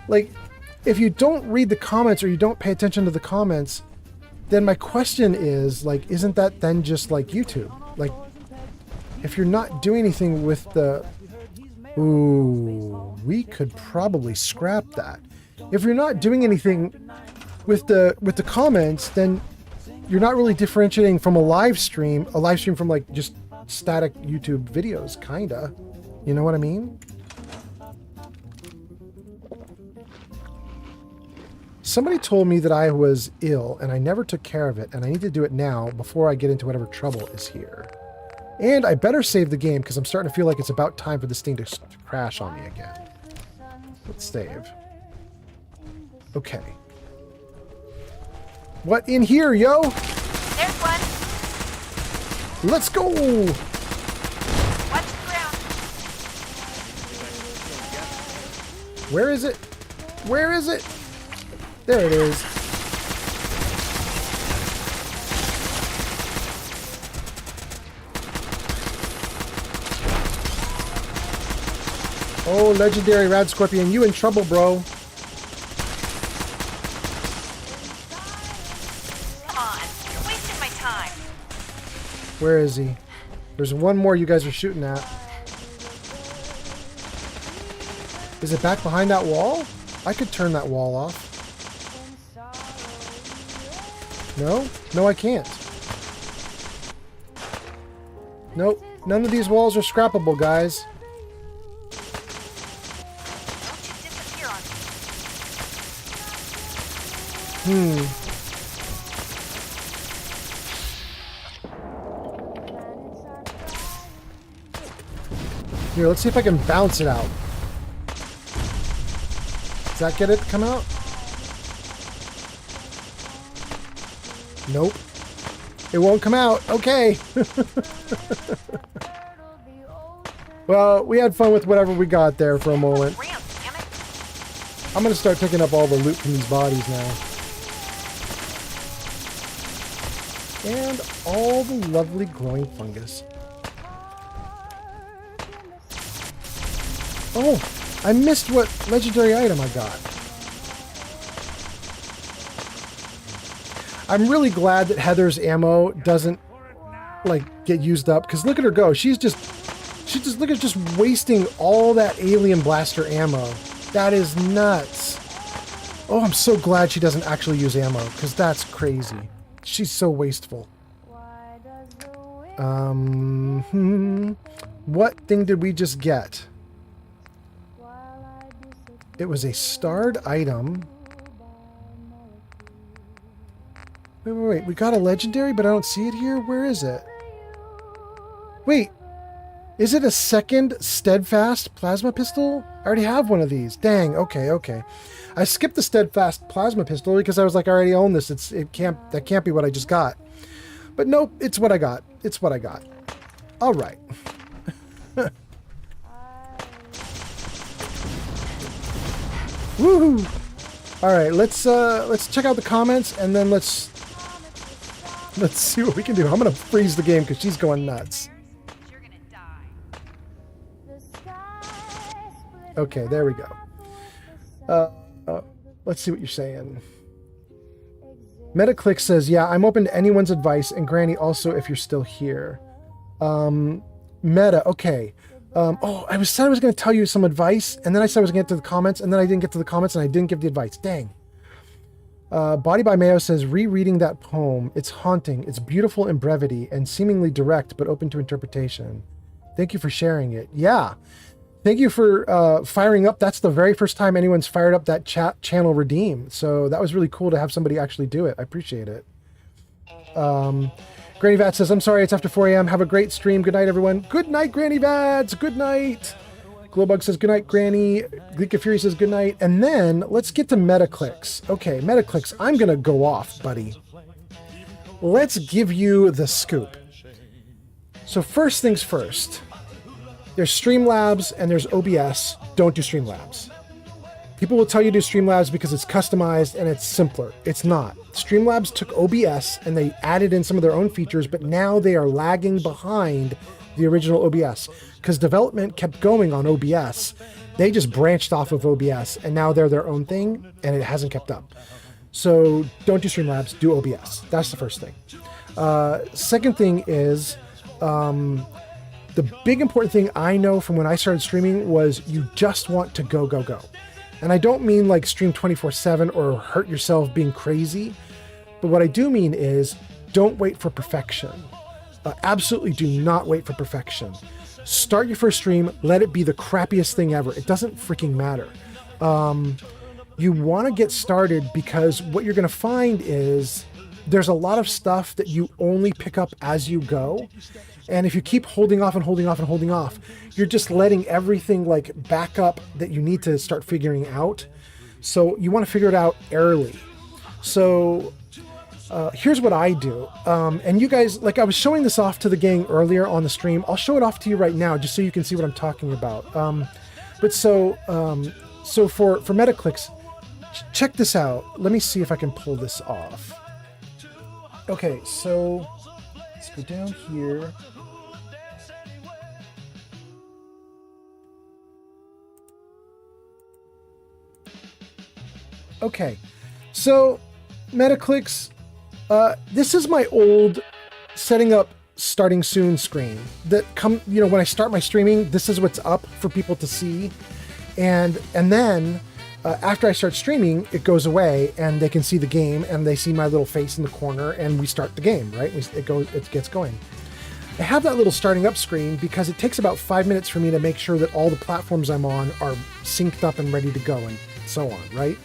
Like, if you don't read the comments or you don't pay attention to the comments, then my question is, like, isn't that then just like YouTube? Like, if you're not doing anything with the... Ooh, we could probably scrap that. If you're not doing anything with the comments, then you're not really differentiating from a live stream from like just static YouTube videos, kinda. You know what I mean? Somebody told me that I was ill and I never took care of it, and I need to do it now before I get into whatever trouble is here. And I better save the game because I'm starting to feel like it's about time for this thing to crash on me again. Let's save. Okay. What in here, yo? There's one. Let's go! Watch the ground. Where is it? Where is it? There it is. Oh, legendary Rad Scorpion, you in trouble, bro. Come on, you're wasting my time. Where is he? There's one more you guys are shooting at. Is it back behind that wall? I could turn that wall off. No? No, I can't. Nope. None of these walls are scrappable, guys. Here, let's see if I can bounce it out. Does that get it to come out? Nope. It won't come out. Okay. Well, we had fun with whatever we got there for a moment. I'm going to start picking up all the loot from these bodies now. And all the lovely glowing fungus. Oh, I missed what legendary item I got. I'm really glad that Heather's ammo doesn't like get used up, because look at her go. She's just look at just wasting all that alien blaster ammo. That is nuts. Oh, I'm so glad she doesn't actually use ammo, because that's crazy. She's so wasteful. What thing did we just get? It was a starred item. Wait. We got a legendary, but I don't see it here. Where is it? Wait. Is it a second Steadfast plasma pistol? I already have one of these. Dang. Okay. I skipped the Steadfast plasma pistol because I was like, I already own this. That can't be what I just got. But nope, it's what I got. It's what I got. All right. Woohoo! All right, let's check out the comments and then let's see what we can do. I'm gonna freeze the game because she's going nuts. Okay, there we go. Let's see what you're saying. Metaclick says, yeah, I'm open to anyone's advice, and Granny also if you're still here. Meta, okay. Oh, I said I was going to tell you some advice, and then I said I was going to get to the comments, and then I didn't get to the comments, and I didn't give the advice. Dang. Body by Mayo says, rereading that poem, it's haunting, it's beautiful in brevity, and seemingly direct, but open to interpretation. Thank you for sharing it. Yeah. Thank you for firing up. That's the very first time anyone's fired up that chat channel Redeem. So that was really cool to have somebody actually do it. I appreciate it. Granny Vat says, I'm sorry, it's after 4 a.m. Have a great stream. Good night, everyone. Good night, Granny Vats. Good night. Glowbug says, good night, Granny. Gleek of Fury says, good night. And then let's get to Metaclicks. Okay, Metaclicks, I'm going to go off, buddy. Let's give you the scoop. So first things first. There's Streamlabs and there's OBS. Don't do Streamlabs. People will tell you to do Streamlabs because it's customized and it's simpler. It's not. Streamlabs took OBS and they added in some of their own features, but now they are lagging behind the original OBS because development kept going on OBS. They just branched off of OBS and now they're their own thing and it hasn't kept up. So don't do Streamlabs, do OBS. That's the first thing. Second thing is, the big important thing I know from when I started streaming was you just want to go. And I don't mean like stream 24/7 or hurt yourself being crazy. But what I do mean is don't wait for perfection. Absolutely do not wait for perfection. Start your first stream. Let it be the crappiest thing ever. It doesn't freaking matter. You want to get started because what you're going to find is there's a lot of stuff that you only pick up as you go. And if you keep holding off, you're just letting everything like back up that you need to start figuring out. So you want to figure it out early. So here's what I do. And you guys, like I was showing this off to the gang earlier on the stream. I'll show it off to you right now just so you can see what I'm talking about. So for Metaclicks, check this out. Let me see if I can pull this off. Okay, so let's go down here. Okay. So, Metaclicks, this is my old setting up starting soon screen that when I start my streaming, this is what's up for people to see. And then after I start streaming, it goes away and they can see the game and they see my little face in the corner and we start the game, right? It gets going. I have that little starting up screen because it takes about 5 minutes for me to make sure that all the platforms I'm on are synced up and ready to go and so on, right?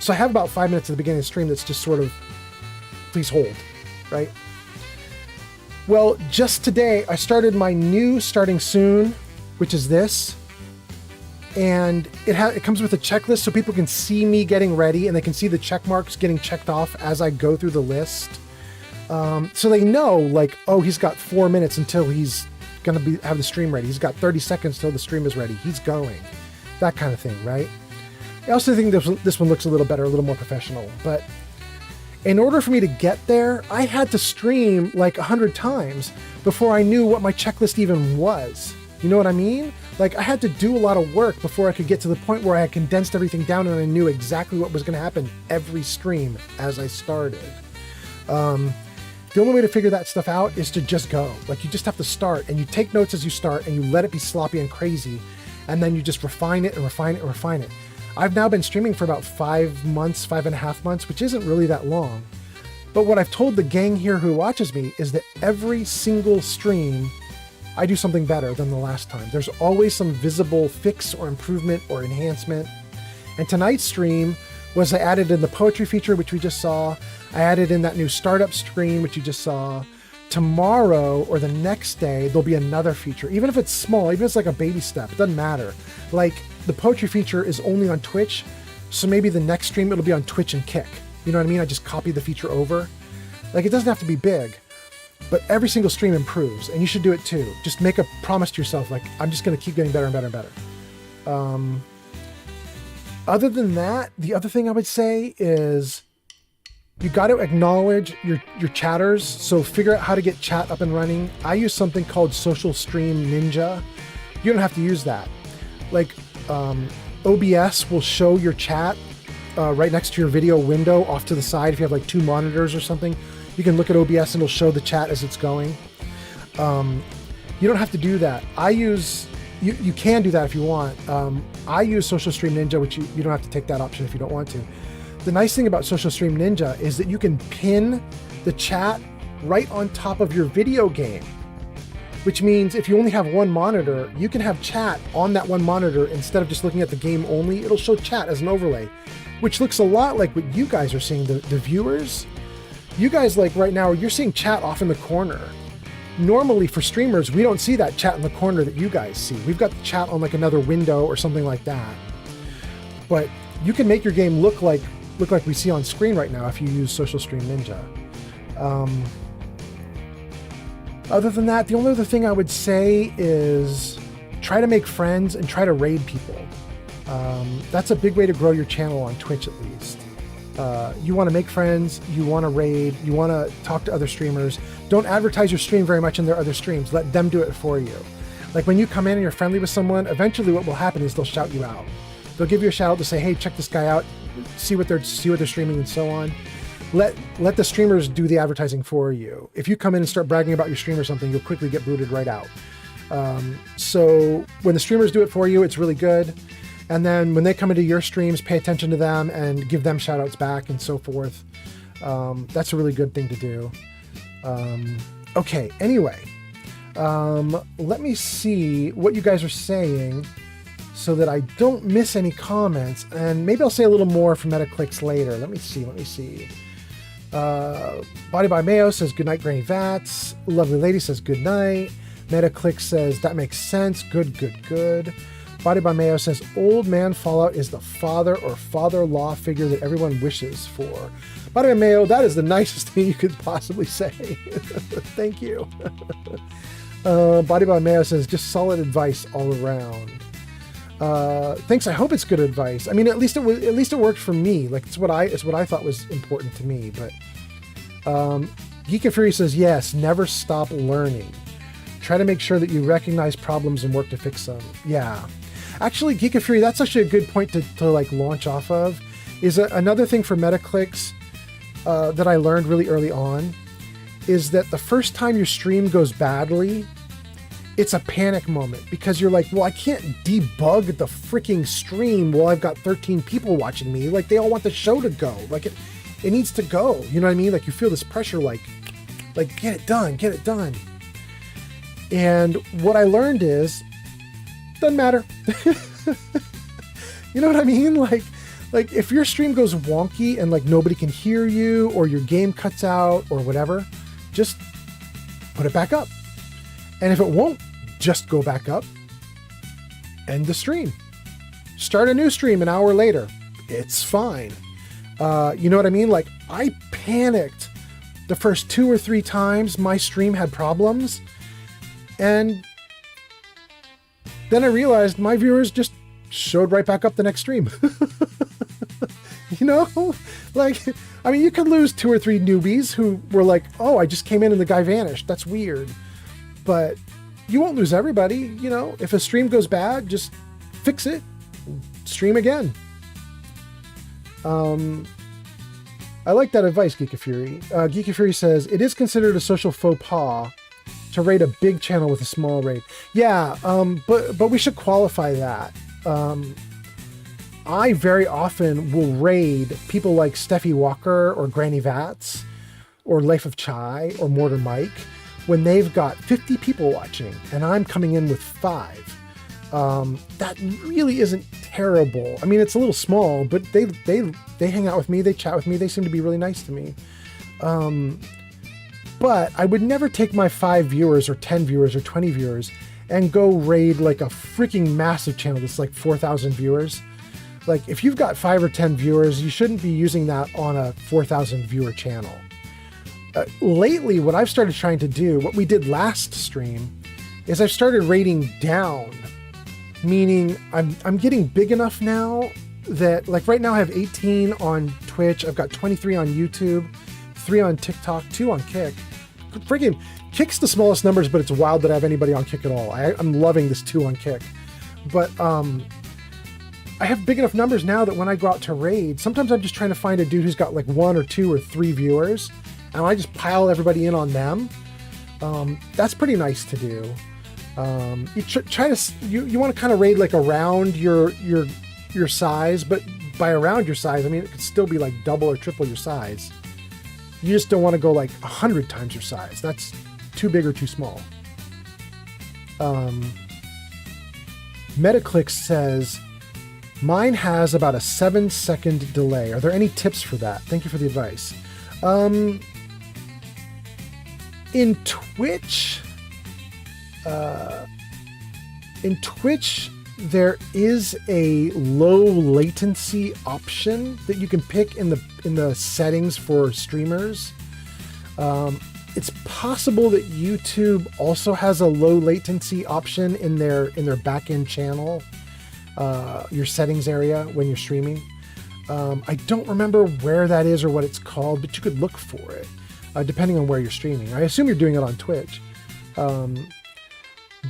So I have about 5 minutes at the beginning of the stream that's just sort of, please hold, right? Well, just today I started my new starting soon, which is this. And it comes with a checklist so people can see me getting ready and they can see the check marks getting checked off as I go through the list. So they know, like, oh, he's got 4 minutes until he's going to have the stream ready. He's got 30 seconds till the stream is ready. He's going. That kind of thing, right? I also think this one looks a little better, a little more professional. But in order for me to get there, I had to stream like 100 times before I knew what my checklist even was. You know what I mean? Like, I had to do a lot of work before I could get to the point where I had condensed everything down and I knew exactly what was going to happen every stream as I started. The only way to figure that stuff out is to just go. Like, you just have to start, and you take notes as you start, and you let it be sloppy and crazy, and then you just refine it and refine it and refine it. I've now been streaming for about 5 months, 5.5 months, which isn't really that long. But what I've told the gang here who watches me is that every single stream, I do something better than the last time. There's always some visible fix or improvement or enhancement. And tonight's stream was I added in the poetry feature, which we just saw. I added in that new startup screen, which you just saw. Tomorrow or the next day, there'll be another feature. Even if it's small, even if it's like a baby step, it doesn't matter. Like, the poetry feature is only on Twitch, so maybe the next stream it'll be on Twitch and Kick. You know what I mean? I just copy the feature over. Like, it doesn't have to be big, but every single stream improves, and you should do it too. Just make a promise to yourself, like, I'm just going to keep getting better and better and better. Other than that, the other thing I would say is you got to acknowledge your chatters. So figure out how to get chat up and running. I use something called Social Stream Ninja. You don't have to use that. Like, OBS will show your chat right next to your video window off to the side. If you have like 2 monitors or something, you can look at OBS and it'll show the chat as it's going. You don't have to do that. You can do that if you want. I use Social Stream Ninja, which you don't have to take that option if you don't want to. The nice thing about Social Stream Ninja is that you can pin the chat right on top of your video game, which means if you only have one monitor, you can have chat on that one monitor instead of just looking at the game only. It'll show chat as an overlay, which looks a lot like what you guys are seeing, the viewers. You guys, like right now, you're seeing chat off in the corner. Normally for streamers, we don't see that chat in the corner that you guys see. We've got the chat on like another window or something like that. But you can make your game look like we see on screen right now if you use Social Stream Ninja. Other than that, the only other thing I would say is try to make friends and try to raid people. That's a big way to grow your channel on Twitch, at least. You want to make friends, you want to raid, you want to talk to other streamers. Don't advertise your stream very much in their other streams. Let them do it for you. Like, when you come in and you're friendly with someone, eventually what will happen is they'll shout you out. They'll give you a shout out to say, hey, check this guy out, see what they're streaming and so on. Let the streamers do the advertising for you. If you come in and start bragging about your stream or something, you'll quickly get booted right out. So when the streamers do it for you, it's really good. And then when they come into your streams, pay attention to them and give them shout outs back and so forth. That's a really good thing to do. Okay, anyway, let me see what you guys are saying so that I don't miss any comments, and maybe I'll say a little more from Metaclicks later. Let me see. Body by Mayo says, good night, Granny Vats. Lovely Lady says, good night. Metaclicks says, that makes sense. Good. Body by Mayo says, old man Fallout is the father or father-in-law figure that everyone wishes for. Body by Mayo, that is the nicest thing you could possibly say. Thank you. Body by Mayo says, just solid advice all around. Thanks. I hope it's good advice. I mean, at least it worked for me. Like, it's what I thought was important to me. But Geek and Fury says, yes, never stop learning. Try to make sure that you recognize problems and work to fix them. Yeah. Actually, Geek and Fury, that's actually a good point to like launch off of, is another thing for Metaclicks that I learned really early on is that the first time your stream goes badly, it's a panic moment because you're like, well, I can't debug the freaking stream while I've got 13 people watching me. Like, they all want the show to go. Like, it needs to go. You know what I mean? Like, you feel this pressure, like get it done, get it done. And what I learned is, doesn't matter. You know what I mean? Like if your stream goes wonky and like nobody can hear you or your game cuts out or whatever, just put it back up. And if it won't just go back up, end the stream. Start a new stream an hour later. It's fine. You know what I mean? Like, I panicked the first 2 or 3 times my stream had problems. And then I realized my viewers just showed right back up the next stream. You know? Like, I mean, you could lose 2 or 3 newbies who were like, oh, I just came in and the guy vanished. That's weird. But you won't lose everybody. You know, if a stream goes bad, just fix it. Stream again. I like that advice, Geek of Fury. Geek of Fury says, it is considered a social faux pas to raid a big channel with a small raid. Yeah, but we should qualify that. I very often will raid people like Steffi Walker or Granny Vats or Life of Chai or Mortar Mike when they've got 50 people watching and I'm coming in with 5. That really isn't terrible. I mean, it's a little small, but they hang out with me, they chat with me, they seem to be really nice to me. But I would never take my 5 viewers or 10 viewers or 20 viewers and go raid like a freaking massive channel that's like 4,000 viewers. Like, if you've got 5 or 10 viewers, you shouldn't be using that on a 4,000 viewer channel. Lately, what I've started trying to do, what we did last stream, is I've started raiding down. Meaning I'm getting big enough now that, like, right now I have 18 on Twitch, I've got 23 on YouTube, 3 on TikTok, 2 on Kick. Freaking Kick's the smallest numbers, but it's wild that I have anybody on Kick at all. I'm loving this 2 on Kick. But I have big enough numbers now that when I go out to raid, sometimes I'm just trying to find a dude who's got like 1 or 2 or 3 viewers, and I just pile everybody in on them. That's pretty nice to do. You try to you want to kind of raid like around your size, but by around your size, I mean, it could still be like double or triple your size. You just don't want to go like 100 times your size. That's too big or too small. Metaclick says, mine has about a 7-second delay. Are there any tips for that? Thank you for the advice. In Twitch, there is a low latency option that you can pick in the settings for streamers. It's possible that YouTube also has a low latency option in their backend channel, your settings area when you're streaming. I don't remember where that is or what it's called, but you could look for it depending on where you're streaming. I assume you're doing it on Twitch.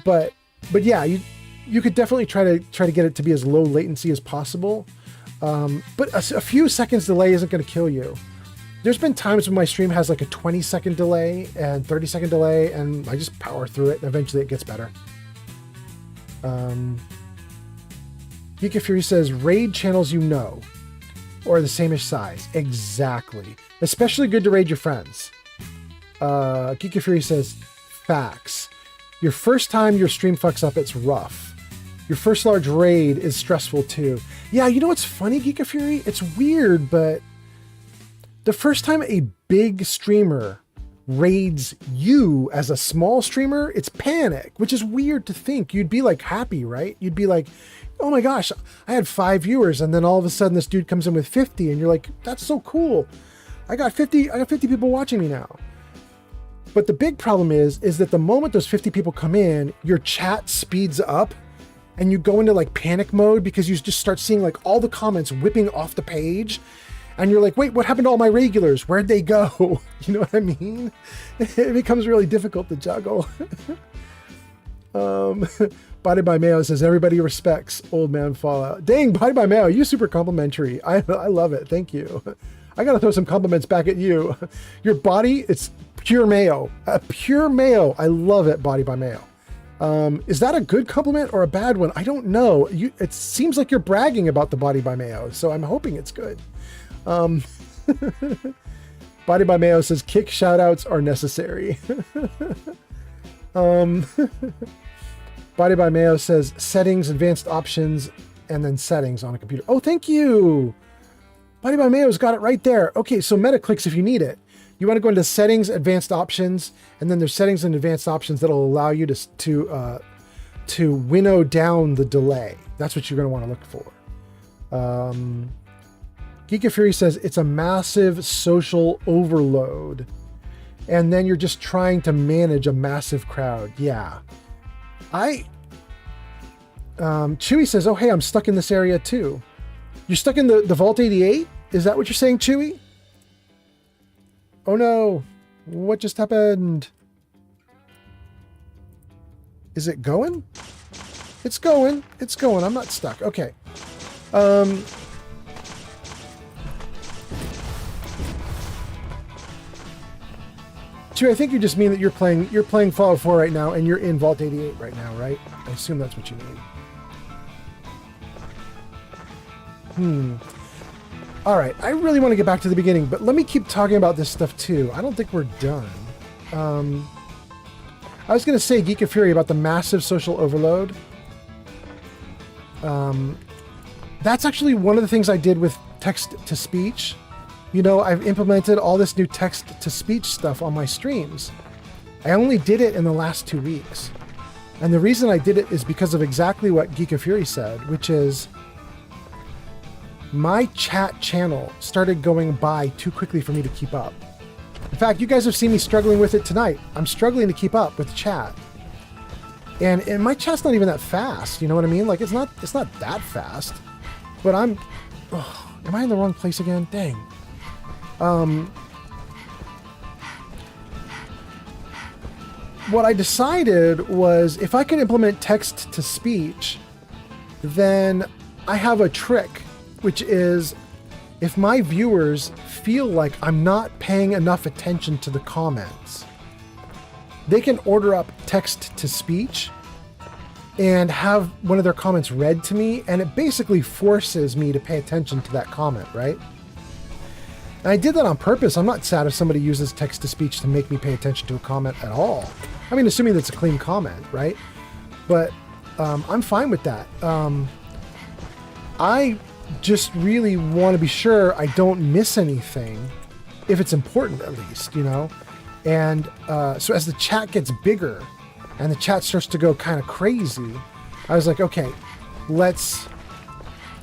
But yeah, you could definitely try to get it to be as low latency as possible. But a few seconds delay isn't going to kill you. There's been times when my stream has like a 20-second delay and 30-second delay, and I just power through it, and eventually it gets better. Geek of Fury says, raid channels you know, or the same-ish size. Exactly. Especially good to raid your friends. Geek of Fury says, facts. Your first time your stream fucks up, it's rough. Your first large raid is stressful too. Yeah, you know what's funny, Geek of Fury? It's weird, but the first time a big streamer raids you as a small streamer, it's panic, which is weird to think. You'd be like happy, right? You'd be like, oh my gosh, I had 5 viewers, and then all of a sudden this dude comes in with 50, and you're like, that's so cool. I got 50 people watching me now. But the big problem is that the moment those 50 people come in, your chat speeds up and you go into like panic mode because you just start seeing like all the comments whipping off the page. And you're like, wait, what happened to all my regulars? Where'd they go? You know what I mean? It becomes really difficult to juggle. Body by Mayo says, everybody respects Old Man Fallout. Dang, Body by Mayo, you super complimentary. I love it. Thank you. I got to throw some compliments back at you. Your body, it's pure mayo. Pure mayo. I love it, Body by Mayo. Is that a good compliment or a bad one? I don't know. It seems like you're bragging about the Body by Mayo, so I'm hoping it's good. Body by Mayo says, kick shoutouts are necessary. Body by Mayo says, settings, advanced options, and then settings on a computer. Oh, thank you. Body by Mayo's got it right there. Okay, so MetaClicks if you need it. You want to go into settings, advanced options, and then there's settings and advanced options that'll allow you to winnow down the delay. That's what you're going to want to look for. Geek of Fury says it's a massive social overload. And then you're just trying to manage a massive crowd. Yeah. Chewy says, oh, hey, I'm stuck in this area too. You're stuck in the Vault 88? Is that what you're saying, Chewy? Oh no, what just happened? Is it going? It's going. It's going. I'm not stuck. Okay. Chewy, I think you just mean that you're playing Fallout 4 right now and you're in Vault 88 right now, right? I assume that's what you mean. All right, I really want to get back to the beginning, but let me keep talking about this stuff too. I don't think we're done. I was going to say, Geek of Fury, about the massive social overload. That's actually one of the things I did with text-to-speech. You know, I've implemented all this new text-to-speech stuff on my streams. I only did it in the last 2 weeks. And the reason I did it is because of exactly what Geek of Fury said, which is my chat channel started going by too quickly for me to keep up. In fact, you guys have seen me struggling with it tonight. I'm struggling to keep up with the chat. And my chat's not even that fast, you know what I mean? Like, it's not that fast. But am I in the wrong place again? Dang. What I decided was if I could implement text to speech, then I have a trick, which is if my viewers feel like I'm not paying enough attention to the comments, they can order up text to speech and have one of their comments read to me, and it basically forces me to pay attention to that comment, right? And I did that on purpose. I'm not sad if somebody uses text-to-speech to make me pay attention to a comment at all. I mean, assuming that's a clean comment, right? But I'm fine with that. I just really want to be sure I don't miss anything, if it's important at least, you know? And so as the chat gets bigger and the chat starts to go kind of crazy, I was like, okay, let's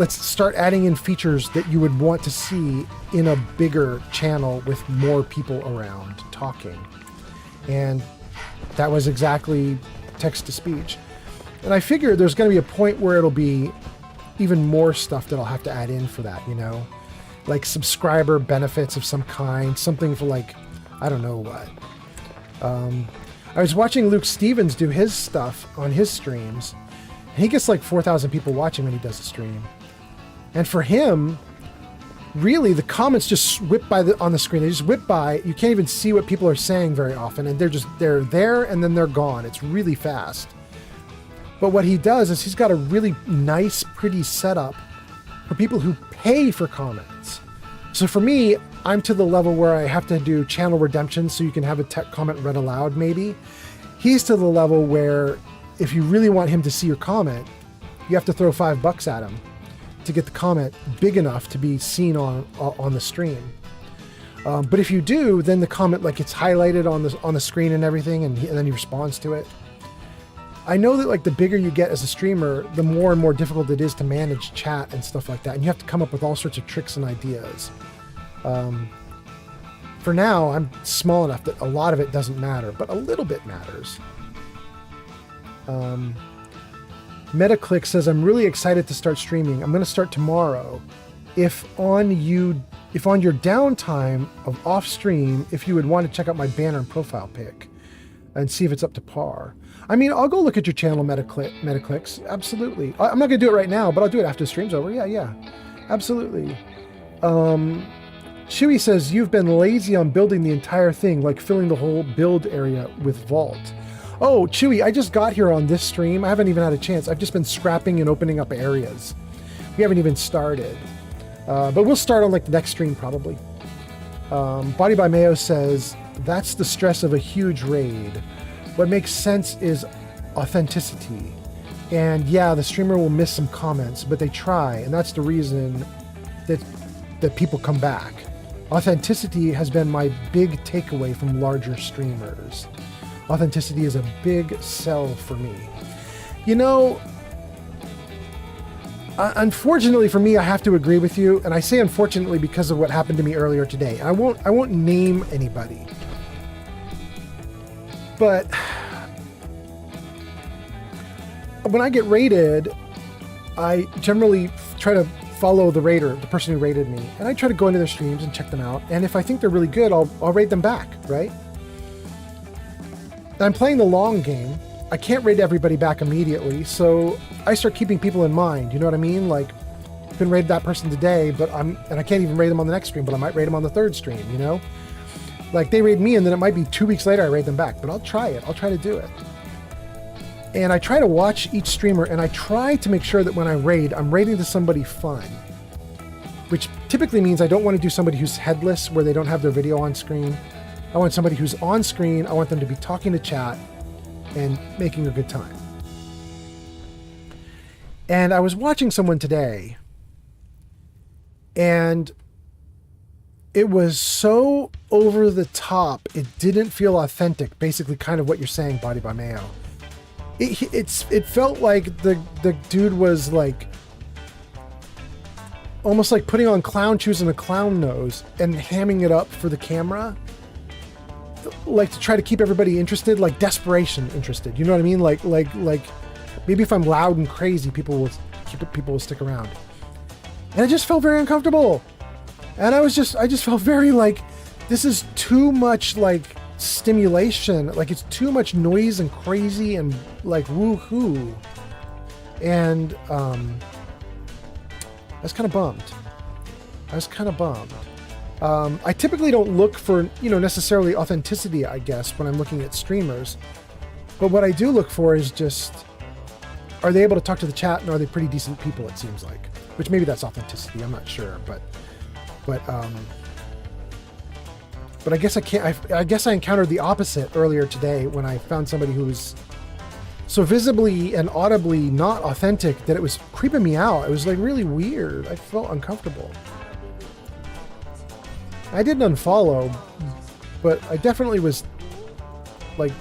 start adding in features that you would want to see in a bigger channel with more people around talking. And that was exactly text-to-speech. And I figured there's going to be a point where it'll be even more stuff that I'll have to add in for that, you know? Like subscriber benefits of some kind, something for like, I don't know what. I was watching Luke Stevens do his stuff on his streams. And he gets like 4,000 people watching when he does a stream. And for him, really, the comments just whip by on the screen. They just whip by. You can't even see what people are saying very often, and they're there and then they're gone. It's really fast. But what he does is he's got a really nice, pretty setup for people who pay for comments. So for me, I'm to the level where I have to do channel redemption so you can have a tech comment read aloud, maybe. He's to the level where if you really want him to see your comment, you have to throw $5 at him to get the comment big enough to be seen on the stream. But if you do, then the comment like it's highlighted on the screen and everything, and then he responds to it. I know that like the bigger you get as a streamer, the more and more difficult it is to manage chat and stuff like that, and you have to come up with all sorts of tricks and ideas. For now, I'm small enough that a lot of it doesn't matter, but a little bit matters. MetaClick says, I'm really excited to start streaming. I'm going to start tomorrow. If on your downtime of off stream, if you would want to check out my banner and profile pic. and see if it's up to par. I mean, I'll go look at your channel, Metaclicks. Absolutely. I'm not going to do it right now, but I'll do it after the stream's over. Yeah. Absolutely. Chewy says, you've been lazy on building the entire thing, like filling the whole build area with vault. Oh, Chewy, I just got here on this stream. I haven't even had a chance. I've just been scrapping and opening up areas. We haven't even started. But we'll start on like the next stream probably. Body by Mayo says, that's the stress of a huge raid. What makes sense is authenticity. And yeah, the streamer will miss some comments, but they try, and that's the reason that people come back. Authenticity has been my big takeaway from larger streamers. Authenticity is a big sell for me. You know, unfortunately for me, I have to agree with you, and I say unfortunately because of what happened to me earlier today. I won't name anybody. But when I get raided, I generally try to follow the raider, the person who raided me, and I try to go into their streams and check them out. And if I think they're really good, I'll raid them back, right? And I'm playing the long game. I can't raid everybody back immediately, so I start keeping people in mind. You know what I mean? Like, I can raid that person today, and I can't even raid them on the next stream, but I might raid them on the third stream. You know, like they raid me, and then it might be 2 weeks later I raid them back. But I'll try it. I'll try to do it. And I try to watch each streamer, and I try to make sure that when I raid, I'm raiding to somebody fun, which typically means I don't want to do somebody who's headless, where they don't have their video on screen. I want somebody who's on screen. I want them to be talking to chat and making a good time. And I was watching someone today, and it was so over the top, it didn't feel authentic, basically kind of what you're saying, Body by Mayo. It felt like the dude was like almost like putting on clown shoes and a clown nose and hamming it up for the camera, like to try to keep everybody interested, like desperation interested. You know what I mean? Like maybe if I'm loud and crazy, people will stick around. And it just felt very uncomfortable. And I just felt very like, this is too much like stimulation, like it's too much noise and crazy and like woohoo. And I was kind of bummed. I typically don't look for, necessarily authenticity, I guess, when I'm looking at streamers. But what I do look for is just, are they able to talk to the chat, and are they pretty decent people, it seems like. Which maybe that's authenticity, I'm not sure, but I guess I guess I encountered the opposite earlier today when I found somebody who was so visibly and audibly not authentic that it was creeping me out. It was like really weird. I felt uncomfortable. I didn't unfollow, but I definitely was like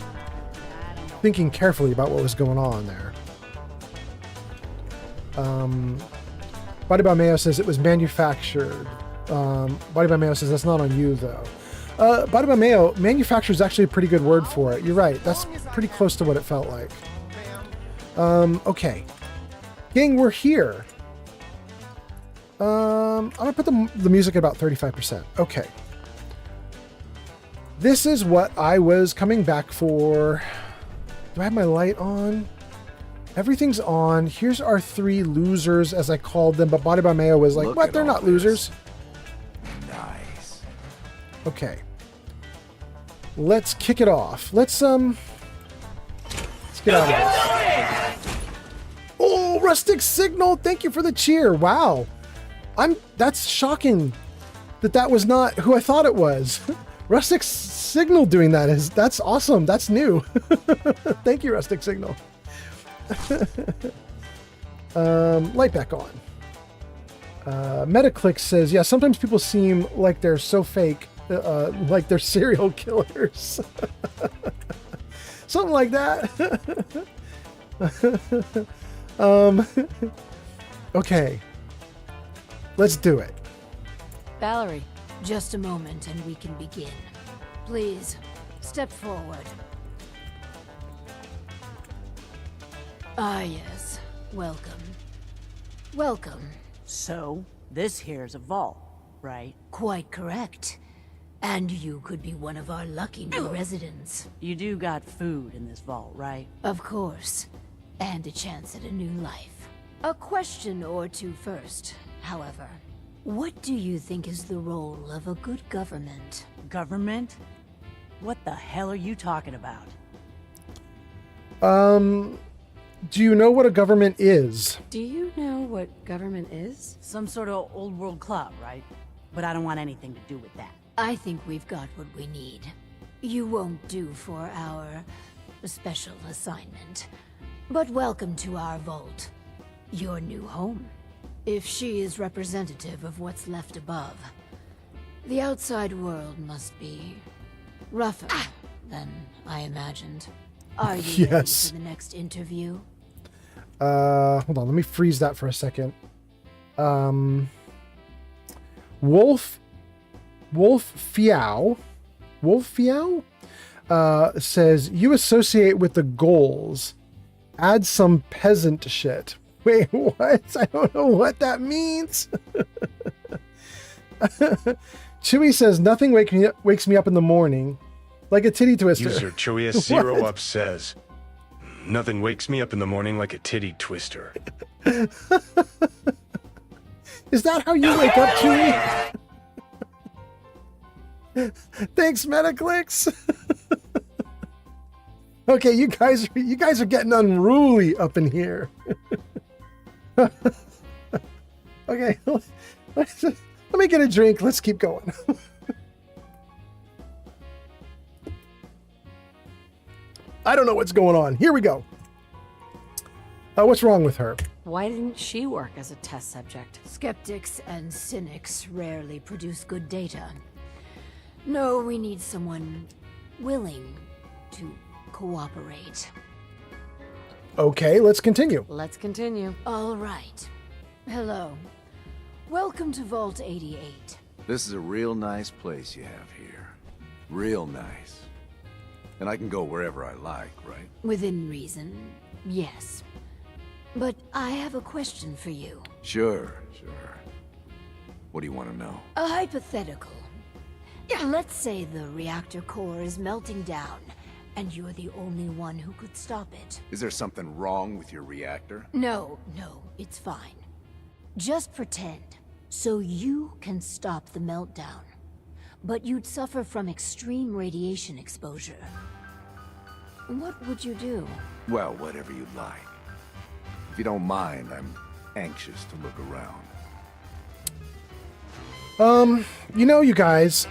thinking carefully about what was going on there. Body by Mayo says it was manufactured. Body by Mayo says that's not on you though. Body by Mayo, manufacturer is actually a pretty good word for it. You're right. That's pretty close to what it felt like. Okay. Gang, we're here. I'm going to put the music at about 35%. Okay. This is what I was coming back for. Do I have my light on? Everything's on. Here's our 3 losers, as I called them, but Body by Mayo was like, what? They're not losers. Nice. Okay. Let's kick it off. Let's get out of here. Oh, Rustic Signal, thank you for the cheer. Wow. That's shocking that was not who I thought it was. Rustic Signal doing that's awesome. That's new. Thank you, Rustic Signal. Light back on. Metaclick says, yeah, sometimes people seem like they're so fake, like they're serial killers. Something like that. Okay. Let's do it. Valerie, just a moment and we can begin. Please, step forward. Ah, yes. Welcome. Welcome. So, this here's a vault, right? Quite correct. And you could be one of our lucky new residents. You do got food in this vault, right? Of course. And a chance at a new life. A question or two first, however. What do you think is the role of a good government? Government? What the hell are you talking about? Do you know what a government is? Do you know what government is? Some sort of old world club, right? But I don't want anything to do with that. I think we've got what we need. You won't do for our special assignment. But welcome to our vault. Your new home. If she is representative of what's left above, the outside world must be rougher than I imagined. Are you ready for the next interview? Hold on, let me freeze that for a second. Wolf Fiao says, you associate with the goals. Add some peasant shit. Wait, what? I don't know what that means. Chewie says, nothing wakes me up in the morning like a titty twister. User Chewiest Zero Up says, nothing wakes me up in the morning like a titty twister. Is that how you wake up, Chewie? Thanks, Metaclicks. Okay, you guys are getting unruly up in here. Okay, let me get a drink. Let's keep going. I don't know what's going on. Here we go. What's wrong with her? Why didn't she work as a test subject? Skeptics and cynics rarely produce good data. No, we need someone willing to cooperate. Okay, let's continue. Let's continue. All right. Hello. Welcome to Vault 88. This is a real nice place you have here. Real nice. And I can go wherever I like, right? Within reason, yes. But I have a question for you. Sure. What do you want to know? A hypothetical. Let's say the reactor core is melting down, and you're the only one who could stop it. Is there something wrong with your reactor? No, it's fine. Just pretend, so you can stop the meltdown. But you'd suffer from extreme radiation exposure. What would you do? Well, whatever you like. If you don't mind, I'm anxious to look around. You guys,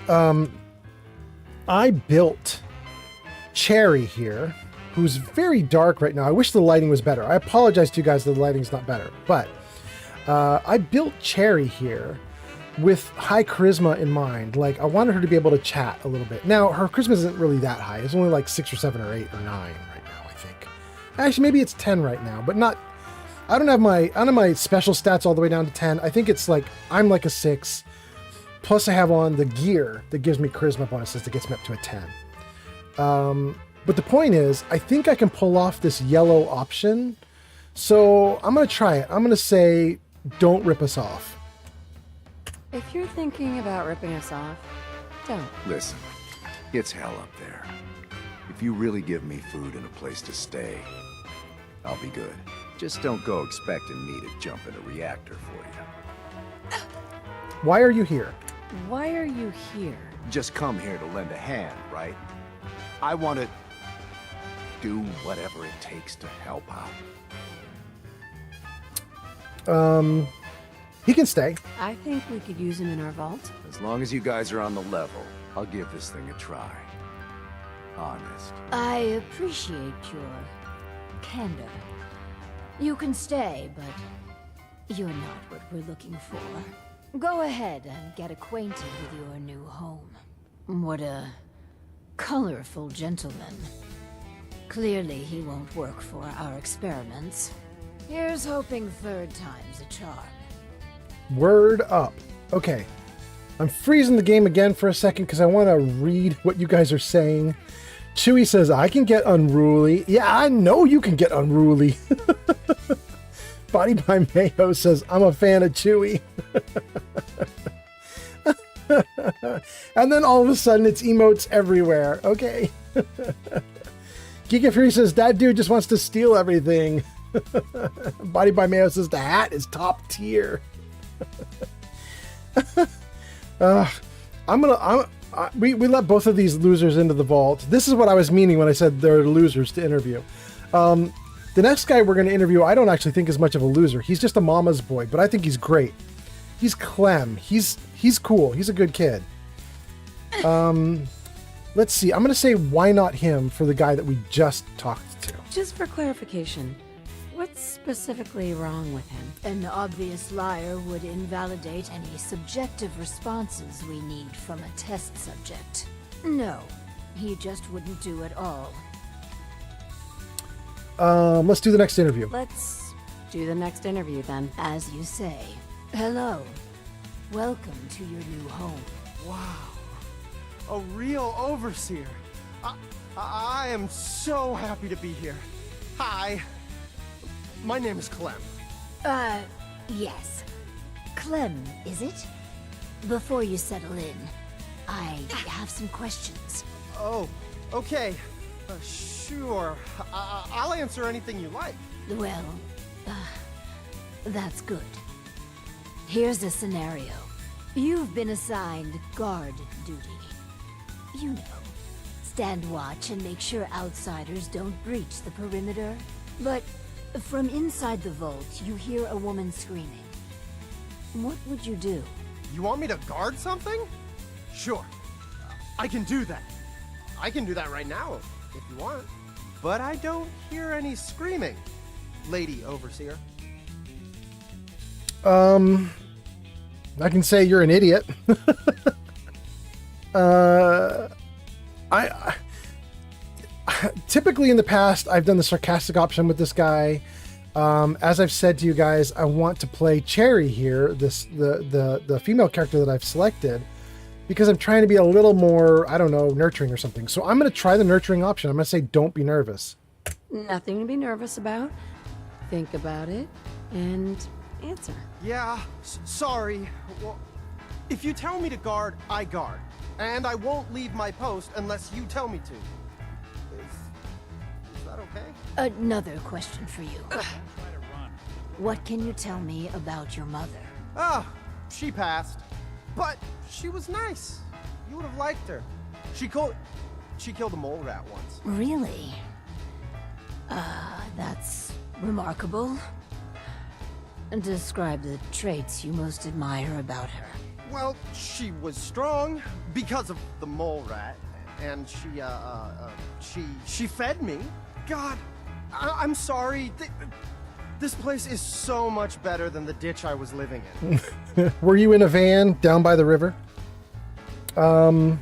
I built Cherry here, who's very dark right now. I wish the lighting was better. I apologize to you guys that the lighting's not better, but I built Cherry here with high charisma in mind. Like, I wanted her to be able to chat a little bit. Now, her charisma isn't really that high. It's only like 6 or 7 or 8 or 9 right now, I think. Actually, maybe it's 10 right now, but not... I don't have my special stats all the way down to 10. I think it's like, I'm like a 6. Plus I have on the gear that gives me charisma bonuses that gets me up to a 10. But the point is, I think I can pull off this yellow option. So I'm going to try it. I'm going to say, don't rip us off. If you're thinking about ripping us off, don't. Listen, it's hell up there. If you really give me food and a place to stay, I'll be good. Just don't go expecting me to jump in a reactor for you. Why are you here? Why are you here? Just come here to lend a hand, right? I want to do whatever it takes to help out. He can stay. I think we could use him in our vault. As long as you guys are on the level, I'll give this thing a try. Honest. I appreciate your candor. You can stay, but you're not what we're looking for. Go ahead and get acquainted with your new home. What a colorful gentleman. Clearly he won't work for our experiments. Here's hoping third time's a charm. Word up. Okay. I'm freezing the game again for a second because I want to read what you guys are saying. Chewie says, I can get unruly. Yeah, I know you can get unruly. Body by Mayo says, I'm a fan of Chewie. And then all of a sudden it's emotes everywhere. Okay. Giga Fury says, that dude just wants to steal everything. Body by Mayo says, the hat is top tier. We let both of these losers into the vault. This is what I was meaning when I said they're losers to interview. The next guy we're going to interview, I don't actually think is much of a loser. He's just a mama's boy, but I think he's great. He's Clem. He's cool. He's a good kid. Let's see. I'm going to say why not him for the guy that we just talked to. Just for clarification, what's specifically wrong with him? An obvious liar would invalidate any subjective responses we need from a test subject. No, he just wouldn't do it all. Let's do the next interview. Let's do the next interview then. As you say. Hello. Welcome to your new home. Wow. A real overseer. I am so happy to be here. Hi. My name is Clem. Yes. Clem, is it? Before you settle in, I have some questions. Oh, okay. Sure. I'll answer anything you like. Well, that's good. Here's a scenario. You've been assigned guard duty. You know, stand watch and make sure outsiders don't breach the perimeter. But from inside the vault, you hear a woman screaming. What would you do? You want me to guard something? Sure. I can do that. I can do that right now, if you want. But I don't hear any screaming, Lady Overseer. I can say you're an idiot. I typically in the past, I've done the sarcastic option with this guy. As I've said to you guys, I want to play Cherry here, the female character that I've selected, because I'm trying to be a little more, I don't know, nurturing or something. So I'm going to try the nurturing option. I'm going to say, don't be nervous. Nothing to be nervous about. Think about it and answer. Yeah, sorry. Well, if you tell me to guard, I guard. And I won't leave my post unless you tell me to. Is that okay? Another question for you. What can you tell me about your mother? She passed. But she was nice. You would have liked her. She killed a mole rat once. Really? That's remarkable. Describe the traits you most admire about her. Well, she was strong because of the mole rat, and she fed me. God, I'm sorry. This place is so much better than the ditch I was living in. Were you in a van down by the river? Tell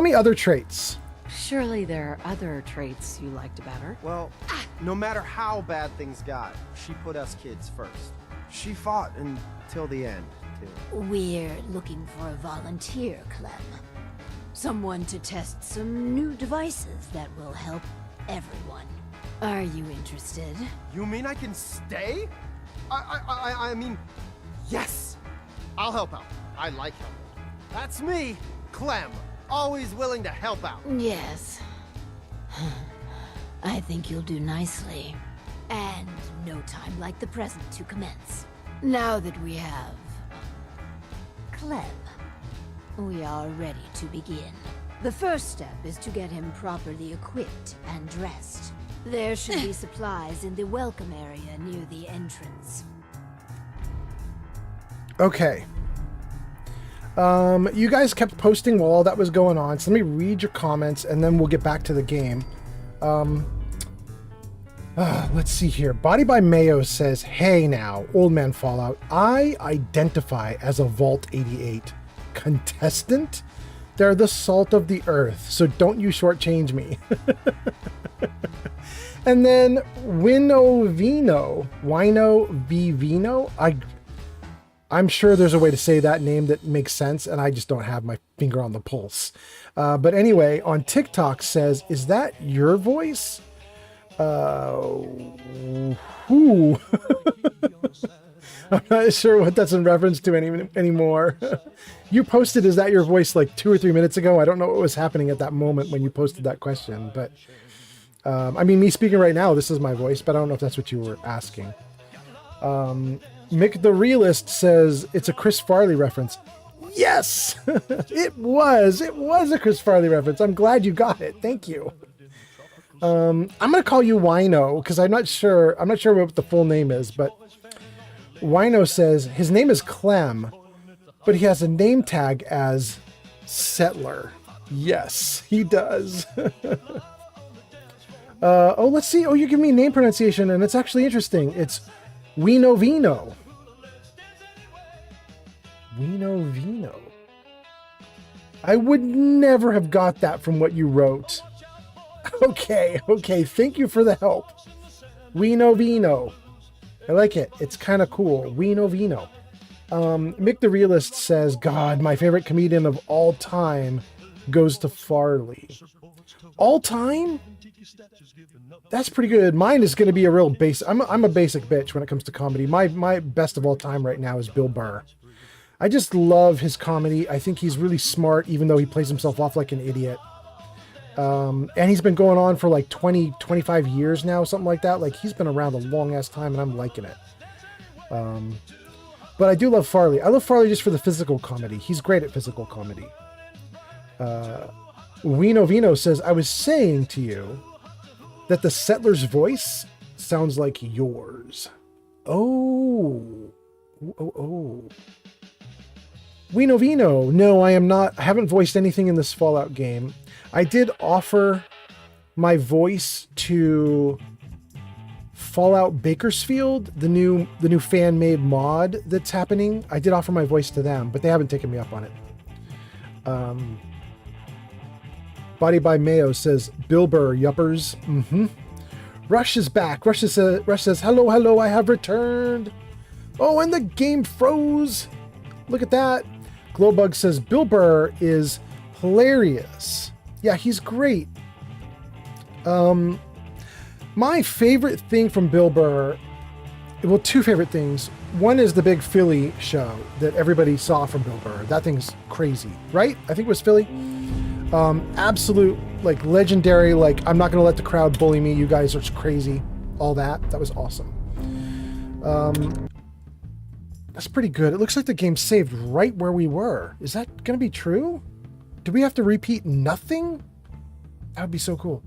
me other traits. Surely there are other traits you liked about her. Well, no matter how bad things got, she put us kids first. She fought until the end, too. We're looking for a volunteer, Clem. Someone to test some new devices that will help everyone. Are you interested? You mean I can stay? I mean, yes! I'll help out. I like helping. That's me, Clem. Always willing to help out. Yes. I think you'll do nicely. And no time like the present to commence. Now that we have Clem, we are ready to begin. The first step is to get him properly equipped and dressed. There should be supplies in the welcome area near the entrance. Okay. You guys kept posting while all that was going on, so let me read your comments and then we'll get back to the game. Let's see here. Body by Mayo says, hey now, Old Man Fallout, I identify as a Vault 88 contestant. They're the salt of the earth, so don't you shortchange me. And then Wino Vivino, I'm sure there's a way to say that name that makes sense, and I just don't have my finger on the pulse. But anyway, on TikTok says, is that your voice? Who? I'm not sure what that's in reference to anymore. You posted, is that your voice like 2 or 3 minutes ago? I don't know what was happening at that moment when you posted that question, but I mean, me speaking right now, this is my voice, but I don't know if that's what you were asking. Mick the Realist says it's a Chris Farley reference. Yes, it was a Chris Farley reference. I'm glad you got it. Thank you. I'm going to call you Wino because I'm not sure what the full name is, but Wino says his name is Clem, but he has a name tag as Settler. Yes, he does. Oh, let's see. Oh, you give me name pronunciation, and it's actually interesting. It's Wino Vino. Wino Vino. I would never have got that from what you wrote. Okay. Thank you for the help. Wino Vino. I like it. It's kind of cool. Wino Vino. Mick the Realist says, God, my favorite comedian of all time goes to Farley. All time? That's pretty good. Mine is going to be a real basic. I'm a basic bitch when it comes to comedy. My best of all time right now is Bill Burr. I just love his comedy. I think he's really smart, even though he plays himself off like an idiot. And he's been going on for like 25 years now, something like that. Like, he's been around a long ass time, and I'm liking it. But I do love Farley. I love Farley just for the physical comedy. He's great at physical comedy. Wino Vino says, I was saying to you that the Settler's voice sounds like yours. Oh. Wino Vino. No, I am not. I haven't voiced anything in this Fallout game. I did offer my voice to Fallout Bakersfield, the new fan-made mod that's happening. I did offer my voice to them, but they haven't taken me up on it. Body by Mayo says, Bill Burr, yuppers. Rush is back. Rush says, hello, I have returned. Oh, and the game froze. Look at that. Glowbug says, Bill Burr is hilarious. Yeah, he's great. My favorite thing from Bill Burr, well, two favorite things. One is the big Philly show that everybody saw from Bill Burr. That thing's crazy, right? I think it was Philly. Absolute, like, legendary, like, I'm not going to let the crowd bully me. You guys are crazy. All that. That was awesome. That's pretty good. It looks like the game saved right where we were. Is that going to be true? Do we have to repeat nothing? That would be so cool.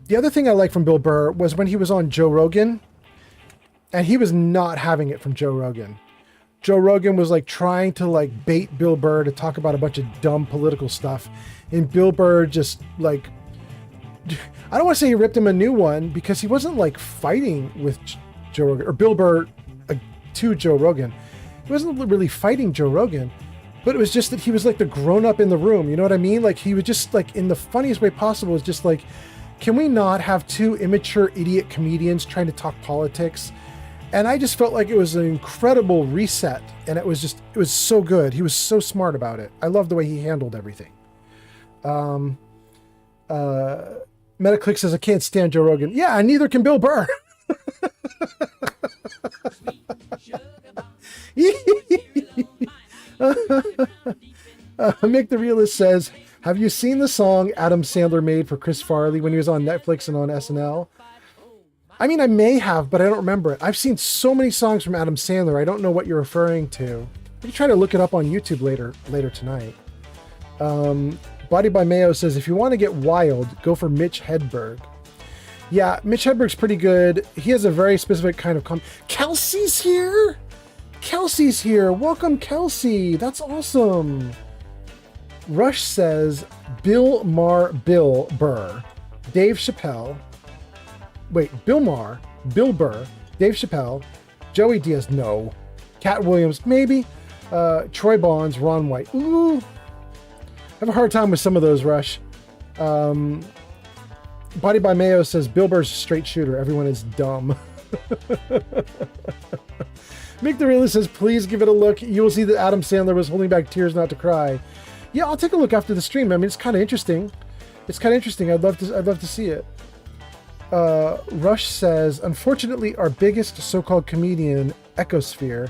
The other thing I like from Bill Burr was when he was on Joe Rogan, and he was not having it from Joe Rogan. Joe Rogan was like trying to like bait Bill Burr to talk about a bunch of dumb political stuff. And Bill Burr just like, I don't want to say he ripped him a new one because he wasn't like fighting with Joe Rogan, or Bill Burr to Joe Rogan. He wasn't really fighting Joe Rogan, but it was just that he was like the grown up in the room. You know what I mean? Like, he was just like, in the funniest way possible, is just like, can we not have two immature idiot comedians trying to talk politics? And I just felt like it was an incredible reset, and it was so good. He was so smart about it. I love the way he handled everything. Metaclick says, I can't stand Joe Rogan. Yeah, neither can Bill Burr. Mick the Realist says, have you seen the song Adam Sandler made for Chris Farley when he was on Netflix and on SNL? I mean, I may have, but I don't remember it. I've seen so many songs from Adam Sandler. I don't know what you're referring to. I can try to look it up on YouTube later tonight. Body by Mayo says, if you want to get wild, go for Mitch Hedberg. Yeah, Mitch Hedberg's pretty good. He has a very specific kind of Kelsey's here? Kelsey's here. Welcome, Kelsey. That's awesome. Rush says, Bill Burr, Dave Chappelle. Wait, Bill Burr, Dave Chappelle, Joey Diaz, no. Cat Williams, maybe. Troy Bonds, Ron White. Ooh. I have a hard time with some of those, Rush. Body by Mayo says, Bill Burr's a straight shooter. Everyone is dumb. Mick the Realist says, please give it a look. You will see that Adam Sandler was holding back tears not to cry. Yeah, I'll take a look after the stream. I mean, it's kind of interesting. I'd love to see it. Rush says, unfortunately, our biggest so-called comedian, Echosphere,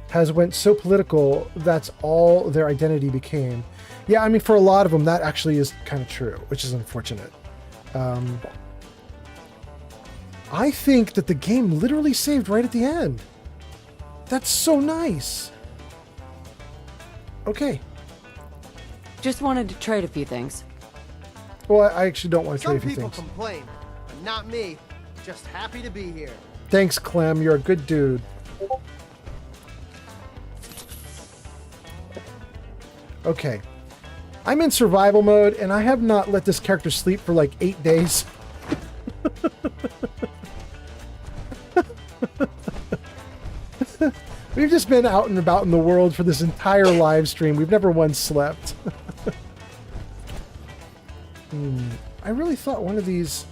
has went so political, that's all their identity became. Yeah, I mean, for a lot of them, that actually is kind of true, which is unfortunate. I think that the game literally saved right at the end. That's so nice. Okay. Just wanted to trade a few things. Well, I actually don't want to trade a Some few people things. complain, but not me. Just happy to be here. Thanks, Clem. You're a good dude. Okay. I'm in survival mode, and I have not let this character sleep for like 8 days. We've just been out and about in the world for this entire live stream. We've never once slept. I really thought one of these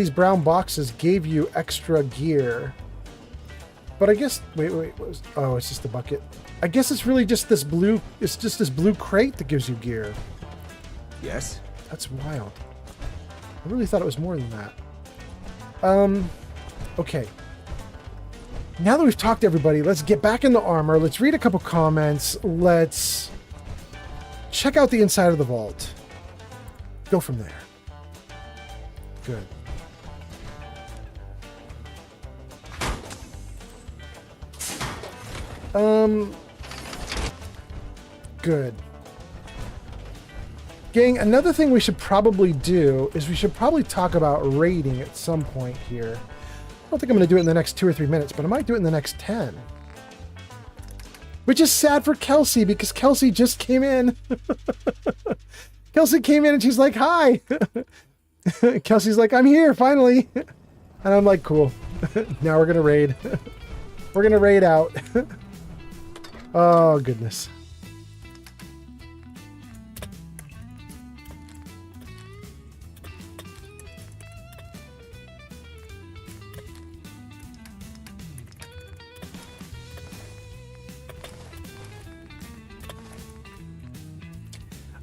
brown boxes gave you extra gear. But I guess wait, oh, it's just a bucket. I guess it's really just this blue crate that gives you gear. Yes? That's wild. I really thought it was more than that. Okay. Now that we've talked to everybody, let's get back in the armor. Let's read a couple comments. Let's check out the inside of the vault. Go from there. Good. Good. Gang, another thing we should probably do is we should probably talk about raiding at some point here. I don't think I'm going to do it in the next 2 or 3 minutes, but I might do it in the next 10. Which is sad for Kelsey, because Kelsey just came in. Kelsey came in and she's like, hi. Kelsey's like, I'm here, finally. And I'm like, cool. Now we're going to raid. We're going to raid out. Oh, goodness.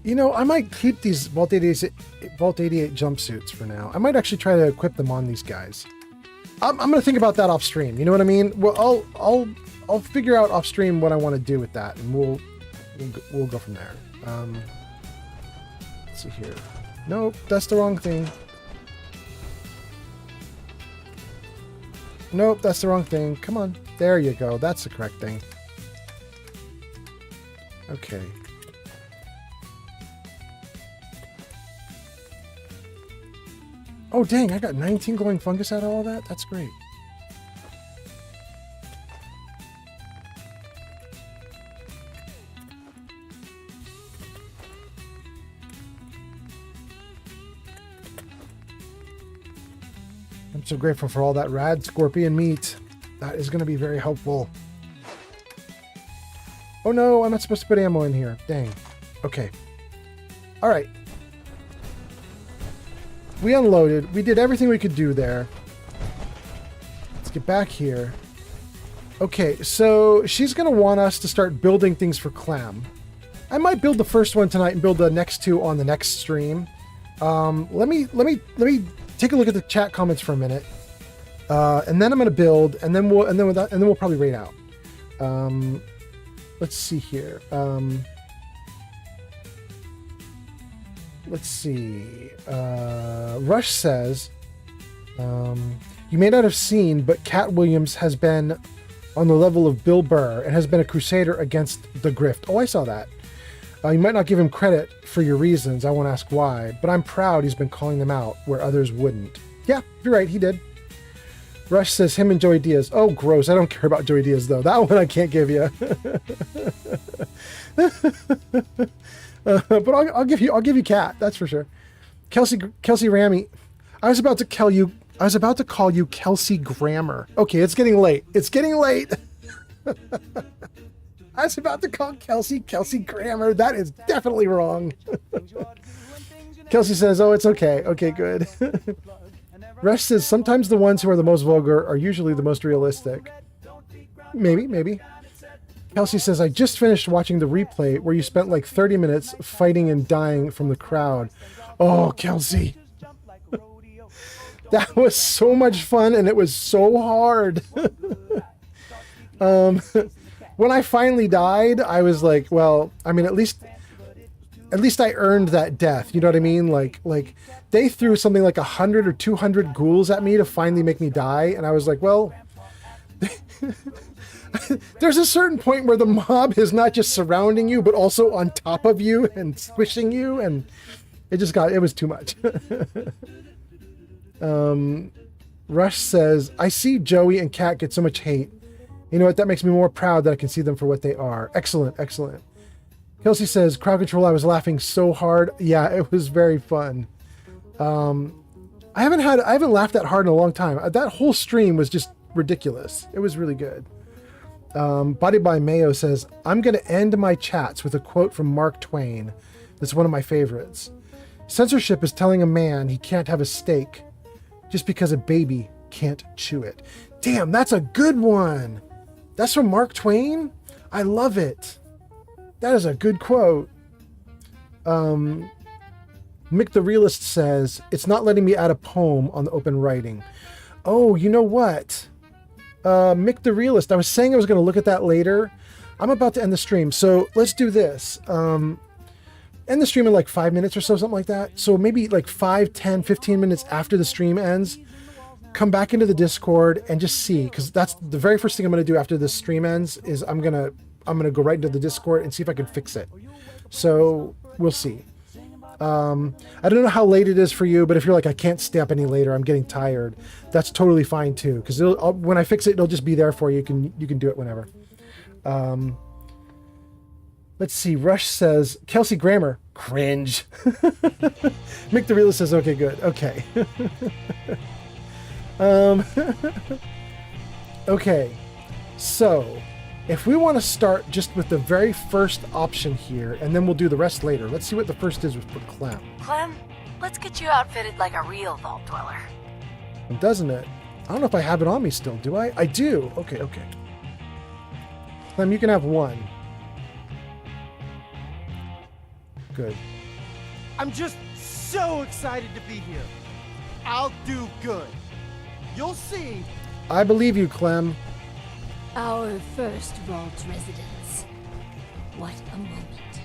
You know, I might keep these Vault 88 jumpsuits for now. I might actually try to equip them on these guys. I'm going to think about that off stream. You know what I mean? Well, I'll figure out off stream what I want to do with that, and we'll go from there. Let's see here. Nope, that's the wrong thing. Nope, that's the wrong thing. Come on. There you go. That's the correct thing. Okay. Oh, dang, I got 19 glowing fungus out of all that? That's great. I'm so grateful for all that rad scorpion meat. That is going to be very helpful. Oh no, I'm not supposed to put ammo in here. Dang. Okay. All right. We unloaded. We did everything we could do there. Let's get back here. Okay, so she's going to want us to start building things for Clem. I might build the first one tonight and build the next two on the next stream. Let me take a look at the chat comments for a minute. And then I'm going to build, and then we'll probably raid out. Let's see here. Let's see. Rush says, you may not have seen, but Cat Williams has been on the level of Bill Burr and has been a crusader against the grift. Oh, I saw that. You might not give him credit for your reasons. I won't ask why, but I'm proud he's been calling them out where others wouldn't. Yeah, you're right. He did. Rush says him and Joey Diaz. Oh, gross. I don't care about Joey Diaz, though. That one I can't give you. But I'll give you Cat. That's for sure. Kelsey Rammy. I was about to call you Kelsey Grammer. Okay, it's getting late. I was about to call Kelsey Grammer. That is definitely wrong. Kelsey says, oh, it's okay. Okay, good. Rush says, sometimes the ones who are the most vulgar are usually the most realistic. Maybe. Kelsey says, I just finished watching the replay where you spent like 30 minutes fighting and dying from the crowd. Oh, Kelsey. That was so much fun and it was so hard. When I finally died, I was like, well, I mean, at least I earned that death. You know what I mean? Like they threw something like 100 or 200 ghouls at me to finally make me die. And I was like, well, there's a certain point where the mob is not just surrounding you, but also on top of you and squishing you. And it was too much. Rush says, I see Joey and Kat get so much hate. You know what? That makes me more proud that I can see them for what they are. Excellent, excellent. Kelsey says, crowd control, I was laughing so hard. Yeah, it was very fun. I haven't laughed that hard in a long time. That whole stream was just ridiculous. It was really good. Body by Mayo says, I'm going to end my chats with a quote from Mark Twain. That's one of my favorites. Censorship is telling a man he can't have a steak just because a baby can't chew it. Damn, that's a good one. That's from Mark Twain? I love it. That is a good quote. Mick the Realist says, it's not letting me add a poem on the open writing. Oh, you know what? Mick the Realist, I was saying I was going to look at that later. I'm about to end the stream. So let's do this. End the stream in like 5 minutes or so, something like that. So maybe like 5, 10, 15 minutes after the stream ends, come back into the Discord and just see, because that's the very first thing I'm going to do after this stream ends is I'm going to go right into the Discord and see if I can fix it. So we'll see. I don't know how late it is for you, but if you're like, I can't stay up any later, I'm getting tired, that's totally fine too. Because when I fix it, it'll just be there for you. You can do it whenever. Let's see. Rush says, Kelsey Grammer, cringe. Mick the Realist says, okay, good. Okay. Okay. So, if we want to start just with the very first option here, and then we'll do the rest later. Let's see what the first is for Clem. Clem, let's get you outfitted like a real vault dweller. Doesn't it? I don't know if I have it on me still. Do I? I do. Okay. Clem, you can have one. Good. I'm just so excited to be here. I'll do good. You'll see. I believe you, Clem. Our first vault residence. What a moment.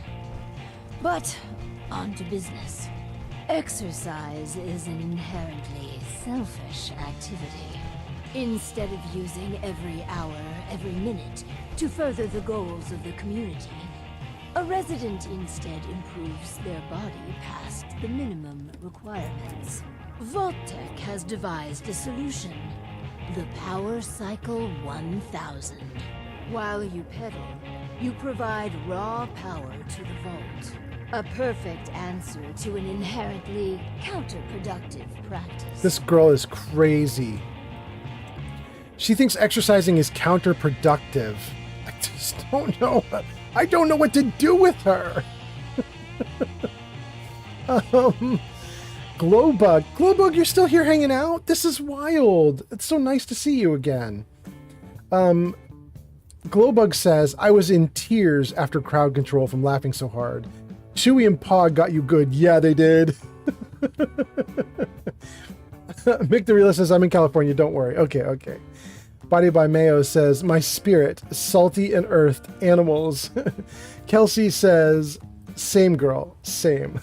But, on to business. Exercise is an inherently selfish activity. Instead of using every hour, every minute to further the goals of the community, a resident instead improves their body past the minimum requirements. Vault-Tec has devised a solution. The Power Cycle 1000. While you pedal, you provide raw power to the vault. A perfect answer to an inherently counterproductive practice. This girl is crazy. She thinks exercising is counterproductive. I just don't know. I don't know what to do with her. Glowbug, you're still here hanging out? This is wild. It's so nice to see you again. Glowbug says, I was in tears after crowd control from laughing so hard. Chewie and Pog got you good. Yeah, they did. Mick the Realist says, I'm in California, don't worry. Okay. Body by Mayo says, my spirit, salty and earthed animals. Kelsey says, same girl, same.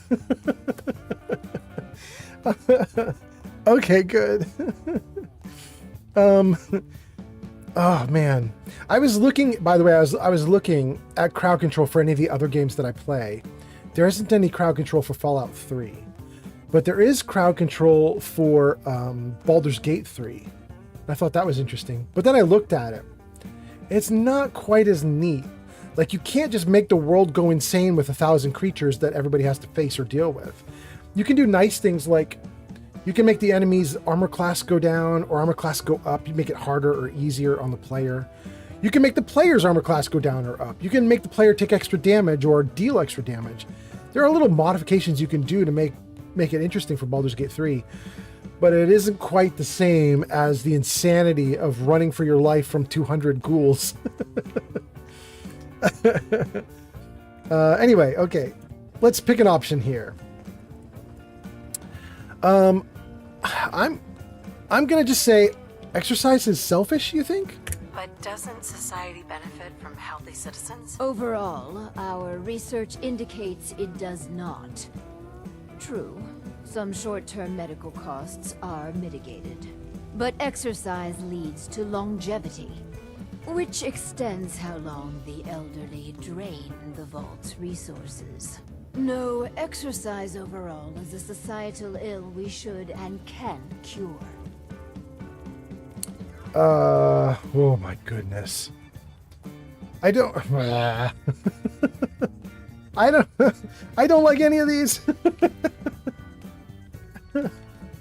Okay, good. Oh man, I was looking. By the way, I was looking at crowd control for any of the other games that I play. There isn't any crowd control for Fallout 3, but there is crowd control for Baldur's Gate 3. I thought that was interesting, but then I looked at it. It's not quite as neat. Like, you can't just make the world go insane with 1,000 creatures that everybody has to face or deal with. You can do nice things like you can make the enemy's armor class go down or armor class go up. You make it harder or easier on the player. You can make the player's armor class go down or up. You can make the player take extra damage or deal extra damage. There are little modifications you can do to make it interesting for Baldur's Gate 3, but it isn't quite the same as the insanity of running for your life from 200 ghouls. Anyway, okay. Let's pick an option here. I'm gonna just say exercise is selfish, you think? But doesn't society benefit from healthy citizens? Overall, our research indicates it does not. True, some short-term medical costs are mitigated. But exercise leads to longevity, which extends how long the elderly drain the vault's resources. No, exercise overall is a societal ill we should and can cure. Oh my goodness. I don't I don't like any of these.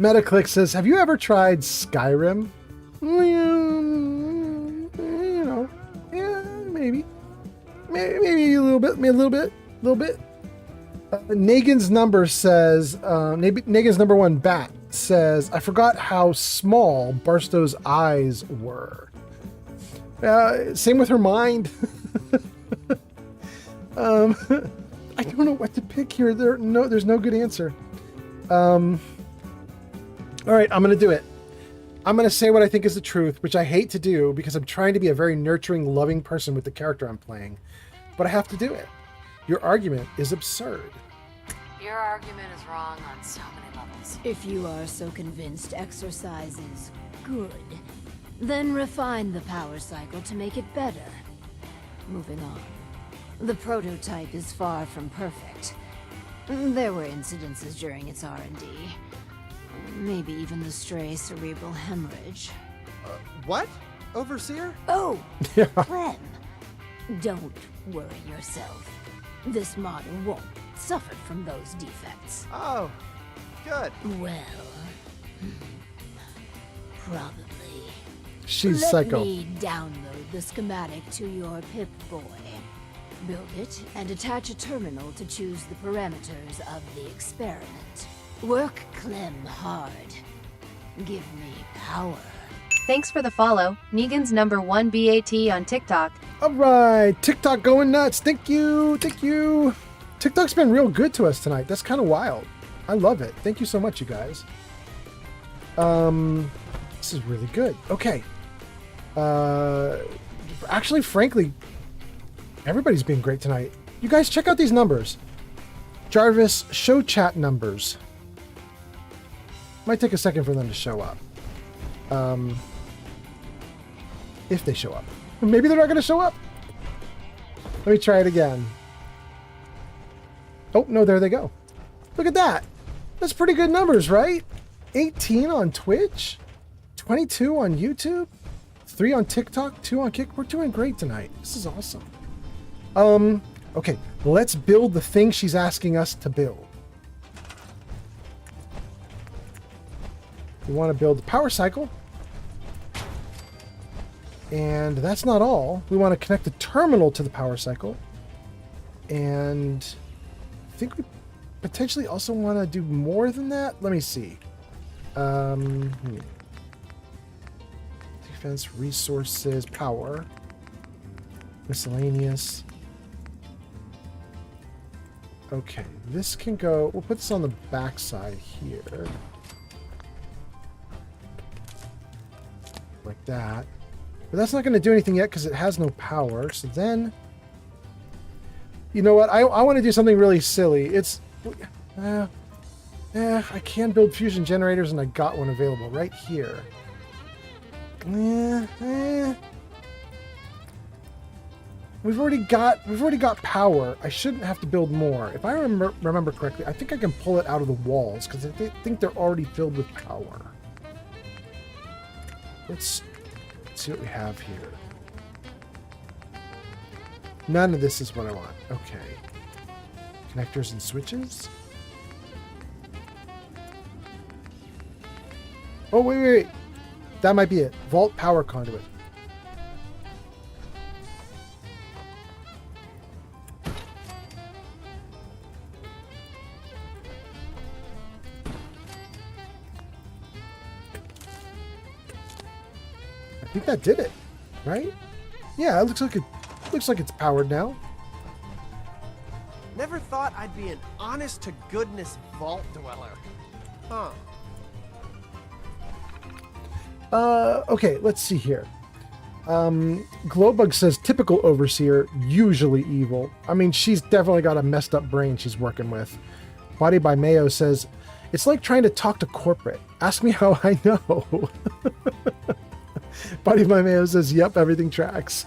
Metaclick says, have you ever tried Skyrim? You know, yeah, maybe a little bit. Negan's number says, Negan's number one bat says, I forgot how small Barstow's eyes were. Same with her mind. I don't know what to pick here. There's no good answer. All right, I'm going to do it. I'm going to say what I think is the truth, which I hate to do because I'm trying to be a very nurturing, loving person with the character I'm playing. But I have to do it. Your argument is absurd. Your argument is wrong on so many levels. If you are so convinced exercise is good, then refine the power cycle to make it better. Moving on. The prototype is far from perfect. There were incidences during its R&D. Maybe even the stray cerebral hemorrhage. What? Overseer? Oh, Clem. Don't worry yourself. This model won't suffer from those defects. Oh, good. Well, probably. She's Let psycho. me download the schematic to your Pip-Boy. Build it and attach a terminal to choose the parameters of the experiment. Work Clem hard. Give me power. Thanks for the follow, Negan's number one BAT on TikTok. All right, TikTok going nuts. Thank you. TikTok's been real good to us tonight. That's kind of wild. I love it. Thank you so much, you guys. This is really good. Okay. Actually, frankly, everybody's been great tonight. You guys check out these numbers. Jarvis, show chat numbers. Might take a second for them to show up. If they show up. Maybe they're not going to show up. Let me try it again. Oh, no, there they go. Look at that. That's pretty good numbers, right? 18 on Twitch, 22 on YouTube, 3 on TikTok, 2 on Kick. We're doing great tonight. This is awesome. Okay, let's build the thing she's asking us to build. We want to build the power cycle. And that's not all. We want to connect the terminal to the power cycle. And I think we potentially also want to do more than that. Let me see. Defense, resources, power, miscellaneous. Okay, this can go. We'll put this on the back side here. Like that. But that's not going to do anything yet because it has no power. So then, you know what? I want to do something really silly. It's, I can build fusion generators, and I got one available right here. We've already got power. I shouldn't have to build more. If I remember correctly, I think I can pull it out of the walls because I think they're already filled with power. Let's see what we have here. None of this is what I want. Okay. Connectors and switches. Oh, wait. That might be it. Vault power conduit. I think that did it, right? Yeah, it looks like it's powered now. Never thought I'd be an honest-to-goodness vault dweller. Huh. Okay, let's see here. Glowbug says typical overseer, usually evil. I mean, she's definitely got a messed up brain she's working with. Body by Mayo says, it's like trying to talk to corporate. Ask me how I know. Body by Mayo says, yep, everything tracks.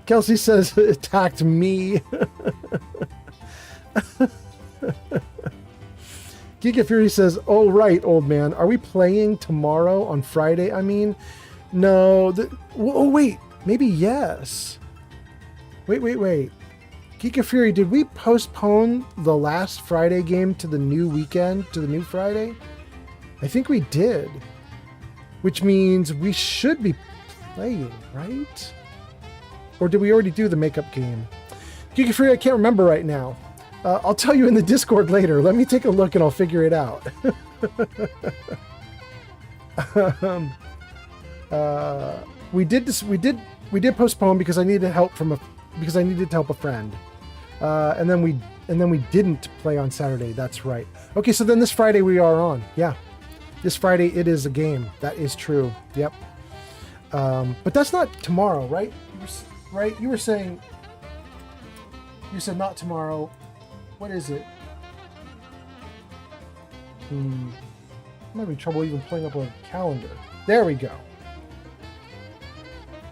Kelsey says, attacked me. Giga Fury says, oh, right, old man. Are we playing tomorrow on Friday? I mean, no. Oh, wait. Maybe yes. Wait. Giga Fury, did we postpone the last Friday game to the new weekend, to the new Friday? I think we did. Which means we should be playing, right? Or did we already do the makeup game? Giga Fury, I can't remember right now. I'll tell you in the Discord later. Let me take a look and I'll figure it out. We did postpone because I needed help because I needed to help a friend. And then we didn't play on Saturday. That's right. Okay, so then this Friday we are on. Yeah. This Friday it is a game. That is true. Yep. But that's not tomorrow, right? Right? You were saying you said not tomorrow. What is it? I'm having trouble even pulling up a calendar. There we go.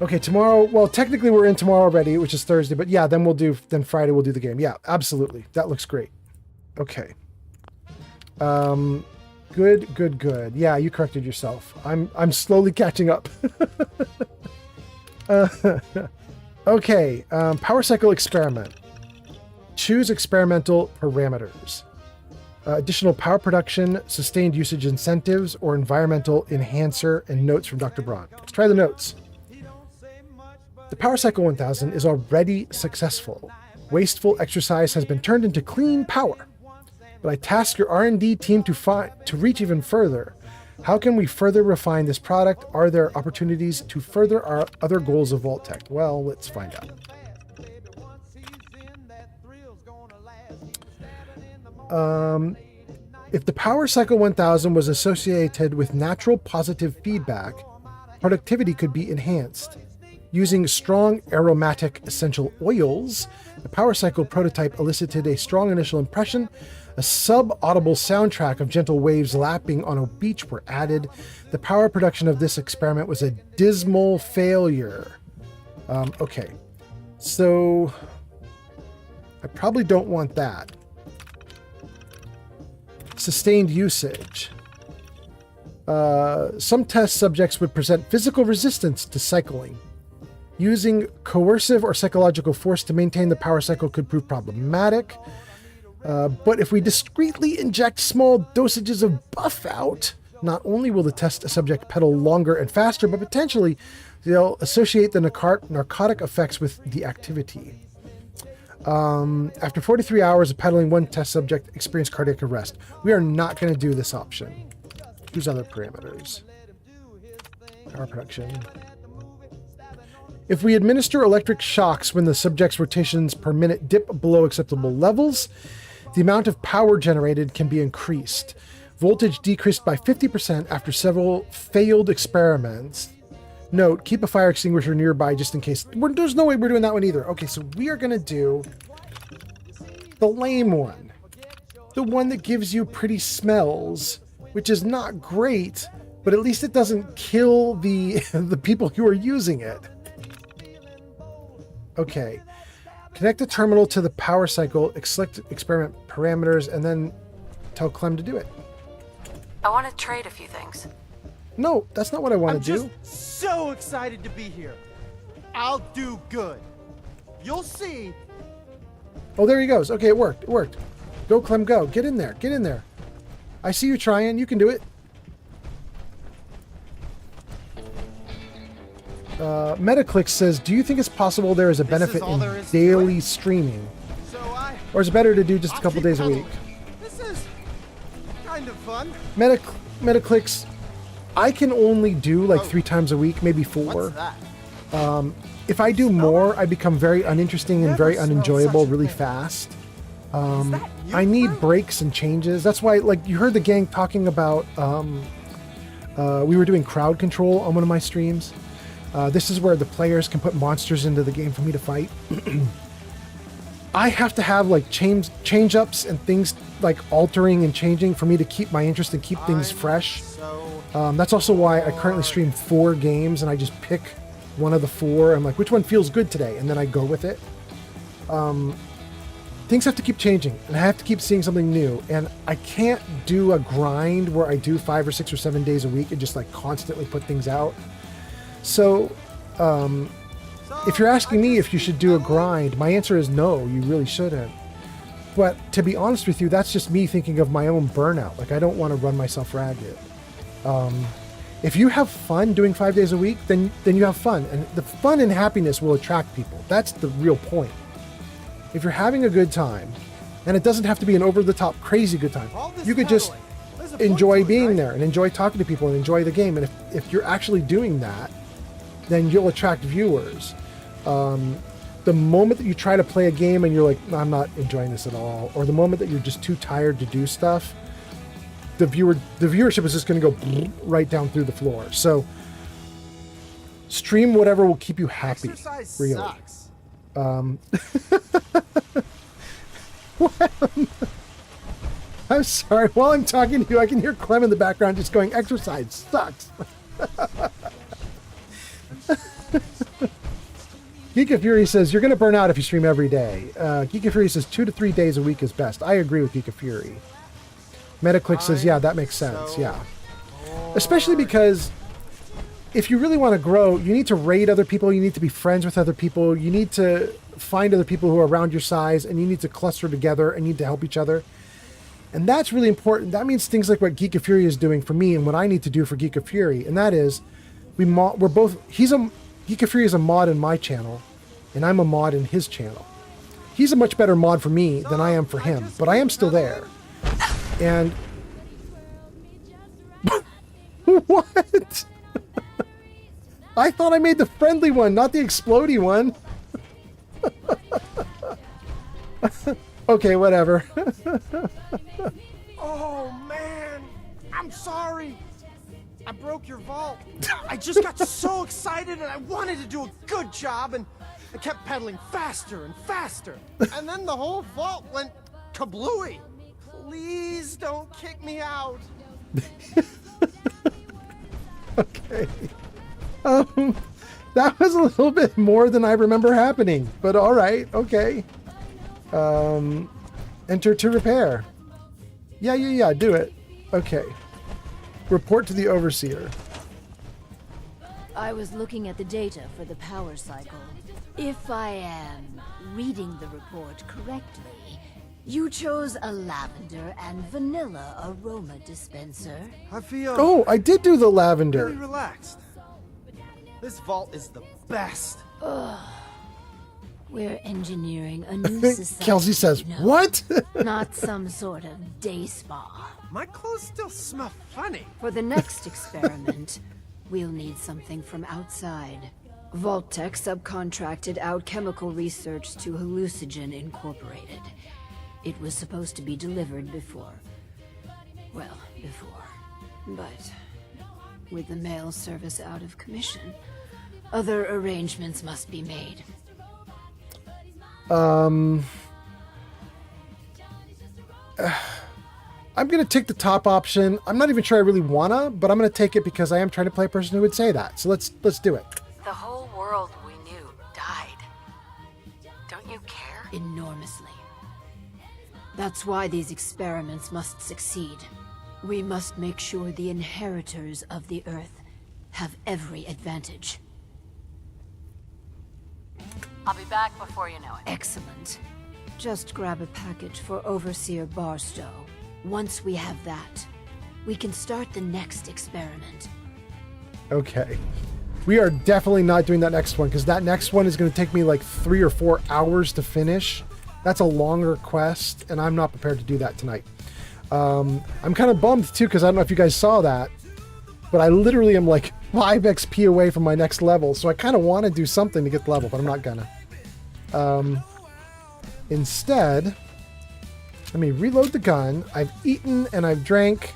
Okay, tomorrow. Well, technically we're in tomorrow already, which is Thursday. But yeah, then Friday we'll do the game. Yeah, absolutely. That looks great. Okay. Good. Yeah, you corrected yourself. I'm slowly catching up. Okay. Power cycle experiment. Choose experimental parameters. Additional power production, sustained usage incentives, or environmental enhancer, and notes from Dr. Braun. Let's try the notes. The Power Cycle 1000 is already successful. Wasteful exercise has been turned into clean power. But I task your R&D team to reach even further. How can we further refine this product? Are there opportunities to further our other goals of Vault-Tec? Well, let's find out. If the Power Cycle 1000 was associated with natural positive feedback, productivity could be enhanced. Using strong aromatic essential oils, the Power Cycle prototype elicited a strong initial impression. A sub-audible soundtrack of gentle waves lapping on a beach were added. The power production of this experiment was a dismal failure. Okay, so I probably don't want that. Sustained usage. Some test subjects would present physical resistance to cycling. Using coercive or psychological force to maintain the power cycle could prove problematic. But if we discreetly inject small dosages of buff out, not only will the test subject pedal longer and faster, but potentially they'll associate the narcotic effects with the activity. After 43 hours of pedaling, one test subject experienced cardiac arrest. We are not going to do this option. Choose other parameters. Power production. If we administer electric shocks when the subject's rotations per minute dip below acceptable levels, the amount of power generated can be increased. Voltage decreased by 50% after several failed experiments. Note, keep a fire extinguisher nearby just in case. There's no way we're doing that one either. Okay, so we are going to do the lame one. The one that gives you pretty smells, which is not great, but at least it doesn't kill the people who are using it. Okay. Connect the terminal to the power cycle, select experiment parameters, and then tell Clem to do it. I want to trade a few things. No, that's not what I want to do. I'm just so excited to be here. I'll do good. You'll see. Oh, there he goes. Okay, it worked. It worked. Go, Clem, go. Get in there. Get in there. I see you trying. You can do it. Metaclick says, do you think it's possible there is a benefit in daily streaming? Or is it better to do just a couple days a week? This is kind of fun. Metaclicks, I can only do like 3 times a week, maybe 4. What's that? If I do more, I become very uninteresting and very unenjoyable really fast. I need breaks and changes. That's why, like, you heard the gang talking about, we were doing crowd control on one of my streams. This is where the players can put monsters into the game for me to fight. I have to have like change-ups and things like altering and changing for me to keep my interest and keep things fresh. That's also why I currently stream 4 games and I just pick one of the 4. I'm like, which one feels good today? And then I go with it. Things have to keep changing and I have to keep seeing something new. And I can't do a grind where I do 5 or 6 or 7 days a week and just like constantly put things out. So, if you're asking me if you should do a grind, my answer is no, you really shouldn't. But to be honest with you, that's just me thinking of my own burnout. Like, I don't want to run myself ragged. If you have fun doing 5 days a week, then you have fun. And the fun and happiness will attract people. That's the real point. If you're having a good time, and it doesn't have to be an over-the-top crazy good time, you could just enjoy being there and enjoy talking to people and enjoy the game. And if you're actually doing that, then you'll attract viewers. The moment that you try to play a game and you're like, I'm not enjoying this at all, or the moment that you're just too tired to do stuff, the viewership is just going to go right down through the floor. So stream whatever will keep you happy. Exercise really. sucks. I'm sorry. While I'm talking to you, I can hear Clem in the background just going, exercise sucks. Geek of Fury says, you're going to burn out if you stream every day. Geek of Fury says 2 to 3 days a week is best. I agree with Geek of Fury. Metaclick says, yeah, that makes sense. Yeah. Especially because if you really want to grow, you need to raid other people. You need to be friends with other people. You need to find other people who are around your size, and you need to cluster together and need to help each other. And that's really important. That means things like what Geek of Fury is doing for me and what I need to do for Geek of Fury. And that is, we're both, Geek of Fury is a mod in my channel, and I'm a mod in his channel. He's a much better mod for me than I am for him, but I am still there. And what? I thought I made the friendly one, not the explodey one. Okay, whatever. Oh man, I'm sorry. I broke your vault. I just got so excited and I wanted to do a good job and I kept pedaling faster and faster. And then the whole vault went kablooey. Please don't kick me out. Okay. That was a little bit more than I remember happening, but all right, okay. Enter to repair. Yeah, do it. Okay. Report to the Overseer. I was looking at the data for the power cycle. If I am reading the report correctly, you chose a lavender and vanilla aroma dispenser. I feel... Oh, I did do the lavender. Really relaxed. This vault is the best. Ugh. We're engineering a new society. Kelsey says, you know? what? Not some sort of day spa. My clothes still smell funny. For the next experiment, we'll need something from outside. Vault-Tec subcontracted out chemical research to Hallucigen Incorporated. It was supposed to be delivered before. Well, before. But with the mail service out of commission, other arrangements must be made. I'm going to take the top option. I'm not even sure I really wanna, but I'm going to take it because I am trying to play a person who would say that. So let's do it. The whole world we knew died. Don't you care? Enormously. That's why these experiments must succeed. We must make sure the inheritors of the Earth have every advantage. I'll be back before you know it. Excellent. Just grab a package for Overseer Barstow. Once we have that, we can start the next experiment. Okay. We are definitely not doing that next one because that next one is going to take me like 3 or 4 hours to finish. That's a longer quest, and I'm not prepared to do that tonight. I'm kind of bummed too because I don't know if you guys saw that, but I literally am like 5 XP away from my next level, so I kind of want to do something to get the level, but I'm not gonna. Instead, let me reload the gun. I've eaten and I've drank.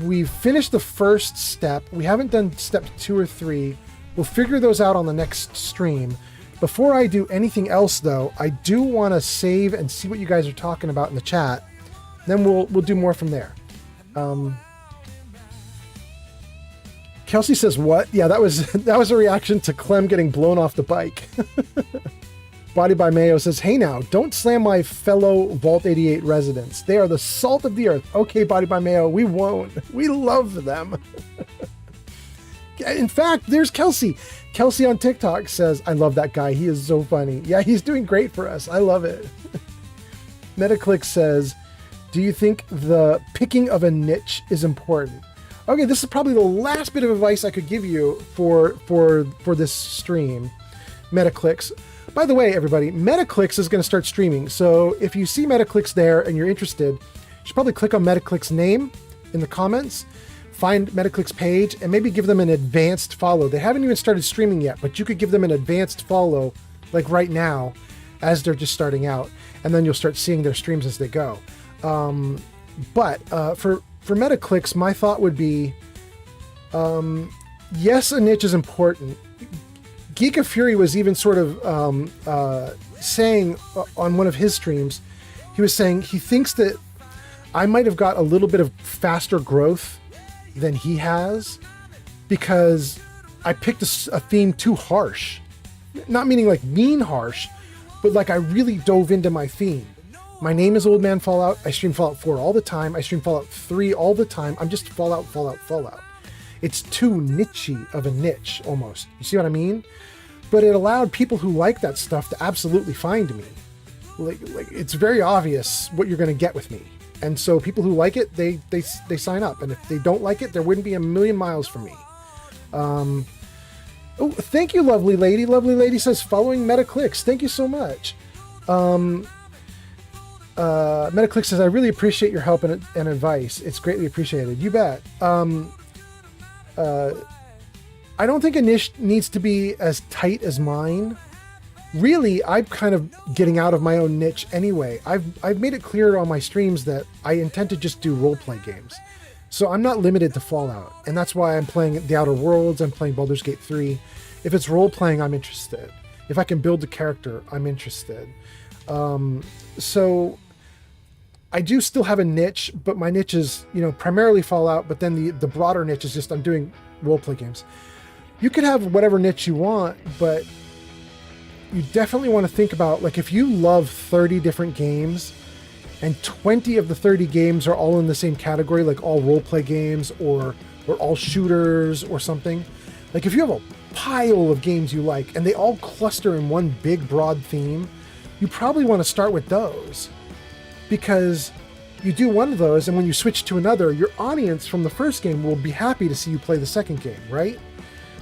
We've finished the first step. We haven't done step 2 or 3. We'll figure those out on the next stream. Before I do anything else, though, I do want to save and see what you guys are talking about in the chat. Then we'll do more from there. Kelsey says, "What? Yeah, that was a reaction to Clem getting blown off the bike." Body by Mayo says, "Hey now, don't slam my fellow Vault 88 residents. They are the salt of the earth." Okay, Body by Mayo, we won't. We love them. In fact, there's Kelsey. Kelsey on TikTok says, "I love that guy. He is so funny." Yeah, he's doing great for us. I love it. Metaclick says, "Do you think the picking of a niche is important?" Okay, this is probably the last bit of advice I could give you for this stream. Metaclicks. By the way, everybody, Metaclicks is going to start streaming. So if you see Metaclicks there and you're interested, you should probably click on Metaclicks' name in the comments, find Metaclicks' page, and maybe give them an advanced follow. They haven't even started streaming yet, but you could give them an advanced follow, like right now, as they're just starting out, and then you'll start seeing their streams as they go. But for Metaclicks, my thought would be, yes, a niche is important. Geek of Fury was even sort of saying on one of his streams, he was saying he thinks that I might have got a little bit of faster growth than he has because I picked a theme too harsh. Not meaning like mean harsh, but like I really dove into my theme. My name is Old Man Fallout. I stream Fallout 4 all the time. I stream Fallout 3 all the time. I'm just Fallout, Fallout, Fallout. It's too niche-y of a niche, almost. You see what I mean? But it allowed people who like that stuff to absolutely find me. Like it's very obvious what you're going to get with me. And so people who like it, they sign up. And if they don't like it, there wouldn't be a million miles from me. Oh, thank you, lovely lady. Lovely lady says, following Metaclicks. Thank you so much. Metaclick says, "I really appreciate your help and advice. It's greatly appreciated." You bet. I don't think a niche needs to be as tight as mine. Really, I'm kind of getting out of my own niche anyway. I've made it clear on my streams that I intend to just do roleplay games. So I'm not limited to Fallout. And that's why I'm playing The Outer Worlds, I'm playing Baldur's Gate 3. If it's role-playing, I'm interested. If I can build a character, I'm interested. So I do still have a niche, but my niche is, primarily Fallout, but then the broader niche is just I'm doing roleplay games. You could have whatever niche you want, but you definitely want to think about, like, if you love 30 different games and 20 of the 30 games are all in the same category, like all roleplay games or all shooters or something, like if you have a pile of games you like and they all cluster in one big broad theme, you probably want to start with those. Because you do one of those, and when you switch to another, your audience from the first game will be happy to see you play the second game, right?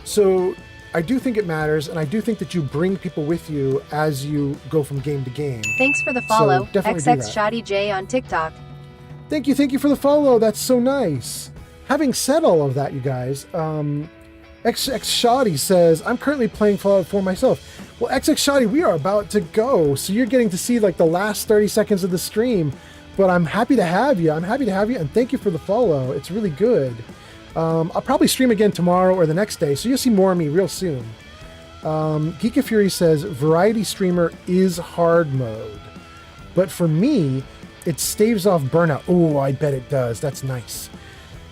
So I do think it matters, and I do think that you bring people with you as you go from game to game. Thanks for the follow, So definitely do XX that. Shoddy J on TikTok. Thank you for the follow. That's so nice. Having said all of that, you guys, XX Shoddy says, "I'm currently playing Fallout 4 myself." Well, XX Shoddy, we are about to go, so you're getting to see like the last 30 seconds of the stream, but I'm happy to have you. And thank you for the follow. It's really good. I'll probably stream again tomorrow or the next day, so you'll see more of me real soon. Geek of Fury says, "Variety streamer is hard mode, but for me, it staves off burnout." Oh, I bet it does. That's nice.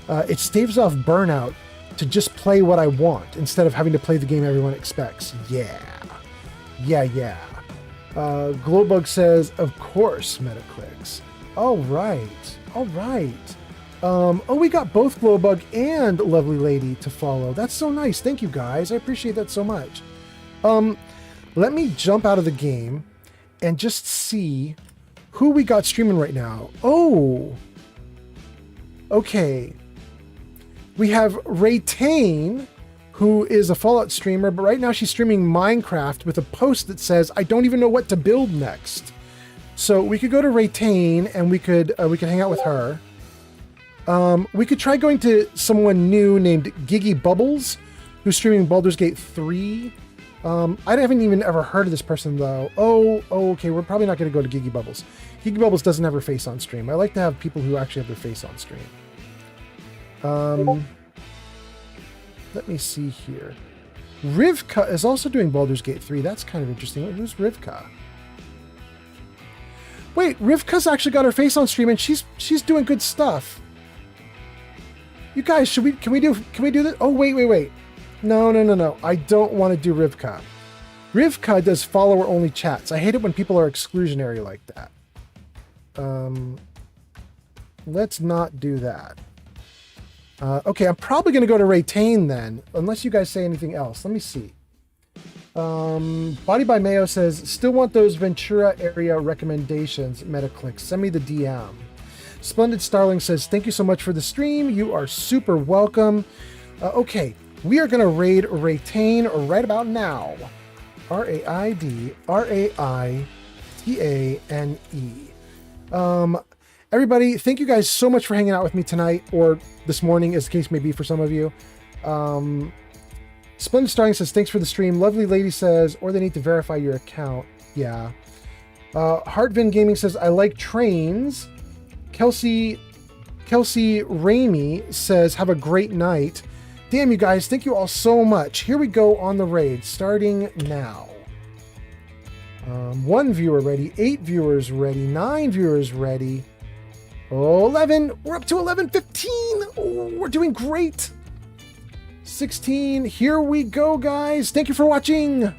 It staves off burnout to just play what I want instead of having to play the game everyone expects. Yeah. Glowbug says, "Of course, Metaclicks." All right. We got both Glowbug and Lovely Lady to follow. That's so nice. Thank you, guys. I appreciate that so much. Let me jump out of the game and just see who we got streaming right now. Oh, okay. We have Raytane, who is a Fallout streamer, but right now she's streaming Minecraft with a post that says, "I don't even know what to build next." So we could go to Raytane and we could hang out with her. We could try going to someone new named Giggy Bubbles, who's streaming Baldur's Gate 3. I haven't even ever heard of this person though. Oh, okay. We're probably not going to go to Giggy Bubbles. Giggy Bubbles doesn't have her face on stream. I like to have people who actually have their face on stream. Let me see here. Rivka is also doing Baldur's Gate 3. That's kind of interesting. Who's Rivka? Wait, Rivka's actually got her face on stream and she's doing good stuff. You guys, can we do this? Oh, wait. No. I don't want to do Rivka. Rivka does follower-only chats. I hate it when people are exclusionary like that. Let's not do that. Okay, I'm probably going to go to Raytain then, unless you guys say anything else. Let me see. Body by Mayo says, still want those Ventura area recommendations, Metaclick. Send me the DM. Splendid Starling says, thank you so much for the stream. You are super welcome. Okay, we are going to raid Raytain right about now. R-A-I-D-R-A-I-T-A-N-E. Everybody, thank you guys so much for hanging out with me tonight, or this morning, as the case may be for some of you. Splendid Starling says, thanks for the stream. Lovely Lady says, or they need to verify your account. Yeah. Heartvin Gaming says, I like trains. Kelsey Ramey says, have a great night. Damn, you guys, thank you all so much. Here we go on the raid, starting now. 1 viewer ready, 8 viewers ready, 9 viewers ready. 11, we're up to 11, 15. Oh, we're doing great. 16, here we go, guys. Thank you for watching.